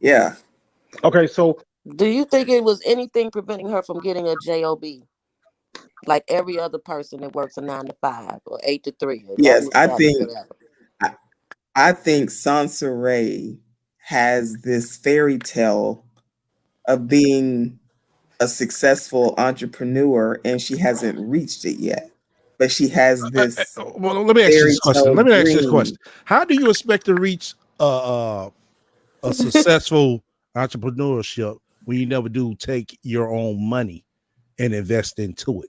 Yeah. Okay, so do you think it was anything preventing her from getting a job, like every other person that works a 9 to 5 or 8 to 3? Or Yes, I whatever. think Sansa Ray has this fairy tale of being a successful entrepreneur, and she hasn't reached it yet. But she has this. Well, let me ask you this question. Let me ask you this question. How do you expect to reach a successful entrepreneurship when you never do take your own money and invest into it?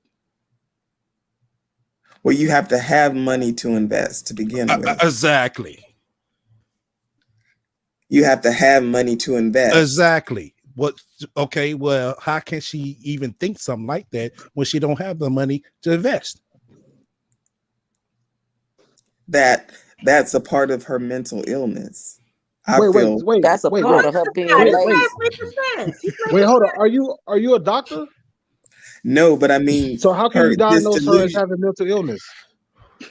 Well, you have to have money to invest to begin with. Exactly. You have to have money to invest. Exactly. Okay, well, how can she even think something like that when she don't have the money to invest? That's a part of her mental illness. Wait, that's a part of her being lazy. Wait, hold on. Are you a doctor? No, but I mean, so how can you diagnose her as having mental illness?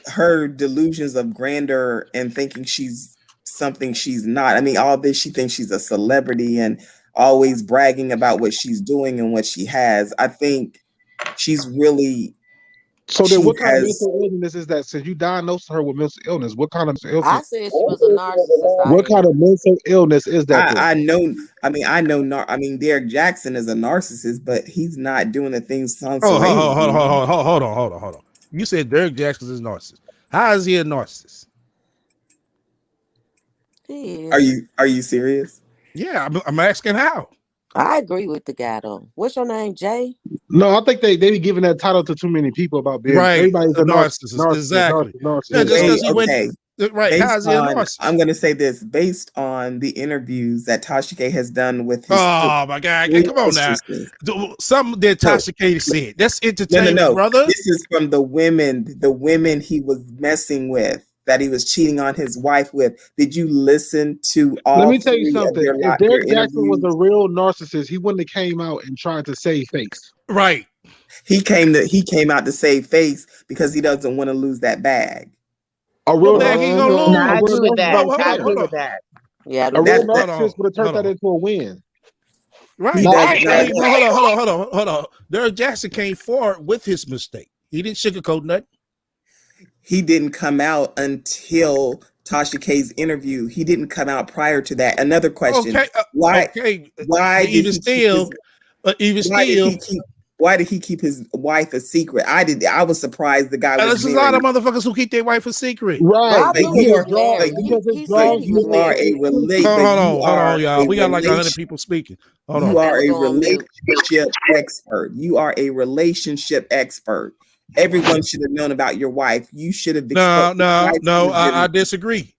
Her delusions of grandeur and thinking she's something she's not. I mean, all this, she thinks she's a celebrity and always bragging about what she's doing and what she has. I think she's really. So then what kind of mental illness is that? Since you diagnosed her with mental illness, what kind of mental illness? I said she was a narcissist. What kind of mental illness is that? I know. Derek Jackson is a narcissist, but he's not doing the things Sansa Ray. Hold on. You said Derek Jackson is a narcissist. How is he a narcissist? Are you serious? Yeah, I'm asking how. I agree with the guy though. What's your name, Jay? No, I think they be giving that title to too many people about being everybody's a narcissist. Exactly. Narcissist. Yeah, just because he went right. How's he a narcissist? I'm going to say this based on the interviews that Tasha K has done with his. Oh my God! Come on now. Something that Tasha K said. That's entertainment, no. brother. This is from the women he was messing with, that he was cheating on his wife with. Did you listen to all? Let me tell you something. If Derek Jackson was a real narcissist, he wouldn't have came out and tried to save face. Right. He came out to save face because he doesn't want to lose that bag. A real I agree with that. Yeah, a real narcissist would have turned that into a win. Right. He Now, does I not. mean, but hold on. Derrick Jackson came forward with his mistake. He didn't sugarcoat nothing. He didn't come out until Tasha K's interview. He didn't come out prior to that. Another question: Okay. Why? Okay. Why But did even he still, Why did he keep his wife a secret? I was surprised the guy was there's a lot of married. motherfuckers who keep their wife a secret. right, But Robert you because are, it draws, but you, because it he but said draws he was you are married. a relate. Hold But on, you are y'all. a We got like 100 relation. people speaking. Hold You on. are I'm a gonna go on mute. relationship expert. You are a relationship expert. Everyone should have known about your wife. You should have exposed. No. I disagree.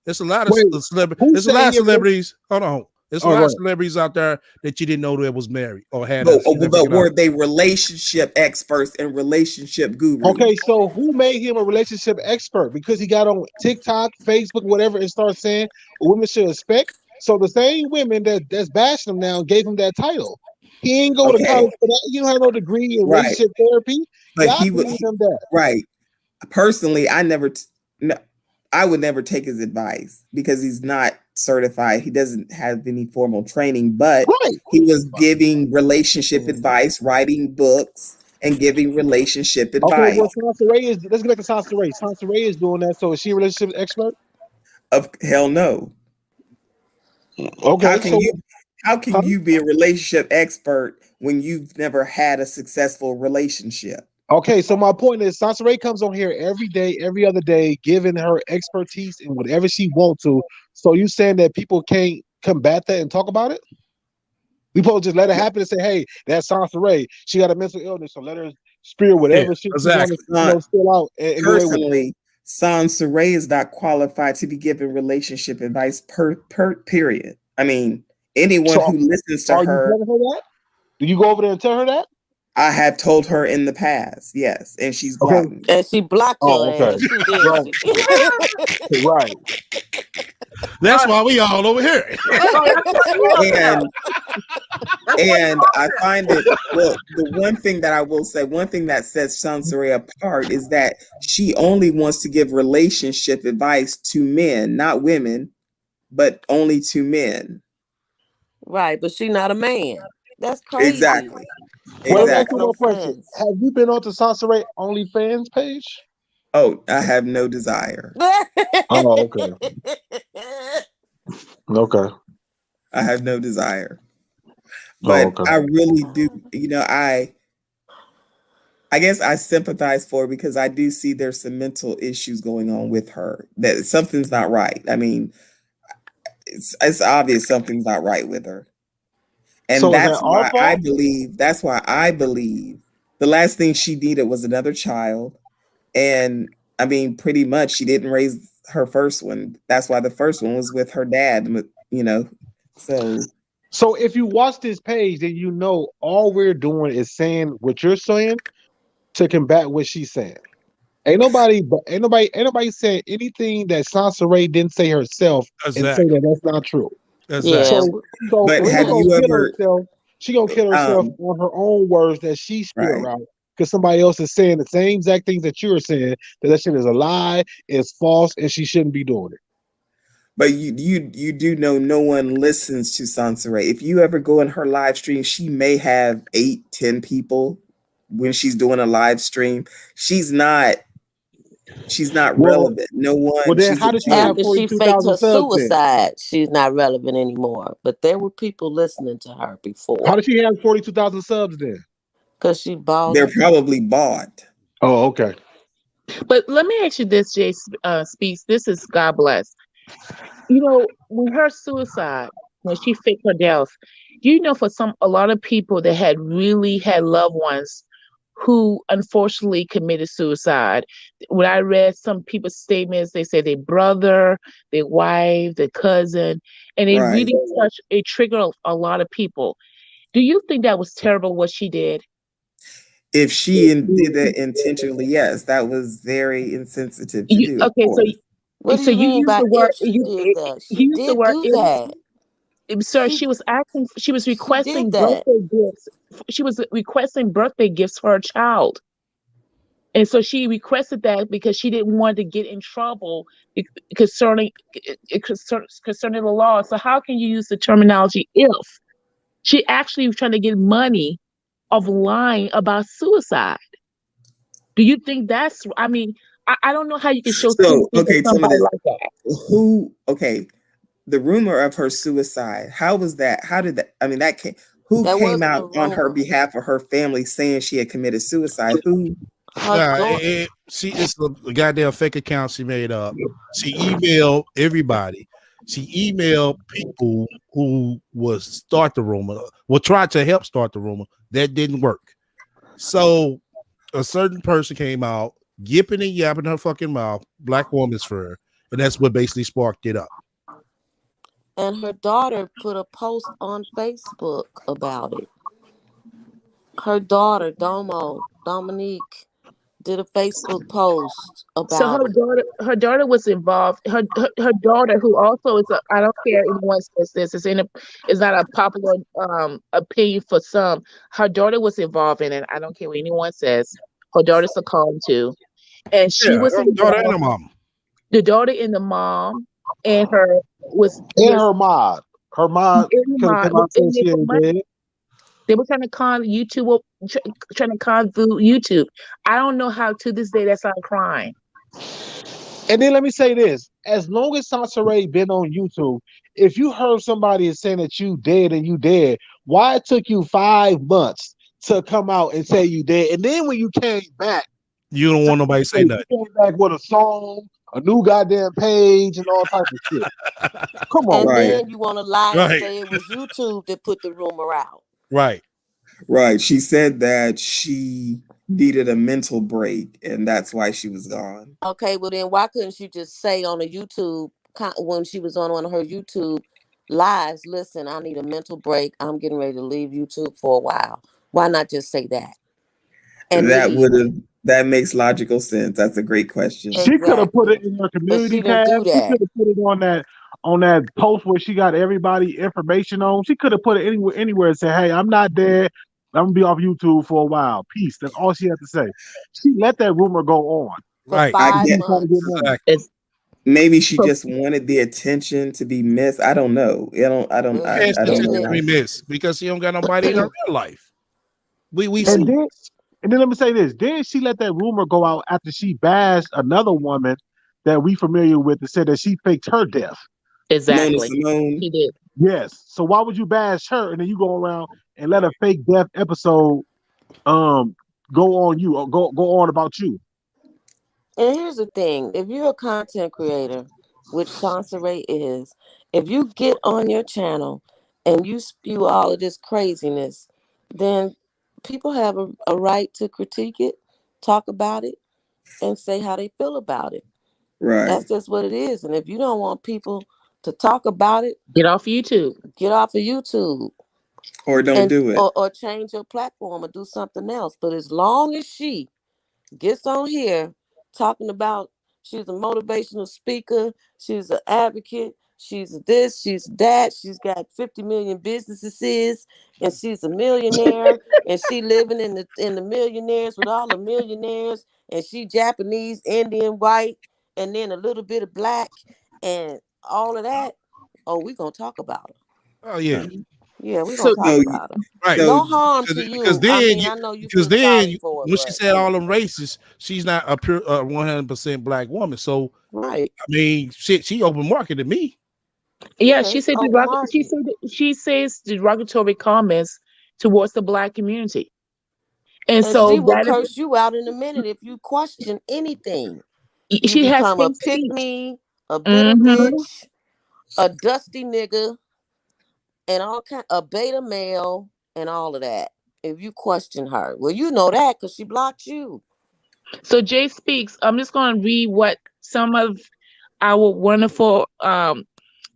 There's a lot of wait, celebrities. who There's a said lot of he a celebrities. Hold on. There's a Oh, lot of right. celebrities out there that you didn't know that was married or had But, a significant were other. they relationship experts and relationship gurus? Okay, so who made him a relationship expert? Because he got on TikTok, Facebook, whatever, and started saying women should expect. So the same women that's bashing him now gave him that title. He ain't go to Okay, college for that. He don't have no degree in right. relationship therapy. But Y'all gave him that. right. Personally, no, I would never take his advice because he's not certified. He doesn't have any formal training, but Right. he was giving relationship advice, writing books, and giving relationship Okay, advice. well, Sansa Ray is. Let's get back to Sansa Ray. Sansa Ray is doing that. So is she a relationship expert? Of hell no. Okay, How can you be a relationship expert when you've never had a successful relationship? Okay, so my point is, Sansa Ray comes on here every day, every other day, giving her expertise in whatever she wants to. So you saying that people can't combat that and talk about it? We supposed to just let it happen and say, "Hey, that's Sansa Ray. She got a mental illness, so let her spew whatever shit she want to spill out and go away with it." Personally, Sansa Ray is not qualified to be given relationship advice per period. I mean, anyone who listens to Are her. you telling her that? Do you go over there and tell her that? I have told her in the past, yes, and she's Okay. blocked me. And she blocked your Oh, okay. ass too, didn't she? Right. That's why we all over here. And I find it, well, the one thing that I will say, one thing that sets Sansa Ray apart is that she only wants to give relationship advice to men, not women, but only to men. Right, but she's not a man. That's crazy. Exactly. Well, let me ask Makes you no one question. sense. Have you been on to Sansa Ray OnlyFans page? Oh, I have no desire. Oh, okay. Okay. I have no desire. But I really do, I guess I sympathize for her because I do see there's some mental issues going on with her. That something's not right. I mean, it's obvious something's not right with her. And So that's why I believe the last thing she needed was another child. And I mean, pretty much she didn't raise her first one. That's why the first one was with her dad, So if you watch this page, then you know all we're doing is saying what you're saying to combat what she's saying. Ain't nobody saying anything that Sansa Ray didn't say herself and say that that's not true. Exactly. So but if have she you gonna kill ever herself, she gonna kill herself on her own words that she spit right. out because somebody else is saying the same exact things that you're saying, that shit is a lie, it's false, and she shouldn't be doing it. But you do know no one listens to Sansa Ray. If you ever go in her live stream, she may have 8-10 people when she's doing a live stream. She's not relevant. No one. Well, then how did she have After she faked 42,000 her subs then? suicide, she's not relevant anymore. But there were people listening to her before. How did she have 42,000 subs then? Because she bought. They're probably bought. Oh, okay. But let me ask you this, Jay Speaks. This is God bless. You know, when her suicide, when she faked her death, you know, for a lot of people that had really had loved ones who unfortunately committed suicide. When I read some people's statements, they say their brother, their wife, their cousin, and it really triggered a lot of people. Do you think that was terrible what she did? If she did that intentionally, yes, that was very insensitive to do. Okay, what do so you you mean use by the word if she did that? She use the did word do that. Sir, she was requesting that. birthday gifts. She was requesting birthday gifts for her child. And so she requested that because she didn't want to get in trouble concerning concerning the law. So how can you use the terminology if? She actually was trying to get money of lying about suicide. Do you think that's, I mean, I don't know how you can show So, sympathy for okay, tell me somebody this. like that. Okay, the rumor of her suicide, how was that? How did that, I mean, who That came wasn't a out on her rumor. behalf of her family saying she had committed suicide? Who? Her daughter. It's a goddamn fake account she made up. She emailed everybody. She emailed people who was start the rumor, tried to help start the rumor. That didn't work. So a certain person came out, yipping and yapping her fucking mouth, black woman's fur, and that's what basically sparked it up. And her daughter put a post on Facebook about it. Her daughter, Dominique, did a Facebook post So about it. her daughter was involved. Her daughter, who also is a, I don't care if anyone says this, it's not a popular opinion for some. Her daughter was involved in it. I don't care what anyone says. Her daughter succumbed to, and she was her daughter and her involved. mom. The daughter and the mom and her was her mod. Her mod could have come out and said she ain't dead. They were trying to con YouTube, trying to con YouTube. I don't know how to this day that's not a crime. And then let me say this: as long as Sansaray been on YouTube, if you heard somebody saying that you dead and you dead, why it took you 5 months to come out and say you dead? And then when you came back, you don't want nobody to say nothing. You came back with a song, a new goddamn page, and all types of shit. Come on, and man. then you want to lie and say it was YouTube that put the rumor out. Right. Right. She said that she needed a mental break, and that's why she was gone. Okay, well then why couldn't she just say on a YouTube when she was on one of her YouTube lives, listen, I need a mental break. I'm getting ready to leave YouTube for a while. Why not just say that? And That makes logical sense. That's a great question. She could have put it in her community tab. She could have put it on that post where she got everybody information on. She could have put it anywhere and said, "Hey, I'm not dead. I'm gonna be off YouTube for a while. Peace." That's all she had to say. She let that rumor go on. Right. For 5 months. Maybe she just wanted the attention to be missed. I don't know. I don't know. We miss because she don't got nobody in her real life. We see. And then let me say this. Then she let that rumor go out after she bashed another woman that we familiar with that said that she faked her death. Exactly. He did. Yes. So why would you bash her and then you go around and let a fake death episode go on you or go on about you? And here's the thing. If you're a content creator, which Sansaray is, if you get on your channel and you spew all of this craziness, then people have a right to critique it, talk about it, and say how they feel about it. Right. That's just what it is. And if you don't want people to talk about it, get off YouTube. Get off of YouTube. Or don't do it. Or change your platform or do something else. But as long as she gets on here talking about she's a motivational speaker, she's an advocate, she's this, she's that, she's got 50 million businesses, and she's a millionaire, and she living in the millionaires with all the millionaires, and she Japanese, Indian, white, and then a little bit of black, and all of that. Oh, we're gonna talk about her. Oh yeah. Yeah, we're gonna talk about her. Right. No harm to you. Because then, I know you feel sorry for her, when she said all them races, she's not a pure 100% black woman. So, right. I mean, shit, she open market to me. Yeah, she said she says derogatory comments towards the black community, and so she will curse you out in a minute if you question anything. She has become a pick me, a bitter bitch, a dusty nigga, and all kind, a beta male, and all of that. If you question her, well, you know that because she blocked you. So Jay Speaks. I'm just going to read what some of our wonderful chat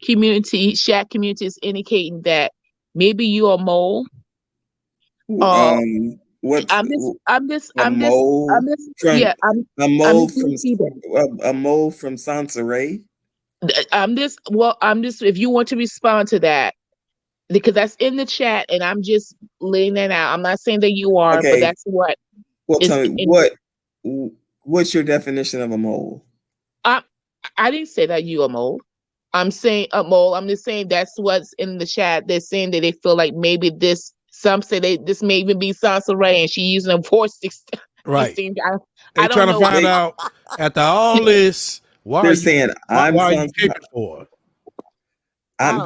community is indicating that maybe you are mole. What? I'm just a mole from Sansaray. I'm just if you want to respond to that, because that's in the chat and I'm just laying that out. I'm not saying that you are, but that's what. Well, tell me What's your definition of a mole? I didn't say that you a mole. I'm saying a mole. I'm just saying that's what's in the chat. They're saying that they feel like maybe this. Some say this may even be Sansa Ray, and she using a force. Right. I They don't trying to know. find out after all this. Why They're are you? saying Why I'm are you Sansa. caping for? I'm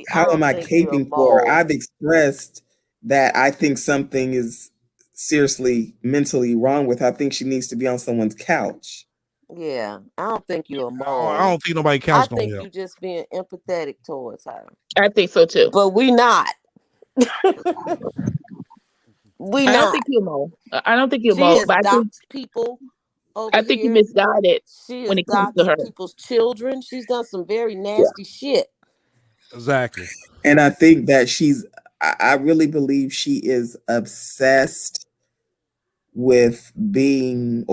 how am I caping for? I've expressed that I think something is seriously mentally wrong with her. I think she needs to be on someone's couch. Yeah, I don't think you're a I mole. don't think nobody I counts gonna think help. you just being empathetic towards her. I think so too. But we not. We I don't not. think you're a mole. I don't think you're a She mole, has but doxed people over I think you here. misguided She when has it comes to doxed her. people's children. She's done some very Yeah. nasty shit. Exactly. And I think that I really believe she is obsessed with being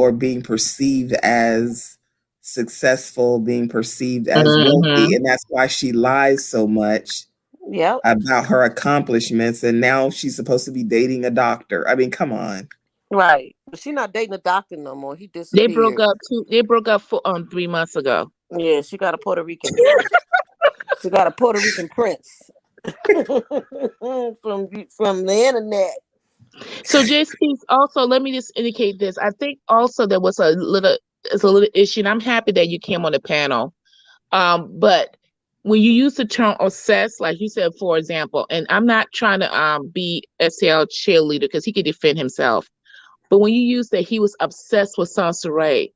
perceived as successful, being perceived as wealthy. And that's why she lies so much Yep. about her accomplishments. And now she's supposed to be dating a doctor. I mean, come on. Right. But she's not dating a doctor no more. He They broke disappeared. up 3 months ago. Yeah, she got a Puerto Rican. She got a Puerto Rican prince from the internet. So JC, also let me just indicate this. I think also there was a little issue, and I'm happy that you came on the panel. But when you use the term obsessed, like you said, for example, and I'm not trying to be STL cheerleader because he could defend himself. But when you use that he was obsessed with Sansa Ray,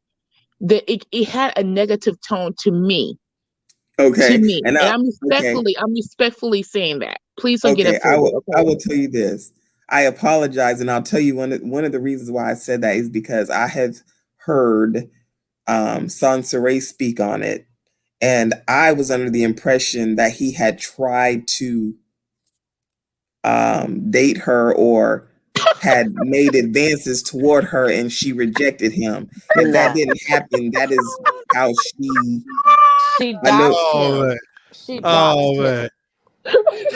that it had a negative tone to me. Okay. To me. And I'm respectfully saying that. Please don't get okay, offended. I will tell you this. I apologize, and I'll tell you one of the reasons why I said that is because I have heard Sansa Ray speak on it, and I was under the impression that he had tried to date her or had made advances toward her, and she rejected him. If that didn't happen, that is how she. She I know. doxed him. She Oh doxed man. him.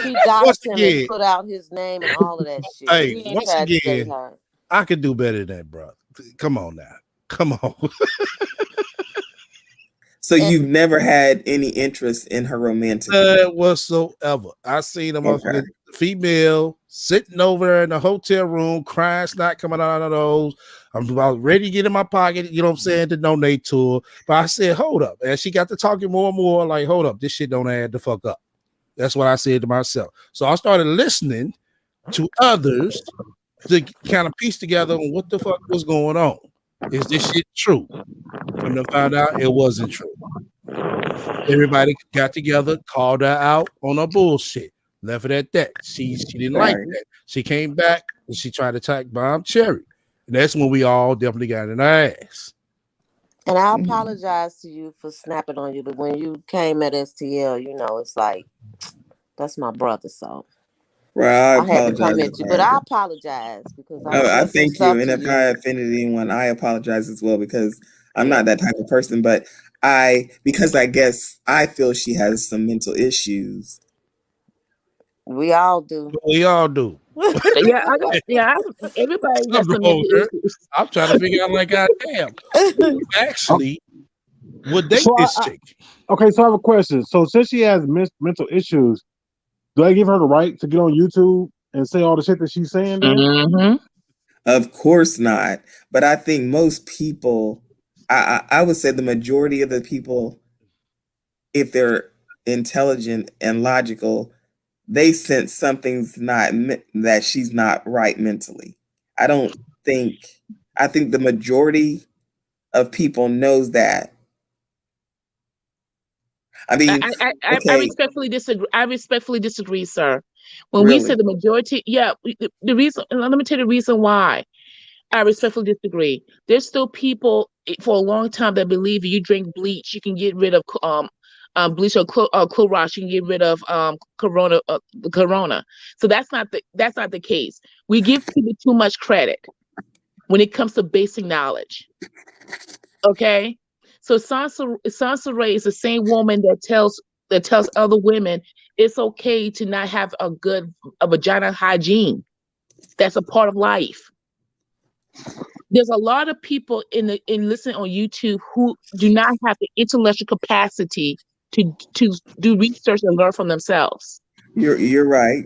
She doxed him and again, put out his name and all of that shit. hey, He ain't once tried to date again, her. I could do better than that, bro. Come on now. Come on. So you've never had any interest in her romantically? Whatsoever. I seen a Okay. motherfucking female sitting over there in the hotel room, crying, snot coming out of those. I'm about ready to get in my pocket, you know what I'm saying, to donate to her. But I said, hold up. And she got to talking more and more, like, hold up, this shit don't add the fuck up. That's what I said to myself. So I started listening to others to kind of piece together on what the fuck was going on. Is this shit true? Come to find out it wasn't true. Everybody got together, called her out on her bullshit. Left it at that. She didn't like that. She came back and she tried to attack Bomb Cherry. And that's when we all definitely got in our ass. And I apologize to you for snapping on you, but when you came at STL, you know, it's like, that's my brother, so Well, I had to come apologize at you. But I apologize because I I said some thank stuff you. And to if you. I offended anyone, I apologize as well because I'm not that type of person. But because I guess I feel she has some mental issues. We all do. We all do. Everybody got some I'm mental issues. I'm trying to figure out, like, goddamn, who actually would date So this chick? Okay, so I have a question. So since she has mental issues, do I give her the right to get on YouTube and say all the shit that she's saying there? Mm-hmm. Of course not. But I think most people, I would say the majority of the people, if they're intelligent and logical, they sense something's not that she's not right mentally. I think the majority of people knows that. I mean, I okay, respectfully disagree. I respectfully disagree, sir. When we say really? the majority, the reason. Let me tell you the reason why. I respectfully disagree. There's still people for a long time that believe if you drink bleach, you can get rid of bleach or Clorox, you can get rid of corona. So that's not the case. We give people too much credit when it comes to basic knowledge. Okay, so Sansa Ray is the same woman that tells other women it's okay to not have a good vagina hygiene. That's a part of life. there's a lot of people in listening on YouTube who do not have the intellectual capacity to do research and learn from themselves. You're right.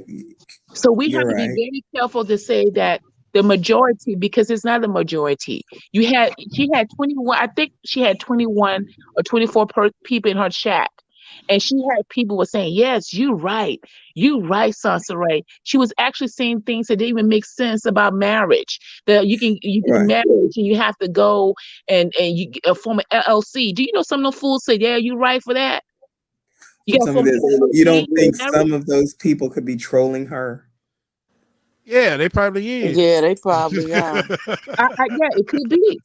So we have You're to be right. very careful to say that the majority, because it's not a majority. She had 21, I think she had 21 or 24 people in her chat. And she had people were saying, yes, you're right, Sansaray. She was actually saying things that didn't even make sense about marriage. That you can Right. marriage and you have to go and you form an LLC. Do you know some of the fools say, yeah, you're right for that? You Some of this, you don't think some of those people could be trolling her? Yeah, they probably is. Yeah, they probably are. Yeah, it could be.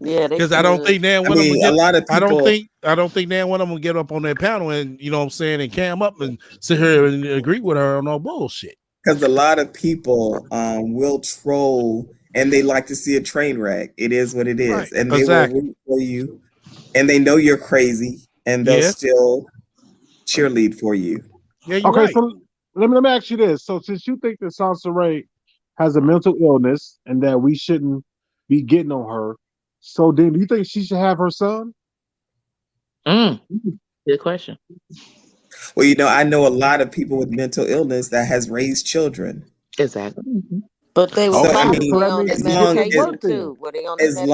Yeah, they because I don't think I mean, a lot of people. I don't think now one of them will get up on that panel and you know what I'm saying and cam up and sit here and agree with her on no bullshit. Because a lot of people will troll and they like to see a train wreck. It is what it is, Right. and they Exactly. will root for you, and they know you're crazy, and they'll still cheerlead for you. Yeah, you're okay, right. so let me ask you this. So since you think that Sansaray has a mental illness and that we shouldn't be getting on her, so then do you think she should have her son? Good question. Well, you know, I know a lot of people with mental illness that has raised children. Exactly. But they were So I probably mean, on as their long medication too. Were they on their as medication?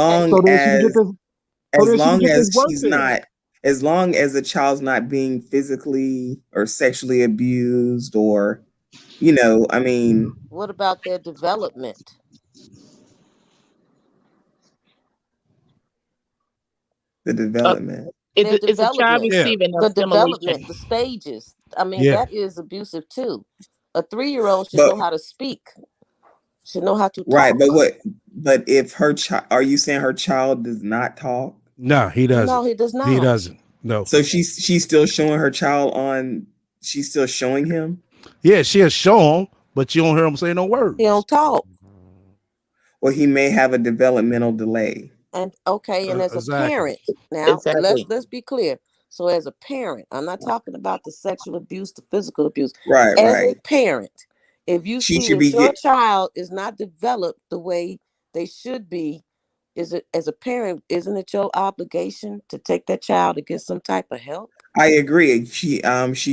long this work she's then. not, as long as the child's not being physically or sexually abused, or you know, I mean, What about their development? the development. It's a child receiving the development, assimilation. the stages. I mean, Yeah. that is abusive too. A 3-year-old should But- know how to speak. Should know how to talk. Right, but if her child, are you saying her child does not talk? No, he doesn't. No, he does not. He doesn't. No. So she's still showing her child on. She's still showing him. Yeah, she'll show him, but you don't hear him say no words. He don't talk. Well, he may have a developmental delay. And okay, and as Exactly. a parent, now Exactly. let's be clear. So as a parent, I'm not talking about the sexual abuse, the physical abuse. Right, as right. a parent, if you She see should that be your child is not developed the way they should be, is it as a parent, isn't it your obligation to take that child to get some type of help? I agree. She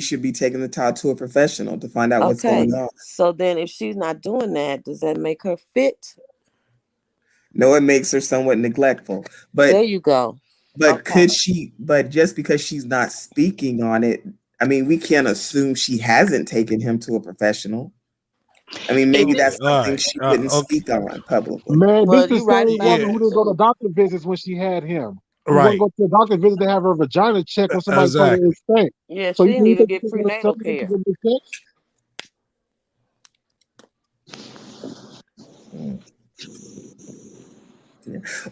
should be taking the child to a professional to find out what's going on. So then if she's not doing that, does that make her fit? No, it makes her somewhat neglectful. But there you go. But could she? But just because she's not speaking on it, I mean, we can't assume she hasn't taken him to a professional. I mean, maybe that's something she wouldn't speak on publicly. Man, Well, this you the right same about woman who that, didn't go to too. doctor visits when she had him. Who Right. wouldn't go to the doctor visit to have her vagina checked when somebody told her Exactly. it stank. Yeah, So she you didn't think even she get took her to prenatal something care. to get checked?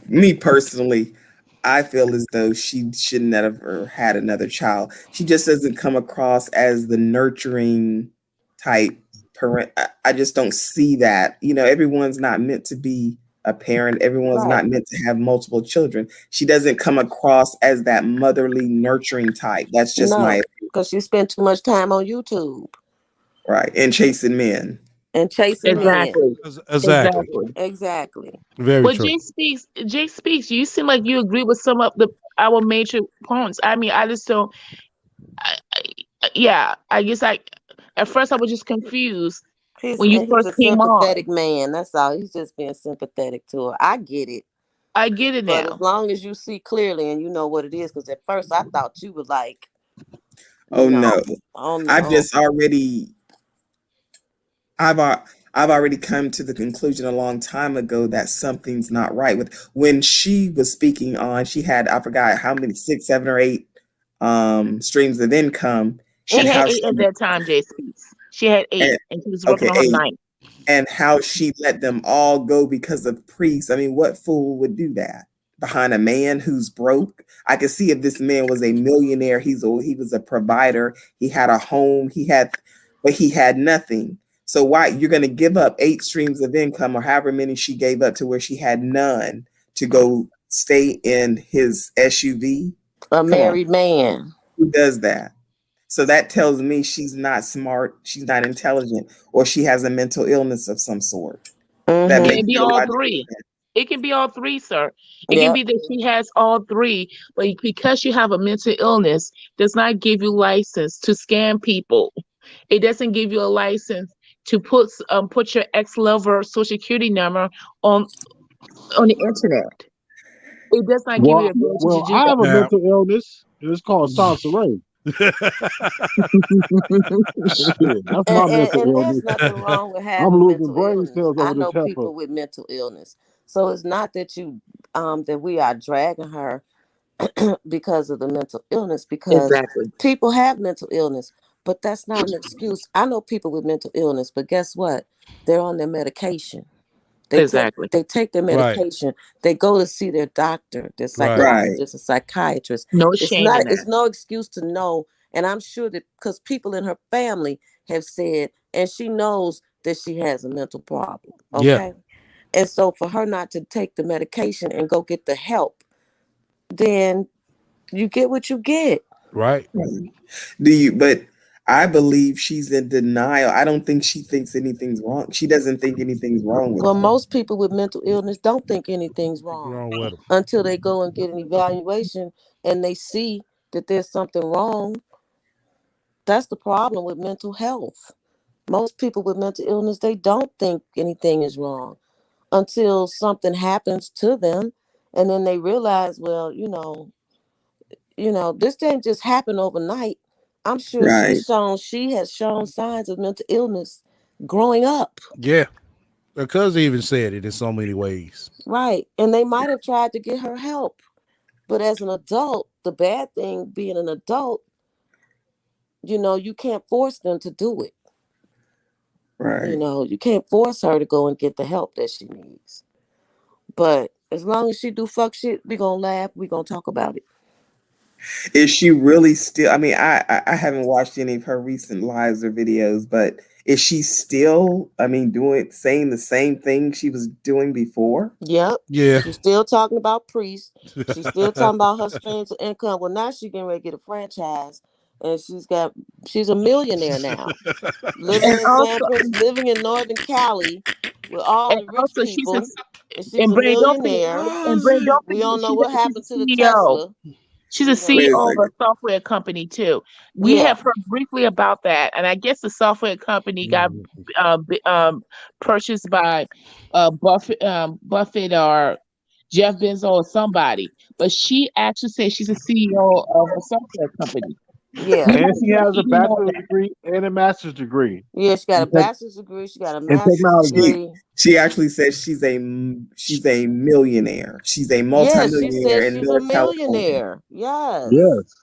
Me personally, I feel as though she should never had another child. She just doesn't come across as the nurturing type parent. I just don't see that. You know, everyone's not meant to be a parent. Everyone's Right. not meant to have multiple children. She doesn't come across as that motherly, nurturing type. That's just No, my because she spent too much time on YouTube right. And chasing men. and chasing Exactly. Exactly. men. Exactly. Very Well, true. Jay speaks. You seem like you agree with some of our major points. I mean, I just don't. Yeah, I guess at first I was just confused when you He's first a came on. sympathetic man. That's all. He's just being sympathetic to her. I get it. I get it But now. as long as you see clearly and you know what it is, because at first I thought you were like, Oh no. no. Oh no. I've already come to the conclusion a long time ago that something's not right with when she was speaking on. She had, I forgot how many, 6, 7, or 8 streams of income. She and had how 8 at that time, Jay speaks. She had 8, and she was working on her 8, 9th. and how she let them all go because of priests. I mean, what fool would do that behind a man who's broke? I could see if this man was a millionaire. He was a provider. He had a home. But he had nothing. So why you're going to give up 8 streams of income or however many she gave up to where she had none to go stay in his SUV? A married man. Who does that? So that tells me she's not smart, she's not intelligent, or she has a mental illness of some sort. That It makes can be no all logical three. sense. It can be all three, sir. It can be that she has all three, but because you have a mental illness, does not give you license to scam people. It doesn't give you a license to put your ex-lover social security number on the internet. It does not give you the ability to do I that. have a mental illness. It's called Sansaray. Shit, that's my mental And illness. there's nothing wrong with I'm having losing mental brain illness. cells I over know this heifer. people with mental illness. So it's not that that we are dragging her because of the mental illness, because Exactly. people have mental illness, but that's not an excuse. I know people with mental illness, but guess what? They're on their medication. Exactly. They take their Right. medication. They go to see their doctor, their Right. psychologist, a psychiatrist. No It's shame in it's that. no excuse to know. And I'm sure that because people in her family have said, and she knows that she has a mental problem. Yeah. Okay. And so for her not to take the medication and go get the help, then you get what you get. Right. But I believe she's in denial. I don't think she thinks anything's wrong. She doesn't think anything's wrong with Well, her. most people with mental illness don't think anything's wrong Wrong with them. until they go and get an evaluation and they see that there's something wrong. That's the problem with mental health. Most people with mental illness, they don't think anything is wrong until something happens to them, and then they realize, well, this didn't just happen overnight. I'm sure Right. she has shown signs of mental illness growing up. Yeah. Because they even said it in so many ways. Right. And they might have tried to get her help. But as an adult, the bad thing being an adult, you can't force them to do it. Right. You can't force her to go and get the help that she needs. But as long as she do fuck shit, we gonna laugh. We gonna talk about it. Is she really still? I mean, I haven't watched any of her recent lives or videos, but is she still? I mean, saying the same thing she was doing before? Yep. Yeah. She's still talking about priests. She's still talking about her streams of income. Well, now she's getting ready to get a franchise, and she's a millionaire now, living And in San also, Francisco, living in Northern Cali with all and the rich also people, and she's and a Brand, don't millionaire. forget We don't know she's what happened a to the CEO. Tesla. She's a Wait a CEO of a second. software company too. We Yeah. have heard briefly about that, and I guess the software company got purchased by Buffett or Jeff Bezos or somebody. But she actually says she's a CEO of a software company. Yeah. We And haven't she heard has a any more of bachelor's that. degree and a master's degree Yeah, she got a in, tech, bachelor's degree. She got a in master's technology. degree. She actually says she's a millionaire. She's a Yeah, she multimillionaire says in she's a North California. millionaire. Yes. Yes.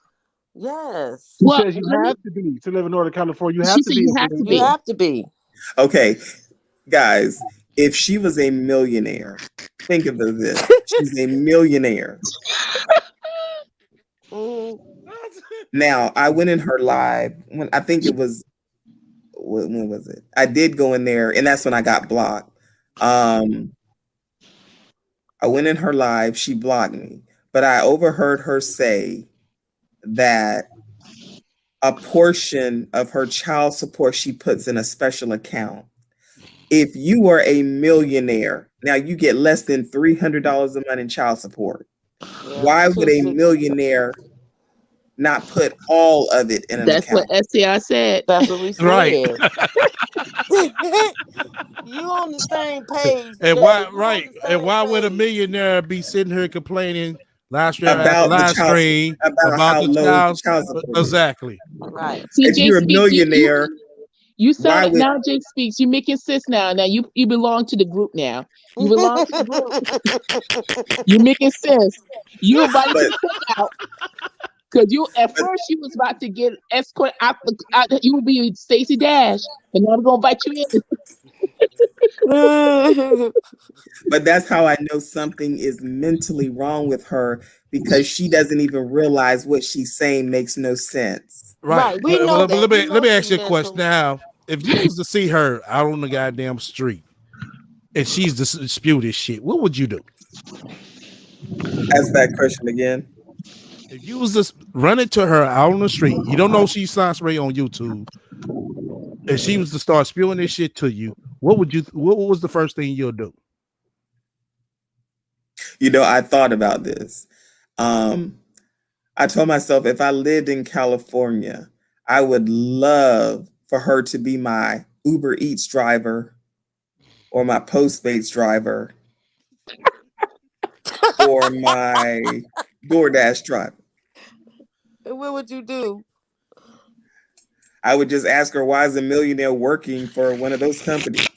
Yes. She Well, says you let me. have to be to live in Northern California. You She have to said be you a have to You be. millionaire. have to be. Okay, guys, if she was a millionaire, think of this. She's a millionaire. Mhm. Now, I went in her live when I think it was when was it? I did go in there, and that's when I got blocked. I went in her live, she blocked me, but I overheard her say that a portion of her child support she puts in a special account. If you were a millionaire, now you get less than $300 a month in child support. Yeah, Why would a 260. millionaire not put all of it in an That's what account? SCI said. That's what we Right. said. You on the same page, And Jay. why? You on Right. the And same why would a page. millionaire be sitting here complaining live stream after About the live child, stream about about how the low the child? child support is. Exactly. Right. See, If Jay you're a Speaks, millionaire, you why sound would now. Jay Speaks, you making sense now. Now you belong to the group now. You belong to the group. You making sense. You about to but get put out because you at first you was about to get escort out. You would be Stacey Dash, and now I'm gonna invite you in. but that's how I know something is mentally wrong with her, because she doesn't even realize what she's saying makes no sense. Right. Right. We know Let that. We let know me she ask you a question mental. now. If you was to see her out on the goddamn street and she's dispute this shit, what would you do? Ask that question again. If you was just running to her out on the street, you don't know she's Sansaray on YouTube, and she was to start spewing this shit to you, what was the first thing you'll do? You know, I thought about this. I told myself if I lived in California, I would love for her to be my Uber Eats driver or my Postmates driver or my DoorDash driver. And what would you do? I would just ask her why is a millionaire working for one of those companies.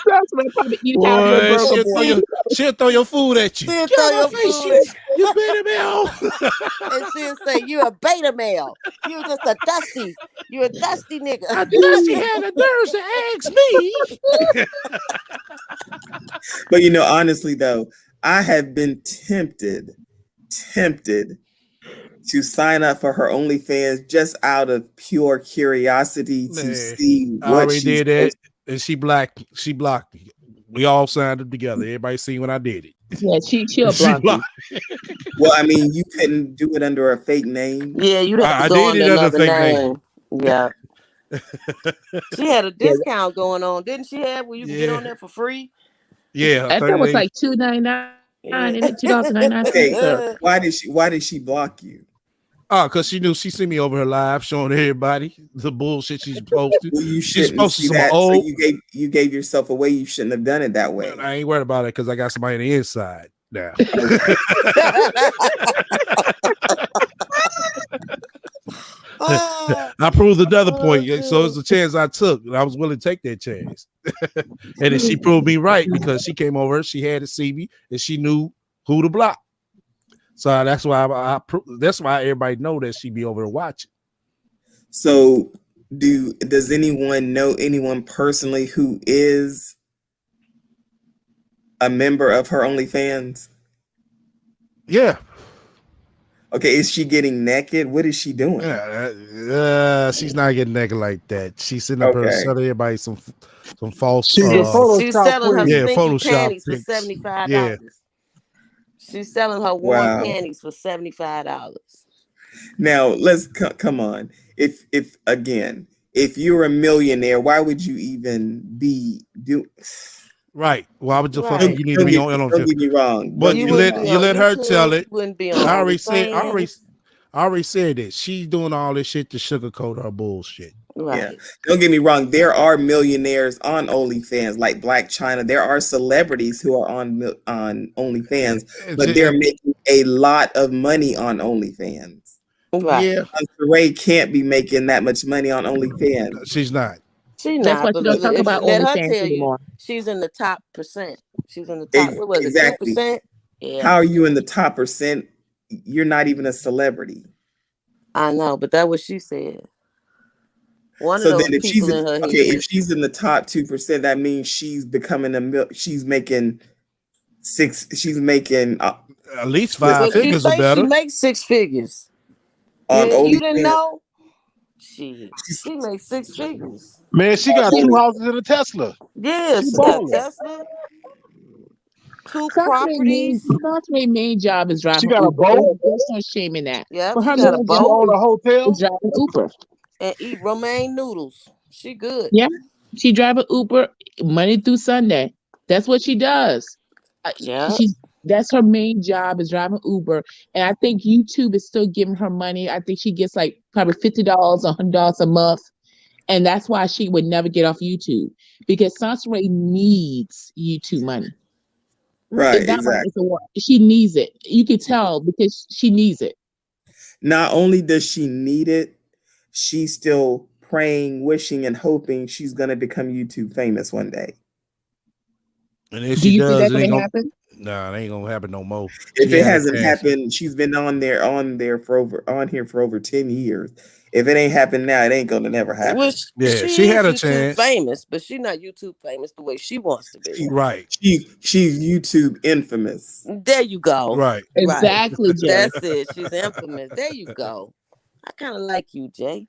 Sansbury probably eat half your Boy, burger, boy. she'll throw your food at you. She'll Get throw out your my face, food you beta male. and she'll say, "You a beta male. You just a dusty. You a dusty nigga." A dusty had the nerves to ask me. But you know, honestly though, I have been tempted to sign up for her OnlyFans just out of pure curiosity to see I what already she's did that, and she blocked me. We all signed up together. Everybody seen when I did it. Yeah, she'll block you. Well, I mean, you couldn't do it under a fake name. Yeah, you'd have to I go did under it under a another fake name. name. Yeah. She had a discount going on, didn't she? Have where you can get on there for free? Yeah, I think it was like $2.99. Yeah. Isn't it $2.99? Okay, why did she block you? Oh, because she knew she see me over her live showing everybody the bullshit she's posted. Well, you She's shouldn't posted see some that. old. So you gave yourself away. You shouldn't have done it that way. I ain't worried about it because I got somebody on the inside now. I proved another point, so it's a chance I took. And I was willing to take that chance. And then she proved me right because she came over, she had to see me, and she knew who to block. So that's why that's why everybody know that she be over there watching. So does anyone know anyone personally who is a member of her OnlyFans? Yeah. Okay, is she getting naked? What is she doing? She's not getting naked like that. She's sitting up here selling everybody some false. She's She's selling her stinky Photoshop panties for pics. $75. Yeah. She's selling her warm panties for $75. Now let's come on. If you're a millionaire, why would you even be doing? Right. Why would you fucking you need to be on? Don't get me wrong. But you let her tell it. Wouldn't be on. I already said that she's doing all this shit to sugarcoat her bullshit. Right. Yeah. Don't get me wrong. There are millionaires on OnlyFans, like Black China. There are celebrities who are on OnlyFans, but they're making a lot of money on OnlyFans. Right. Yeah. Ray can't be making that much money on OnlyFans. She's not. She's That's not. why she don't talk about OnlyFans anymore. She's in the top percent. She's in the top. What was exactly. it? 2%? Yeah. How are you in the top percent? You're not even a celebrity. I know, but that's what she said. One so of then, those people in her head. If she's in the top 2%, that means she's becoming she's making She's making at least 5 figures or better. She makes 6 figures. You didn't know? She makes 6 figures. Man, she got 2 houses and a Tesla. Yeah, she got a Tesla. 2 properties. Her main job is driving. She got a boat. There's no shame in that. Yeah, for she her got a boat. She own a hotel. Driving Uber and eat romaine noodles. She good. Yeah, she drive an Uber Monday through Sunday. That's what she does. Yeah, that's her main job is driving Uber. And I think YouTube is still giving her money. I think she gets like probably $50, $100 a month. And that's why she would never get off YouTube, because Sansaray needs YouTube money. Right, exactly. She needs it. You can tell because she needs it. Not only does she need it, she's still praying, wishing, and hoping she's going to become YouTube famous one day. And if she does, think that's going to happen? Nah, it ain't gonna happen no more. If it hasn't happened, she's been on here for over 10 years. If it ain't happened now, it ain't gonna never happen. Well, she had a YouTube chance. Famous, but she's not YouTube famous the way she wants to be. Right. She's YouTube infamous. There you go. Right. Exactly, Jay. That's it. She's infamous. There you go. I kind of like you, Jay.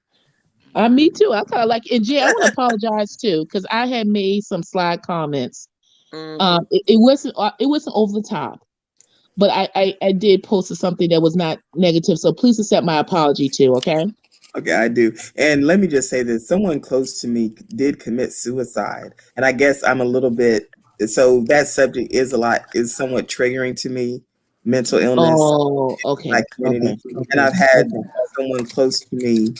Me too. I kind of like. And Jay, I want to apologize too, because I had made some slide comments. Mm-hmm. It wasn't over the top, but I did post something that was not negative. So please accept my apology too. Okay. Okay, I do. And let me just say this. Someone close to me did commit suicide. And I guess I'm a little bit, so that subject is somewhat triggering to me. Mental illness, Oh, my okay, community. okay, And okay, I've had okay. someone close to me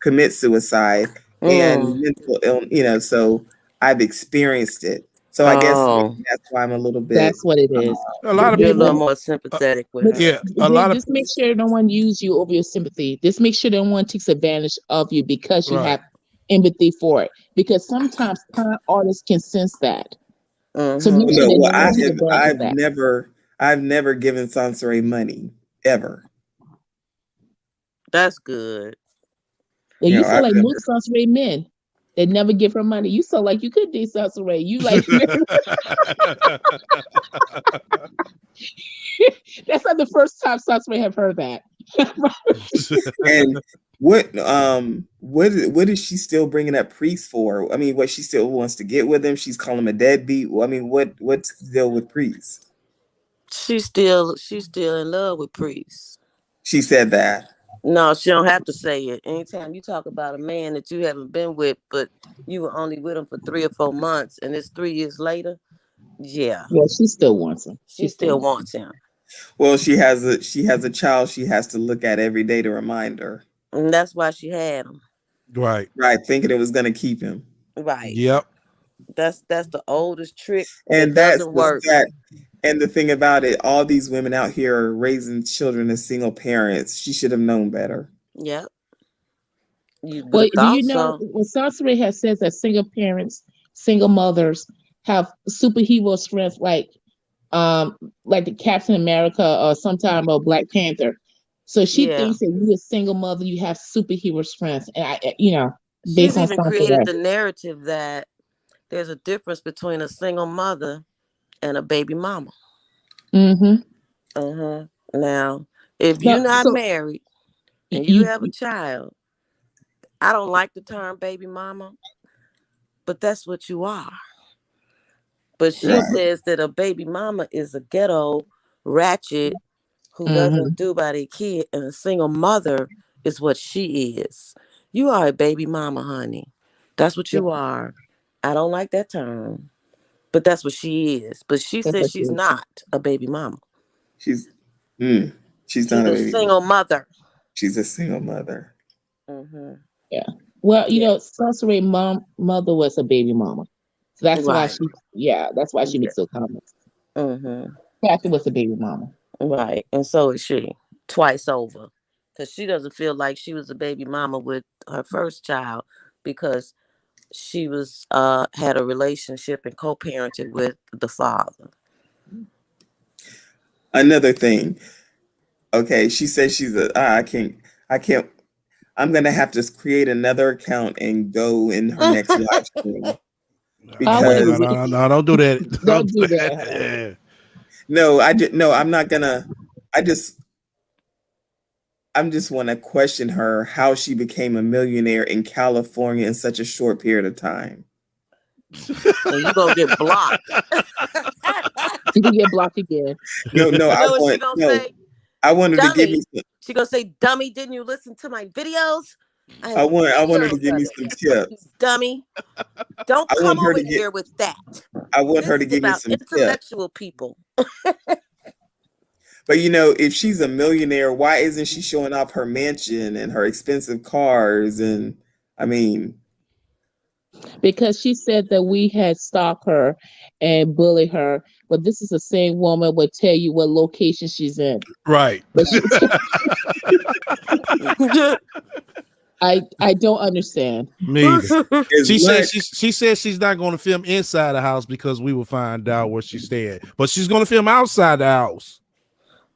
commit suicide and Mm. mental illness. So I've experienced it. So I guess Oh, maybe that's why I'm a little bit, That's what it is. A lot of you're a little people, more sympathetic with But, her. yeah, a lot of just make sure no one use you over your sympathy. Just make sure no one takes advantage of you because you right. have empathy for it. Because sometimes con artists can sense that. So make Mm-hmm. sure no, that well, no one takes advantage of that. I've never given Sansare money ever. That's good. Well, You you know, sound I've like never. most Ray men. They never give her money. You sound like you could date Ray. You like that's not the first time Ray have heard that. And what is she still bringing up Priest for? I mean, what, she still wants to get with him? She's calling him a deadbeat. Well, I mean, what's the deal with Priest? She's still in love with Priest. She said that. No, she don't have to say it. Anytime you talk about a man that you haven't been with, but you were only with him for 3 or 4 months, and it's 3 years later, yeah, Yeah, she still wants him. she still wants him, Well, she has a child she has to look at every day to remind her. and that's why she had him. Right. Right, thinking it was going to keep him. Right. Yep. That's the oldest trick that And that's doesn't work. and the thing about it, all these women out here are raising children as single parents. She should have known better. Yep. You would Well, have do you thought know so. what Ray has says that single parents, single mothers have superhero strength like the Captain America or sometime a Black Panther. So she Yeah. thinks that you a single mother, you have superhero strength. And based She's on even Sansa created Ray. the narrative that there's a difference between a single mother and a baby mama. Mm-hmm. Uh-huh. Now, if No, you're not so married and you you have a child, I don't like the term baby mama, but that's what you are. But she well, Right. says that a baby mama is a ghetto ratchet who mm-hmm. doesn't do by their kid, and a single mother is what she is. You are a baby mama, honey. That's what Yeah, you are. I don't like that term, but that's what she is. But she that's says what she she's is. not a baby mama. She's mm, she's She's not a a baby. single mother. She's a single mother. Mm-hmm. Yeah. Well, Yeah. Sansa Ray mother was a baby mama. So that's why Right. she Yeah. makes those comments. Mm-hmm. Kathy was a baby mama. Right. And so is she. Twice over. Because she doesn't feel like she was a baby mama with her first child because she was had a relationship and co-parented with the father. Another thing. Okay, she says I can't. I'm gonna have to create another account and go in her next live stream I want to because No, don't do that. don't Don't do do that. that. Yeah. no, I'm not gonna. I just I'm just want to question her how she became a millionaire in California in such a short period of time. And you're going to get blocked. You can get blocked again. No, You know what she going to say? I want her to give me Dummy. She going to say, dummy, didn't you listen to my videos? I have I want her to videos give of me it. some tips. Dummy. Don't I come want her over to get here with that. I want This her to is give me about some tips. intellectual people. But if she's a millionaire, why isn't she showing off her mansion and her expensive cars? And I mean, Because she said that we had stalked her and bullied her, but this is the same woman would tell you what location she's in. Right. But I don't understand. Me either. as much She says she's not going to film inside the house because we will find out where she stayed, but she's going to film outside the house.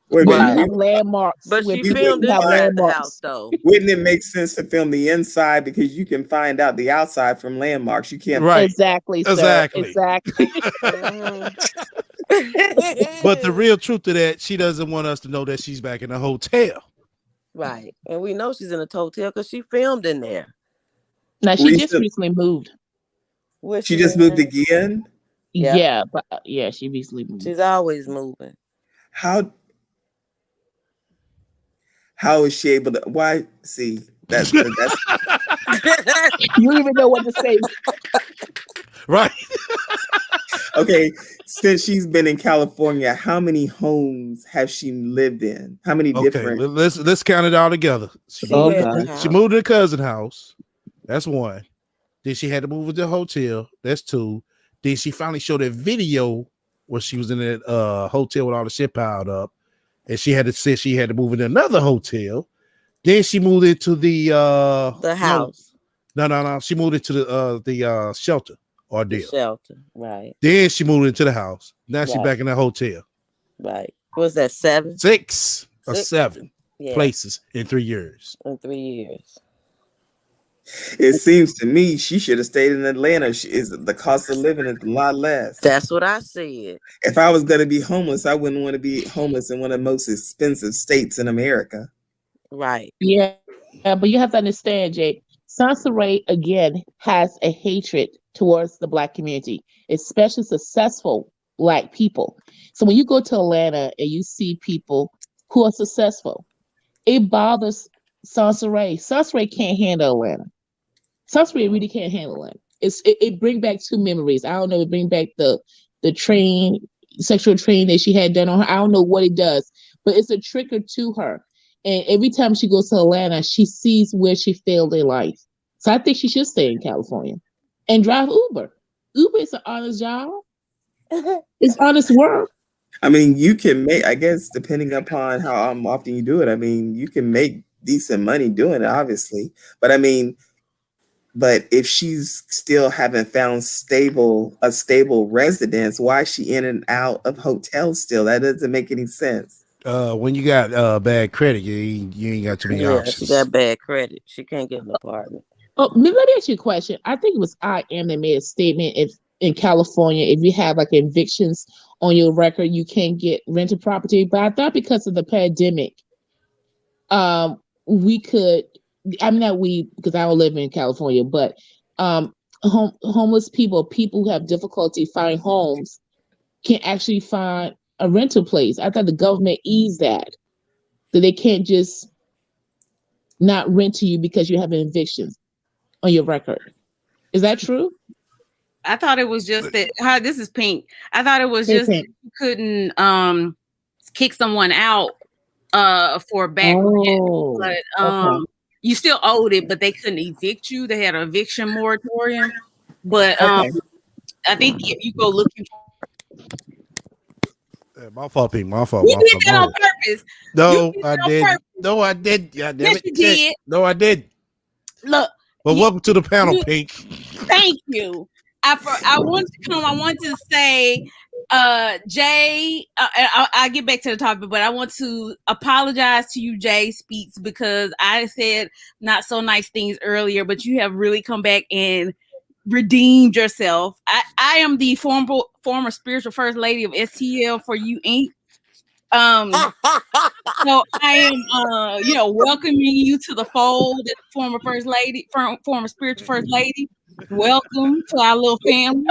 wait a Where you minute, have landmarks. But Where she people filmed have inside the house, landmarks. though. wouldn't it make sense to film the inside because you can find out the outside from landmarks? You can't. Right. Exactly, sir. Exactly. Exactly. But the real truth of that, she doesn't want us to know that she's back in the hotel. Right. And we know she's in a hotel because she filmed in there. Now she just recently moved. Where She just moved again? Yeah, but she recently moved. She's always moving. How is she able to? Why? See, That's You don't even know what to say. Right. Okay. Since she's been in California, how many homes has she lived in? How many Okay, different? let's count it all together. She moved to the cousin house. That's one. Then she had to move to the hotel. That's two. Then she finally showed that video where she was in that hotel with all the shit piled up, and she had to say she had to move into another hotel. Then she moved into the house. No. She moved into the shelter or The shelter, right? Then she moved into the house. Now she's Right. back in the hotel. Right. Was that 7? 6 or 7 Yeah. places in 3 years. In 3 years. It seems to me she should have stayed in Atlanta. The cost of living is a lot less. That's what I said. If I was going to be homeless, I wouldn't want to be homeless in one of the most expensive states in America. Right. Yeah, but you have to understand, Jay. Sansa Ray again has a hatred towards the Black community, especially successful Black people. So when you go to Atlanta and you see people who are successful, it bothers Sansa Ray. Sansa Ray can't handle Atlanta. Sansa Ray really can't handle it. It bring back 2 memories. I don't know. It bring back the sexual training that she had done on her. I don't know what it does, but it's a trigger to her. And every time she goes to Atlanta, she sees where she failed in life. So I think she should stay in California and drive Uber. Uber is an honest job. It's honest work. I mean, you can make, I guess, depending upon how often you do it, I mean, you can make decent money doing it, obviously. But I mean, if she's still haven't found a stable residence, why is she in and out of hotels still? That doesn't make any sense. When you got bad credit, you ain't got too many options. She got bad credit. She can't get an apartment. Oh, let me ask you a question. I think it was IM that made a statement. If in California, if you have like evictions on your record, you can't get rental property. But I thought because of the pandemic, we could. I'm not we because I don't live in California, but homeless people who have difficulty finding homes can actually find a rental place. I thought the government eased that they can't just not rent to you because you have an eviction on your record. Is that true? I thought it was just that. Hi, this is Pink. I thought it was just that you couldn't kick someone out for back rent, but you still owed it, but they couldn't evict you. They had an eviction moratorium. But I think if you go looking for my fault, Pink. My fault. You did that on purpose. No, I did. No, I did. Yeah, yes, you did. No, I did. Look. Well, welcome to the panel, Pink. Thank you. I wanted to come. I wanted to say, Jay. I'll get back to the topic, but I want to apologize to you, Jay Speaks, because I said not so nice things earlier, but you have really come back and redeemed yourself. I am the former spiritual first lady of STL for You Inc. So I am, welcoming you to the fold, former first lady, former spiritual first lady. Welcome to our little family.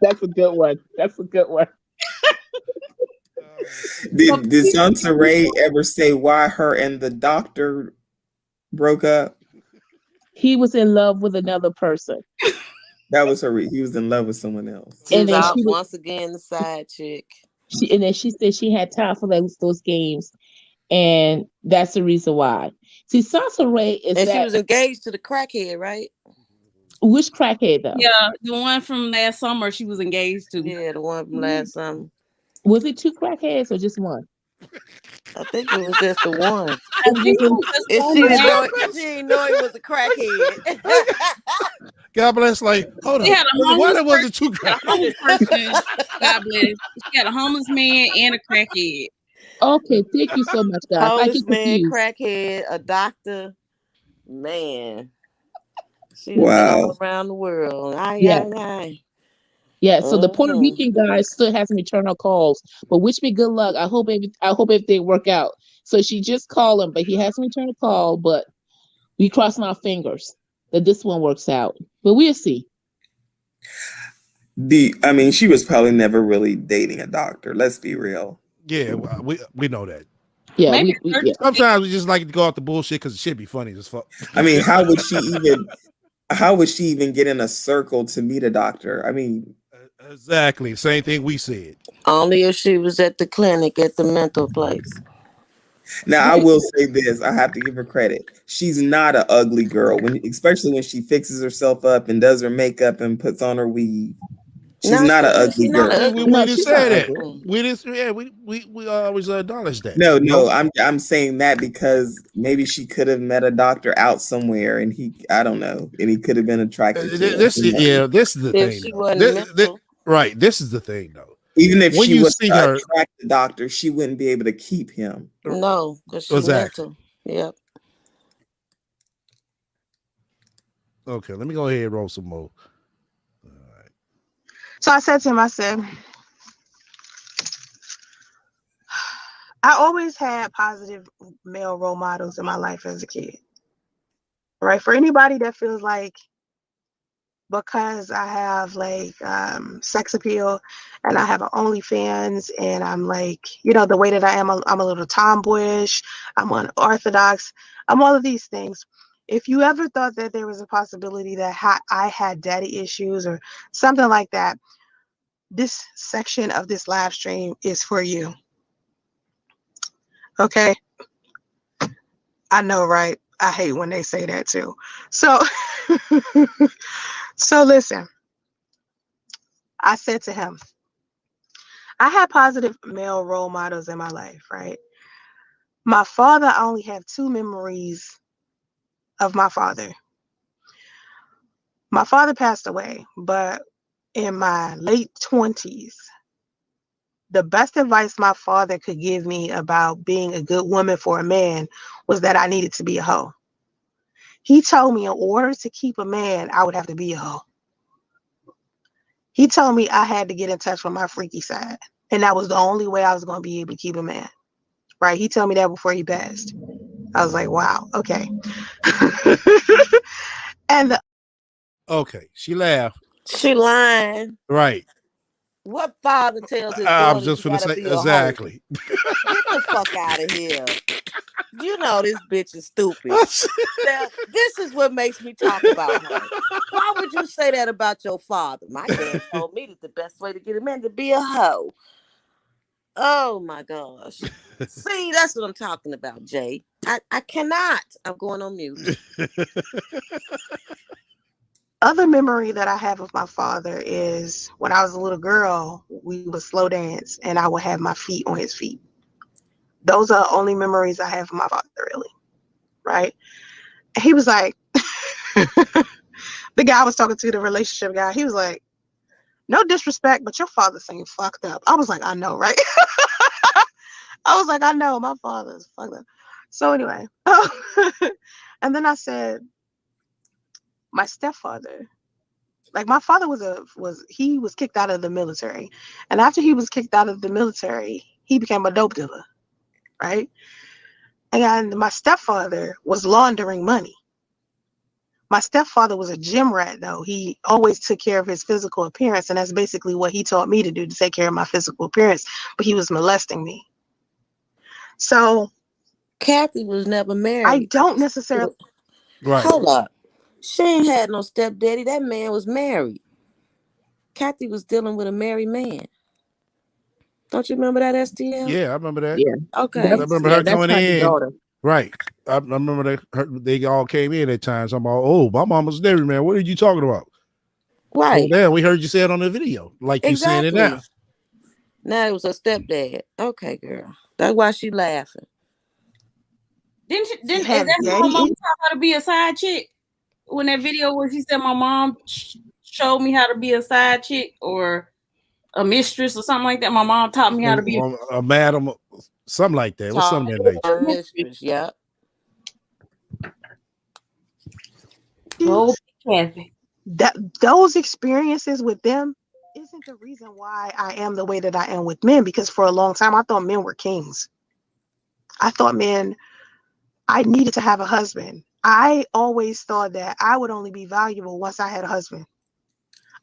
That's a good one. That's a good one. Did Sansa Ray ever say why her and the doctor broke up? He was in love with another person. That was her. He was in love with someone else. And then she once again the side chick. And then she said she had time for those games, and that's the reason why. See, Sansa Ray is. And she was engaged to the crackhead, right? Which crackhead though? Yeah, the one from last summer. She was engaged to. Yeah, the one from last summer. Was it 2 crackheads or just one? I think it was just the one. I think it was just she didn't know it was a crackhead. God bless. Like, hold on. Why there wasn't 2 crackheads? God bless. She had a homeless man and a crackhead. Okay, thank you so much, guys. Homeless man, crackhead, a doctor, man. She was all around the world. Yeah, so the Puerto Rican guy still hasn't returned her calls, but wish me good luck. I hope everything work out. So she just called him, but he hasn't returned a call. But we crossing our fingers that this one works out. But we'll see. She was probably never really dating a doctor. Let's be real. Yeah, we know that. Yeah, Maybe yeah. Sometimes we just like to go off the bullshit because it should be funny as fuck. I mean, how would she even get in a circle to meet a doctor? I mean, exactly same thing we said. Only if she was at the clinic at the mental place. now I will say this: I have to give her credit. She's not an ugly girl especially when she fixes herself up and does her makeup and puts on her weave. She's not an ugly girl. We No, didn't she's say not that. ugly. We didn't. Yeah, we always acknowledge that. No, I'm saying that because maybe she could have met a doctor out somewhere, and I don't know, and he could have been attracted to her. This is the If thing. she Though. wasn't mental. Right. This is the thing, though. Even if when she you was see to her, attract the doctor, she wouldn't be able to keep him. No, because she's Exactly. mental. Yep. Okay, let me go ahead and roll some more. So I said to him, I said, I always had positive male role models in my life as a kid. Right? For anybody that feels like because I have like sex appeal and I have an OnlyFans and I'm like, the way that I am, I'm a little tomboyish, I'm unorthodox, I'm all of these things. If you ever thought that there was a possibility that I had daddy issues or something like that, this section of this live stream is for you. Okay? I know, right? I hate when they say that too. So, so listen, I said to him, I had positive male role models in my life, right? My father, I only have 2 memories of my father. My father passed away, but in my late 20s, the best advice my father could give me about being a good woman for a man was that I needed to be a hoe. He told me in order to keep a man, I would have to be a hoe. He told me I had to get in touch with my freaky side. And that was the only way I was going to be able to keep a man. Right? He told me that before he passed. I was like, wow, okay. And okay, she laughed. She lying. Right. What father tells his I was daughter just you going to gotta say be a hoe? exactly. Get the fuck out of here. You know this bitch is stupid. Now, this is what makes me talk about her. Why would you say that about your father? My dad told me that the best way to get a man to be a hoe. Oh my gosh. See, that's what I'm talking about, Jay. I cannot. I'm going on mute. other memory that I have of my father is when I was a little girl, we would slow dance and I would have my feet on his feet. Those are the only memories I have of my father, really. Right? And he was like, the guy I was talking to, the relationship guy, he was like, no disrespect, but your father seemed fucked up. I was like, I know, right? I was like, I know, my father's fucked up. So anyway, and then I said, my stepfather, like my father was kicked out of the military, and after he was kicked out of the military, he became a dope dealer, right? And my stepfather was laundering money. My stepfather was a gym rat, though. He always took care of his physical appearance, and that's basically what he taught me to do, to take care of my physical appearance. But he was molesting me. So Kathy was never married. I don't necessarily. Right. Hold up. She ain't had no stepdaddy. That man was married. Kathy was dealing with a married man. Don't you remember that, STL? Yeah, I remember that. Yeah. Okay. I remember her coming Kathy's in. daughter. Right. I remember they all came in at times. I'm all, oh, my mom was there, man. What are you talking about? Right. Well, we heard you say it on the video, like you saying it now. Now it was her stepdad. Okay, girl. That's why she laughing. Didn't is have that my daddy mom taught her to be a side chick? When that video where she said my mom showed me how to be a side chick or a mistress or something like that. My mom taught me how to be a madam, something like that. What's something that nature? Mistress, yeah. Oh, Kathy. Those experiences with them isn't the reason why I am the way that I am with men, because for a long time I thought men were kings. I thought I needed to have a husband. I always thought that I would only be valuable once I had a husband.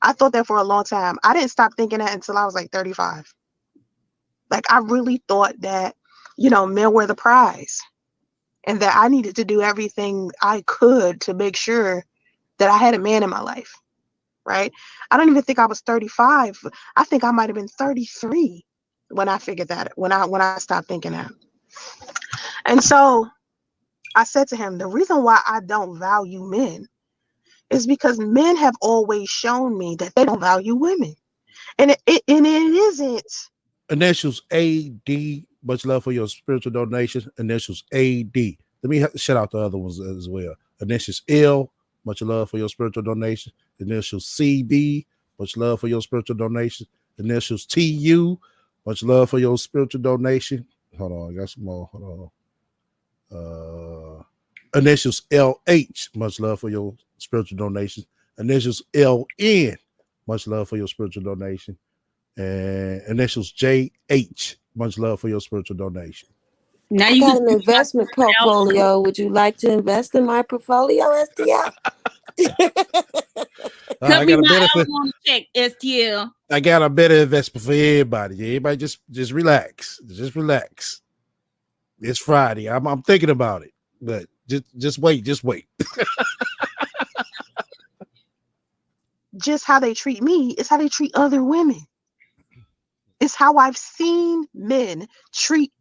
I thought that for a long time. I didn't stop thinking that until I was like 35. Like, I really thought that, men were the prize, and that I needed to do everything I could to make sure that I had a man in my life, right? I don't even think I was 35. I think I might have been 33 when I figured that, when I stopped thinking that. And so I said to him, the reason why I don't value men is because men have always shown me that they don't value women. And it isn't. Initials AD. Much love for your spiritual donation. Initials AD. Let me shout out the other ones as well. Initials L. Much love for your spiritual donation. Initials CB. Much love for your spiritual donation. Initials TU. Much love for your spiritual donation. Hold on, I got some more. Hold on. Initials LH. Much love for your spiritual donation. Initials LN. Much love for your spiritual donation. And initials JH. Much love for your spiritual donation. Now I you got can an investment portfolio. Would you like to invest in my portfolio, STL? cut me I got a my benefit. album check, STL. I got a better investment for everybody. Everybody just relax. Just relax. It's Friday. I'm thinking about it. But just wait. Just how they treat me is how they treat other women. It's how I've seen men treat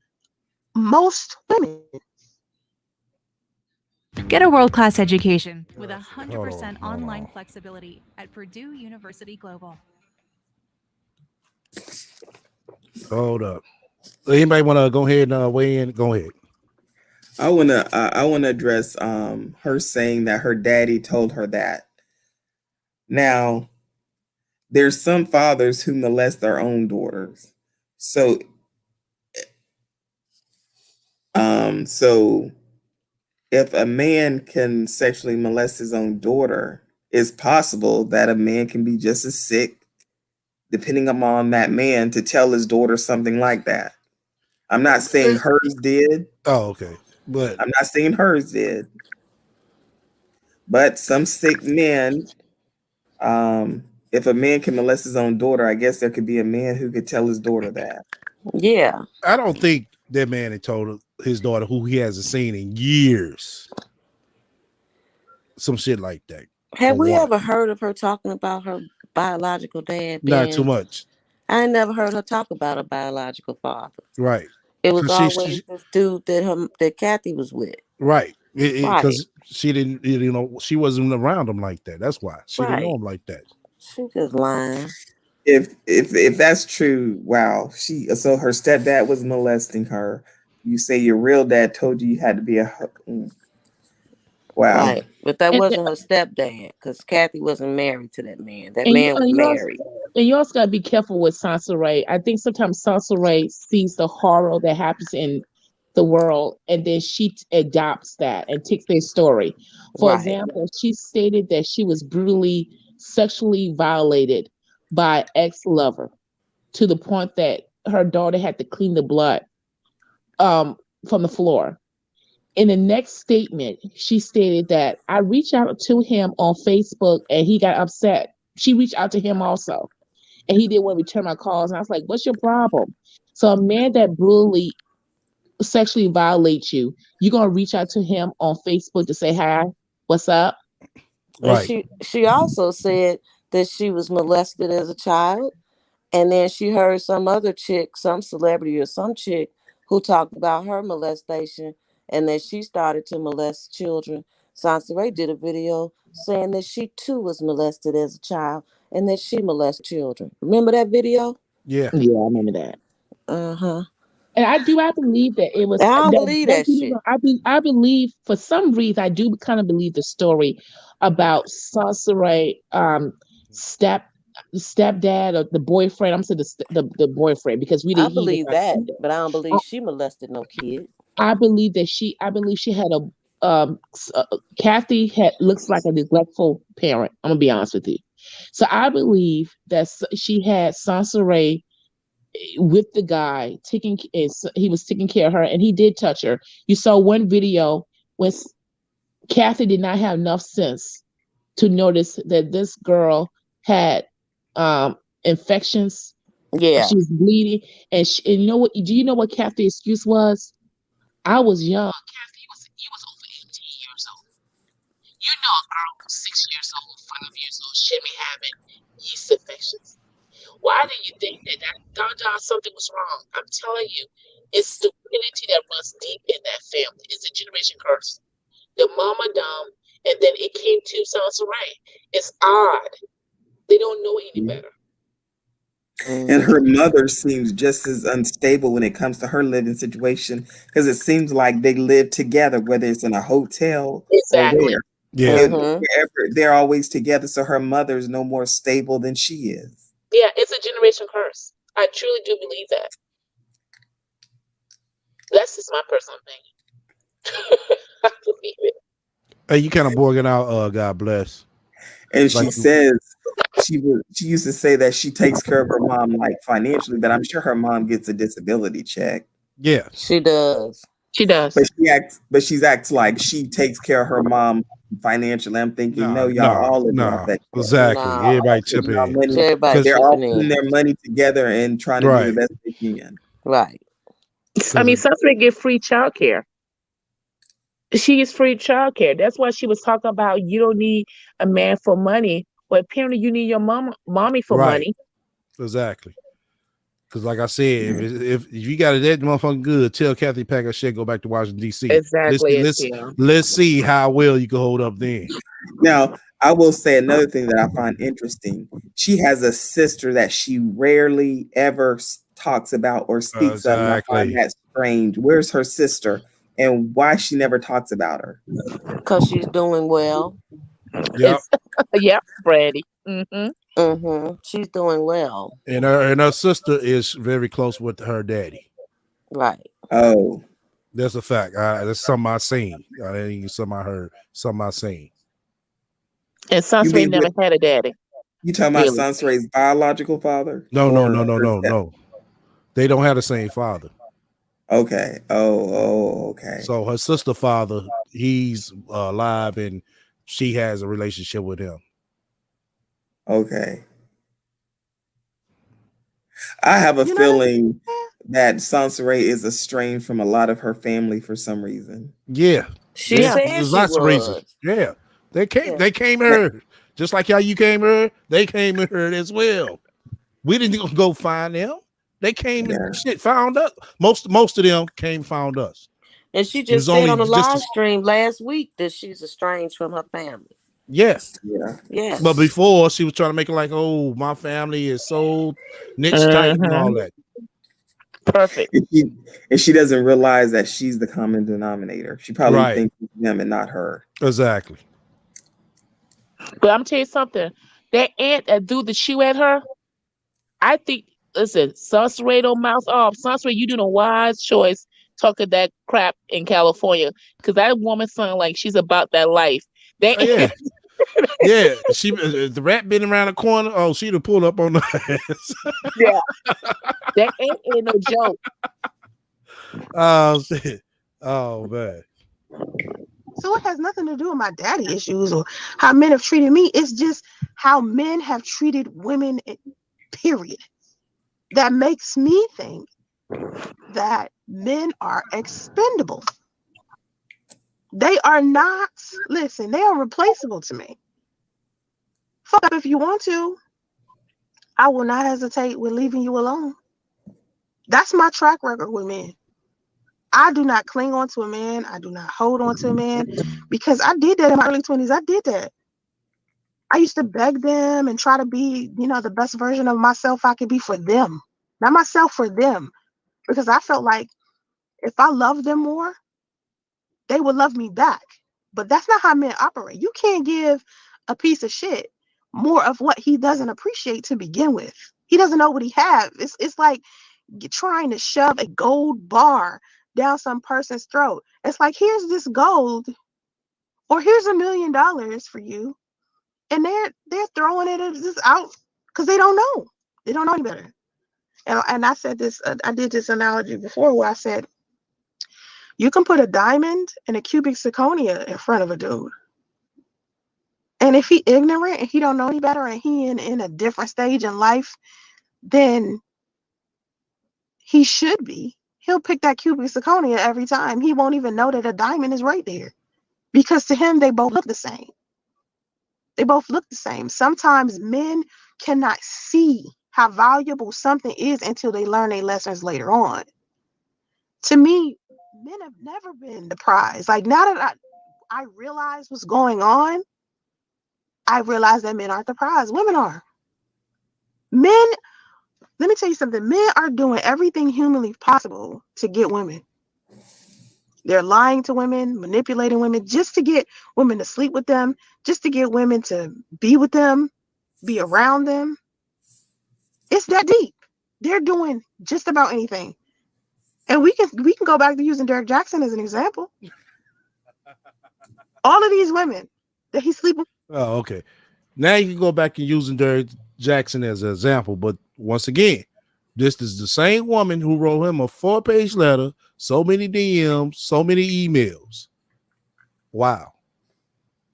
most women. Get a world-class education with 100% online flexibility at Purdue University Global. Hold up. Anybody want to go ahead and weigh in? Go ahead. I wanna address her saying that her daddy told her that. Now, there's some fathers who molest their own daughters. So if a man can sexually molest his own daughter, it's possible that a man can be just as sick, depending upon that man, to tell his daughter something like that. I'm not saying hers did. Oh, okay. But I'm not saying hers did. But some sick men, if a man can molest his own daughter, I guess there could be a man who could tell his daughter that. Yeah. I don't think that man had told his daughter, who he hasn't seen in years, some shit like that. Have we ever heard of her talking about her biological dad? Not too much. I never heard her talk about a biological father. Right. It was always this dude that Kathy was with. Right. Because she didn't, she wasn't around him like that. That's why she didn't know him like that. She just lying. If that's true, wow. So her stepdad was molesting her. You say your real dad told you had to be wow. Right. But that wasn't her stepdad, because Kathy wasn't married to that man. That man was married. And you also got to be careful with Sansa Ray. I think sometimes Sansa Ray sees the horror that happens in the world, and then she adopts that and takes their story. For example, she stated that she was brutally sexually violated by ex-lover to the point that her daughter had to clean the blood from the floor. In the next statement, she stated that I reached out to him on Facebook and he got upset. She reached out to him also, and he didn't want to return my calls. And I was like, what's your problem? So a man that brutally sexually violates you, you're going to reach out to him on Facebook to say, hi, what's up? Right. And she also said that she was molested as a child. And then she heard some other chick, some celebrity or some chick who talked about her molestation and that she started to molest children. Sansa Ray did a video saying that she too was molested as a child and that she molests children. Remember that video? Yeah. Yeah, I remember that. Uh-huh. And I believe that it was. I don't believe that shit. I believe for some reason I do kind of believe the story about Sansa Ray stepdad or the boyfriend. I'm saying the boyfriend because we didn't. I believe that, but I don't believe she molested no kid. I believe she had a Kathy looks like a neglectful parent. I'm gonna be honest with you. So I believe that she had Sansa Ray with the guy he was taking care of her, and he did touch her. You saw one video when Kathy did not have enough sense to notice that this girl had infections Yeah. She was bleeding, and you know what? Do you know what Kathy's excuse was? I was young. Kathy, you was over 18 years old. You know a girl who's 6 years old, 5 years old shouldn't be having yeast infections. Why do you think that something was wrong? I'm telling you, it's stupidity that runs deep in that family. It's a generation curse. The mama dumb, and then it came to Sansa Ray. It's odd. They don't know any better. And her mother seems just as unstable when it comes to her living situation, because it seems like they live together, whether it's in a hotel or Exactly. where. Yeah. Wherever, they're always together. So her mother is no more stable than she is. Yeah, it's a generation curse. I truly do believe that. That's just my personal opinion. I believe it. Hey, you kind of borging out. God bless. And she says she used to say that she takes care of her mom like financially, but I'm sure her mom gets a disability check. Yeah, she does. She does. But she acts like she takes care of her mom financially. I'm thinking, no, y'all all of y'all that exactly. No. Everybody chip in. Everybody they're all chipping putting in. their money together and trying to do the Right. best they can. Right. I mean, Sansa get free childcare. She gets free childcare. That's why she was talking about you don't need a man for money. Well, apparently you need your mommy for money. Exactly. Because, like I said, if you got it that motherfucking good, tell Kathy pack her shit, go back to Washington D.C. Exactly. Let's see how well you can hold up then. Now, I will say another thing that I find interesting. She has a sister that she rarely ever talks about or speaks of, and I find that strange. Where's her sister, and why she never talks about her? Because she's doing well. Yep. Yep, Brady. Mm-hmm. She's doing well. And her sister is very close with her daddy. Right. Oh. That's a fact. That's something I seen. I ain't something I heard, something I seen. And Sansa Ray never had a daddy. You talking about Sansa Ray's biological father? No. They don't have the same father. Okay. Oh, okay. So her sister father, he's alive, and she has a relationship with him. Okay. I have a feeling that Sansa Ray is estranged from a lot of her family for some reason. Yeah. She said there's she lots of reasons. was. Yeah. They came here. Just like how you came here, they came here as well. We didn't go find them. They came and found us. Most of them found us. And she just said on the live stream last week that she's estranged from her family. Yes. Yeah. Yes. But before she was trying to make it like, oh, my family is so niche tight and all that. Perfect. And she doesn't realize that she's the common denominator. She probably thinks it's them and not her. Exactly. But I'm tell you something. That aunt that threw the shoe at her, I think, listen, Sansa Ray don't mouth off. Sansa Ray, you doing a wise choice talking that crap in California. Because that woman sounds like she's about that life. Yeah. She the rat been around the corner. Oh, she'd have pulled up on the ass. Yeah. That ain't no joke. Oh shit. Oh man. So it has nothing to do with my daddy issues or how men have treated me. It's just how men have treated women, period. That makes me think that men are expendable. They are not, listen, they are replaceable to me. Fuck up if you want to. I will not hesitate with leaving you alone. That's my track record with men. I do not cling on to a man. I do not hold on to a man because I did that in my early 20s. I did that. I used to beg them and try to be, the best version of myself I could be for them. Not myself, for them. Because I felt like if I loved them more, they would love me back. But that's not how men operate. You can't give a piece of shit more of what he doesn't appreciate to begin with. He doesn't know what he has. It's like trying to shove a gold bar down some person's throat. It's like, here's this gold, or here's $1 million for you, and they're throwing it just out because they don't know. They don't know any better. And I said this. I did this analogy before where I said, you can put a diamond and a cubic zirconia in front of a dude, and if he ignorant and he don't know any better and he in a different stage in life, then he should be. He'll pick that cubic zirconia every time. He won't even know that a diamond is right there. Because to him, they both look the same. They both look the same. Sometimes men cannot see how valuable something is until they learn their lessons later on. To me, men have never been the prize. Like, now that I realize what's going on, I realize that men aren't the prize. Women are. Men, let me tell you something. Men are doing everything humanly possible to get women. They're lying to women, manipulating women just to get women to sleep with them, just to get women to be with them, be around them. It's that deep. They're doing just about anything. And we can go back to using Derek Jackson as an example. All of these women that he's sleeping. Oh, okay. Now you can go back and using Derek Jackson as an example, but once again, this is the same woman who wrote him a 4-page letter, so many DMs, so many emails. Wow.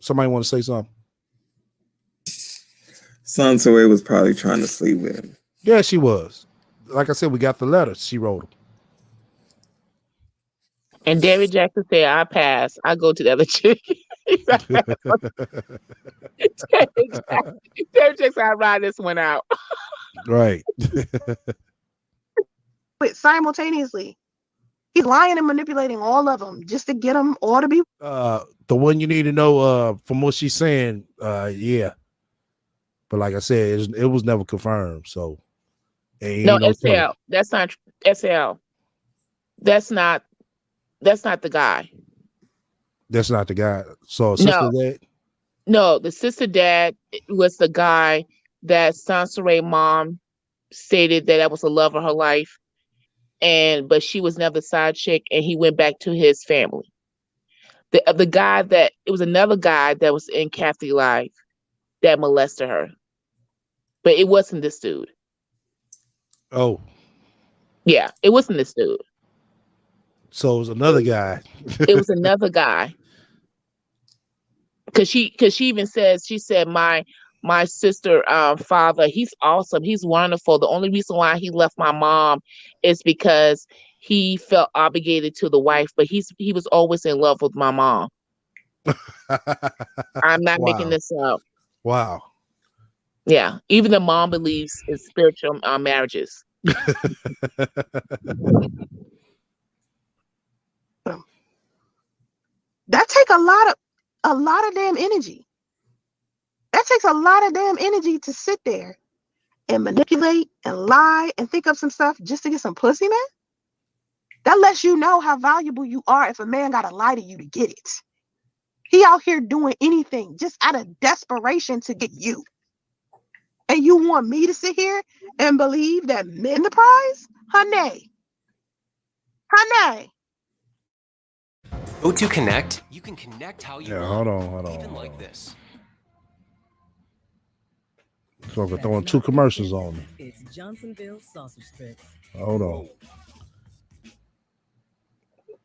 Somebody want to say something? Sansa was probably trying to sleep with him. Yeah, she was. Like I said, we got the letter. She wrote him. And David Jackson said, I pass. I go to the other chick. David Jackson, I ride this one out. Right. But simultaneously, he's lying and manipulating all of them just to get them all to be. The one you need to know from what she's saying, yeah. But like I said, it was never confirmed. So no, SL. That's not SL. That's not the guy. That's not the guy. So sister dad? No, the sister dad was the guy that Sansa Ray mom stated that was the love of her life. But she was never the side chick, and he went back to his family. The guy it was another guy that was in Kathy's life that molested her. But it wasn't this dude. Oh. Yeah, it wasn't this dude. So it was another guy. It was another guy. Cause she even says, she said, my sister father, he's awesome. He's wonderful. The only reason why he left my mom is because he felt obligated to the wife, but he was always in love with my mom. I'm not making this up. Wow. Yeah. Even the mom believes in spiritual marriages. That take a lot of damn energy. That takes a lot of damn energy to sit there and manipulate and lie and think up some stuff just to get some pussy, man. That lets you know how valuable you are if a man gotta lie to you to get it. He out here doing anything just out of desperation to get you. And you want me to sit here and believe that men the prize? Honey. Go to connect. You can connect how you want. Hold on. Even like this. So we're throwing 2 commercials on me. It's Johnsonville sausage strips. Hold on.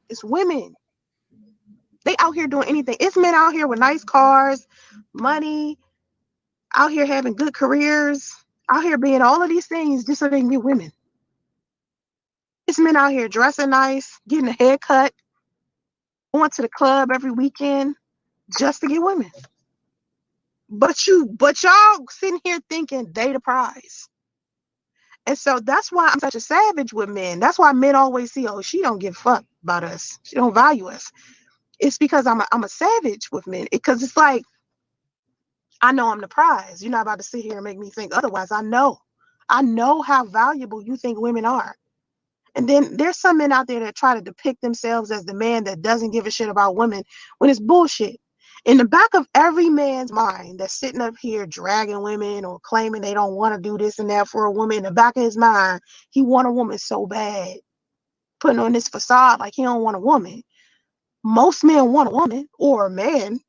It's women. They out here doing anything. It's men out here with nice cars, money, out here having good careers, out here being all of these things just so they can get women. It's men out here dressing nice, getting a haircut, going to the club every weekend just to get women. But y'all sitting here thinking they the prize. And so that's why I'm such a savage with men. That's why men always see, oh, she don't give a fuck about us. She don't value us. It's because I'm a savage with men. Because it's like, I know I'm the prize. You're not about to sit here and make me think otherwise. I know how valuable you think women are. And then there's some men out there that try to depict themselves as the man that doesn't give a shit about women when it's bullshit. In the back of every man's mind that's sitting up here dragging women or claiming they don't want to do this and that for a woman, in the back of his mind, he want a woman so bad, putting on this facade like he don't want a woman. Most men want a woman or a man,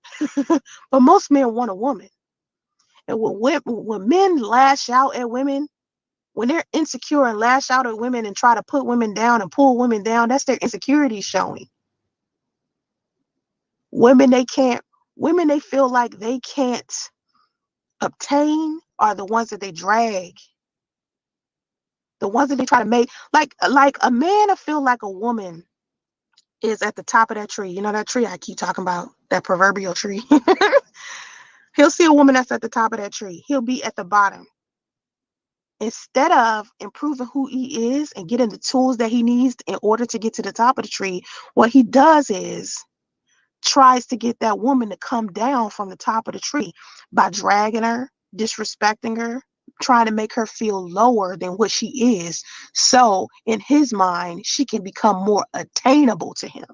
but most men want a woman. And when men lash out at women, when they're insecure and lash out at women and try to put women down and pull women down, that's their insecurity showing. Women they feel like they can't obtain are the ones that they drag. The ones that they try to make, like a man will feel like a woman is at the top of that tree. You know that tree I keep talking about, that proverbial tree. He'll see a woman that's at the top of that tree. He'll be at the bottom. Instead of improving who he is and getting the tools that he needs in order to get to the top of the tree, what he does is tries to get that woman to come down from the top of the tree by dragging her, disrespecting her, trying to make her feel lower than what she is. So in his mind, she can become more attainable to him.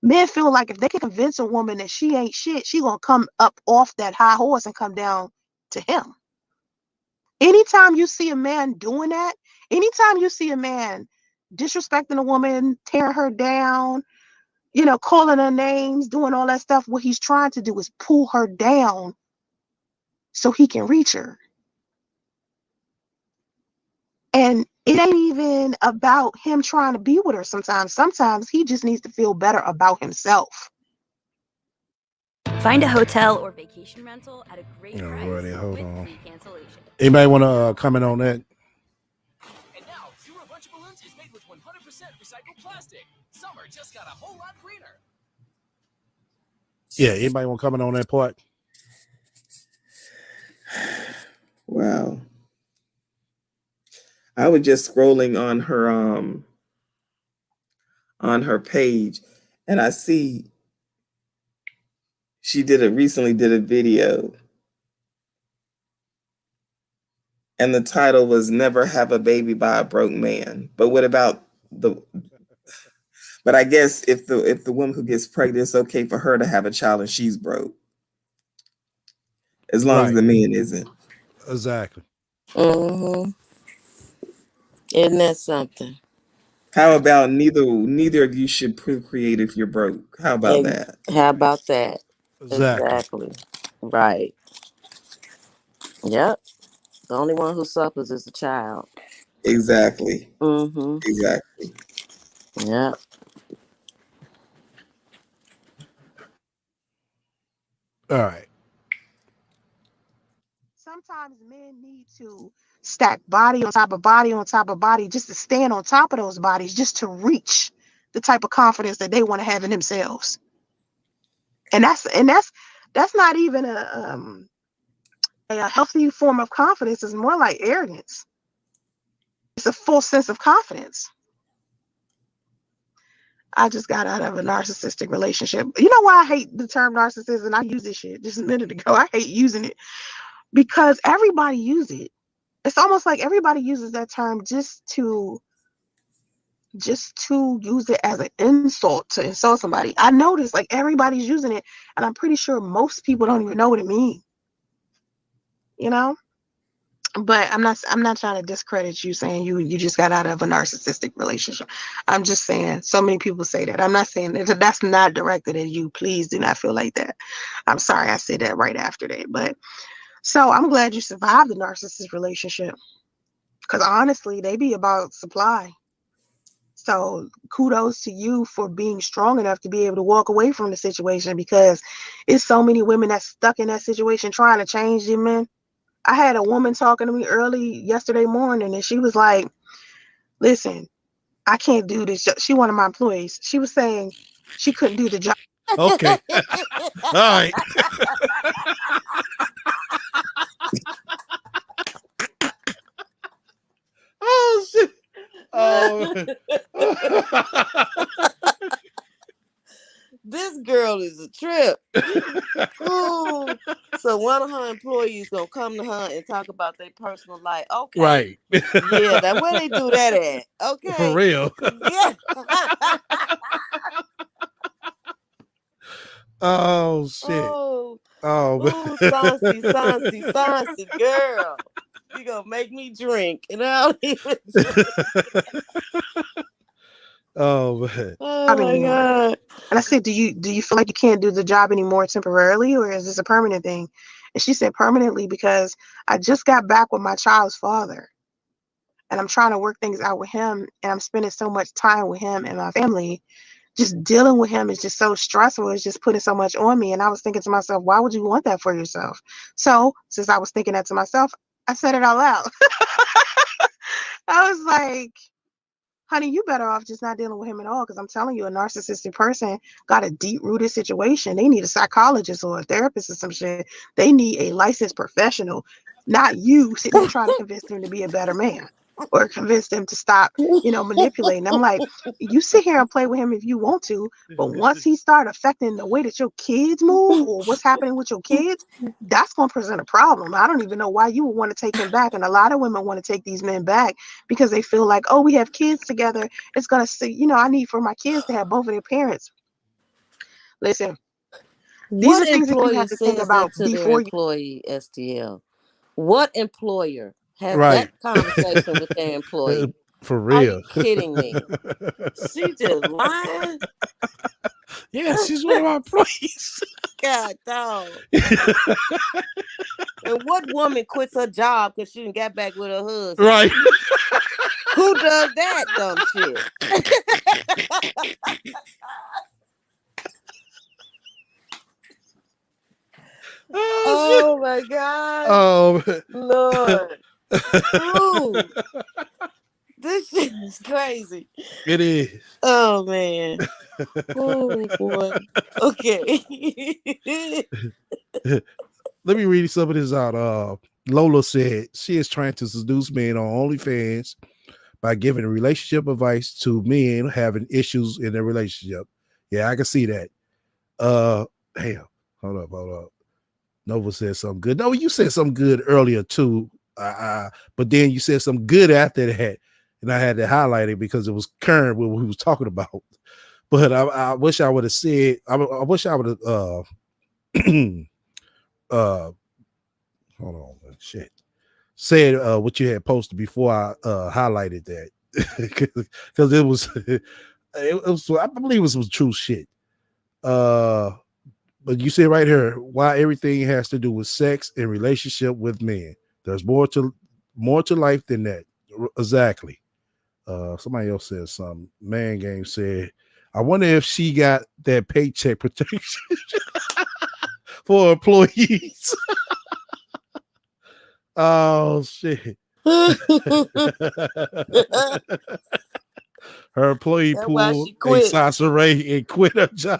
Men feel like if they can convince a woman that she ain't shit, she gonna come up off that high horse and come down to him. Anytime you see a man doing that, anytime you see a man disrespecting a woman, tearing her down, calling her names, doing all that stuff, what he's trying to do is pull her down so he can reach her. And it ain't even about him trying to be with her sometimes. Sometimes he just needs to feel better about himself. Find a hotel or vacation rental at a great price Alrighty, hold with on. free cancellation. Anybody want to comment on that? And now, Zero Bunch of Balloons is made with 100% recycled plastic. Summer just got a whole lot greener. Yeah, anybody want to comment on that part? Wow. I was just scrolling on her page, and I see she recently did a video, and the title was "Never Have a Baby by a Broke Man." But what about but I guess if the woman who gets pregnant, it's okay for her to have a child and she's broke, as long as the man isn't. Exactly. Mm-hmm. Isn't that something? How about neither of you should procreate if you're broke? How about that? How about that? Exactly. Right. Yep. The only one who suffers is the child. Exactly. Mm-hmm. Exactly. Yep. All right. Sometimes men need to stack body on top of body on top of body just to stand on top of those bodies, just to reach the type of confidence that they want to have in themselves. And that's not even a healthy form of confidence. It's more like arrogance. It's a full sense of confidence. I just got out of a narcissistic relationship. You know why I hate the term narcissist? And I used this shit just a minute ago. I hate using it because everybody uses it. It's almost like everybody uses that term just to use it as an insult to insult somebody. I noticed like everybody's using it, and I'm pretty sure most people don't even know what it means. But I'm not trying to discredit you saying you just got out of a narcissistic relationship. I'm just saying so many people say that. I'm not saying that's not directed at you. Please do not feel like that. I'm sorry I said that right after that. But so I'm glad you survived the narcissistic relationship, because honestly, they be about supply. So kudos to you for being strong enough to be able to walk away from the situation, because it's so many women that's stuck in that situation trying to change them, man. I had a woman talking to me early yesterday morning, and she was like, listen, I can't do this. She one of my employees. She was saying she couldn't do the job. Okay. All right. Oh, shit. Oh. This girl is a trip. Ooh. So one of her employees gonna come to her and talk about their personal life. Okay. Right. Yeah, that where they do that at? Okay. For real. Yeah. Oh shit. Oh, Sansi, girl. You gonna make me drink, and I don't even drink. Oh man. Oh my God. And I said, do you feel like you can't do the job anymore temporarily, or is this a permanent thing? And she said permanently, because I just got back with my child's father, and I'm trying to work things out with him, and I'm spending so much time with him and my family. Just dealing with him is just so stressful. It's just putting so much on me. And I was thinking to myself, why would you want that for yourself? So since I was thinking that to myself, I said it out loud. I was like, honey, you better off just not dealing with him at all, because I'm telling you, a narcissistic person got a deep-rooted situation. They need a psychologist or a therapist or some shit. They need a licensed professional, not you sitting there trying to convince them to be a better man or convince them to stop, manipulating. I'm like, you sit here and play with him if you want to, but once he start affecting the way that your kids move or what's happening with your kids, that's going to present a problem. I don't even know why you would want to take him back. And a lot of women want to take these men back because they feel like, oh, we have kids together. It's going to, I need for my kids to have both of their parents. Listen, these What are things that you employer have to think says that about to their before you. employee, STL? What employer has that Right. conversation with their employee? For Are real. you kidding me? She just lying? Yeah, she's one of our employees. God, dog. And what woman quits her job because she didn't get back with her husband? Right. Who does that dumb shit? Oh my God. Lord. Ooh. This shit is crazy. It is. Oh man. Oh boy. Okay. Let me read some of this out. Lola said she is trying to seduce men on OnlyFans by giving relationship advice to men having issues in their relationship. Yeah, I can see that. Hell, hold up. Nova said something good. No, you said something good earlier too. But then you said something good after that, and I had to highlight it because it was current with what we was talking about. But I wish I would have said. I wish I would have. Hold on, shit. Said what you had posted before I highlighted that because it was it was, I believe it was some true shit. But you say right here why everything has to do with sex and relationship with men. There's more to life than that. Exactly. Somebody else said something. Man Game said, I wonder if she got that paycheck protection for employees. Oh shit. Her employee That's why pulled she a quit. Sasha Ray and quit her job.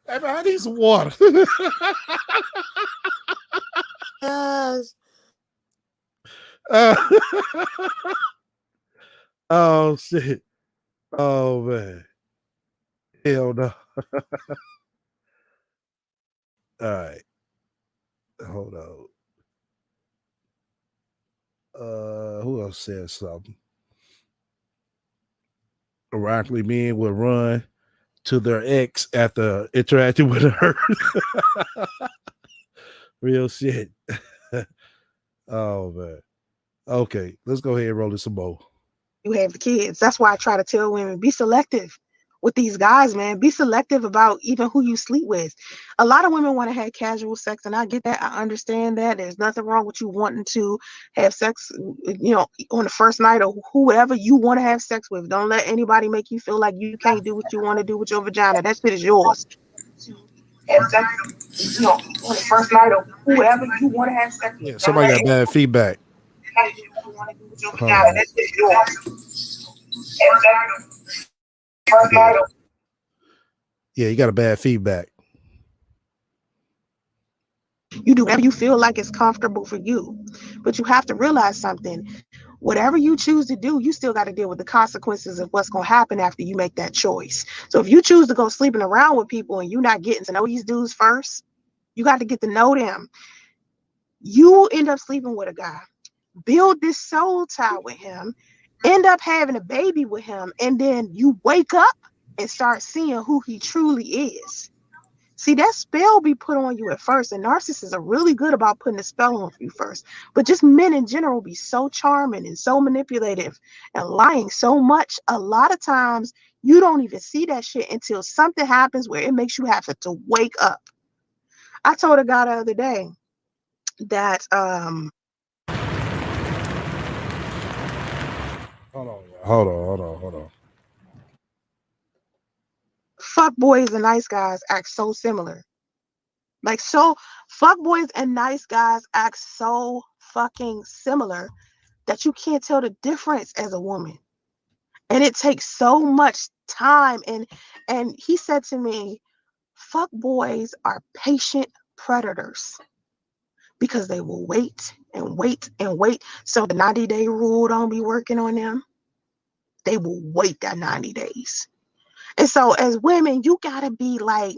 Hey, man, I need some water. Gosh. Oh shit. Oh man. Hell no. All right. Hold on. Who else said something? Ironically, men will run to their ex after interacting with her. Real shit. Oh man. Okay, let's go ahead and roll this some more. You have the kids. That's why I try to tell women, be selective with these guys, man. Be selective about even who you sleep with. A lot of women want to have casual sex, and I get that. I understand that. There's nothing wrong with you wanting to have sex, on the first night or whoever you want to have sex with. Don't let anybody make you feel like you can't do what you want to do with your vagina. That shit is yours. Have sex, on the first night or whoever you want to have sex with. Yeah, somebody got bad feedback. Hold on. That shit is yours. Yeah, you got a bad feedback. You do whatever you feel like is comfortable for you. But you have to realize something. Whatever you choose to do, you still got to deal with the consequences of what's going to happen after you make that choice. So if you choose to go sleeping around with people and you're not getting to know these dudes first, you got to get to know them. You end up sleeping with a guy, build this soul tie with him, end up having a baby with him, and then you wake up and start seeing who he truly is. See, that spell be put on you at first, and narcissists are really good about putting a spell on you first. But just men in general be so charming and so manipulative and lying so much. A lot of times you don't even see that shit until something happens where it makes you have to wake up. I told a guy the other day that Hold on. fuck boys and nice guys act so similar. Like, so fuckboys and nice guys act so fucking similar that you can't tell the difference as a woman. And it takes so much time. And he said to me, fuckboys are patient predators because they will wait and wait and wait. So the 90-day rule don't be working on them. They will wait that 90 days. And so as women, you gotta be like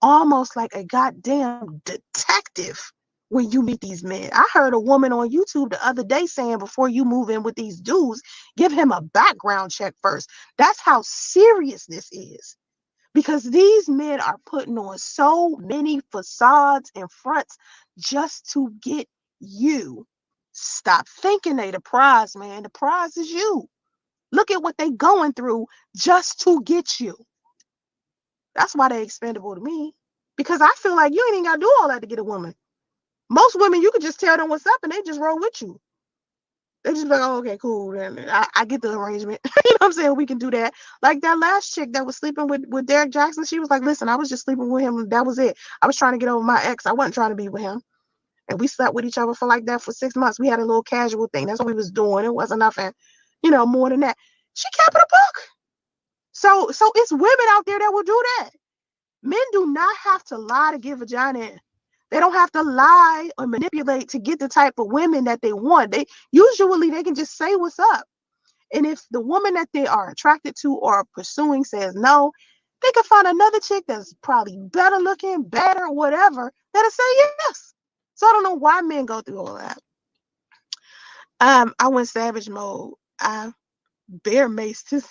almost like a goddamn detective when you meet these men. I heard a woman on YouTube the other day saying before you move in with these dudes, give him a background check first. That's how serious this is. Because these men are putting on so many facades and fronts just to get you. Stop thinking they the prize, man. The prize is you. Look at what they going through just to get you. That's why they expendable to me. Because I feel like you ain't even got to do all that to get a woman. Most women, you can just tell them what's up and they just roll with you. They just be like, oh, okay, cool. Then I get the arrangement. You know what I'm saying? We can do that. Like that last chick that was sleeping with Derek Jackson, she was like, listen, I was just sleeping with him. That was it. I was trying to get over my ex. I wasn't trying to be with him. And we slept with each other for like that for 6 months. We had a little casual thing. That's what we was doing. It wasn't nothing, more than that. She kept it a book. So it's women out there that will do that. Men do not have to lie to get vagina in. They don't have to lie or manipulate to get the type of women that they want. They can just say what's up. And if the woman that they are attracted to or pursuing says no, they can find another chick that's probably better looking, better, whatever, that'll say yes. So I don't know why men go through all that. I went savage mode. I bear maced his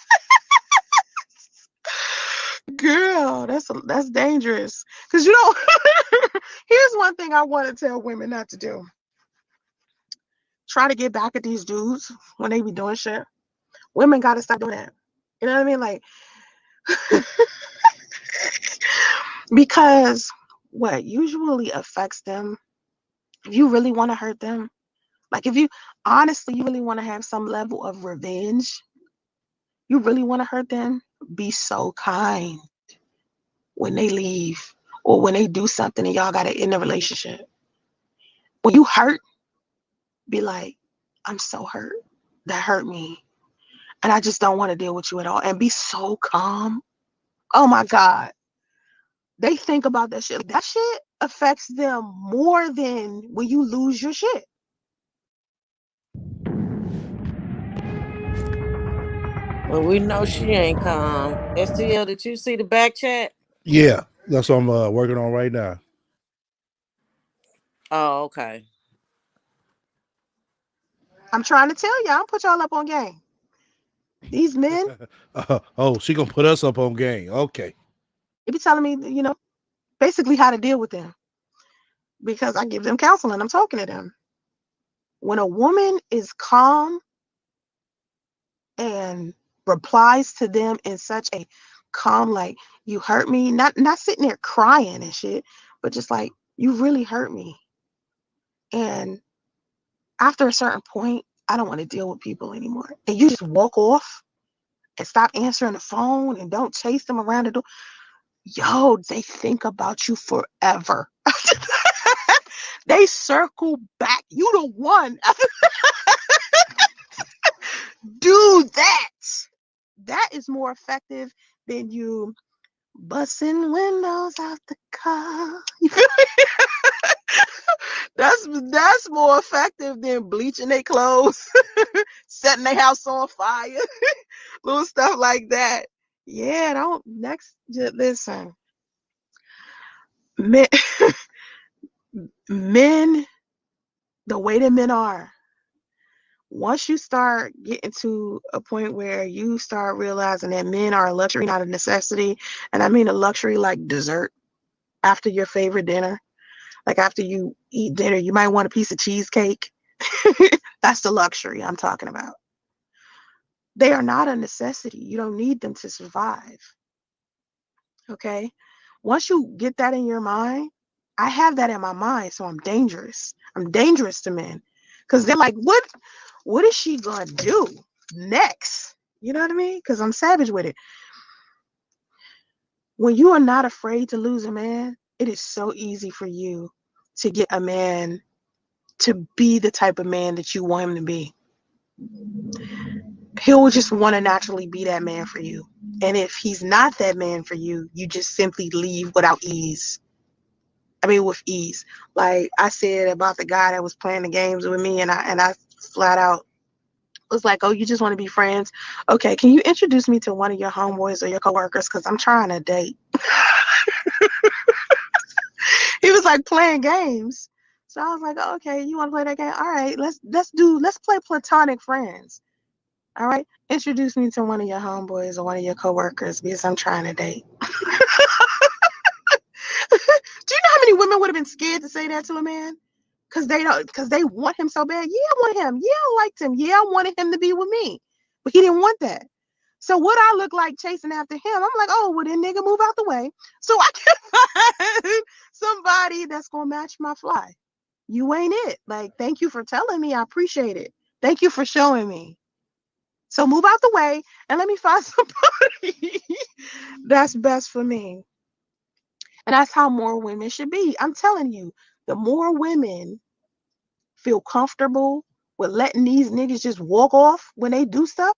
girl. That's dangerous. Because here's one thing I want to tell women not to do. Try to get back at these dudes when they be doing shit. Women gotta stop doing that. You know what I mean? Like because what usually affects them, if you really want to hurt them, like if you honestly you really want to have some level of revenge, you really want to hurt them, be so kind when they leave or when they do something and y'all gotta end the relationship. When you hurt, be like, I'm so hurt. That hurt me. And I just don't want to deal with you at all. And be so calm. Oh my God. They think about that shit. That shit affects them more than when you lose your shit. Well, we know she ain't calm. STL, did you see the back chat? Yeah, that's what I'm working on right now. Oh, okay. I'm trying to tell y'all, I'll put y'all up on game. These men. She gonna put us up on game. Okay. They be telling me, basically how to deal with them. Because I give them counseling. I'm talking to them. When a woman is calm and replies to them in such a calm, like, you hurt me, not sitting there crying and shit, but just like, you really hurt me. And after a certain point, I don't want to deal with people anymore. And you just walk off and stop answering the phone and don't chase them around the door. Yo, they think about you forever. They circle back. You the one. Do that. That is more effective than you busting windows out the car. That's more effective than bleaching their clothes, setting their house on fire, little stuff like that. Yeah, listen. Men, men, the way that men are, once you start getting to a point where you start realizing that men are a luxury, not a necessity, and I mean a luxury like dessert after your favorite dinner. Like after you eat dinner, you might want a piece of cheesecake. That's the luxury I'm talking about. They are not a necessity. You don't need them to survive. Okay? Once you get that in your mind, I have that in my mind, so I'm dangerous. I'm dangerous to men. Because they're like, what is she gonna do next? You know what I mean? Because I'm savage with it. When you are not afraid to lose a man, it is so easy for you to get a man to be the type of man that you want him to be. He'll just want to naturally be that man for you. And if he's not that man for you, you just simply leave without ease. I mean, with ease. Like I said about the guy that was playing the games with me, and I flat out was like, oh, you just want to be friends? Okay, can you introduce me to one of your homeboys or your coworkers? Because I'm trying to date. He was like playing games. So I was like, oh, okay, you want to play that game? All right, let's play platonic friends. All right, introduce me to one of your homeboys or one of your coworkers because I'm trying to date. Do you know how many women would have been scared to say that to a man? Because they want him so bad. Yeah, I want him. Yeah, I liked him. Yeah, I wanted him to be with me. But he didn't want that. So what I look like chasing after him, I'm like, oh, well then nigga, move out the way so I can find somebody that's gonna match my fly. You ain't it. Like, thank you for telling me. I appreciate it. Thank you for showing me. So move out the way and let me find somebody that's best for me. And that's how more women should be. I'm telling you, the more women feel comfortable with letting these niggas just walk off when they do stuff.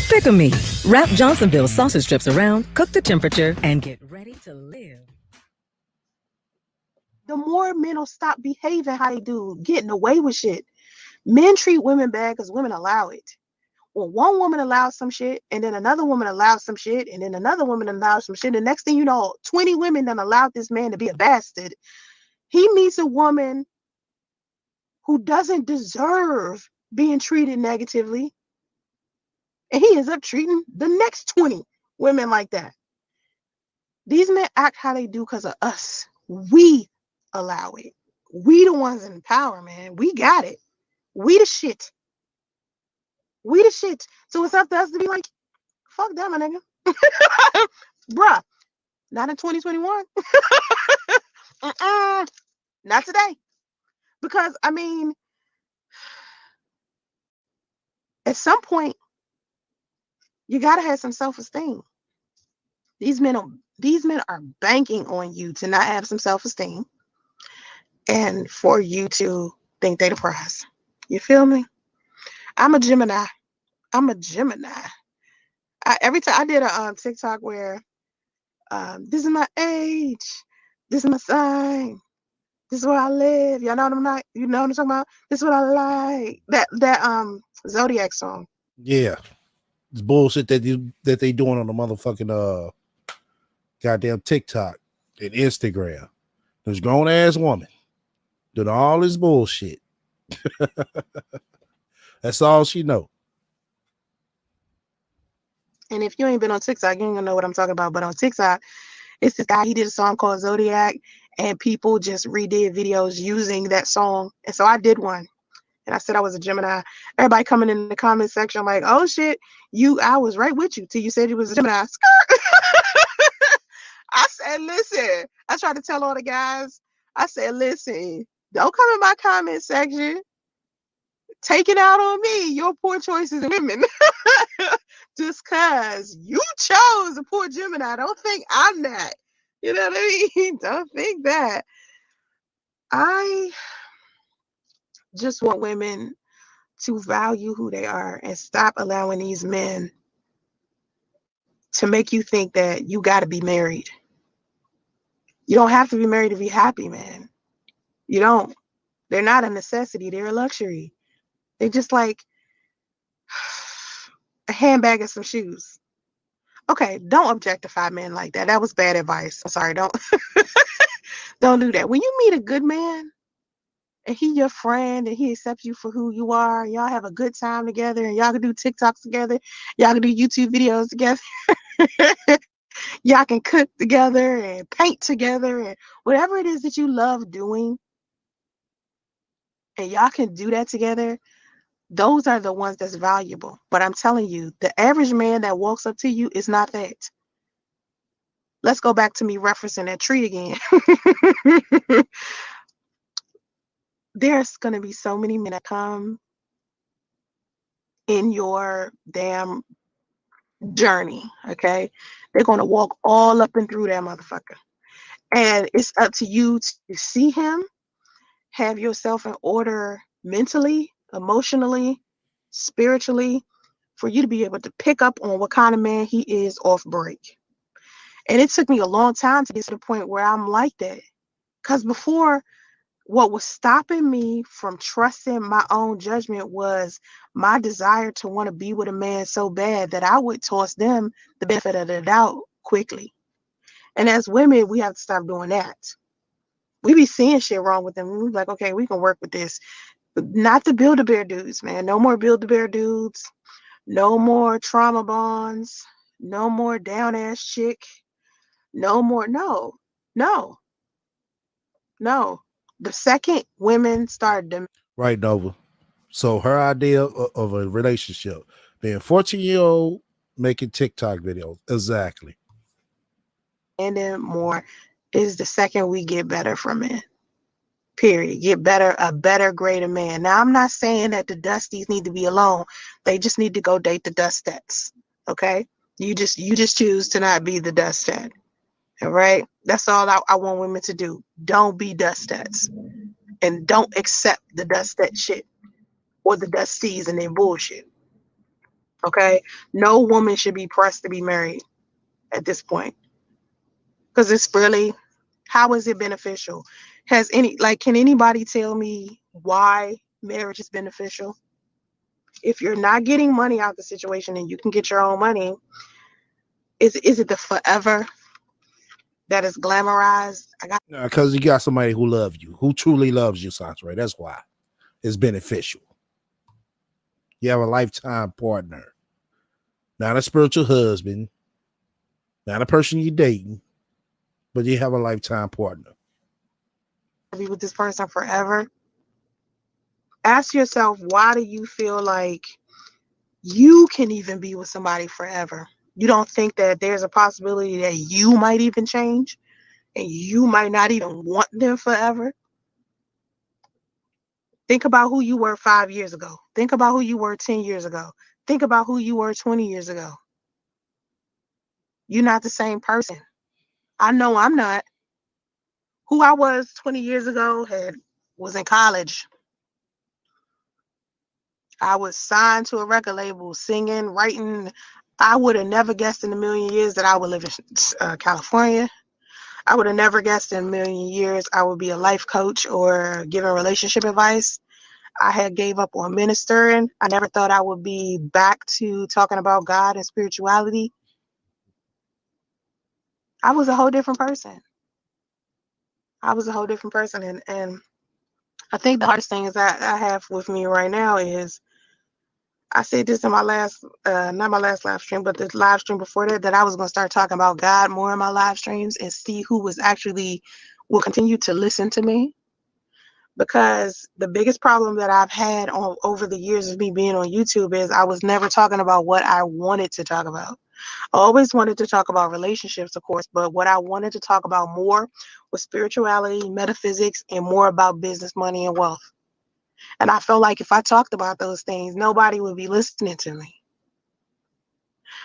Pick a meat. Wrap Johnsonville sausage strips around, cook to temperature, and get ready to live. The more men will stop behaving how they do, getting away with shit. Men treat women bad because women allow it. Well, one woman allows some shit, and then another woman allows some shit, and then another woman allows some shit. The next thing you know, 20 women done allowed this man to be a bastard. He meets a woman who doesn't deserve being treated negatively, and he ends up treating the next 20 women like that. These men act how they do because of us. We allow it. We the ones in power, man. We got it. We the shit. We the shit. So it's up to us to be like, fuck them, my nigga. Bruh, not in 2021. Not today. Because, I mean, at some point, you got to have some self-esteem. These men are banking on you to not have some self-esteem and for you to think they the prize. You feel me? I'm a Gemini. Every time I did a TikTok where this is my age, this is my sign, this is where I live. Y'all know what I'm like? You know what I'm talking about? This is what I like. That Zodiac song. Yeah. It's bullshit that they doing on the motherfucking goddamn TikTok and Instagram. This grown ass woman doing all this bullshit. That's all she know. And if you ain't been on TikTok, you ain't gonna know what I'm talking about. But on TikTok, it's this guy, he did a song called Zodiac, and people just redid videos using that song. And so I did one. And I said I was a Gemini. Everybody coming in the comment section like, oh shit, I was right with you till you said you was a Gemini. I said, listen, I tried to tell all the guys, I said, listen, don't come in my comment section. Take it out on me, your poor choices of women. Just cause you chose a poor Gemini. Don't think I'm that. You know what I mean? Don't think that. I just want women to value who they are and stop allowing these men to make you think that you got to be married. You don't have to be married to be happy, man. You don't. They're not a necessity. They're a luxury. They just like a handbag and some shoes. Okay, don't objectify men like that. That was bad advice. I'm sorry. Don't do that. When you meet a good man and he your friend and he accepts you for who you are, and y'all have a good time together and y'all can do TikToks together, y'all can do YouTube videos together. Y'all can cook together and paint together and whatever it is that you love doing, and y'all can do that together. Those are the ones that's valuable. But I'm telling you, the average man that walks up to you is not that. Let's go back to me referencing that tree again. There's going to be so many men that come in your damn journey, okay? They're going to walk all up and through that motherfucker. And it's up to you to see him, have yourself in order mentally, emotionally, spiritually, for you to be able to pick up on what kind of man he is off break. And it took me a long time to get to the point where I'm like that. Because before, what was stopping me from trusting my own judgment was my desire to want to be with a man so bad that I would toss them the benefit of the doubt quickly. And as women, we have to stop doing that. We be seeing shit wrong with them. We're like, okay, we can work with this. But not the Build-A-Bear dudes, man. No more Build-A-Bear dudes. No more trauma bonds. No more down-ass chick. No more. No. No. No. The second women started Right, Nova. So her idea of a relationship, being 14-year-old making TikTok videos. Exactly. demanding more is the second we get better from men. Period. Get better, a better, greater man. Now, I'm not saying that the Dusties need to be alone. They just need to go date the Dustettes. Okay? You just choose to not be the Dustet. All right? That's all I want women to do. Don't be Dustettes. And don't accept the Dustet shit or the Dusties and their bullshit. Okay? No woman should be pressed to be married at this point. Because it's really, how is it beneficial? Can anybody tell me why marriage is beneficial? If you're not getting money out of the situation and you can get your own money, is it the forever that is glamorized? Because you got somebody who loves you, who truly loves you, Santre. That's why it's beneficial. You have a lifetime partner, not a spiritual husband, not a person you're dating, but you have a lifetime partner. Be with this person forever. Ask yourself, why do you feel like you can even be with somebody forever? You don't think that there's a possibility that you might even change and you might not even want them forever? Think about who you were 5 years ago. Think about who you were 10 years ago. Think about who you were 20 years ago. You're not the same person. I know I'm not. Who I was 20 years ago was in college. I was signed to a record label, singing, writing. I would have never guessed in a million years that I would live in California. I would have never guessed in a million years I would be a life coach or giving relationship advice. I had gave up on ministering. I never thought I would be back to talking about God and spirituality. I was a whole different person. And I think the hardest thing is I have with me right now is, I said this in my last, not my last live stream, but this live stream before that I was going to start talking about God more in my live streams and see who will continue to listen to me. Because the biggest problem that I've had over the years of me being on YouTube is I was never talking about what I wanted to talk about. I always wanted to talk about relationships, of course, but what I wanted to talk about more was spirituality, metaphysics, and more about business, money, and wealth. And I felt like if I talked about those things, nobody would be listening to me.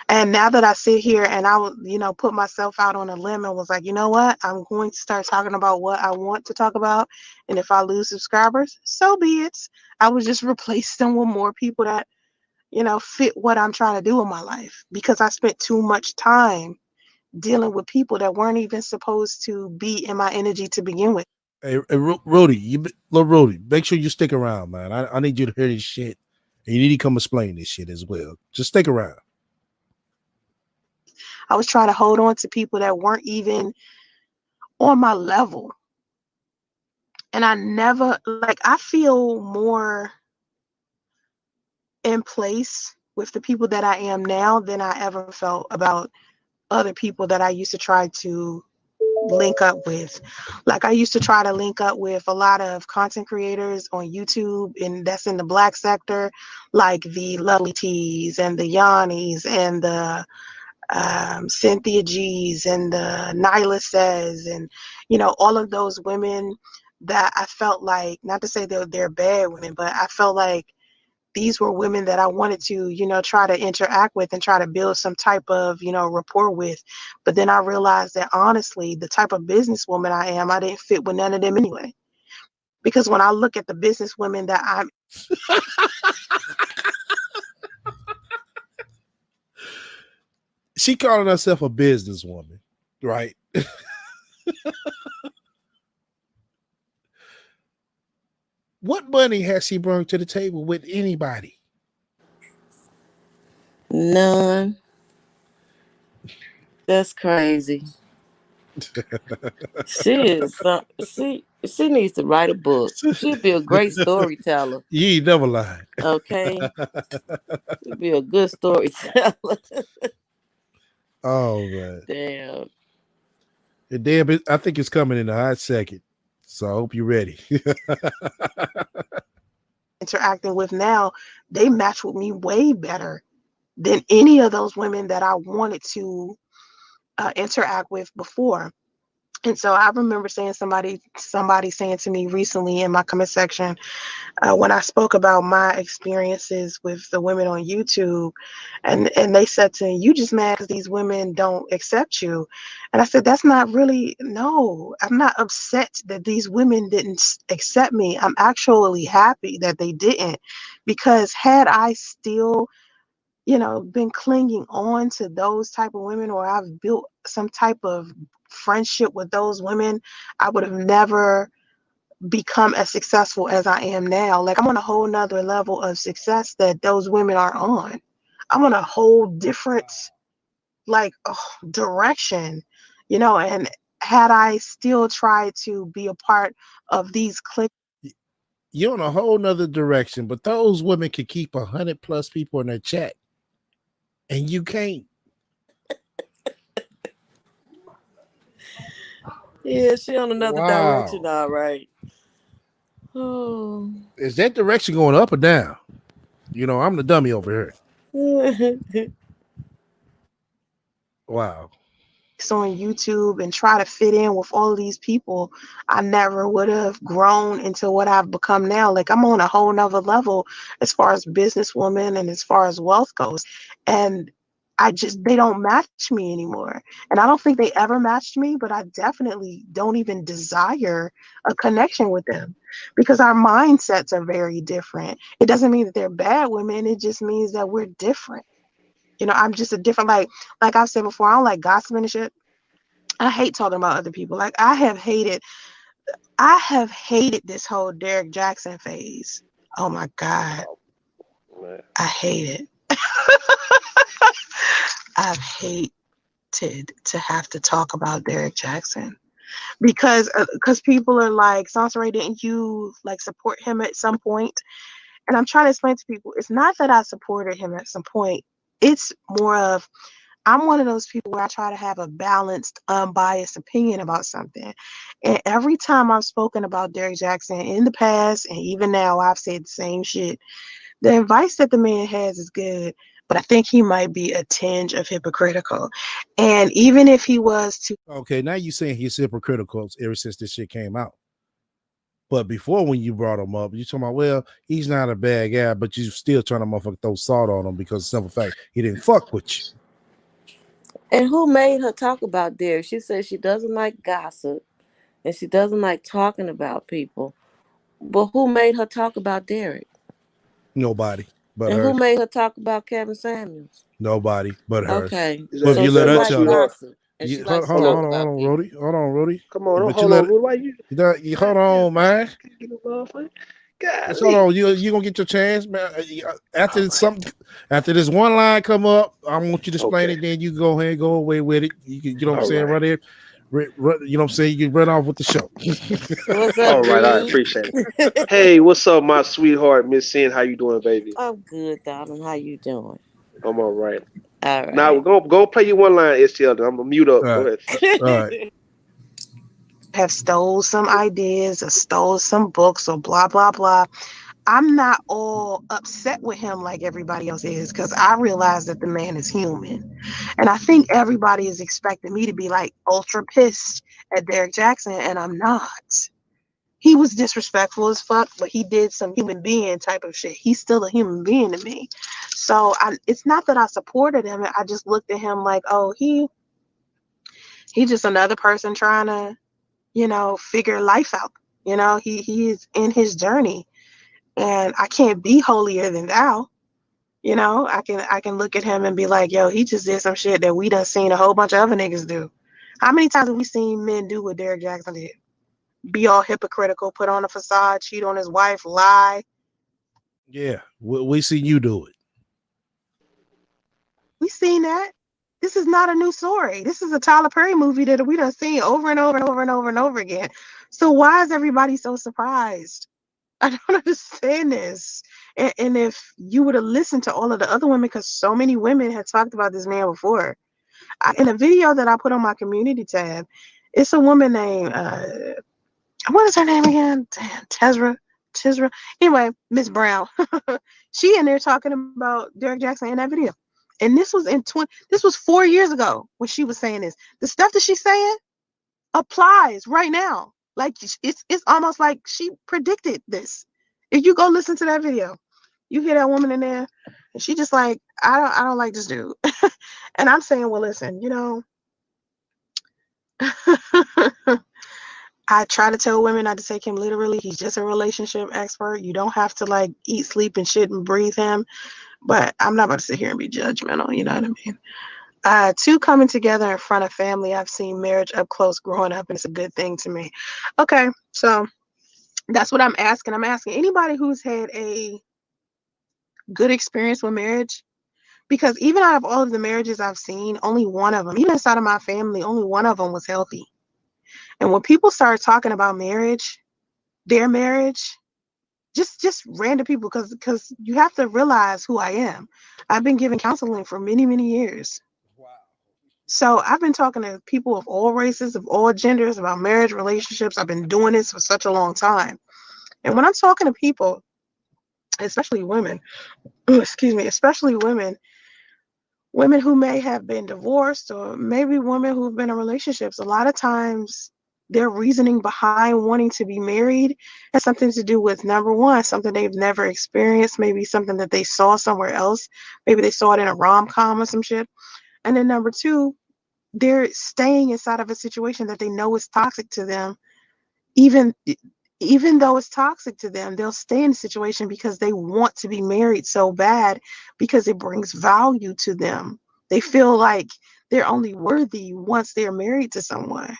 And now that I sit here and I would, put myself out on a limb and was like, you know what? I'm going to start talking about what I want to talk about. And if I lose subscribers, so be it. I would just replace them with more people that, fit what I'm trying to do in my life, because I spent too much time dealing with people that weren't even supposed to be in my energy to begin with. Hey, Rudy, little Rudy, make sure you stick around, man. I need you to hear this shit. And you need to come explain this shit as well. Just stick around. I was trying to hold on to people that weren't even on my level. And I feel more in place with the people that I am now than I ever felt about other people that I used to try to link up with. Like, I used to try to link up with a lot of content creators on YouTube, and that's in the Black sector, like the Lovely Teas and the Yannis and the Cynthia G's and the Nyla Says, and all of those women that I felt like, not to say they're bad women, but I felt like these were women that I wanted to, try to interact with and try to build some type of, rapport with. But then I realized that honestly, the type of businesswoman I am, I didn't fit with none of them anyway. Because when I look at the businesswomen that I'm she calling herself a businesswoman, right? What money has she brought to the table with anybody? None. That's crazy. She is. She needs to write a book. She'd be a great storyteller. You ain't never lied. Okay. She'd be a good storyteller. Oh man. Damn. And damn, I think it's coming in a hot second. So I hope you're ready. interacting with now, they match with me way better than any of those women that I wanted to interact with before. And so I remember saying somebody saying to me recently in my comment section, when I spoke about my experiences with the women on YouTube, and they said to me, "You just mad because these women don't accept you." And I said, "That's not really, no, I'm not upset that these women didn't accept me. I'm actually happy that they didn't, because had I still, been clinging on to those type of women, or I've built some type of friendship with those women, I would have never become as successful as I am now. Like, I'm on a whole nother level of success that those women are on. I'm on a whole different direction, and had I still tried to be a part of these cliques. You're on a whole nother direction, but those women can keep 100+ people in their chat. And you can't. Yeah, she on another Wow. direction, all right. Oh. Is that direction going up or down? I'm the dummy over here. Wow. On YouTube and try to fit in with all of these people, I never would have grown into what I've become now. Like, I'm on a whole nother level as far as businesswoman and as far as wealth goes. And they don't match me anymore. And I don't think they ever matched me, but I definitely don't even desire a connection with them because our mindsets are very different. It doesn't mean that they're bad women. It just means that we're different. I'm just a different, like I've said before, I don't like gossiping and shit. I hate talking about other people. Like, I have hated this whole Derek Jackson phase. Oh my God. I hate it. I've hated to have to talk about Derek Jackson because people are like, Sansa, didn't you support him at some point? And I'm trying to explain to people, it's not that I supported him at some point. It's more of, I'm one of those people where I try to have a balanced, unbiased opinion about something. And every time I've spoken about Derek Jackson in the past, and even now, I've said the same shit. The advice that the man has is good, but I think he might be a tinge of hypocritical. And even if he was to... Okay, now you're saying he's hypocritical ever since this shit came out. But before, when you brought him up, you talking about, well, he's not a bad guy, but you still trying to motherfucker throw salt on him because of the simple fact he didn't fuck with you. And who made her talk about Derek? She said she doesn't like gossip and she doesn't like talking about people. But who made her talk about Derek? Nobody but and her. Who made her talk about Kevin Samuels? Nobody but her. Okay. But if you let her tell gossip, and she likes to talk about people. Rody. Hold on, Rody. Come on, but hold on, Rody. Why you hold on, man. Just hold on. You gonna get your chance, man. After after this one line come up, I want you to explain it. Then you go ahead and go away with it. You know what I'm saying, right there. You know what I'm saying. You can run off with the show. What's up, all right, I appreciate it. Hey, what's up, my sweetheart, Miss Sin? How you doing, baby? I'm good, darling. How you doing? I'm all right. All right. Now we're gonna go play you one line, STL. I'm gonna mute up. Go ahead. All right. Have stole some ideas or stole some books or blah blah blah. I'm not all upset with him like everybody else is, because I realize that the man is human. And I think everybody is expecting me to be like ultra pissed at Derek Jackson, and I'm not. He was disrespectful as fuck, but he did some human being type of shit. He's still a human being to me. So it's not that I supported him. I just looked at him like, oh, he's just another person trying to, figure life out. He's in his journey, and I can't be holier than thou. I can look at him and be like, yo, he just did some shit that we done seen a whole bunch of other niggas do. How many times have we seen men do what Derek Jackson did? Be all hypocritical, put on a facade, cheat on his wife, lie. Yeah, we see you do it. We seen that. This is not a new story. This is a Tyler Perry movie that we done seen over and over and over and over and over again. So why is everybody so surprised? I don't understand this. And if you would have listened to all of the other women, because so many women had talked about this man before. In a video that I put on my community tab, it's a woman named what is her name again? Damn, Tizra. Anyway, Miss Brown. She in there talking about Derek Jackson in that video. And this was this was 4 years ago when she was saying this. The stuff that she's saying applies right now. Like it's almost like she predicted this. If you go listen to that video, you hear that woman in there, and she just like, I don't like this dude. And I'm saying, well, listen, I try to tell women not to take him literally. He's just a relationship expert. You don't have to like eat, sleep, and shit and breathe him. But I'm not about to sit here and be judgmental. You know what I mean? Two coming together in front of family. I've seen marriage up close growing up, and it's a good thing to me. Okay, so that's what I'm asking. I'm asking anybody who's had a good experience with marriage, because even out of all of the marriages I've seen, only one of them, even inside of my family, only one of them was healthy. And when people start talking about marriage, their marriage, just random people, because you have to realize who I am. I've been giving counseling for many, many years. So I've been talking to people of all races, of all genders about marriage, relationships. I've been doing this for such a long time. And when I'm talking to people, especially women, especially women who may have been divorced, or maybe women who've been in relationships, a lot of times their reasoning behind wanting to be married has something to do with, number one, something they've never experienced, maybe something that they saw somewhere else. Maybe they saw it in a rom-com or some shit. And then number two, they're staying inside of a situation that they know is toxic to them. Even though it's toxic to them, they'll stay in the situation because they want to be married so bad, because it brings value to them. They feel like they're only worthy once they're married to someone.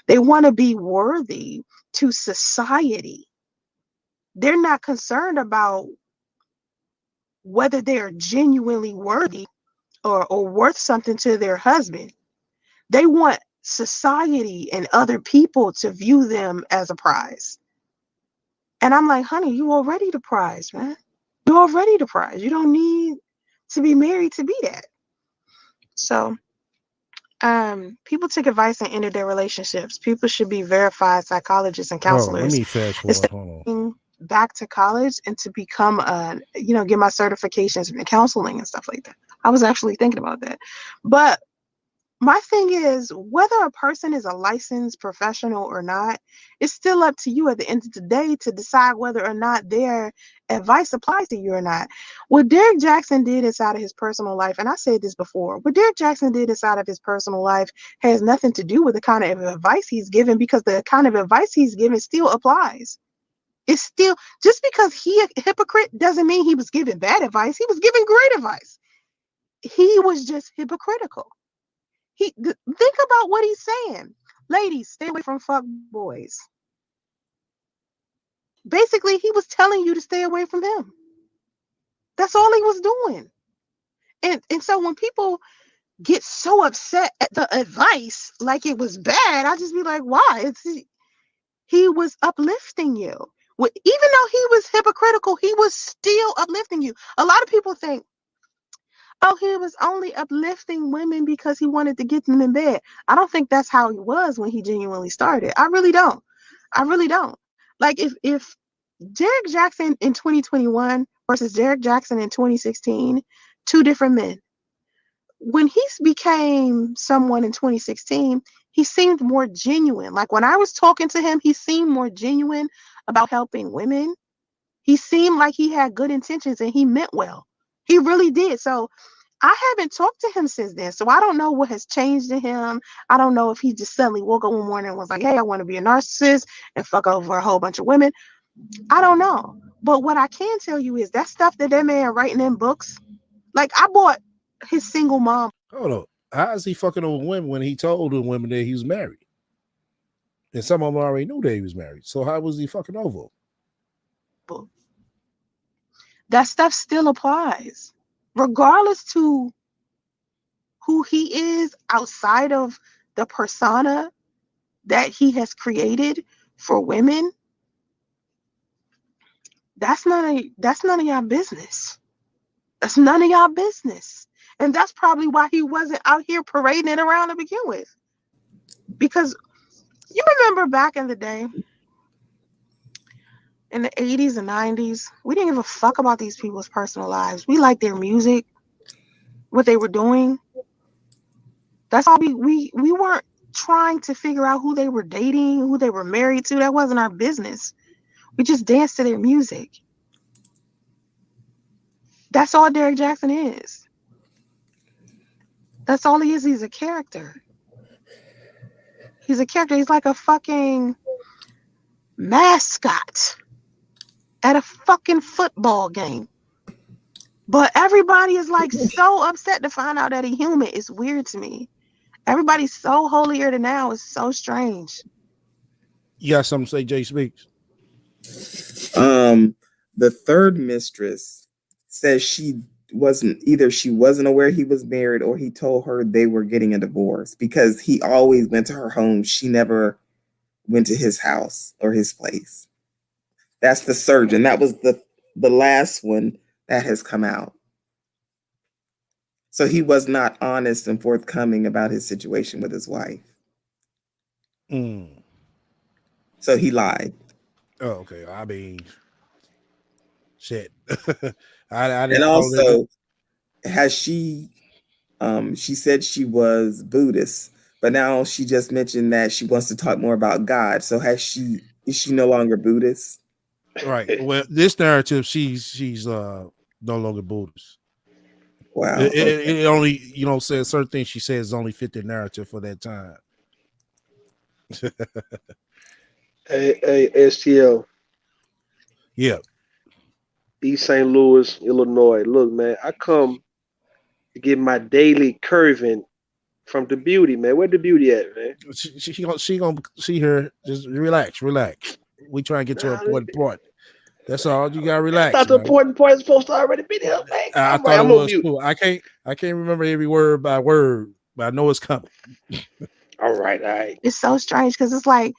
They want to be worthy to society. They're not concerned about whether they're genuinely worthy or worth something to their husband. They want society and other people to view them as a prize. And I'm like, honey, you already the prize, man. You're already the prize. You don't need to be married to be that. So people take advice and enter their relationships. People should be verified psychologists and counselors. Let me fast forward. Instead Hold of going back to college and to become get my certifications in counseling and stuff like that. I was actually thinking about that. But my thing is, whether a person is a licensed professional or not, it's still up to you at the end of the day to decide whether or not their advice applies to you or not. What Derek Jackson did inside of his personal life, and I said this before, what Derek Jackson did inside of his personal life has nothing to do with the kind of advice he's given, because the kind of advice he's given still applies. It's still, just because he a hypocrite doesn't mean he was giving bad advice. He was giving great advice. He was just hypocritical. Think about what he's saying. Ladies, stay away from fuck boys. Basically, he was telling you to stay away from him. That's all he was doing. And so when people get so upset at the advice like it was bad, I just be like, why? He was uplifting you. Even though he was hypocritical, he was still uplifting you. A lot of people think, oh, he was only uplifting women because he wanted to get them in bed. I don't think that's how he was when he genuinely started. I really don't. Like if Derek Jackson in 2021 versus Derek Jackson in 2016, two different men. when he became someone in 2016, he seemed more genuine. Like when I was talking to him, he seemed more genuine about helping women. He seemed like he had good intentions and he meant well. He really did. So I haven't talked to him since then. So I don't know what has changed in him. I don't know if he just suddenly woke up one morning and was like, hey, I want to be a narcissist and fuck over a whole bunch of women. I don't know. But what I can tell you is that stuff that man writing in books, like I bought his single mom. Hold on. How is he fucking over women when he told the women that he was married? And some of them already knew that he was married. So how was he fucking over? That stuff still applies. Regardless to who he is outside of the persona that he has created for women, that's none of y'all business. That's none of y'all business. And that's probably why he wasn't out here parading it around to begin with. Because you remember back in the day, in the 80s and 90s, we didn't give a fuck about these people's personal lives. We liked their music, what they were doing. That's all we weren't trying to figure out who they were dating, who they were married to. That wasn't our business. We just danced to their music. That's all Derek Jackson is. That's all he is. He's a character. He's a character. He's like a fucking mascot at a fucking football game. But everybody is like so upset to find out that he's human. It's weird to me. Everybody's so holier than thou. It's so strange. You got something to say, Jay Speaks? The third mistress says she wasn't aware he was married or he told her they were getting a divorce because he always went to her home. She never went to his house or his place. That's the surgeon. That was the last one that has come out. So he was not honest and forthcoming about his situation with his wife. So he lied. Oh, okay. I mean, shit. I didn't. And also, has she? She said she was Buddhist, but now she just mentioned that she wants to talk more about God. So is she no longer Buddhist? Right. Well, this narrative, she's no longer Buddhist. Wow. It only, says certain things she says only fit the narrative for that time. Hey, STL. Yeah. East St. Louis, Illinois. Look, man, I come to get my daily curving from the beauty, man. Where the beauty at, man? She gonna see her. Just relax. We try and get to an important part. That's all. You gotta relax. I thought the important part is supposed to already be there, man. I thought it was cool. I can't remember every word by word, but I know it's coming. All right. It's so strange because it's like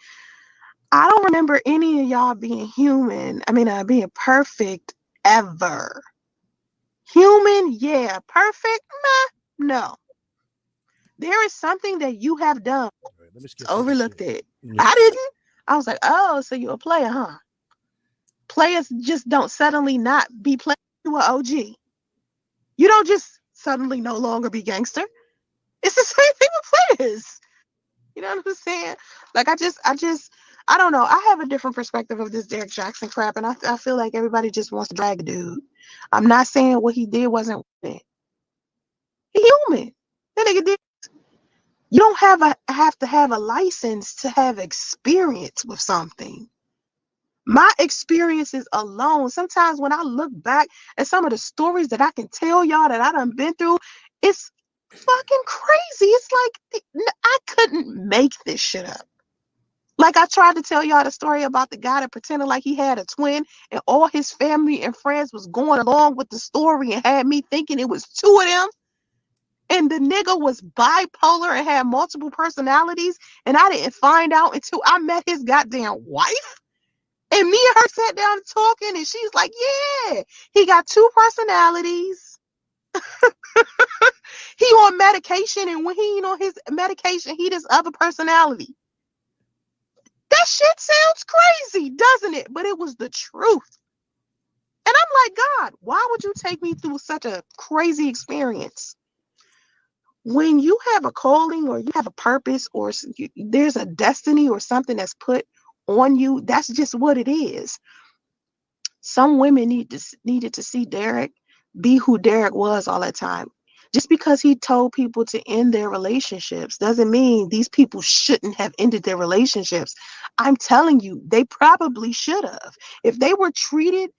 I don't remember any of y'all being human. I mean, being perfect ever. Human, yeah. Perfect, nah, no. There is something that you have done. Overlooked it. I didn't. I was like, oh, so you're a player, huh? Players just don't suddenly not be playing. You an OG. You don't just suddenly no longer be gangster. It's the same thing with players. You know what I'm saying? Like I don't know. I have a different perspective of this Derek Jackson crap, and I feel like everybody just wants to drag a dude. I'm not saying what he did wasn't it. He human. That nigga did. You don't have to have a license to have experience with something. My experiences alone, sometimes when I look back at some of the stories that I can tell y'all that I done been through, it's fucking crazy. It's like I couldn't make this shit up. Like I tried to tell y'all the story about the guy that pretended like he had a twin and all his family and friends was going along with the story and had me thinking it was two of them. And the nigga was bipolar and had multiple personalities. And I didn't find out until I met his goddamn wife. And me and her sat down talking and she's like, yeah, he got two personalities. He on medication, and when he ain't on his medication, he this other personality. That shit sounds crazy, doesn't it? But it was the truth. And I'm like, God, why would you take me through such a crazy experience? when you have a calling or you have a purpose or there's a destiny or something that's put on you, that's just what it is. Some women needed to see Derek be who Derek was all that time. Just because he told people to end their relationships doesn't mean these people shouldn't have ended their relationships. I'm telling you, they probably should have. If they were treated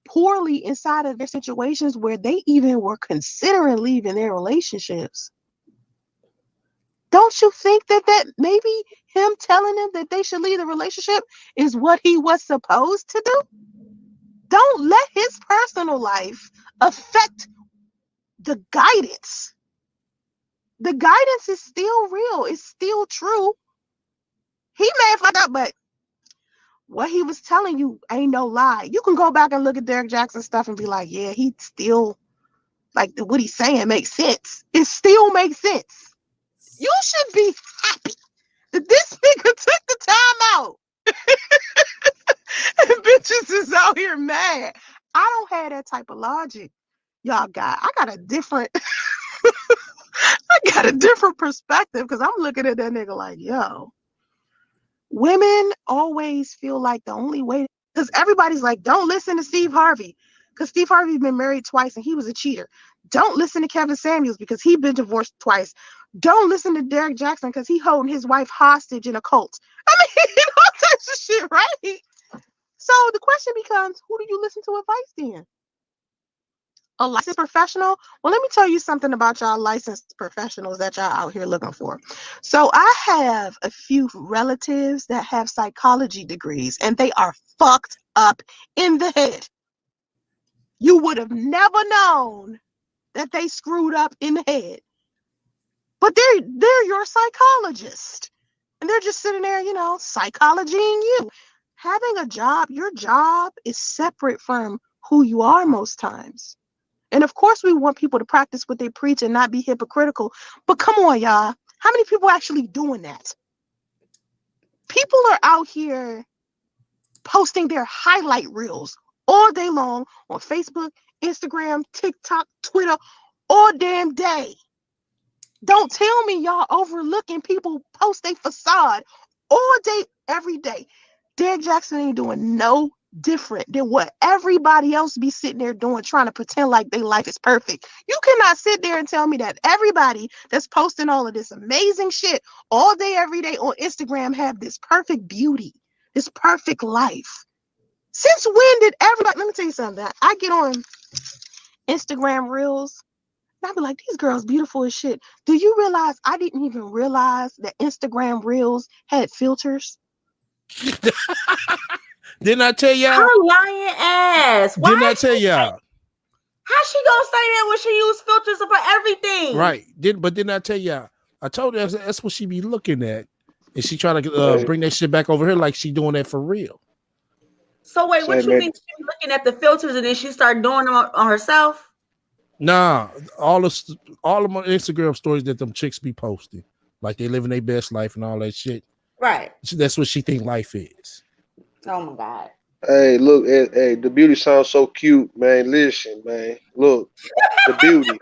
poorly inside of their situations where they even were considering leaving their relationships, don't you think that maybe him telling them that they should leave the relationship is what he was supposed to do? Don't let his personal life affect the guidance. The guidance is still real. It's still true. He may have fucked up, but what he was telling you ain't no lie. You can go back and look at Derek Jackson stuff and be like, yeah, he still, like, what he's saying makes sense. It still makes sense. You should be happy that this nigga took the time out. And bitches is out here mad. I don't have that type of logic. Y'all I got a different perspective because I'm looking at that nigga like, yo, women always feel like the only way, because everybody's like, don't listen to Steve Harvey because Steve Harvey's been married twice and he was a cheater. Don't listen to Kevin Samuels because he been divorced twice. Don't listen to Derek Jackson because he holding his wife hostage in a cult. I mean, all types of shit, right? So the question becomes, who do you listen to advice then? A licensed professional? Well, let me tell you something about y'all licensed professionals that y'all out here looking for. So I have a few relatives that have psychology degrees and they are fucked up in the head. You would have never known that they screwed up in the head. But they're your psychologist. And they're just sitting there, psychologying you. Having a job, your job is separate from who you are most times. And of course, we want people to practice what they preach and not be hypocritical. But come on, y'all. How many people are actually doing that? People are out here posting their highlight reels all day long on Facebook, Instagram, TikTok, Twitter, all damn day. Don't tell me y'all overlooking people post a facade all day, every day. Derek Jackson ain't doing no different than what everybody else be sitting there doing, trying to pretend like their life is perfect. You cannot sit there and tell me that everybody that's posting all of this amazing shit all day, every day on Instagram have this perfect beauty, this perfect life. Since when did everybody, let me tell you something. I get on Instagram Reels, and I be like, these girls beautiful as shit. Do you realize I didn't even realize that Instagram Reels had filters? Didn't I tell y'all? Her lying ass. Why Didn't I tell y'all? How she gonna say that when she use filters for everything? Right. Didn't I tell y'all? I told her that's what she be looking at. And she trying to bring that shit back over here like she doing that for real. So wait, what you mean she's looking at the filters and then she started doing them on herself? Nah, all of my Instagram stories that them chicks be posting, like they living their best life and all that shit. Right. That's what she think life is. Oh my God. Hey, look, hey, the beauty sounds so cute, man. Listen, man. Look, the beauty.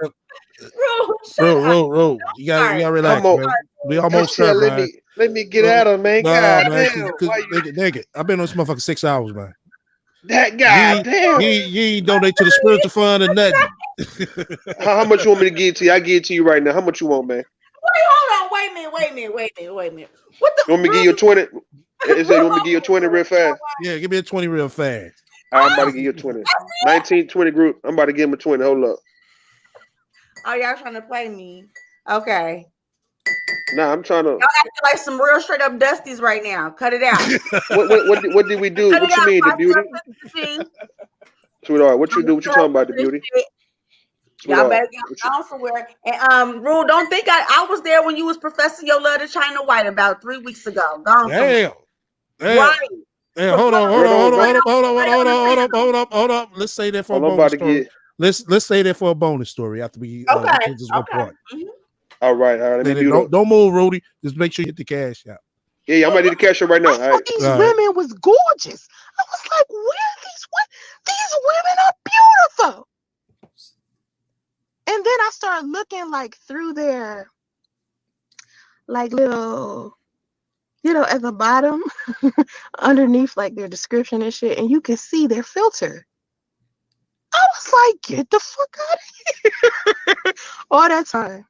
Bro, you gotta relax, Come on. man. We almost STL, start, man. let me get at her, man. Nah, God man, damn. nigga, I've been on this motherfucker 6 hours, man. That God damn. You ain't donate to the spiritual fund or nothing. How much you want me to give to you? I give it to you right now. How much you want, man? Wait, hold on. Wait a minute. What the? You want me to give you a 20? Is that you want me to give you a 20 real fast? Yeah, give me a 20 real fast. I'm about to give you a 20. 19, 20 group. I'm about to give him a 20. Hold up. Oh, y'all trying to play me? Okay. Nah, I'm trying to. Y'all acting like some real straight up dusties right now. Cut it out. What did we do? What you mean, the beauty? Sweetheart, what you do? What you talking about, the beauty? Y'all better get on somewhere. And Rule, don't think I was there when you was professing your love to China White about 3 weeks ago. Gone Damn. Right. Hey, hold up. Let's say that for a bonus story. Let's say that for a bonus story after we get this one part. Mm-hmm. All right. Let me don't move, Rudy. Just make sure you get the cash out. Yeah, I'm ready to cash out right now. I thought these women was gorgeous. I was like, where are these women? These women are beautiful. And then I started looking like through their like little, at the bottom underneath like their description and shit, and you can see their filter. I was like, get the fuck out of here. All that time.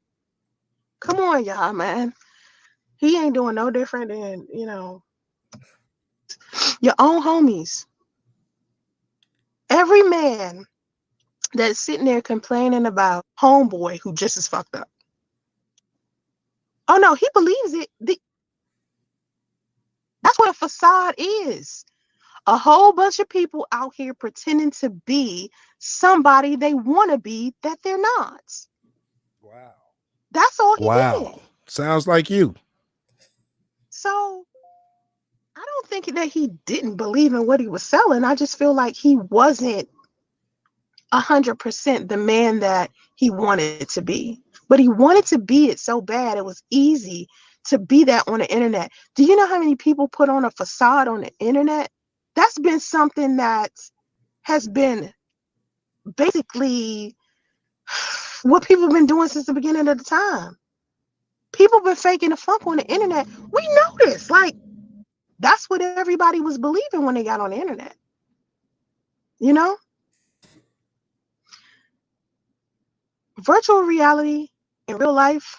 Come on, y'all, man. He ain't doing no different than, your own homies. Every man that's sitting there complaining about homeboy who just is fucked up. Oh no, he believes it. That's what a facade is. A whole bunch of people out here pretending to be somebody they want to be that they're not. Wow. That's all he did. Sounds like you. So I don't think that he didn't believe in what he was selling. I just feel like he wasn't 100% the man that he wanted to be. But he wanted to be it so bad. It was easy to be that on the internet. Do you know how many people put on a facade on the internet? That's been something that has been basically what people have been doing since the beginning of the time. People been faking the funk on the internet. We know this. Like, that's what everybody was believing when they got on the internet. You know? Virtual reality and real life,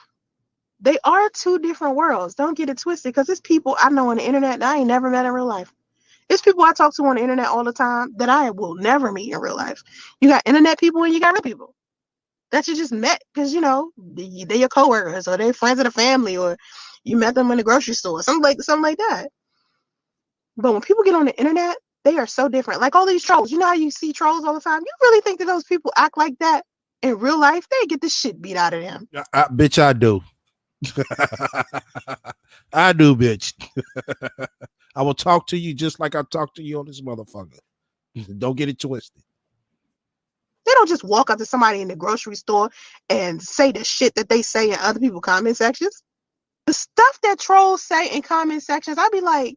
they are two different worlds. Don't get it twisted, because it's people I know on the internet that I ain't never met in real life. It's people I talk to on the internet all the time that I will never meet in real life. You got internet people and you got real people that you just met because, they're your coworkers or they're friends of the family, or you met them in the grocery store, something like that. But when people get on the internet, they are so different. Like all these trolls. You know how you see trolls all the time? You really think that those people act like that in real life? They get the shit beat out of them. Bitch, I do. I do, bitch. I will talk to you just like I talk to you on this motherfucker. Don't get it twisted. They don't just walk up to somebody in the grocery store and say the shit that they say in other people's comment sections. The stuff that trolls say in comment sections, I'd be like,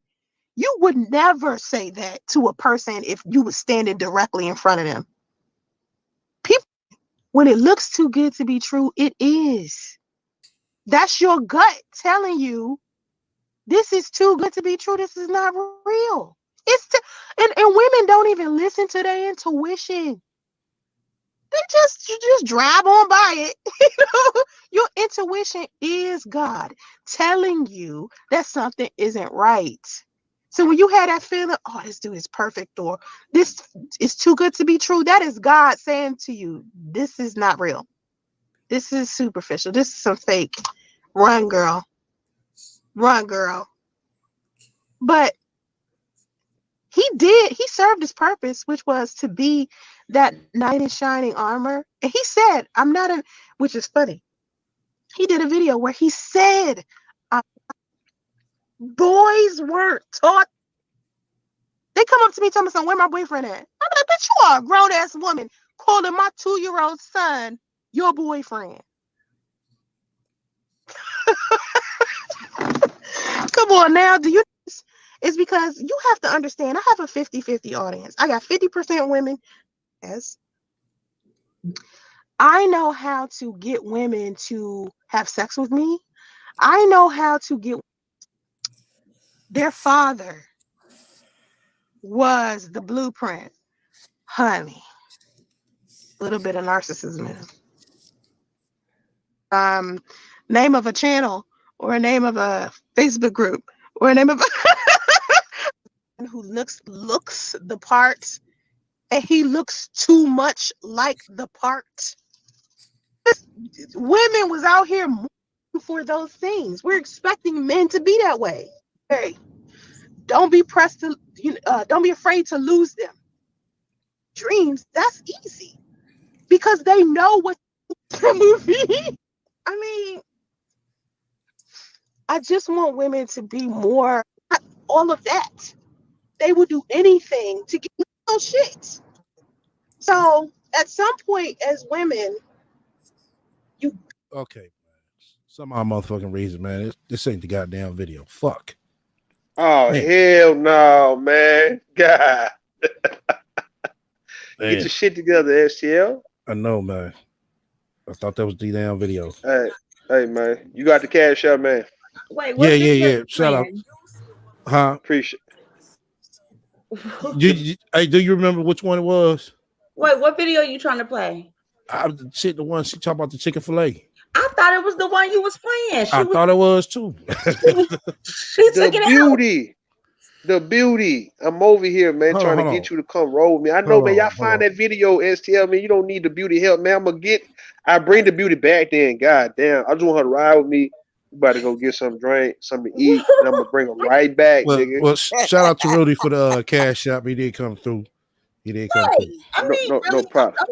you would never say that to a person if you were standing directly in front of them. People, when it looks too good to be true, it is. That's your gut telling you this is too good to be true. This is not real. And women don't even listen to their intuition. They just drive on by it. Your intuition is God telling you that something isn't right. So when you have that feeling, oh, this dude is perfect, or this is too good to be true, that is God saying to you, this is not real. This is superficial. This is some fake. Run, girl. Run, girl. But he served his purpose, which was to be that knight in shining armor. And he said, which is funny. He did a video where he said, boys weren't taught. They come up to me telling me, where my boyfriend at? I'm like, bitch, you are a grown ass woman calling my 2-year-old son your boyfriend. Come on now. Do you? It's because you have to understand, I have a 50-50 audience. I got 50% women. Yes. I know how to get women to have sex with me. I know how to get their father was the blueprint. Honey. A little bit of narcissism in them. Name of a channel or a name of a Facebook group or a name of who looks the part, and he looks too much like the part. Women was out here for those things. We're expecting men to be that way. Hey, don't be pressed to, don't be afraid to lose them. Dreams, that's easy because they know what the movie. I mean, I just want women to be more, not all of that. They will do anything to get no shit. So at some point, as women, Okay. Some motherfucking reason, man. This ain't the goddamn video. Fuck. Oh, man. Hell no, man. God. Get your shit together, STL. I know, man. I thought that was the damn video. Hey, man, you got the cash out, man. Wait, what Yeah, video yeah, yeah. you Shout out. playing? Huh? Appreciate. Hey, do you remember which one it was? Wait, what video you trying to play? The one she talked about the chicken fillet. I thought it was the one you was playing. I thought it was too. She took it out. The beauty. I'm over here, man, Hold trying on, to hold get you to come roll with me. I know, man, y'all find that video, STL, man. You don't need the beauty help, man. I bring the beauty back then. God damn. I just want her to ride with me. We about to go get some drink, something to eat, and I'm gonna bring her right back, nigga. Well, shout out to Rudy for the cash app. He did come through. He did come through. I mean, no really, problem.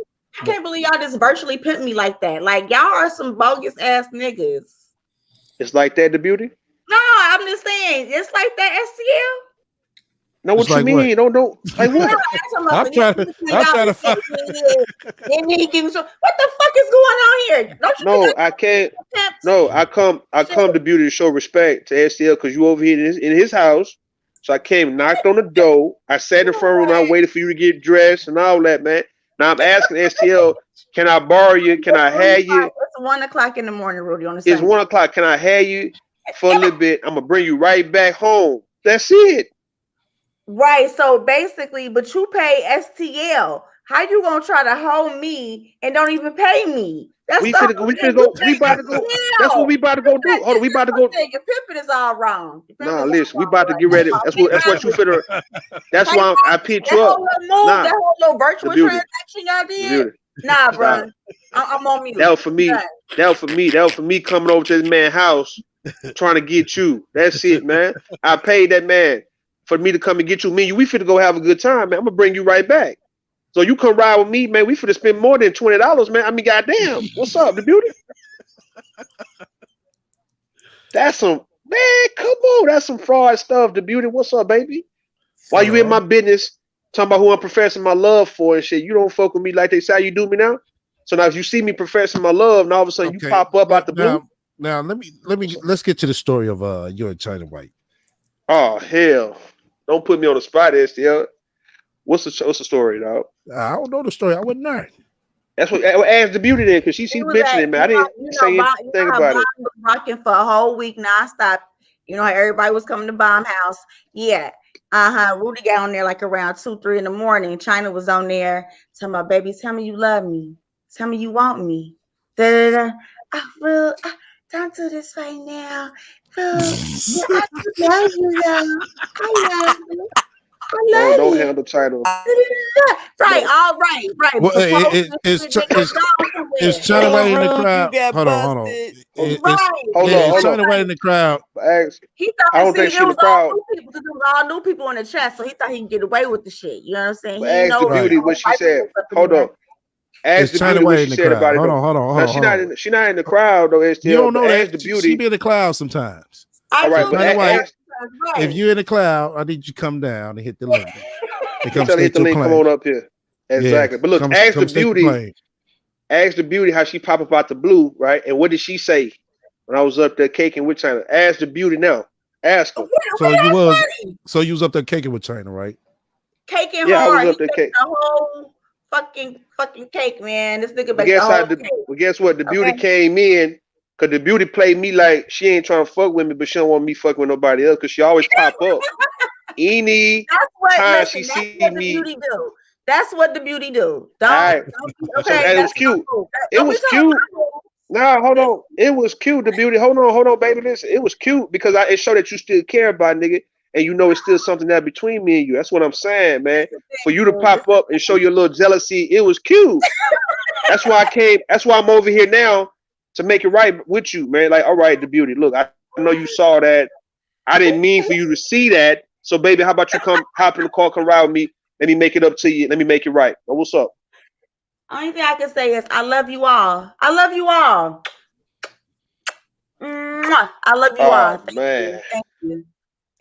I can't believe y'all just virtually pimp me like that. Like y'all are some bogus ass niggas. It's like that, the beauty? No, I'm just saying, it's like that, STL. No, what It's you like mean? what? Don't like what? I'm trying to find. What the fuck is going on here? Don't you No, I can't. No, I come to beauty to show respect to STL because you over here in his house. So I came, knocked on the door. I sat in the front room. I waited for you to get dressed and all that, man. Now I'm asking STL, can I borrow you? Can I have you? It's 1 o'clock in the morning, Rudy. On the It's 1 o'clock. Can I have you for a little bit? I'm gonna bring you right back home. That's it. Right. So basically, but you pay STL. How you gonna try to hold me and don't even pay me? That's We about to go. That's what we about to go do. Hold on, we about to go. Your pimping is all wrong. Nah, listen, we about to get ready. That's what you finna. That's why I picked you up. That whole little virtual transaction y'all did. Nah, bro. I'm on mute. That was for me. That was for me. That was for me coming over to this man's house trying to get you. That's it, man. I paid that man for me to come and get you. Me and you, we finna go have a good time, man. I'm gonna bring you right back. So you come ride with me, man. We finna spend more than $20, man. I mean, goddamn. What's up, the beauty? That's some man. Come on, that's some fraud stuff. The beauty. What's up, baby? Why you in my business talking about who I'm professing my love for and shit? You don't fuck with me like they say how you do me now. So now if you see me professing my love, and all of a sudden you pop up out the blue. Now let's get to the story of you and China White. Oh hell! Don't put me on the spot, STL. What's the story, dog? I don't know the story. I wasn't there. That's what ask the beauty then, because she's mentioning it, man. I didn't say anything about it. Was rocking for a whole week nonstop. You know how everybody was coming to Bomb House. Yeah. Rudy got on there like around 2, 3 in the morning. China was on there talking about, baby, tell me you love me. Tell me you want me. Da, da, da. Oh, don't do this right now. Yeah, I love you, though. I love you. Don't handle title. Right, all right. Well, is China White in the crowd? Hold on. Is China White in the crowd? He thought I don't think she's in the crowd. There was all new people in the chat, so he thought he could get away with the shit. You know what I'm saying? Ask the beauty what she said. Hold up. Ask the beauty what she said about it. Hold on. She's not in the crowd though. STL, you don't know that. The beauty. She be in the cloud sometimes. All right, but if you're in the cloud, I need you to come down and hit the link. Come on up here. Exactly. But look, ask the beauty. Ask the beauty how she pop up out the blue, right? And what did she say when I was up there caking with China? Ask the beauty now. Ask her. So you was up there caking with China, right? Caking hard. I was up there caking. The whole fucking cake, man. This nigga guess what? The beauty came in. Cause the beauty played me like she ain't trying to fuck with me, but she don't want me fuck with nobody else. Cause she always pop up. Any time she see me, that's what the beauty do. Okay, it was cute. It was cute. Nah, hold on. It was cute. The beauty. Hold on, baby. Listen, it was cute because it showed that you still care about nigga, and you know it's still something there between me and you. That's what I'm saying, man. For you to pop up and show your little jealousy, it was cute. That's why I came. That's why I'm over here now. To make it right with you, man. Like, all right, the beauty. Look, I know you saw that. I didn't mean for you to see that. So, baby, how about you come hop in the car, come ride with me? Let me make it up to you. Let me make it right. Well, what's up? Only thing I can say is I love you all. I love you all. Mwah. I love you all. Thank you.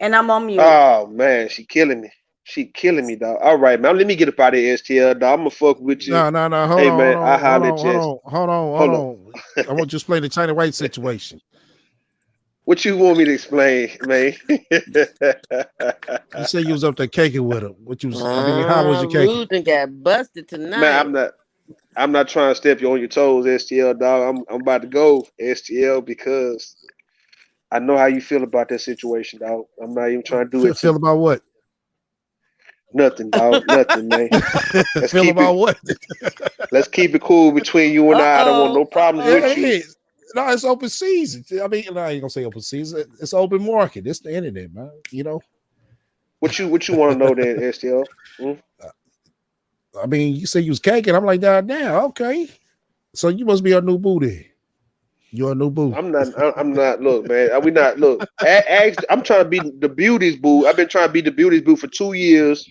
And I'm on mute. Oh man, she killing me. She killing me, dog. All right, man. Let me get up out of here, STL, dog. I'm gonna fuck with you. No. Hold on. I want you to explain the China White situation. What you want me to explain, man? You say you was up there caking with him. What you was? I mean, how was your cake? Rude and got busted tonight. Man, I'm not. I'm not trying to step you on your toes, STL dog. I'm about to go STL because I know how you feel about that situation, dog. I'm not even trying to do it to Feel about what? nothing, dog. Nothing, man. Let's Feel keep about it. what? Let's keep it cool between you and I don't want no problems Yeah, with it you. is. No, it's open season. I mean, no, I ain't gonna say open season. It's open market. It's the internet, man. You know. What you want to know then, STL? I mean, you say you was caking. I'm like, damn, okay. So you must be a new boo then. You're a new boo. I'm not. Look, man. We not. Look. I'm trying to be the beauty's boo. I've been trying to be the beauty's boo for 2 years.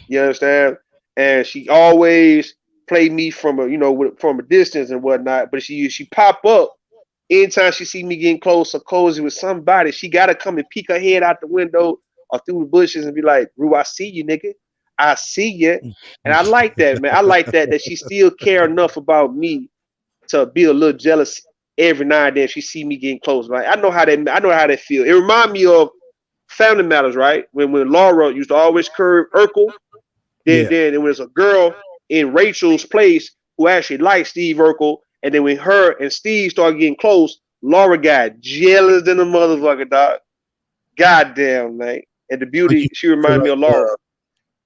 You understand? And she always played me from from a distance and whatnot. But she pop up anytime she see me getting close or cozy with somebody. She gotta come and peek her head out the window or through the bushes and be like, "Rue, I see you, nigga. I see you." And I like that, man. I like that she still care enough about me to be a little jealous every now and then. She see me getting close. Like I know how that feel. It remind me of Family Matters, right? When Laura used to always curve Urkel. Then there was a girl in Rachel's place who actually liked Steve Urkel. And then when her and Steve started getting close, Laura got jealous than a motherfucker, dog. Goddamn, man. And the beauty, she reminded me of Laura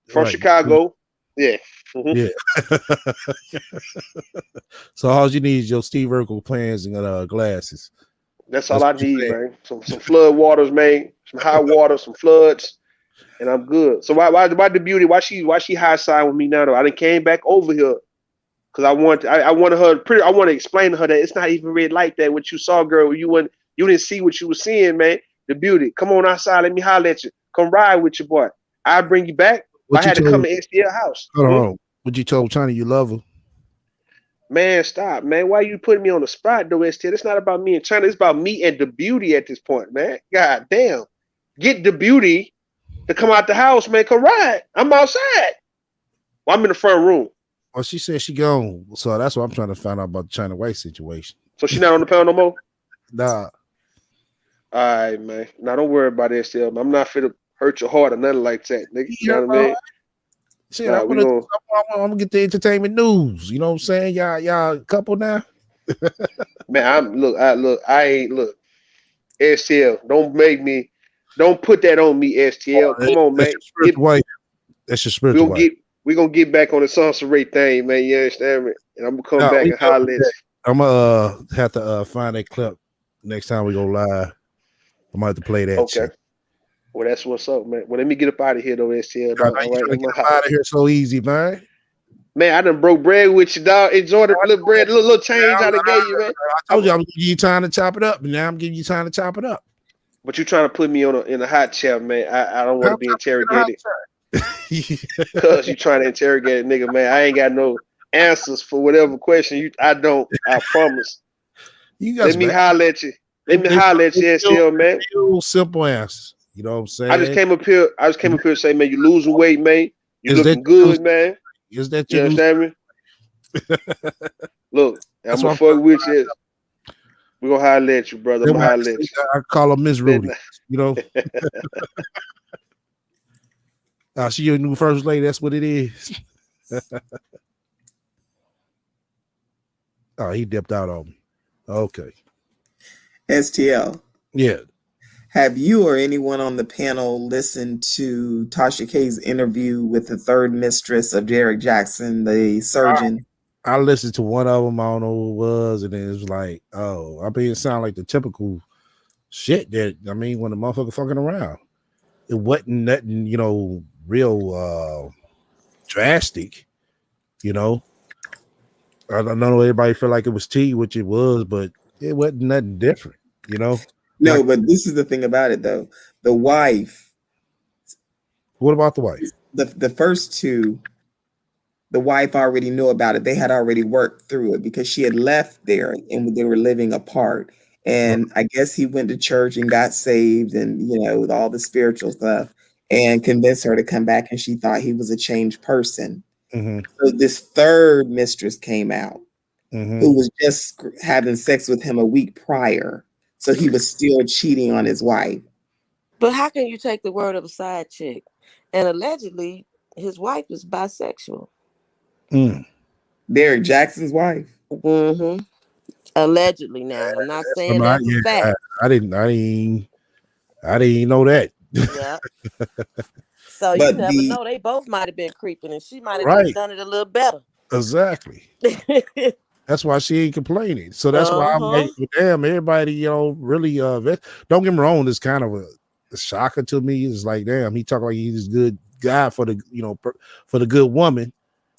from Chicago. Yeah. Mm-hmm. Yeah. So all you need is your Steve Urkel pants and glasses. That's all I need, man. Some flood waters, man. Some high water, some floods, and I'm good. So why the beauty? Why she high side with me now though? I done came back over here because I want to explain to her that it's not even really like that. What you saw, girl, you didn't see what you were seeing, man. The beauty. Come on outside, let me holler at you. Come ride with your boy. I'll bring you back. I had to come to STL house. Hold on. What you told China you love her? Man, stop, man. Why you putting me on the spot, though, STL? It's not about me and China. It's about me and the beauty at this point, man. God damn. Get the beauty to come out the house, man. Come ride. I'm outside. Well, I'm in the front room. Well, she said she gone. So that's what I'm trying to find out about the China White situation. So she not on the panel no more? Nah. All right, man. Now don't worry about it, STL. I'm not finna hurt your heart or nothing like that, nigga. You know what I mean? Shit, I'm gonna get the entertainment news. You know what I'm saying? Y'all couple now. Man, I ain't STL. Don't put that on me, STL. Come on, man. That's your spiritual wife. We're gonna get back on the Sansa Ray thing, man. You understand me? And I'm gonna come back and holler at you. I'm gonna have to find that clip next time we go live. I might have to play that. Okay. Shit. Well, that's what's up, man. Well, let me get up out of here, though, STL. All right, get out of here so easy, man. Man, I done broke bread with you, dog. Enjoy the little bread, little change I done gave you, man. I told you I was giving you time to chop it up, and now I'm giving you time to chop it up. But you trying to put me in a hot chair, man. I don't want to be interrogated. Because you trying to interrogate a nigga, man. I ain't got no answers for whatever question I promise. Let me holler at you. Let me holler at you, STL, man. Simple answers. You know what I'm saying? I just came up here to say, man, you losing weight, man. You looking good, man. Is that you understand me? Look, I'm gonna fuck with you. We're gonna holler at you, brother. I'm gonna holler at you. I call her Miss Rudy. You know. She your new first lady. That's what it is. Oh, he dipped out on me. Okay. STL. Yeah. Have you or anyone on the panel listened to Tasha K's interview with the third mistress of Derek Jackson, the surgeon? I listened to one of them. I don't know who it was, and it was like, oh, I mean, it sounded like the typical shit that when the motherfucker fucking around. It wasn't nothing, real drastic. I don't know. Everybody felt like it was tea, which it was, but it wasn't nothing different. No, but this is the thing about it, though. The wife. What about the wife? The first two, the wife already knew about it. They had already worked through it because she had left there and they were living apart. And I guess he went to church and got saved and, with all the spiritual stuff and convinced her to come back. And she thought he was a changed person. Mm-hmm. So this third mistress came out who was just having sex with him a week prior. So he was still cheating on his wife. But how can you take the word of a side chick? And allegedly, his wife is bisexual. Mm. Derek Jackson's wife. Mm-hmm. Allegedly. Now, I'm not saying that's a fact. I didn't know that. Yeah. So you But never know. They both might have been creeping, and she might have just right, done it a little better. exactly. That's why she ain't complaining. So that's why I'm like, damn, everybody, really don't get me wrong, it's kind of a shocker to me. It's like, damn, he talk like he's a good guy for the, for the good woman.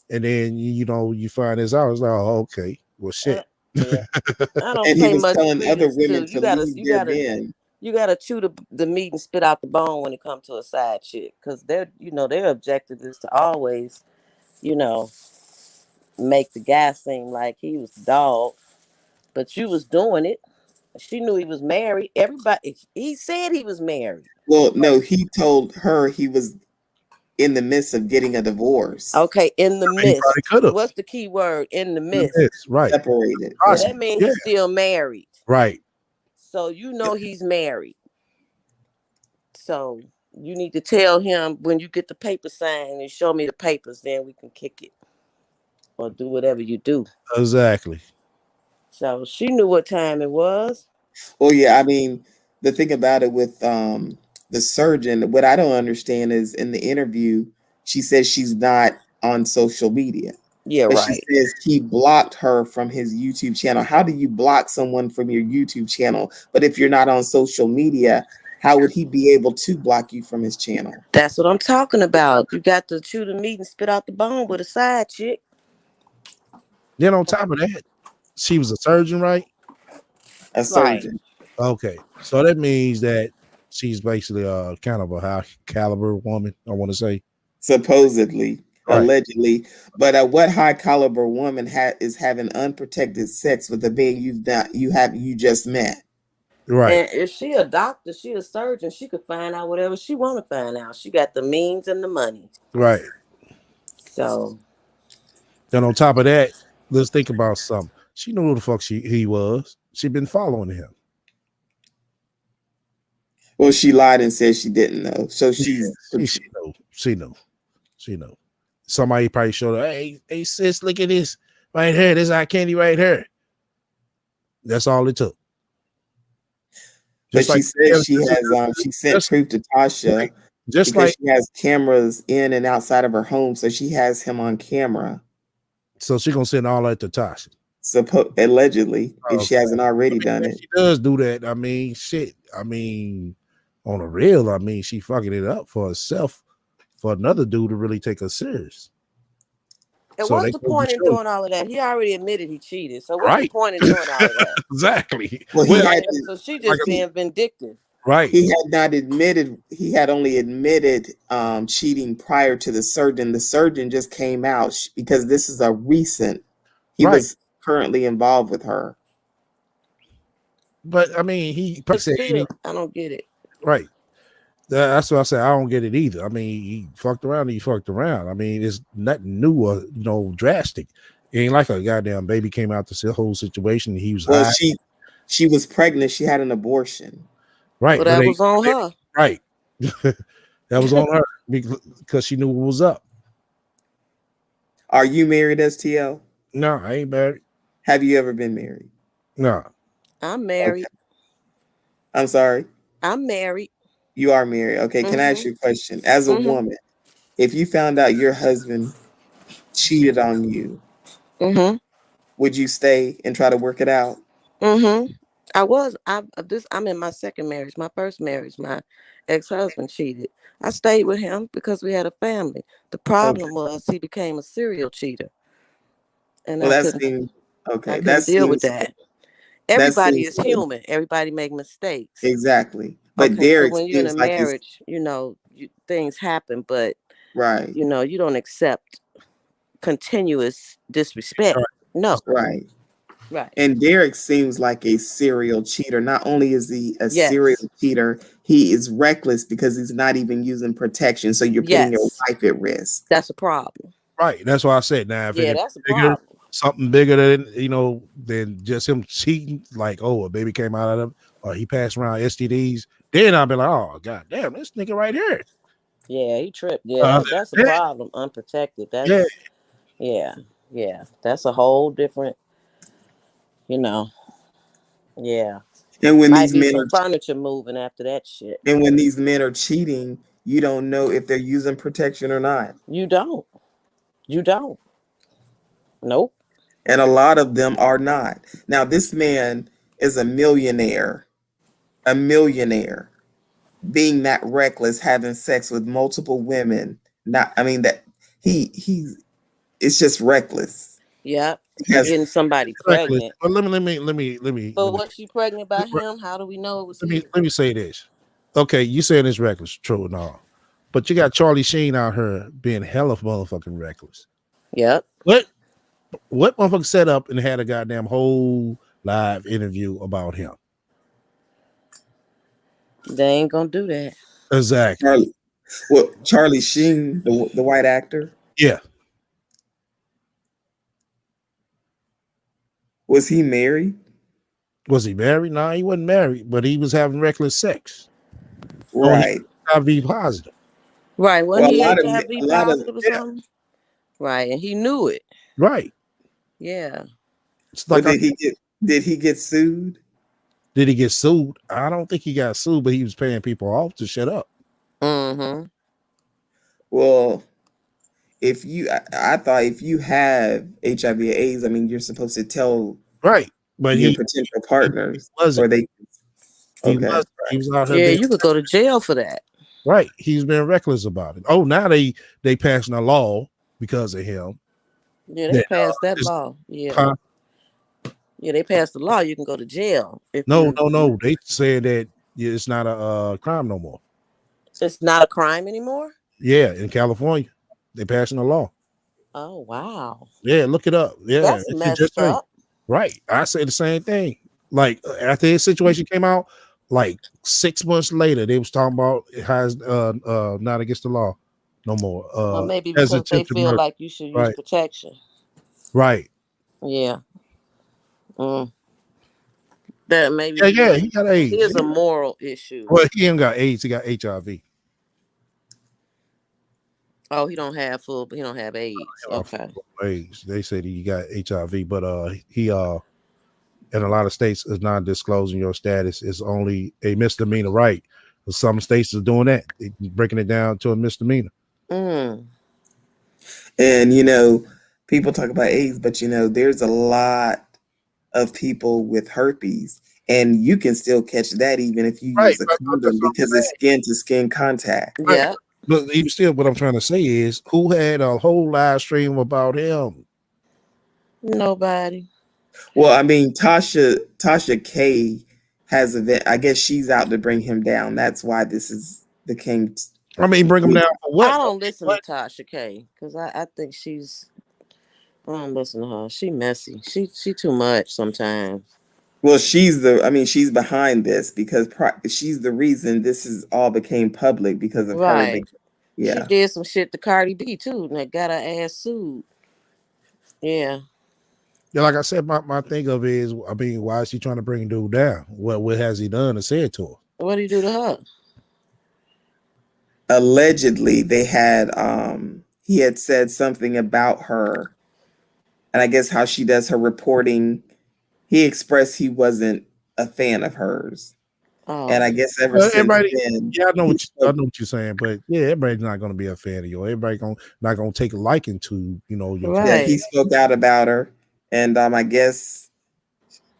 And then you find this out. It's like, oh, okay. Well, shit. Yeah. I don't And he pay was much telling other credence women to to leave their men. you gotta chew the meat and spit out the bone when it comes to a side chick, because their objective is to always, make the guy seem like he was the dog, but you was doing it. She knew he was married. Everybody, he said he was married. Well, no, he told her he was in the midst of getting a divorce. Okay, in the midst. What's the key word? In the midst. Right. Separated. So that means he's still married. Right. So he's married. So you need to tell him when you get the paper signed and show me the papers, then we can kick it or do whatever you do. Exactly. So she knew what time it was. Well, yeah, I mean, the thing about it with the surgeon, what I don't understand is in the interview, she says she's not on social media. Yeah, but right. she says he blocked her from his YouTube channel. How do you block someone from your YouTube channel? But if you're not on social media, how would he be able to block you from his channel? That's what I'm talking about. You got to chew the meat and spit out the bone with a side chick. Then on top of that, she was a surgeon, right? A surgeon. Okay. So that means that she's basically kind of a high caliber woman, I want to say. Supposedly, right. Allegedly. But what high caliber woman is having unprotected sex with a being you just met? Right. And if she a doctor, she a surgeon, she could find out whatever she want to find out. She got the means and the money. Right. So then on top of that, let's think about something. She knew who the fuck he was. She'd been following him. Well, she lied and said she didn't know. So she knew. Somebody probably showed her, hey sis, look at this right here. This eye candy right here. That's all it took. But she said she sent proof to Tasha because she has cameras in and outside of her home, so she has him on camera. So she's gonna send all that to Tasha. Allegedly, if she hasn't already done it. She does do that. I mean, shit. I mean, on a real, I mean, she fucking it up for herself, for another dude to really take her serious. And what's the point in doing all of that? He already admitted he cheated. So what's the point in doing all of that? Exactly. Well, so she just being vindictive. Right. He had not admitted. He had only admitted cheating prior to the surgeon. The surgeon just came out because this is a recent. He was currently involved with her. But I mean, he said I don't get it. Right. That's what I said. I don't get it either. I mean, he fucked around. I mean, it's nothing new or drastic. It ain't like a goddamn baby came out the whole situation. And he was well. She was pregnant. She had an abortion. Right. Well, that was on her. Right. That was on her because she knew what was up. Are you married, STL? No, I ain't married. Have you ever been married? No. I'm married. Okay. I'm sorry. I'm married. You are married. Okay. Can I ask you a question? As a woman, if you found out your husband cheated on you, would you stay and try to work it out? I'm in my second marriage. My first marriage, my ex-husband cheated. I stayed with him because we had a family. The problem was he became a serial cheater. And I couldn't deal with that. Everybody is human. Everybody make mistakes. Exactly. But Derek, so when you're in a marriage, things happen, but you don't accept continuous disrespect. No. Right. And Derek seems like a serial cheater. Not only is he a serial cheater, he is reckless because he's not even using protection. So you're putting your life at risk. That's a problem. Right. That's why I said now. If that's a problem. Something bigger than just him cheating, like, a baby came out of him, or he passed around STDs, then I'll be like, oh, god damn, this nigga right here. Yeah, he tripped. Yeah, that's a problem. Unprotected. That's Yeah, that's a whole different, you know. Yeah, And when might these be men some are furniture moving after that shit. and when these men are cheating, you don't know if they're using protection or not. You don't. You don't. Nope. And a lot of them are not. Now, this man is a millionaire, being that reckless, having sex with multiple women. Not, I mean that he's it's just reckless. Yep. He has Getting somebody Reckless. pregnant. But let But was she pregnant by him? How do we know it was his? let me say this. Okay, you saying it's reckless, true and all. But you got Charlie Sheen out here being hella motherfucking reckless. Yep. What motherfucker set up and had a goddamn whole live interview about him? They ain't gonna do that. Exactly. Charlie Sheen, the white actor. Yeah. Was he married? Was he married? No, he wasn't married, but he was having reckless sex. Right. HIV positive. Right. Wasn't Well, he a HIV lot of positive or something? Right. And he knew it. Right. Yeah. It's like did he get sued? Did he get sued? I don't think he got sued, but he was paying people off to shut up. Mm-hmm. Well, I thought if you have HIV/AIDS, I mean, you're supposed to tell right, but your he potential partners, wasn't. or they. He Okay, was out here. Yeah, you could go to jail for that. Right, he's been reckless about it. Oh, now they passing a law because of him. Yeah, they passed that law. Yeah. Yeah, they passed the law. You can go to jail if No. you. They said that it's not a crime no more. It's not a crime anymore. Yeah, in California, they passing a law. Oh wow. Yeah, look it up. Yeah, That's it should messed up. right. I say the same thing. Like after his situation came out, like 6 months later, they was talking about it has not against the law no more. Well, maybe As because they attempted feel murder. like you should use Right. protection. Right. Yeah. That maybe Yeah, he got AIDS. Here's a moral issue. Well, he ain't got AIDS. He got HIV. Oh, he don't have full, but he don't have AIDS. Okay. AIDS. They said he got HIV, but he in a lot of states is not disclosing your status. It's only a misdemeanor, right? Some states are doing that, breaking it down to a misdemeanor. And people talk about AIDS, but there's a lot of people with herpes, and you can still catch that even if you use a condom because it's skin to skin contact. Yeah. But even still, what I'm trying to say is, who had a whole live stream about him? Nobody. Well, I mean, Tasha K has I guess she's out to bring him down. That's why this is became. I mean, bring him down for what? I don't listen to Tasha K because I think she's. I don't listen to her. She messy. She too much sometimes. Well, she's behind this because she's the reason this is all became public because of her. She did some shit to Cardi B too, and that got her ass sued. Yeah. Yeah, like I said, my thing of it is, I mean, why is she trying to bring dude down? What has he done or said to her? What did he do to her? Allegedly, they had he had said something about her, and I guess how she does her reporting. He expressed he wasn't a fan of hers. Oh. And I guess ever since then, I know what you're saying, but yeah, everybody's not going to be a fan of you. Everybody not going to take a liking to your. Yeah, he spoke out about her, and I guess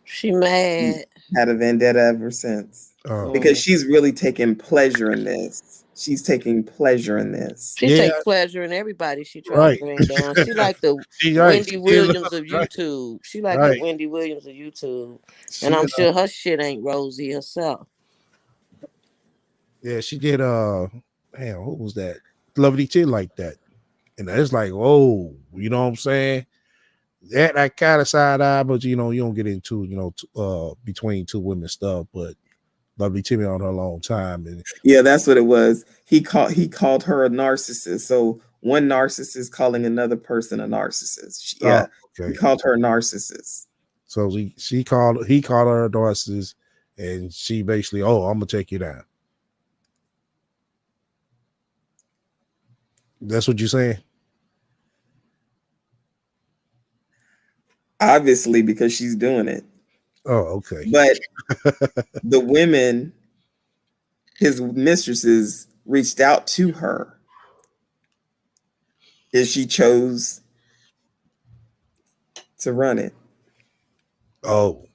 she mad. Had a vendetta ever since because she's really taking pleasure in this. She's taking pleasure in this. She takes pleasure in everybody she tries to bring down. She like the Wendy Williams of YouTube. She like the Wendy Williams of YouTube, and I'm sure her shit ain't rosy herself. Yeah, she did. Damn, who was that? Lovely chick like that, and it's like, whoa, you know what I'm saying? That kind of side eye, but you don't get into between two women stuff. But Lovely Timmy on her a long time, and yeah, that's what it was. He called her a narcissist. So one narcissist calling another person a narcissist. Yeah, he called her a narcissist. So he called her a narcissist, and she basically, I'm gonna take you down. That's what you're saying? Obviously, because she's doing it. Oh, okay. But the women, his mistresses, reached out to her, and she chose to run it. Oh.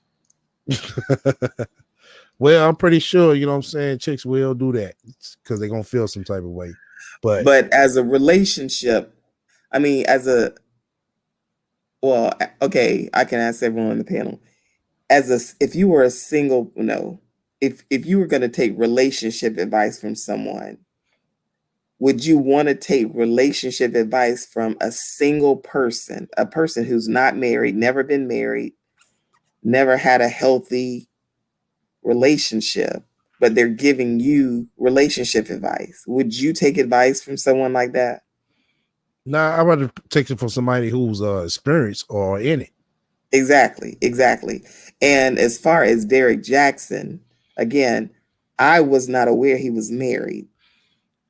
Well, I'm pretty sure, you know what I'm saying, chicks will do that because they're gonna feel some type of way. But as a relationship, I mean, okay, I can ask everyone on the panel. If you were a single, if you were going to take relationship advice from someone, would you want to take relationship advice from a single person, a person who's not married, never been married, never had a healthy relationship, but they're giving you relationship advice? Would you take advice from someone like that? Nah, I would take it from somebody who's experienced or in it. Exactly. And as far as Derek Jackson, again, I was not aware he was married.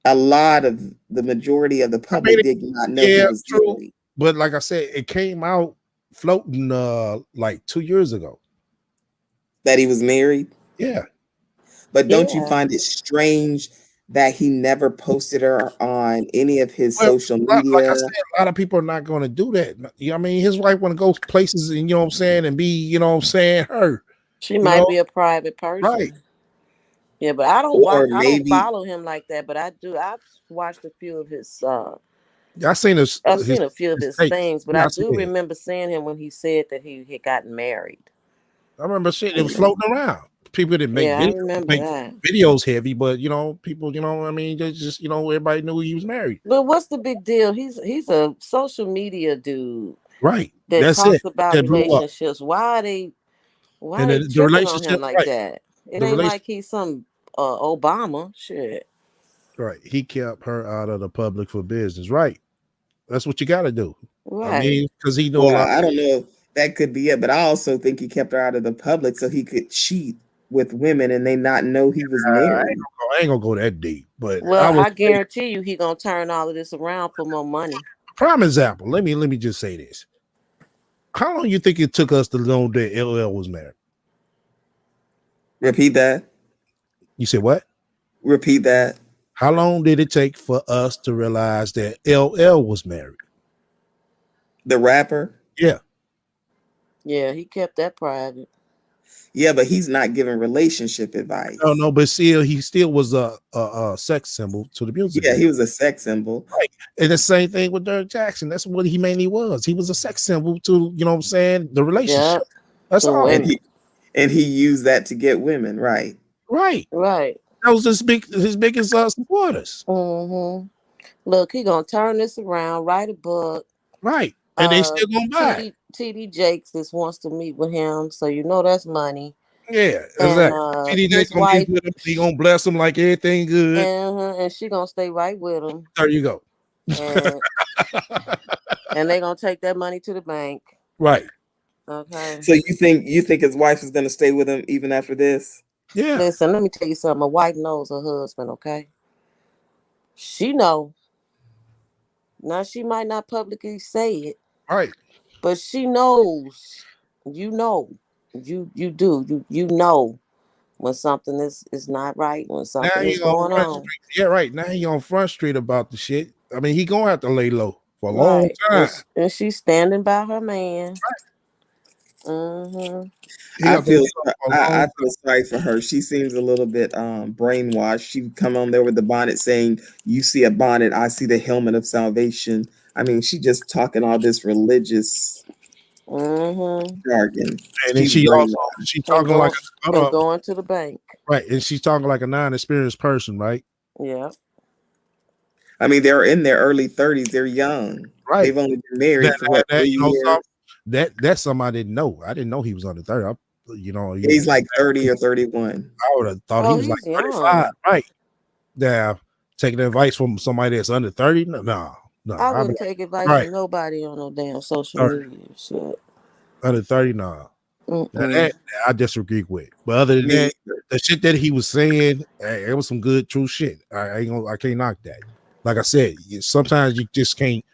A lot of the majority of the public did not know he was married. But like I said, it came out floating like 2 years ago that he was married. Yeah. But don't you find it strange that he never posted her on any of his social media? Like I said, a lot of people are not going to do that. You know what I mean? His wife want to go places and, you know what I'm saying, and be, you know what I'm saying, her. She might be a private person. Right. Yeah, but I don't Or I don't maybe- follow him like that, but I do. I've watched a few of his I've seen a few of his things, but I do remember seeing him when he said that he had gotten married. I remember shit, it was floating around. People didn't make, I remember that. videos heavy, but you know, people, you know what I mean, they just, you know, everybody knew he was married. But what's the big deal? He's a social media dude. Right. That That's talks it. about That blew up. relationships. Why are they the tripping on relationship, him like right. that? It The ain't relation- like he's some Obama shit. Right. He kept her out of the public for business. Right. That's what you got to do. Right. I mean, because he knew a Well, lot. I don't know. That could be it, but I also think he kept her out of the public so he could cheat with women and they not know he was married. I ain't gonna go that deep, but Well, would I guarantee you he gonna turn all of this around for more money. prime example. Let me just say this. How long you think it took us to know that LL was married? Repeat that. You said what? Repeat that. How long did it take for us to realize that LL was married? The rapper? Yeah. Yeah, he kept that private. Yeah, but he's not giving relationship advice. No, but still, he still was a sex symbol to the music. Yeah, he was a sex symbol. Right. And the same thing with Derek Jackson. That's what he mainly was. He was a sex symbol to, you know what I'm saying, the relationship. That's all. And he used that to get women, right? Right. Right. That was his biggest supporters. Mm-hmm. Look, he gonna turn this around, write a book. Right. And they still gonna buy. TD Jakes just wants to meet with him, so you know that's money. Yeah, exactly. TD Jakes gonna meet with him. He gonna bless him like everything good. And she gonna stay right with him. There you go. And they gonna take that money to the bank. Right. Okay. So you think his wife is gonna stay with him even after this? Yeah. Listen, let me tell you something. A wife knows her husband, okay? She know. Now she might not publicly say it. Right. But she knows. You know. You do. You know when something is not right, when something is going on. Yeah, right. Now he on Front Street about the shit. I mean, he gonna have to lay low for a long time. And she's standing by her man. Mm-hmm. I feel sorry for her. She seems a little bit brainwashed. She come on there with the bonnet saying, "You see a bonnet, I see the helmet of salvation." I mean, she just talking all this religious jargon. And then she talking like going to the bank. Right. And she's talking like a non-experienced person, right? Yeah. I mean, they're in their early 30s. They're young. Right. They've only been married for 3 years. That's something I didn't know. I didn't know he was under 30. He's like 30 or 31. I would have thought he was like 35. Right. Yeah. Taking advice from somebody that's under 30? No. I wouldn't take advice from nobody on no damn social media shit. Under 30, no. That I disagree with. But other than that, the shit that he was saying, it was some good, true shit. I can't knock that. Like I said, sometimes you just can't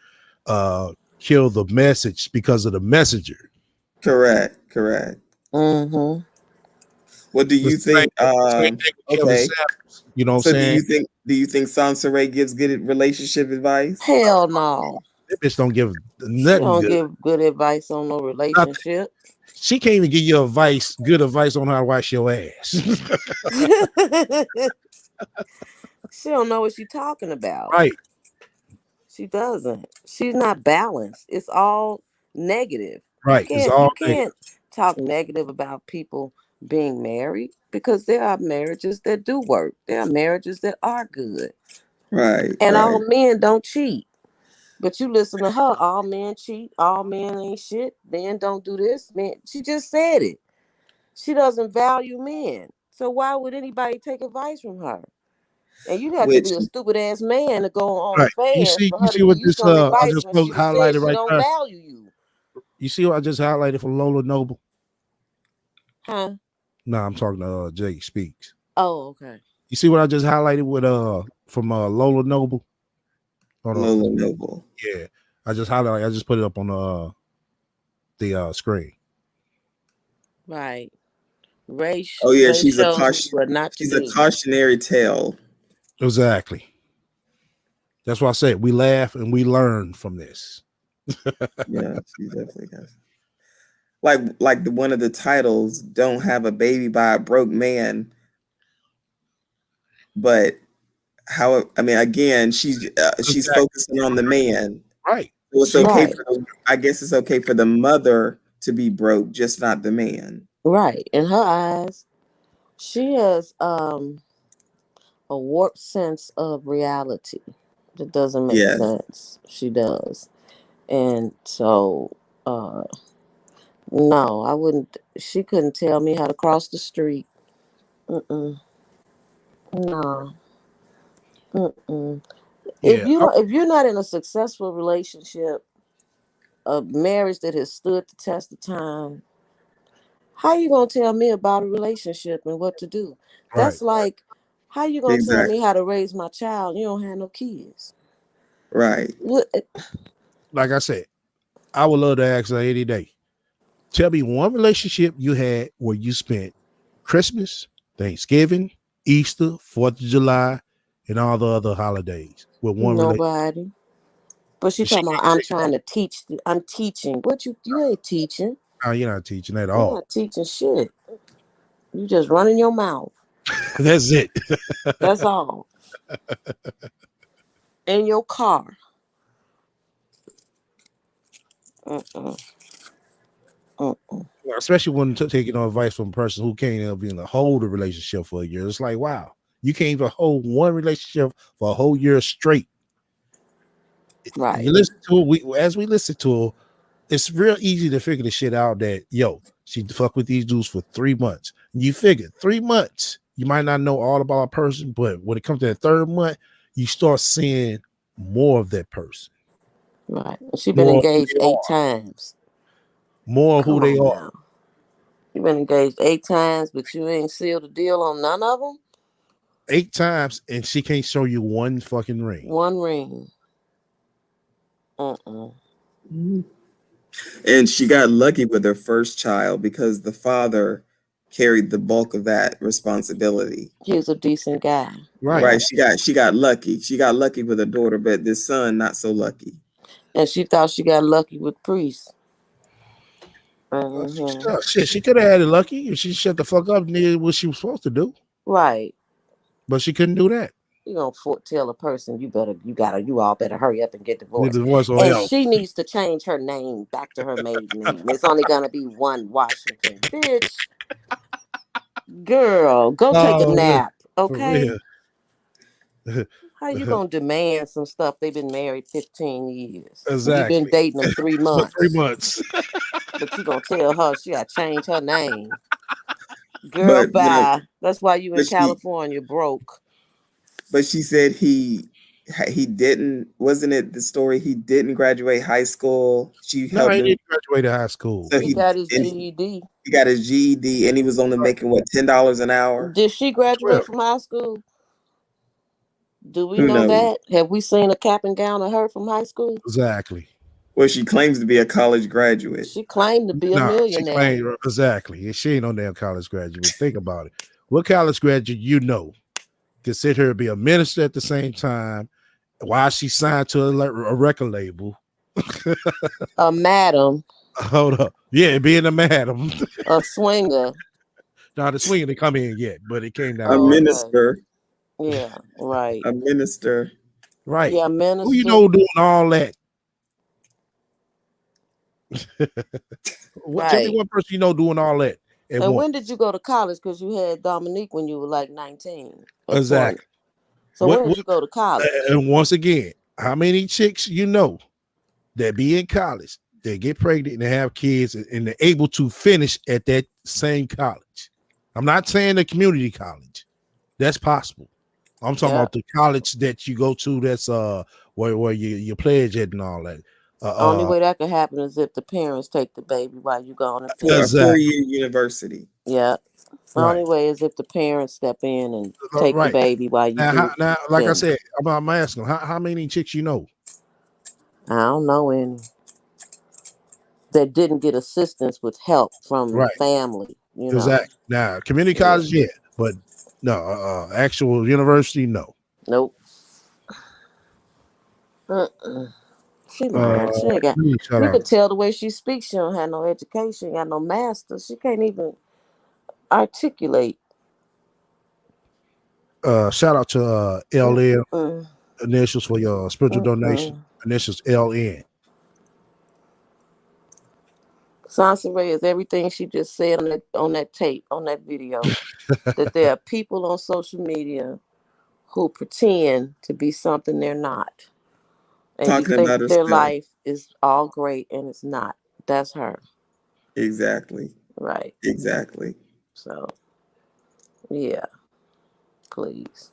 kill the message because of the messenger. Correct. Mm-hmm. What do you think? Same thing with Kevin Okay. Samuels. You know what I'm So saying? do you think Sansa Ray gives good relationship advice? Hell no. That bitch don't give She nothing don't good. give good advice on no Nothing. relationship. She can't even give you good advice on how to wash your ass. She don't know what she's talking about. Right. She doesn't. She's not balanced. It's all negative. Right. It's all You can't talk negative about people being married because there are marriages that do work. There are marriages that are good. Right. And all men don't cheat. But you listen to her, all men cheat, all men ain't shit, men don't do this, man. She just said it. She doesn't value men. So why would anybody take advice from her? And you have to Which be a stupid ass man to go on right. OnlyFans for You her to see give what you this some I advice just when she said highlighted she right don't there. value you. You see what I just highlighted from Lola Noble? Huh? No, I'm talking to Jake Speaks. Oh, okay. You see what I just highlighted with from Lola Noble? Hold on. Lola Noble. Yeah. I just put it up on the screen. Right. Ray she's shows you what not to do. a cautionary tale. Exactly. That's why I said we laugh and we learn from this. Yeah, she definitely does. Like one of the titles, "Don't have a baby by a broke man," but again, she's focusing on the man. Right. So it's okay I guess it's okay for the mother to be broke, just not the man. Right. In her eyes, she has a warped sense of reality that doesn't make sense. She does. And so no, I wouldn't. She couldn't tell me how to cross the street. No. Yeah. If you're not in a successful relationship, a marriage that has stood the test of time, how you gonna tell me about a relationship and what to do? That's like, how you gonna tell me how to raise my child? You don't have no kids. Right. Like I said, I would love to ask her any day. Tell me one relationship you had where you spent Christmas, Thanksgiving, Easter, 4th of July, and all the other holidays with one relationship. Nobody. But she talking about I'm trying to teach. I'm teaching. What you ain't teaching. Oh, you're not teaching at You're all. not teaching shit. You just running your mouth. That's it. That's all. In your car. Especially when taking advice from a person who can't even hold a relationship for a year. It's like, wow, you can't even hold one relationship for a whole year straight. Right. You listen to it, as we listen to her, it's real easy to figure the shit out that, she fuck with these dudes for 3 months. You figure 3 months, you might not know all about a person, but when it comes to the third month, you start seeing more of that person. Right. She's been engaged 8 times. More who they are. Now. You've been engaged 8 times, but you ain't sealed a deal on none of them? 8 times, and she can't show you one fucking ring. One ring. And she got lucky with her first child because the father carried the bulk of that responsibility. He was a decent guy. Right. She got lucky. She got lucky with her daughter, but this son not so lucky. And she thought she got lucky with Priest. Shit, she could have had it lucky if she shut the fuck up and did what she was supposed to do. Right. But she couldn't do that. You gonna tell a person you all better hurry up and get divorced. Or and else. She needs to change her name back to her maiden name. It's only gonna be one Washington. Bitch. Girl, go take a nap. Okay. How you gonna demand some stuff? They've been married 15 years. Exactly. You've been dating them 3 months. 3 months. But you gonna tell her she gotta change her name. Girl, bye. That's why you in California broke. But she said he didn't. Wasn't it the story? He didn't graduate high school. She helped him. He didn't graduate high school. So he got his GED. He got his GED, and he was only making what, $10 an hour. Did she graduate from high school? Do we Who know knows? that? Have we seen a cap and gown of her from high school? Exactly. Well, she claims to be a college graduate. She claimed to be a Nah, she millionaire. claimed exactly. And she ain't no damn college graduate. Think about it. What college graduate you know can sit here and be a minister at the same time while she signed to a record label? A madam. Hold up. Yeah, being a madam. A swinger. Now the swing didn't come in yet, but it came down A the line. minister. Yeah, right. A minister. Right. Yeah, Who you minister. know doing all that? Tell me Right. one person you know doing all that at And once. when did you go to college? Because you had Dominique when you were like 19 or Exactly. 20. So when did you go to college? And once again, how many chicks you know that be in college, they get pregnant and they have kids and they're able to finish at that same college? I'm not saying the community college. That's possible. I'm talking about the college that you go to that's where you pledge it and all that. Only way that could happen is if the parents take the baby while you gone and For a finish. 4-year university. Yeah. The Right. only way is if the parents step in and take Right. the baby while you Now, do. like I finish. said, I'm asking how many chicks you know? I don't know any that didn't get assistance with help from Right. family. You know. Exactly. Now, community college, yeah, but no, actual university, no. Nope. She lying. She ain't got. Shout You out. could tell the way she speaks. She don't have no education. Got no master. She can't even articulate. Shout out to LL initials for your spiritual donation. Initials LN. Sansa Ray is everything she just said on that tape, on that video. That there are people on social media who pretend to be something they're not. And Talking you think about their herself. life is all great and it's not. That's her. Exactly. Right. Exactly. So, yeah. Please.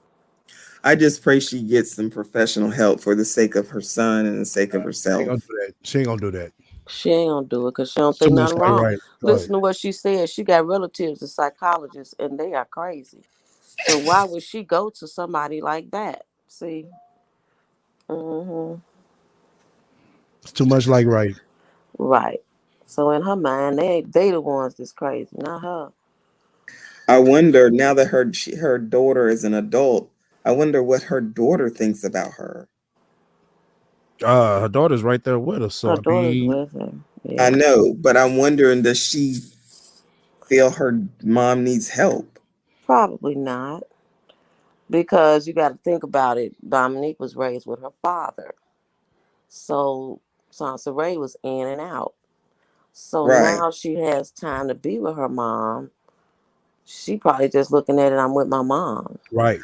I just pray she gets some professional help for the sake of her son and the sake of herself. She ain't gonna do that. She ain't gonna do it because she don't think nothing wrong. Right. Listen to what she said. She got relatives as psychologists and they are crazy. So why would she go to somebody like that? See? It's too much like right. Right. So in her mind, they the ones that's crazy, not her. I wonder now that her daughter is an adult. I wonder what her daughter thinks about her. Her daughter's right there with her. So Her daughter's with her. Yeah. I know, but I'm wondering, does she feel her mom needs help? Probably not. Because you got to think about it. Dominique was raised with her father. So Sansa Ray was in and out. So now she has time to be with her mom. She probably just looking at it, I'm with my mom. Right.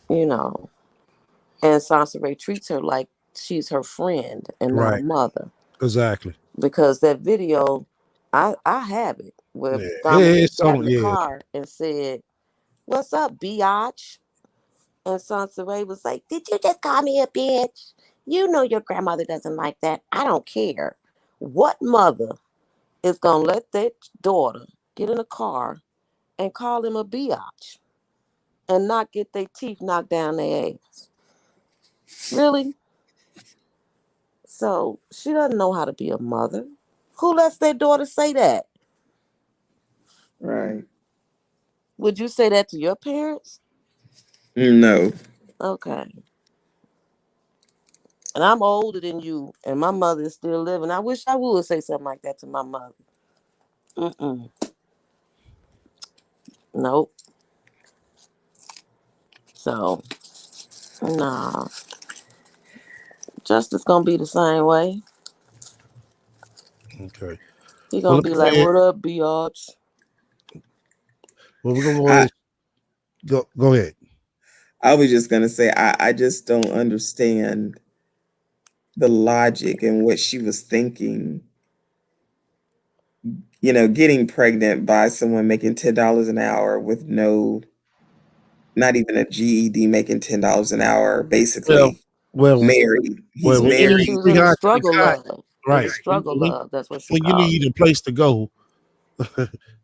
You know. And Sansa Ray treats her like she's her friend and not a mother. Exactly. Because that video, I have it, where Dominique got in the car and said, "What's up, biatch?" And Sansa Ray was like, "Did you just call me a bitch? You know your grandmother doesn't like that. I don't care. What mother is going to let their daughter get in a car and call him a biatch and not get their teeth knocked down their ass? Really?" So she doesn't know how to be a mother. Who lets their daughter say that? Right. Would you say that to your parents? No. Okay. And I'm older than you, and my mother is still living. I wish I would say something like that to my mother. Nope. So, nah. Justice gonna be the same way. Okay. He gonna be like, "What up, biatch?" Well, we're gonna go ahead. I was just gonna say I just don't understand the logic and what she was thinking. You know, getting pregnant by someone making $10 an hour with not even a GED, making $10 an hour, basically married. He's married. She was in the struggle love. Right. The struggle love. That's what she When you called need a place to go,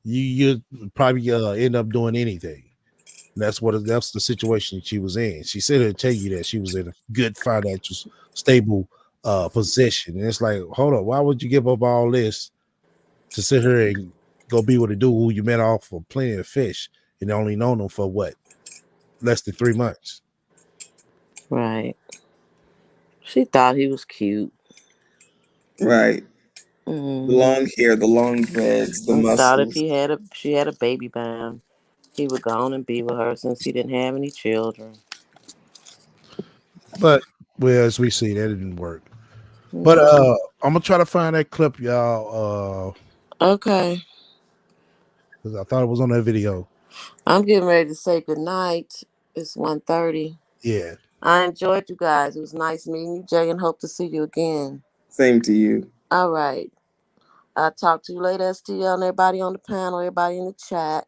you probably end up doing anything. That's the situation she was in. She said to tell you that she was in a good financial, stable position. And it's like, hold on, why would you give up all this to sit here and go be with a dude who you met off for playing fish and only known him for what? Less than 3 months. Right. She thought he was cute. Right. The long hair, the long dreads, the I thought if muscles. she had a baby by him, he would go on and be with her since he didn't have any children. But well, as we see, that didn't work. But No. I'm gonna try to find that clip, y'all. Okay. Because I thought it was on that video. I'm getting ready to say goodnight. It's 1:30. Yeah. I enjoyed you guys. It was nice meeting you, Jay, and hope to see you again. Same to you. All right. I'll talk to you later, STL, and everybody on the panel, everybody in the chat.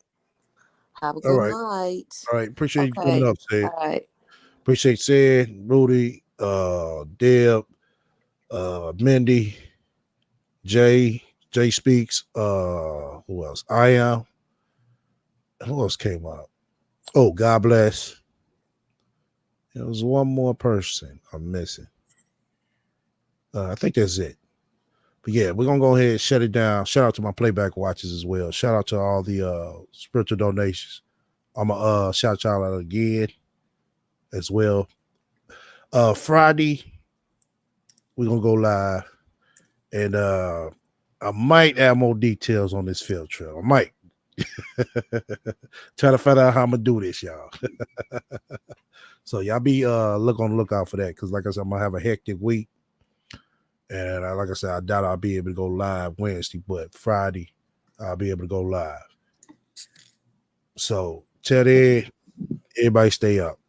Have a All good right. night. All right. Appreciate you Okay. coming up, Sid. All right. Appreciate Sid, Rudy, Deb, Mindy, Jay Speaks, who else? I am. Who else came up? Oh, God bless. There was one more person I'm missing. I think that's it. But yeah, we're gonna go ahead and shut it down. Shout out to my playback watchers as well. Shout out to all the spiritual donations. I'm gonna shout y'all out again as well. Friday, we're gonna go live. And I might add more details on this field trip. I might try to find out how I'm gonna do this, y'all. So y'all be look on the lookout for that, because like I said, I'm gonna have a hectic week. And like I said, I doubt I'll be able to go live Wednesday, but Friday I'll be able to go live. So till then, everybody stay up.